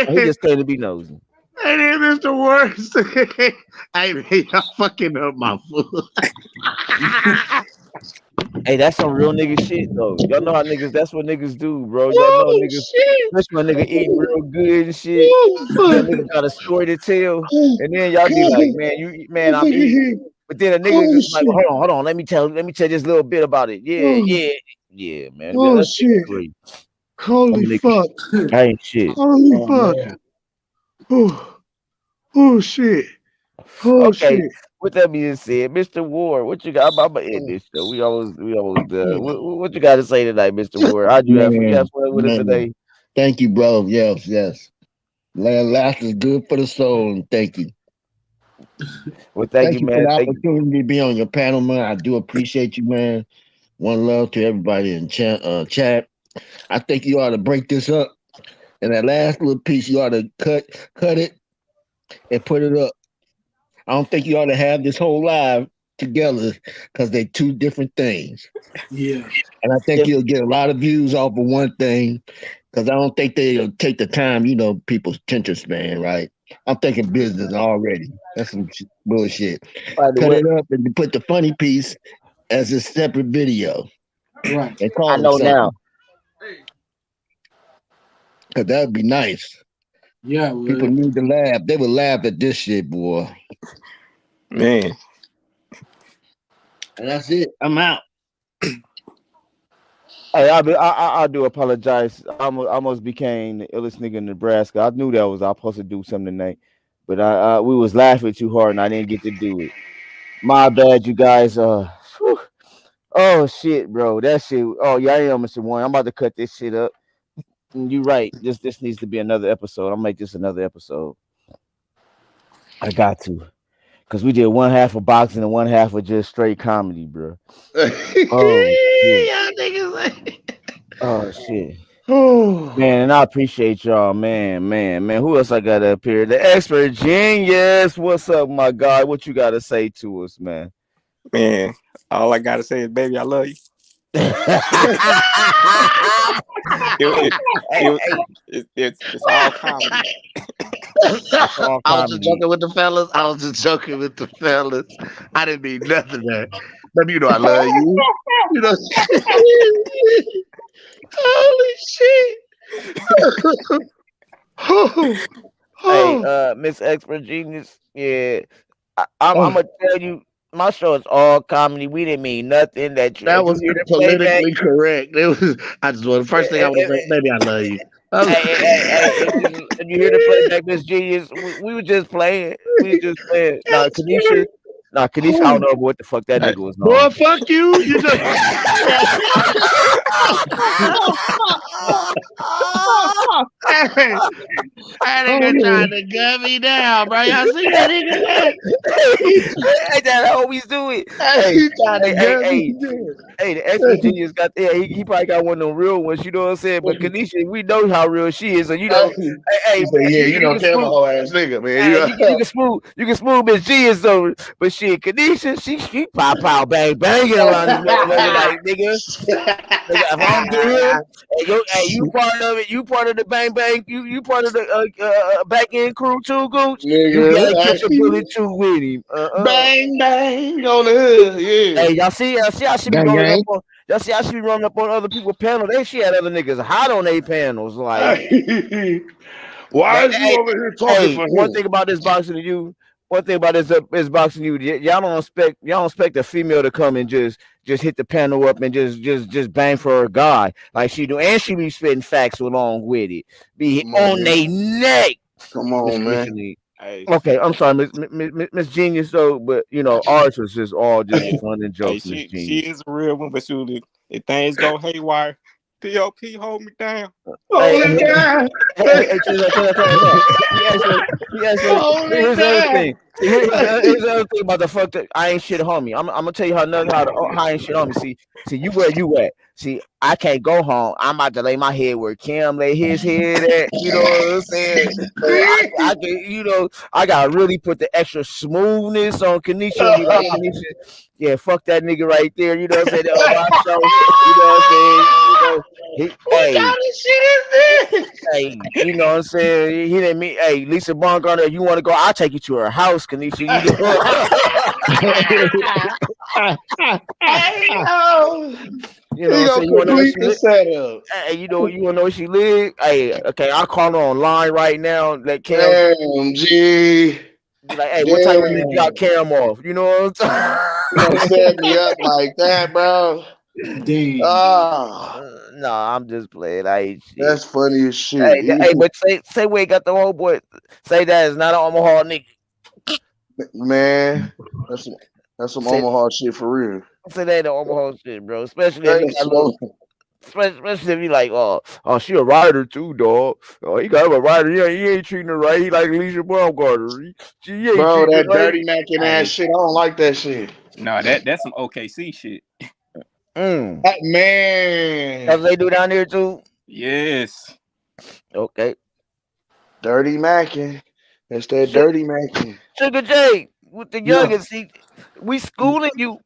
He just came to be nosy. Hey, this is the worst. Hey man, y'all fucking up my food. Hey, that's some real nigga shit though. Y'all know how niggas. That's what niggas do, bro. Y'all know niggas. Especially when nigga eating real good and shit. That nigga got a story to tell, and then y'all be like, "Man, I'm eating." But then a nigga Oh just like, well, shit. hold on. Let me tell this little bit about it. Oh, Yeah, man. oh Let's get shit. free. Holy fuck. I ain't shit. Holy Oh fuck. man. Oh, oh shit. Oh Okay. shit. With that being said, Mr. Ward, what you got? I'm gonna end this show. We almost done. What you got to say tonight, Mr. Ward? How'd you have Man, fun with us man. today? Thank you, bro. Yes, yes. Last is good for the soul, and thank you. Well, thank Thank you, you for man. the Thank you. opportunity to be on your panel, man. I do appreciate you, man. One love to everybody in chat. I think you ought to break this up. And that last little piece, you ought to cut it and put it up. I don't think you ought to have this whole live together because they're two different things. Yeah. And I think you'll get a lot of views off of one thing because I don't think they'll take the time, people's attention span, right? I'm thinking business already. That's some bullshit. By the Cut way, it up and put the funny piece as a separate video Right. and I call it know now. something. Because that would be nice. Yeah. People need to laugh. They would laugh at this shit, boy. Man. And that's it. I'm out. Hey, I do apologize. I almost became the illest nigga in Nebraska. I knew that was I was supposed to do something tonight, but we was laughing too hard and I didn't get to do it. My bad, you guys. Whew. Oh shit, bro, that shit. Oh yeah, I am, Mr. Warren. I'm about to cut this shit up. You right. This needs to be another episode. I'll make this another episode. I got to, cause we did one half of boxing and one half of just straight comedy, bro. Oh shit. Y'all niggas. Oh shit. Oh. Man, and I appreciate y'all, man. Who else I got up here? The expert genius. What's up, my guy? What you got to say to us, man? Man, all I gotta say is, baby, I love you. It's all comedy. I was just joking with the fellas. I didn't mean nothing, man. Baby, you know I love you. You know. Holy shit. Hey, Miss Expert Genius. Yeah, I'm gonna tell you, my show is all comedy. We didn't mean nothing that you. That was You hear the playback? politically correct. It was. I just want the first thing I want to say, baby, I love you. Hey, and you hear the playback, Miss Genius? We were just playing. Nah, Kanisha. I don't know what the fuck that nigga was on. Boy, fuck you. You just. That nigga trying to gut me down, bro. Y'all see that nigga? That always do it. He trying to gut me. Hey, the expert genius got there. He probably got one of them real ones. You know what I'm saying? But Kanisha, we know how real she is. So you know, he said, yeah, you don't tell my whole ass nigga, man. You can smooth Miss Genius though. But shit, Kanisha, she pow bang banging around this motherfucker like nigga. If I'm here, hey, you part of it. You part of the bang bang. You part of the back end crew too, Gooch. You gotta catch a bullet too with him. Bang bang on the hood, yeah. Hey, y'all see how she be rolling up on. Y'all see how she be rolling up on other people's panels. She had other niggas hot on their panels. Like, why is you over here talking for him? One thing about this boxing to you. One thing about this boxing you. Y'all don't expect a female to come and just hit the panel up and just bang for a guy like she do, and she be spitting facts along with it. Be on their neck. Come on, man. Okay, I'm sorry, Miss Genius, though, but you know, ours was just all just fun and jokes. Hey, she is a real one, but shoot, if things go haywire, POP hold me down. Hold me down. Here's the other thing. Here's the other thing about the fuck that I ain't shit homie. I'm gonna tell you how I ain't shit homie. See you where you at. See, I can't go home. I'm about to lay my head where Kim lay his head at. You know what I'm saying? So I can, I gotta really put the extra smoothness on Kanisha. Be like, Kanisha, yeah, fuck that nigga right there. You know what I'm saying? On my show. You know what I'm saying? What kind of shit is this? Hey, you know what I'm saying? He didn't mean, hey, Lisa Baumgartner, you want to go? I'll take you to her house, Kanisha. You know, so you want to know where she live? Hey, you want to know where she live? Hey, okay, I'll call her online right now. Let Kell. Damn, G. Be like, hey, what time you need to drop Damn. Cam off? You know what I'm You don't set me up like that, bro. Dang. Ah, No, I'm just playing. I ain't shit. that's funny as shit. Hey, but say we ain't got the whole boy. Say that is not an Omaha nigga. Man, that's some, that's some Say Omaha shit for real. say that ain't the Omaha shit, bro. Especially if That he is got a some little. Especially if you like, she a rider too, dog. Oh, he got a rider. Yeah, he ain't treating her right. He like Alicia Baumgartner. He ain't bro, treating her that right. dirty macking ass Hey, shit. I don't like that shit. no, that's some OKC shit. That, man, That's what they do down there too. Yes. Okay. dirty macking. That's that Su- dirty macking. Sugar J with the Yeah, youngest. We schooling you.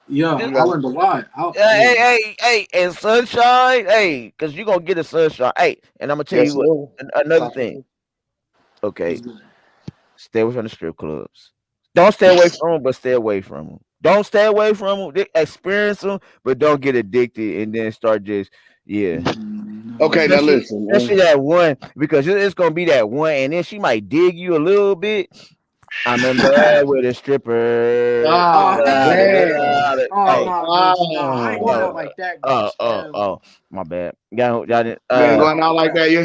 yeah. This- You I got learned a lot. Hey, hey, and sunshine, hey, because you going to get a sunshine. Hey, and I'm going to tell yes, you what, sir. another thing. What's Okay. good? Stay away from the strip clubs. Don't stay away from them, but stay away from them. Don't stay away from them. Experience them, but don't get addicted and then start just, yeah. No. Okay, now Especially, listen, especially man. that one, because it's going to be that one, and then she might dig you a little bit. I remember with a stripper. Ah, Oh hell yeah! damn. Oh Hey, no, bitch. No, I ain't going Ah, out like that, bitch. Hell no. my bad. Y'all didn't, you ain't No, going out like bruh. that. You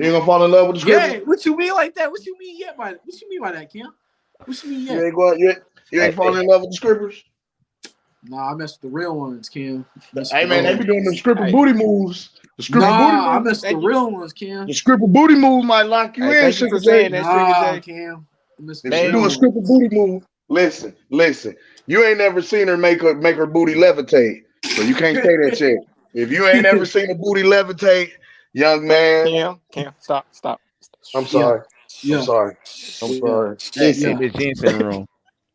ain't gonna fall in love with the scripper. Yeah, what you mean like that? What you mean yet by what you mean by that, Kim? What you mean You yet? ain't going. You hey, ain't falling in love with the scrippers. Nah, I mess with the real ones, Kim. Mess with Hey the man, real they Oh, be doing ones. them scripper hey, booty moves. The scripper booty Nah, I move. mess with the thank you. real ones, Kim. The scripper booty move might lock you Hey, in, thank you for Sugar saying J. that, Sugar Nah, J. Kim. I mess with If the she Thank do a real you. scripper ones. booty move, listen. You ain't never seen her make her booty levitate, so you can't say that shit. If you ain't ever seen a booty levitate, young man, Cam, stop. I'm Yeah, sorry. I'm yeah, sorry. I'm yeah, sorry. hey, Listen. yeah. Miss Jeans in the room.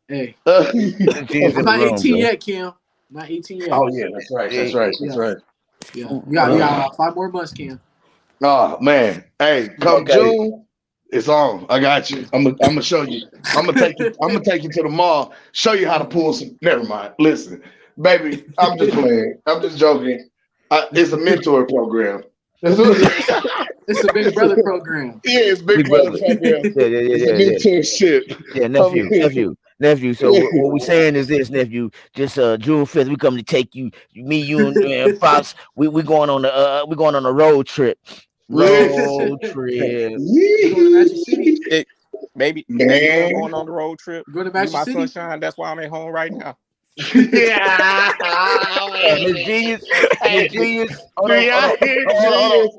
Hey, Miss Jeans I'm in the not room, 18 bro. yet, Kim. I'm not 18 yet. Oh yeah, that's right. That's Yeah, right. That's Yeah, right. yeah. You got Uh, 5 more months, Kim. oh man. Hey, come okay. June, it's on. I got Yeah. you. I'm gonna show you. I'm gonna take you. I'm gonna take you to the mall. Show you how to pull some. Never mind. Listen, baby. I'm just playing. I'm just joking. It's a mentor program. It's a Big Brother program. Yeah, it's Big Big Brother brother. program. It's a Yeah. mentorship. Yeah, I'm nephew. So what we saying is this, nephew. Just June 5th, we come to take you, me, you, and Pops. We going on a road trip. listen. Road trip. We going to Magic City? Hey, baby girl Man. going on the road trip. We going to You Magic my City? sunshine. That's why I'm at home right now. Yeah. Miss Genius, Miss Hey, Genius. do y'all hear Hold on. Genius?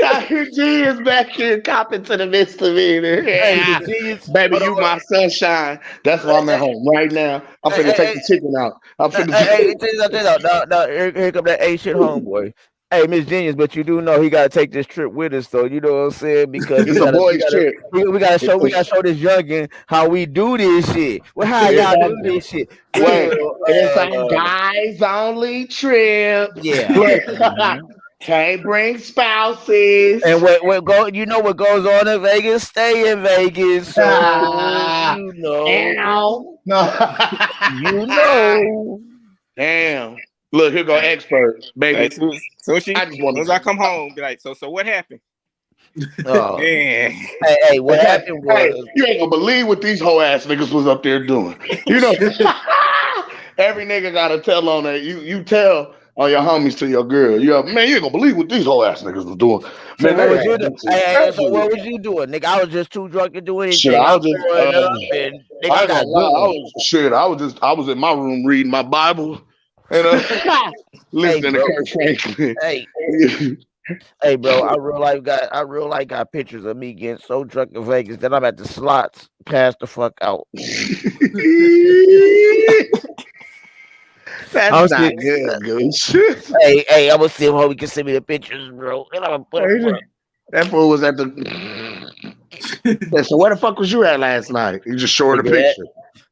Y'all hear Genius back here copping to the misdemeanor? Hey, Miss Yeah. Genius. Baby, Hold you on. my sunshine. That's why I'm at home right now. I'm Hey, finna hey, take hey, the chicken out. I'm hey, finna hey, hey, check it out. Now, here come that A shit homeboy. Hey, Miss Genius, but you do know he gotta take this trip with us, though. You know what I'm saying? Because It's a boys trip. we gotta show this youngin how we do this shit. Well, how y'all do It's this shit? Wait, Well, it's a guys only trip. yeah. Look, Mhm. can't bring spouses. And what go? You know what goes on in Vegas? Stay in Vegas, so Ah, you know, ow. No. you know. Damn. Look, here go Hey, expert, hey, baby. soon I just want as I to. come home, be like, so what happened? Oh, Man, hey, what happened Hey, was. you ain't gonna believe what these hoe ass niggas was up there doing. You know, every nigga got to tell on that. You tell on your homies to your girl. Man, you ain't gonna believe what these hoe ass niggas was doing. So Man, they what was had you doing? me some So what treasures. was you doing, nigga? I was just too drunk to do Shit, anything. I I'm was just growing up, and nigga, I I ain't gonna got lie, guns. I was in my room reading my Bible and Hey, listening to bro. Kurt Franklin. Hey, bro. I real life got pictures of me getting so drunk in Vegas that I'm at the slots, passed the fuck out. That's I'm not see, good, Goose. hey, I'm gonna see if we can send me the pictures, bro. And I'm gonna put them up. That fool was at the. Yeah, so where the fuck was you at last night? You just showing a Nigga, picture.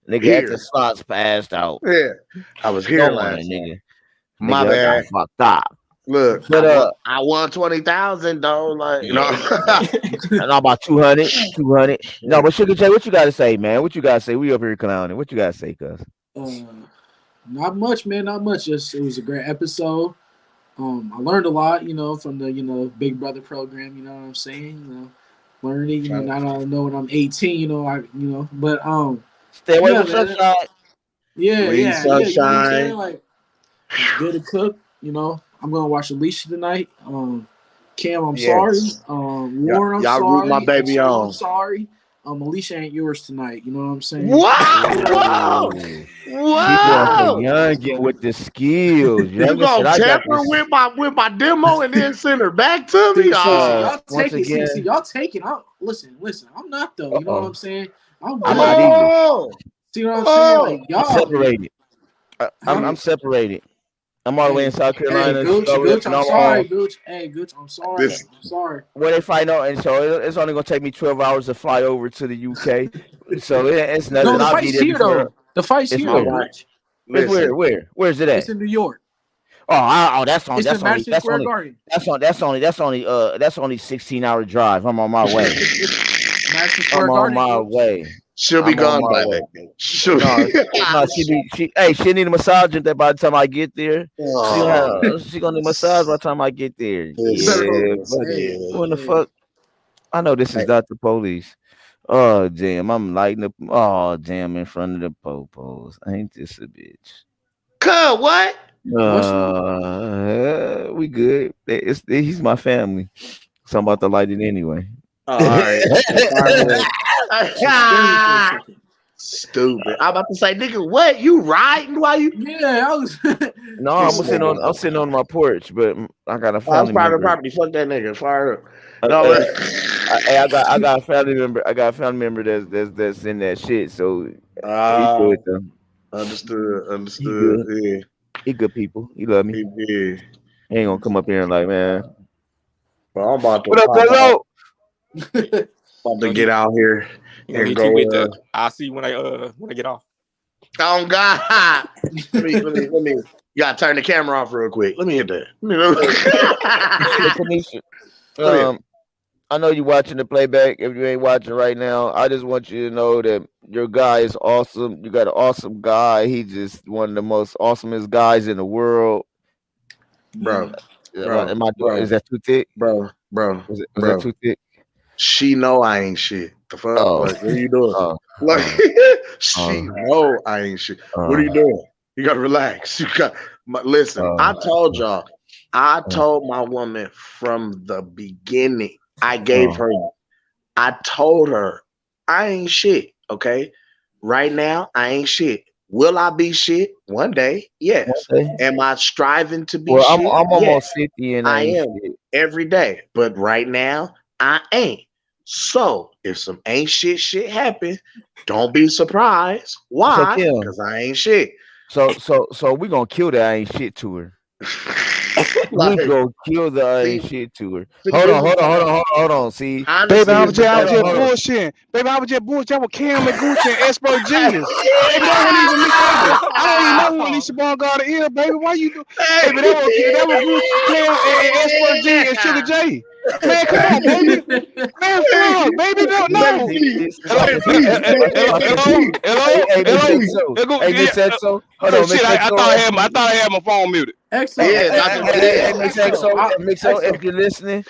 at the Here. slots, passed out. Yeah. I was here Knowing, last night. My nigga, I got bad. fucked up. Look, But I won 20,000 though. Like, you know. yeah. And all about 200. No, but Sugar J, what you gotta say, man? What you gotta say? We up here clowning. What you gotta say, cuz? uh, not much, man. Not much. Just it was a great episode. I learned a lot, from the Big Brother program. You know what I'm saying? learning. Now that I know when I'm 18, but Stay away yeah, from man. sunshine. Yeah. You know what I'm Sunshine. saying? Like, it's good to cook. I'm gonna watch Alicia tonight. Cam, I'm sorry. Yes. Warren, I'm Y'all root my sorry. baby XO, on. I'm sorry. Alicia ain't yours tonight. You know what I'm saying? Whoa! Ooh. She going for Whoa! youngin with the skills. You Youngin said, gonna "I got tamper this." with my demo and then send her back to me? See, Oh, y'all Once take it. See, again, y'all take it. Listen. I'm not though. You know what I'm saying? I'm I'm good. not either. See what I'm saying? Like I'm y'all, separated. I'm separated. I'm all the way in South Hey, Carolina. She Gooch, over there Gooch, in I'm Omaha. sorry, Gooch. Hey, Gooch, I'm sorry. this I'm sorry. Where they find out, and so it's only gonna take me 12 hours to fly over to the UK. So it's No, nothing. the I'll be fight's there here before. though. The fight's It's here all though, where? right. Gooch. It's Listen, where's it It's at? in New York. That's It's in Madison Square Garden. that's only 16-hour drive. I'm on my way. Madison I'm Square on Garden, my Gooch. way. she'll be I'm on gone my by way. then. She'll No, be. she need a massage that by the time I get there. Oh, She gonna need a massage by the time I get there. You better go. Yeah, buddy. Hey, What the hey. fuck? I know this is not the police. Oh damn, I'm lighting up. Oh damn, in front of the popos. Ain't this a bitch? Cuz, what? We good. He's my family, so I'm about to light it anyway. Oh, all right. Spare me for a second. Stupid. I'm about to say, nigga, what? You riding while you? Yeah, I was. No, I'm sitting on my porch, but I got a Oh, it's family private member. property. Fuck that nigga. Fire up. Uh, No, uh, I got a family member. I got a family member that's in that shit. So he good though. He understood. good. Yeah, He good people. He love me. he did. He ain't gonna come up here and like, man. But I'm about to What up, pop out. Pezzo? About to get out here and hit go. you with the. I'll see you when I get off. Oh God! let me. You gotta turn the camera off real quick. Let me hit that. Hey, Kanisha, I know you watching the playback. If you ain't watching right now, I just want you to know that your guy is awesome. You got an awesome guy. He just one of the most awesomest guys in the world. Bro. Is that too thick? Bro. Was that too thick? She know I ain't shit. The fuck? Oh. Like, what are you doing? She know I ain't shit. What are you doing? You gotta relax. You got listen. I told y'all. I told my woman from the beginning. I told her I ain't shit. Okay. Right now, I ain't shit. Will I be shit one day? Yes. Am I striving to be shit? I'm almost 50 and I am every day. But right now, I ain't. So if some ain't shit happen, don't be surprised. Why? Because I ain't shit. So we gonna kill that I ain't shit to her. We gonna kill the I ain't shit to her. Hold on. See, baby, I was just bullshitting. Baby, I was just bullshitting with Cam and Gucci and Expert Genius. Baby, that wasn't even me, baby. I don't even know who Alicia Bongard is, baby. Why you do? Baby, that was Gucci, Cam, and Expert Genius and Sugar J. Man, come on, baby. Man, fuck, baby, no. Hey, Exo. Hold on, shit, I thought I had my phone muted. Exo, if you're listening,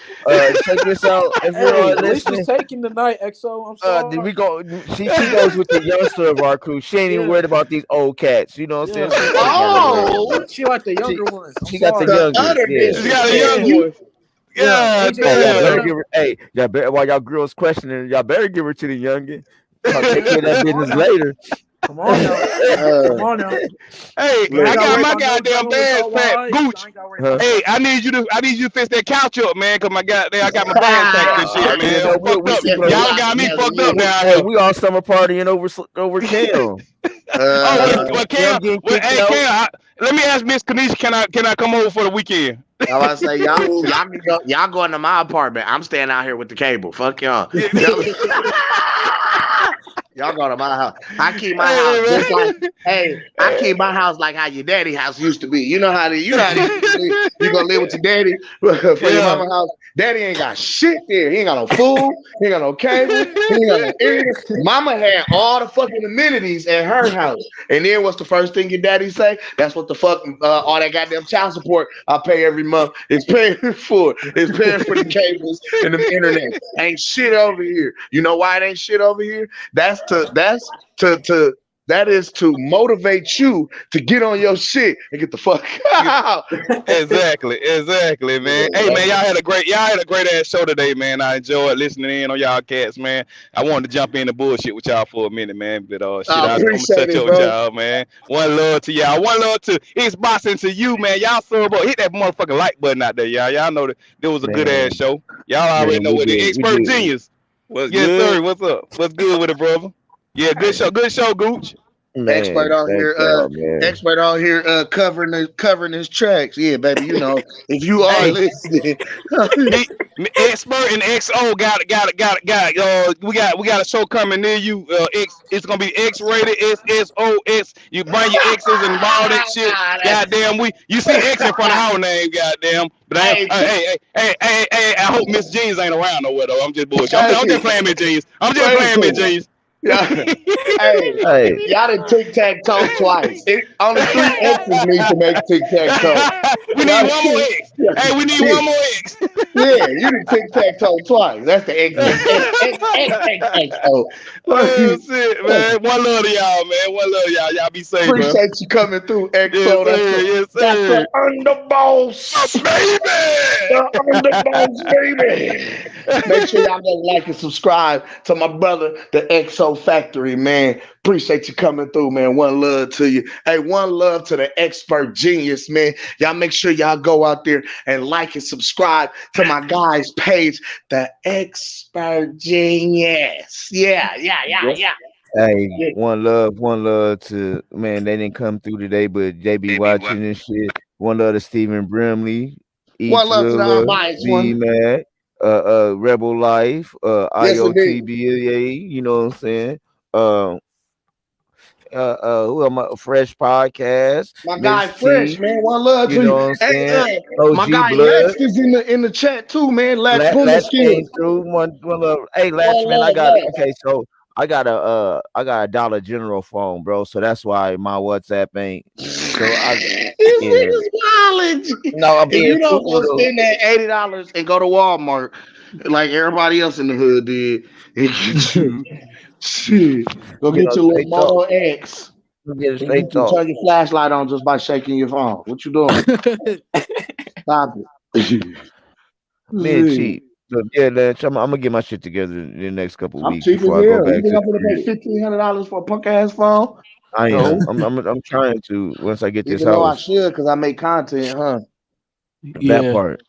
check this out. If you're listening, Alicia's taking tonight, Exo. I'm sorry. We go. She goes with the youngster of our crew. She ain't even worried about these old cats. You know what I'm saying? She like the younger ones. She got the younger. She got a young one. Yeah, y'all better, while y'all girls questioning, y'all better give her to the youngin. I'll take care of that business later. Come on now. Hey, I got my goddamn bag packed, Gooch. Hey, I need you to fix that couch up, man, cause I got my bag packed and shit, man. Y'all got me fucked up down here. We all summer partying over Kell. Cam, let me ask Miss Kanisha, can I come over for the weekend? I was say y'all going to my apartment. I'm staying out here with the cable. Fuck y'all. Y'all go to my house. I keep my house just like, I keep my house like how your daddy house used to be. You know how it used to be. You gonna live with your daddy for your mama house. Daddy ain't got shit there. He ain't got no food. He ain't got no cable. He ain't got no internet. Mama had all the fucking amenities at her house. And then what's the first thing your daddy say? That's what the fuck all that goddamn child support I pay every month is paying for. It's paying for the cables and the internet. Ain't shit over here. You know why it ain't shit over here? That is to motivate you to get on your shit and get the fuck out. Exactly, man. Hey, man, y'all had a great ass show today, man. I enjoyed listening in on y'all cats, man. I wanted to jump in the bullshit with y'all for a minute, man. But I'm gonna touch up with y'all, man. One love to y'all. One love to Xbox and to you, man. Y'all sub up. Hit that motherfucking like button out there, y'all. Y'all know that there was a good ass show. Y'all already know what the expert genius. What's yes, good? sir. What's up? What's good with it, brother? Yeah, good show, Gooch. Man, expert on here covering his tracks. Yeah, baby, you know, if you are listening. Expert and XO got we got a show coming near you. It's gonna be X-rated, SSOX. You bring your X's and all that shit. Goddamn, you see X in front of our name, goddamn. But I hope Miss Jeans ain't around nowhere though. I'm just bullshit. I'm just playing Miss Jeans. Yeah. Y'all done tic-tac-toe twice. Only 3 X's need to make tic-tac-toe. We need one more X. Hey, we need one more X. Yeah, you done tic-tac-toe twice. That's the XXXXO. Oh shit, man. One love to y'all, man. One love to y'all. Y'all be safe, Appreciate bro. you coming through, XO. Yes, sir. That's the underboss, baby. The underboss, baby. Make sure y'all go like and subscribe to my brother, the XO Factory, man. Appreciate you coming through, man. One love to you. Hey, one love to the expert genius, man. Y'all make sure y'all go out there and like and subscribe to my guy's page, the expert genius. Yeah. Hey, one love to, man. They didn't come through today, but they be watching this shit. One love to Stephen Brimley, One love to the unbiased B one. Mad, Rebel Life, Yes, IOTBA. You know what I'm saying? Who am I? Fresh Podcast. My guy Fresh, man. One love to you. Know what I'm saying? My guy Blood. Lex is in the chat too, man. Lex came through. One love. Hey, Lex, man. So I got a Dollar General phone, bro. So that's why my WhatsApp ain't. So no, if you don't go spend that $80 and go to Walmart like everybody else in the hood did, and get you shit. Go get your little Moto X. Get a straight talk. Turn your flashlight on just by shaking your phone. What you doing? Stop it. Man, cheap. So yeah, I'm gonna get my shit together in the next couple weeks cheap before I go back. You think I'm gonna pay $1,500 for a punk ass phone? I am. I'm trying to once I get this house. I should because I make content, huh? That part.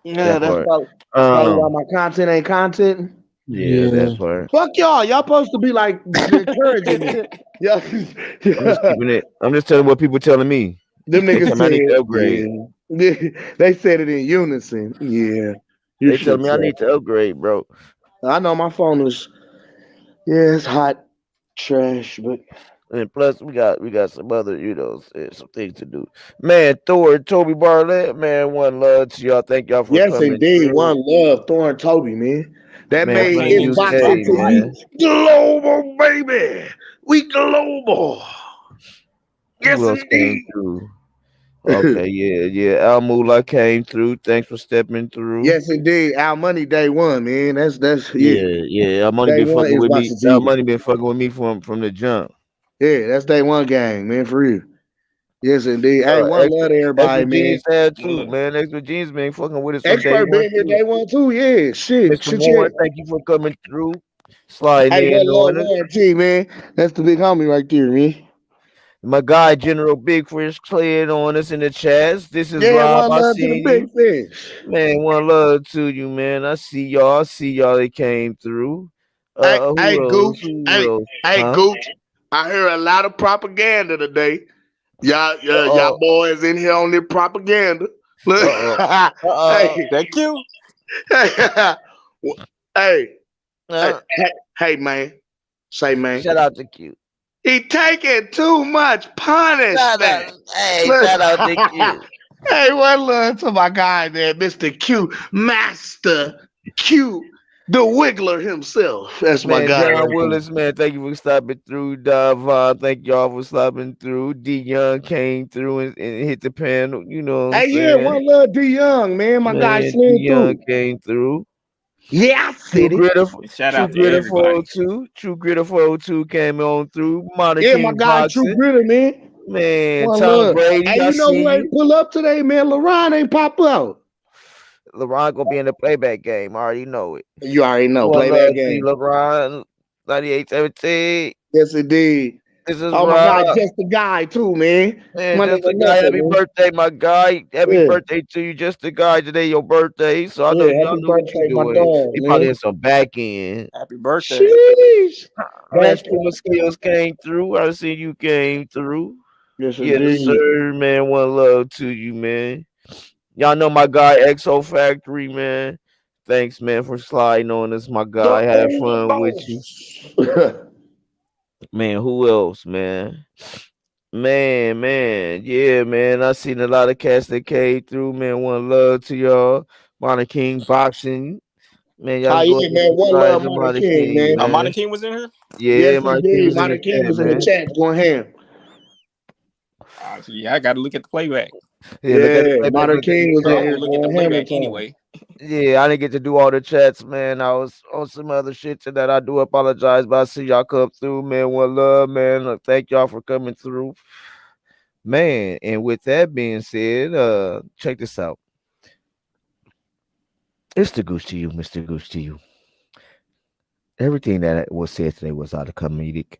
Yeah, that's probably why my content ain't content. Yeah, that part. Fuck y'all. Y'all supposed to be like encouraging me. Yeah. I'm just telling what people telling me. Them niggas I need to upgrade. They said it in unison. Yeah. They tell me I need to upgrade, bro. I know my phone is it's hot trash, but and plus we got some other, some things to do. Man, Thor and Toby Barlett, man, one love to y'all. Thank y'all for coming. Yes, indeed. Through. One love, Thor and Toby, man. That made his box into global, baby. We global. Yes, indeed. Okay, yeah. Al Moolah came through. Thanks for stepping through. Yes, indeed. Al Money day one, man. That's Al Money been fucking with me. Al Money been fucking with me from the jump. Yeah, that's day one gang, man, for real. Yes, indeed. Hey, one love to everybody, man. Had too, man. Expert Jeans been fucking with us. Expert been here day one too. Yeah, shit. Mr. Moore, thank you for coming through. Sliding in on us. Man. That's the big homie right there, man. My guy General Big Fish playing on us in the chats. This is one Rob. love to the Big Fish. Man, one love to you, man. I see y'all. They came through. Hey, Gooch. Hey, Gooch. I hear a lot of propaganda today. Y'all boys in here on their propaganda. Look. Thank you. Hey, man. Say, man. Shout out to Q. He taking too much punishment. Shout out to Q. Hey, one love to my guy there, Mr. Q, Master Q, the Wiggler himself. That's my Man, guy John right Willis, man, thank you for stopping through. Davon, thank y'all for stopping through. D Young came through and hit the panel. You know what I'm there. Hey, yeah, saying? one love D Young, man. My guy Man, D slid Young through. came through. Yeah, I True said it. Gritter, Shout True out to Gritter everybody. 402. True Gritter 402 came on through. Modern Yeah, my King guy True Boxing. Gritter, man. Man, One Tom love. Brady, Hey, I you know see who ain't you. pull up today, man? LaRon ain't pop out. LeBron gonna be in the playback game. I already know it. You already know. One Playback love to you, game. LeBron. 98-17. Yes, indeed. This is Oh, my Rob. God, just the guy, too, man. Man, My just nigga a guy. Knuckle, Happy man. birthday, my guy. Happy Yeah. birthday to you. Just a guy. Today your birthday. So I know Yeah, you. I happy know what you birthday, my doing. dog, He probably man. had some back end. Happy birthday. Sheesh. Man, That's Streamer Skills came through. I see you came through. yes, Yes, indeed. sir, man. One love to you, man. Y'all know my guy XO Factory, man. Thanks, man, for sliding on us, my The guy. Had fun with you. boss. Man, who else, man? Man. Yeah, man. I seen a lot of cats that came through, man. One love to y'all. Modern King Boxing. Man, y'all Oh, can go yeah, ahead man. and One subscribe love, to Modern Modern King, King, man. Monte man. King was in here. Yeah, Yes, Modern King indeed. was in Modern the King chat, was in the man. chat going ham. Yeah, I got to look at the playback. Yeah, look at the Yeah, playback. Modern Look at the King was Well, in I'm chat. here gonna look at the going hammer playback time. anyway. Yeah, I didn't get to do all the chats, man. I was on some other shit that I do apologize, but I see y'all come through, man. One love, man. Look, thank y'all for coming through, man. And with that being said, check this out. It's the Goose to you, Mr. Goose to you. Everything that was said today was out of comedic.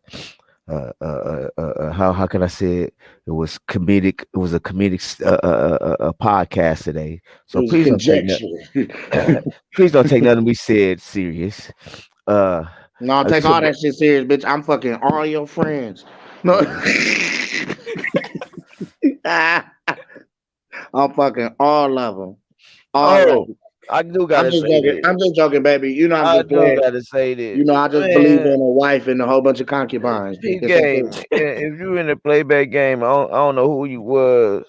How can I say it? It was comedic. It was a comedic podcast today. It So was please don't take conjecture. please don't take nothing we said serious. Uh, No, take all that shit serious, bitch. I'm fucking all your friends. No. I'm fucking all of them. All of oh, them. I do I'm gotta just say joking. this. I'm just joking, baby. You know I'm I just do playing. gotta say You this, know I just believe man. in a wife and a whole bunch of concubines. P It's okay. game. If you in the playback game, I don't know who you was,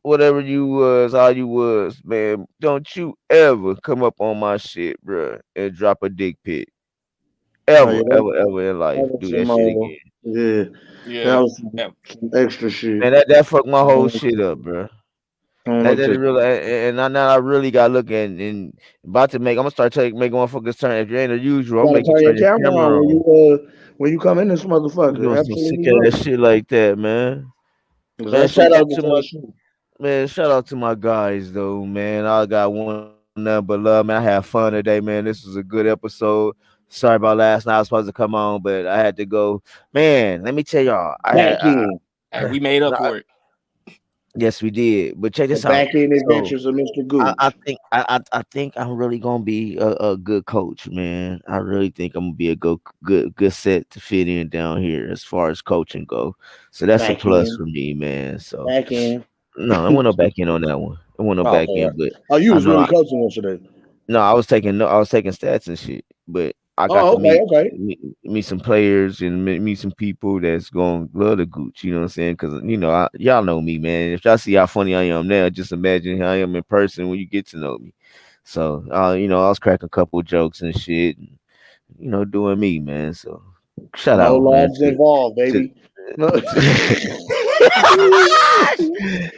whatever you was, how you was, man. Don't you ever come up on my shit, bruh, and drop a dick pic. Oh, yeah, Ever in that life. was Do that some shit again. yeah, that Yeah. was some extra shit. Man, that fucked my I whole don't, shit up, bruh. I don't That know that to really and now I really got looking and about to make. I'm gonna start making motherfuckers turn. If you ain't the usual, I'm gotta make you turn your turn your camera on camera on. when you come in this I'm motherfucker. doing some sick Absolutely right. ass shit like that, man. Cause Man, that's some shout out bogus to ass shit. shout out to my guys though, man. I got one nothing but love, man. I had fun today, man. This was a good episode. Sorry about last night. I was supposed to come on, but I had to go. Man, let me tell y'all, Back in Hey, we made up I for it. yes, we did. But check the this out. back end So adventures of Mr. I, I Goose. think I think I'm really gonna be a good coach, man. I really think I'm gonna be a good set to fit in down here as far as coaching go. So that's a Back plus in. for me, man. So Back in. no, I want no back end on that one. I want no Oh, back okay. end, but Oh, you I was know really coaching yesterday. no, I was taking stats and shit, but I got Oh, to okay, okay. meet some players and meet some people that's gonna love the gooch. You know what I'm saying? Because y'all know me, man. If y'all see how funny I am now, just imagine how I am in person when you get to know me. So, I was cracking a couple jokes and shit, and, doing me, man. So, shout No out, man. logs involved, To, baby. No.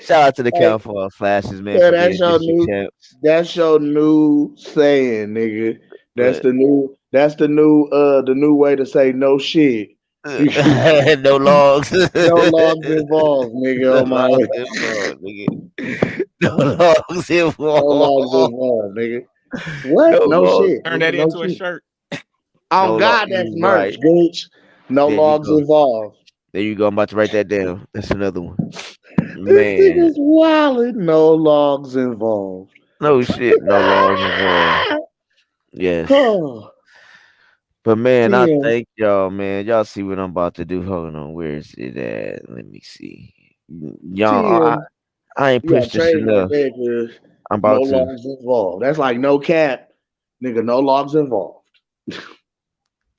shout out to the Hey, California Flashes, man, yeah, for being district champs. that's your new saying, nigga. But The new way to say no shit. no logs. No logs involved, nigga. No On my logs involved, nigga. No logs no logs involved. involved, nigga. What? No No logs. shit, Turn nigga. that No into a shit. shirt. On No log. God, that's You merch, right. bitch. No There you logs go. involved. There you go. I'm about to write that down. That's another one. This Man. nigga's wildin'. No logs involved. No shit. No logs involved. Yes. Oh, But man, I damn. thank y'all, man. Y'all see what I'm about to do. Hold on. Where is it at? Let me see. Y'all, Tim, I ain't you gotta pushed this change right enough. there to I'm no about to. logs involved. That's like no cat, nigga. No logs involved.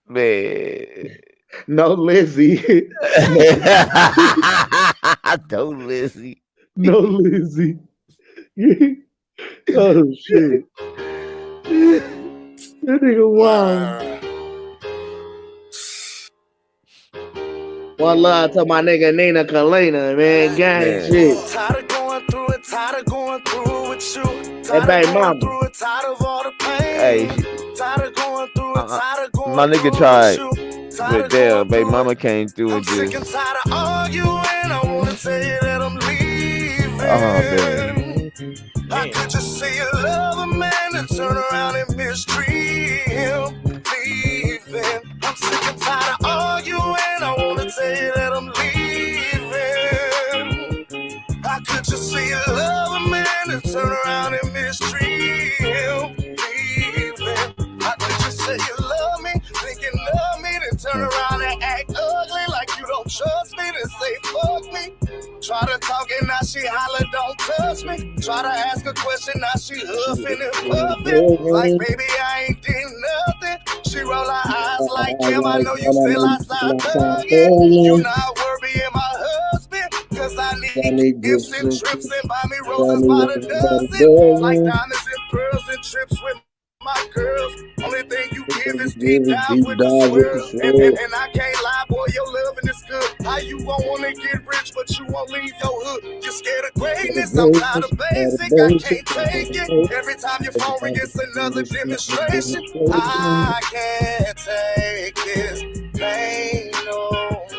Man. No Lizzie. Don't listen. No Lizzie. Oh shit. That nigga wild. One love to my nigga Nina Kalina, man. Gang shit. Tired of going through it, tired of going through it with you. Hey, baby mama. Through it, tired of all the pain. Hey, tired of going through it, tired of going my nigga through tried, it with you. but damn, baby mama came through and Sick and just. tired of arguing. I wanna tell you that I'm leaving. Oh man. I could just say you love a man and turn around and mistreat him. Leaving. I'm sick and tired of arguing. I wanna tell you that I'm leaving. I could just say you love a man and turn around and mistreat him. Leaving. I could just say you love me, think you love me, then turn around and act ugly like you don't trust me, then say fuck me. Try to talk and now she holler, don't touch me. Try to ask a question, now she huffing and puffing. Like, baby, I ain't did nothing. She roll her eyes like, damn, I know you still outside thugging. You not worrying my husband, cause I need gifts and trips and buy me roses by the dozen. Like diamonds and pearls and trips with my girls. Only thing you give is deep dive with the swirl. And I can't lie, boy, your loving is good. How you won't wanna get rich, but you won't leave your hood. You're scared of greatness, I'm tired of basic, I can't take it. Every time your phone rings, it's another demonstration. I can't take this pain no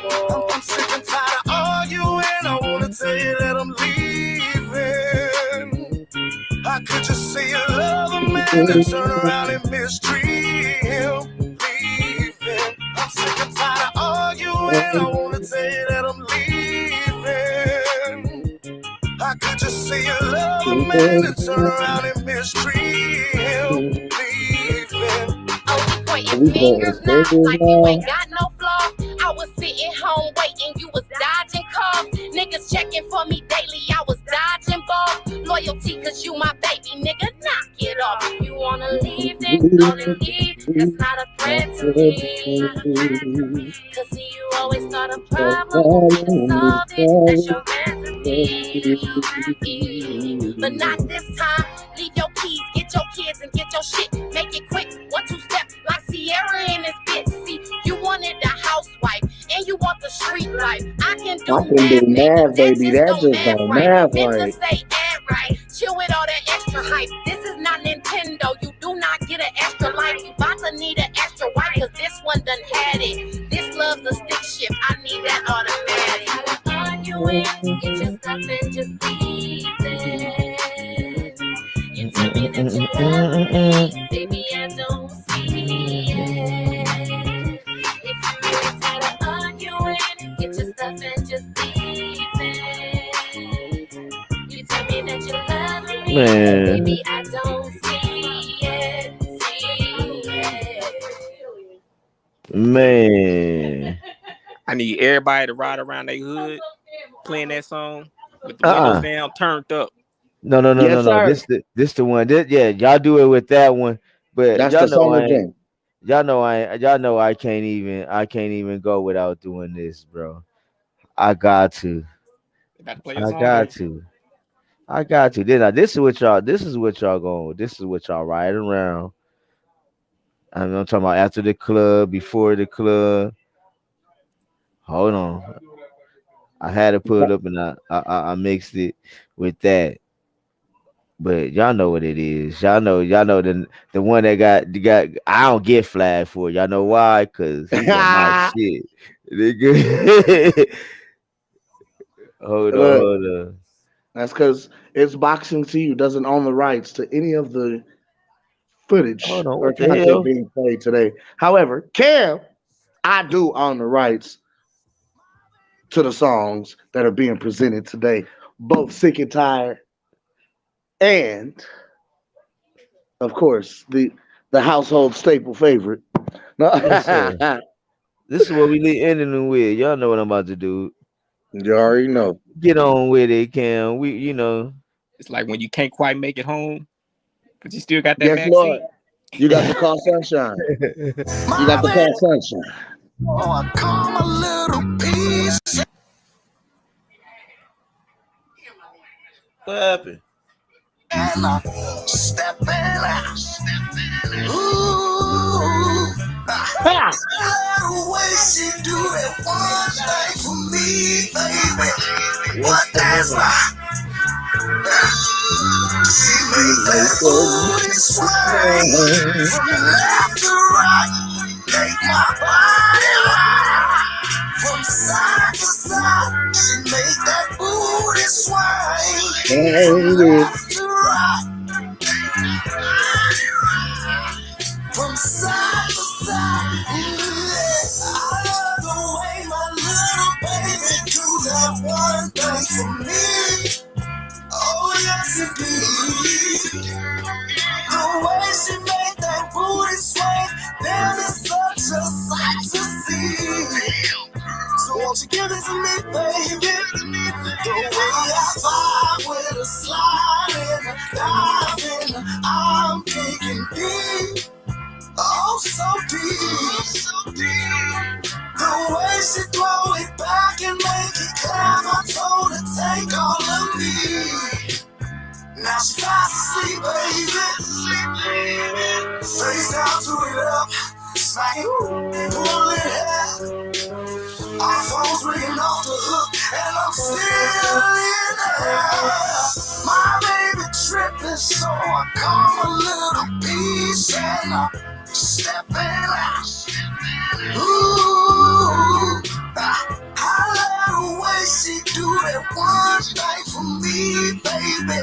more. I'm sick and tired of arguing. I wanna tell you that I'm leaving. I could just say you love a man and turn around and mistreat him. Leaving. I'm sick and tired of arguing. I wanna tell you that I'm leaving. I could just say you love a man and turn around and mistreat him. Leaving. Pointing fingers now like you ain't got no flaws. I was sitting home waiting, you was dodging calls. Niggas checking for me daily, I was dodging balls. Loyalty cause you my baby, nigga, knock it off. If you wanna leave, then go and leave. That's not a threat to me. Cause see, you always start a problem, want me to solve it. That's your recipe. But not this time. Leave your keys, get your kids and get your shit. Make it quick, 1-2 step like Sierra in this bitch. See, you wanted a housewife and you want the street life. I can do math, baby. That just don't math right. Say add right. Chill with all that extra hype. This is not Nintendo. You do not get an extra life. You about to need an extra wife, cause this one done had it. This loves the stick shift. I need that automatic. Arguing, get your stuff and just leave it. You tell me that you love me, baby, I don't see it. If you're really tired of arguing, get your stuff and just leave it. You tell me that you love me, baby, I don't see it. Man. I need everybody to ride around their hood playing that song with the windows down, turned up. No. This the one. Y'all do it with that one. But that's y'all the song again. Y'all know I can't even go without doing this, bro. I got to. I got to. This is what y'all going. This is what y'all riding around. I'm talking about after the club, before the club. Hold on. I had to put it up and I mixed it with that. But y'all know what it is. Y'all know the one that got I don't get flagged for it. Y'all know why? Cause he's my shit. Nigga. Hold on. That's because it's Boxing to You doesn't own the rights to any of the footage or content being played today. However, Kell, I do own the rights to the songs that are being presented today. Both Sick and Tired and, of course, the household staple favorite. No. Yes, this is what we ending with. Y'all know what I'm about to do. You already know. Get on with it, Cam. It's like when you can't quite make it home, but you still got that yes, back Lord. seat. You got the call sunshine. You got the call sunshine. Oh, I come a little piece. What happened? And I step in out. Ooh. The way she do that one thing for me, baby. What that's right. She make that booty sway from left to right. Make my body rock from side to side. She make that booty sway from left to right. From side to side. I love the way my little baby do that one thing for me. Oh yes indeed. The way she made that booty sway, damn, it's such a sight to see. So won't you give it to me, baby? The way I vibe with a slide and a dive in, I'm digging deep. Oh, so deep. The way she throw it back and make it clap, I told her take all of me. Now she fast asleep, baby. Face down to it up, smack it, pull it out. Our phone's ringing off the hook, and I'm still in there. My baby tripping, so I come a little piece and I'm stepping out. Ooh, I love the way she do that one thing for me, baby.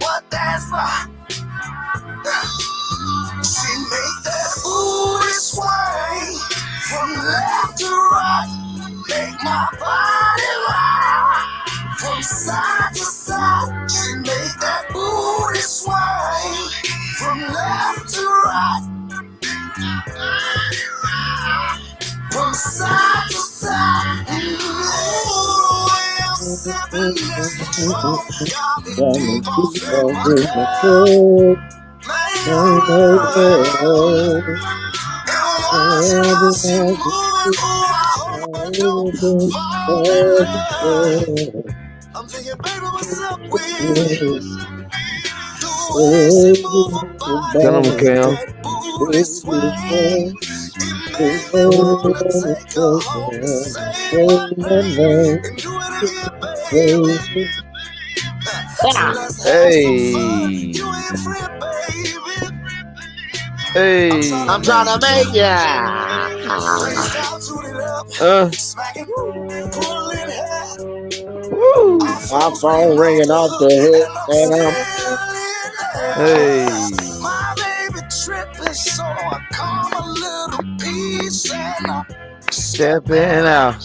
What that's right. She make that booty sway from left to right. Make my body rock from side to side. She make that booty sway from left to right. From side to side. Ooh, the way I'm sipping this Patron got me deep off in my cup. Man, and watching how she moving, ooh, I hope I don't fall in love. I'm thinking, baby, what's up with the way she move her body, Tell him, make Cam. that booty sway. It made me wanna take her home and say my name and do it again, baby. So let's have some fun, Hey, you and your friend, baby. I'm hey. trying to make Face ya. down, toot it up, Uh, smack it, pull it hair. woo. Our My phone's phone ringing off ringing the off the hook, hook, and I'm and I'm still in there. Hey, My baby tripping, so I come a little piece and I step stepping in. out.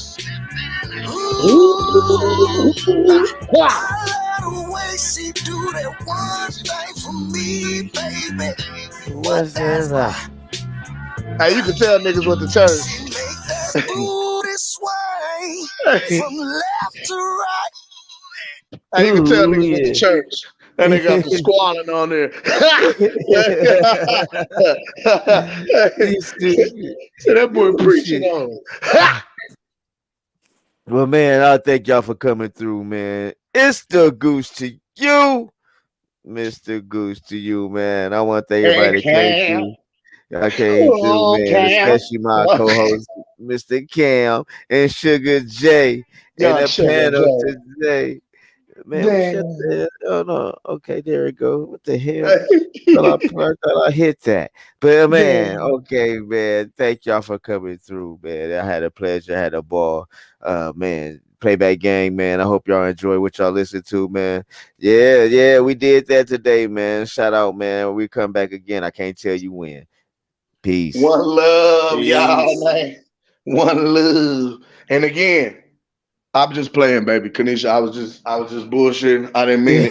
Ooh, ah, I love the way she do that one thing for me, baby. What What's that's that? right. hey, you can tell niggas what to She church. make that booty sway Hey, from left to right. you can tell Ooh, niggas what to yeah. church. That nigga got the squalling on there. You stupid. So that boy Oh preaching shit. on. Well, man, I thank y'all for coming through, man. It's the goose to you, Mr. Goose to you, man. I want to thank Hey, everybody that came Cam. through. I came through, Oh, man, Cam. especially my co-host, Mr. Cam and Sugar J, and Young the Sugar panel Joe. today. Man, shut Damn. the hell. Oh no. Okay, there we go. What the hell? I thought I hit that. But man, Damn. okay, man. Thank y'all for coming through, man. I had a pleasure, I had a ball. Man, playback gang, man. I hope y'all enjoy what y'all listen to, man. Yeah, we did that today, man. Shout out, man. We come back again. I can't tell you when. Peace. One love, y'all, Peace. man. One love. And again, I'm just playing, baby. Kanisha, I was just bullshitting. I didn't mean it.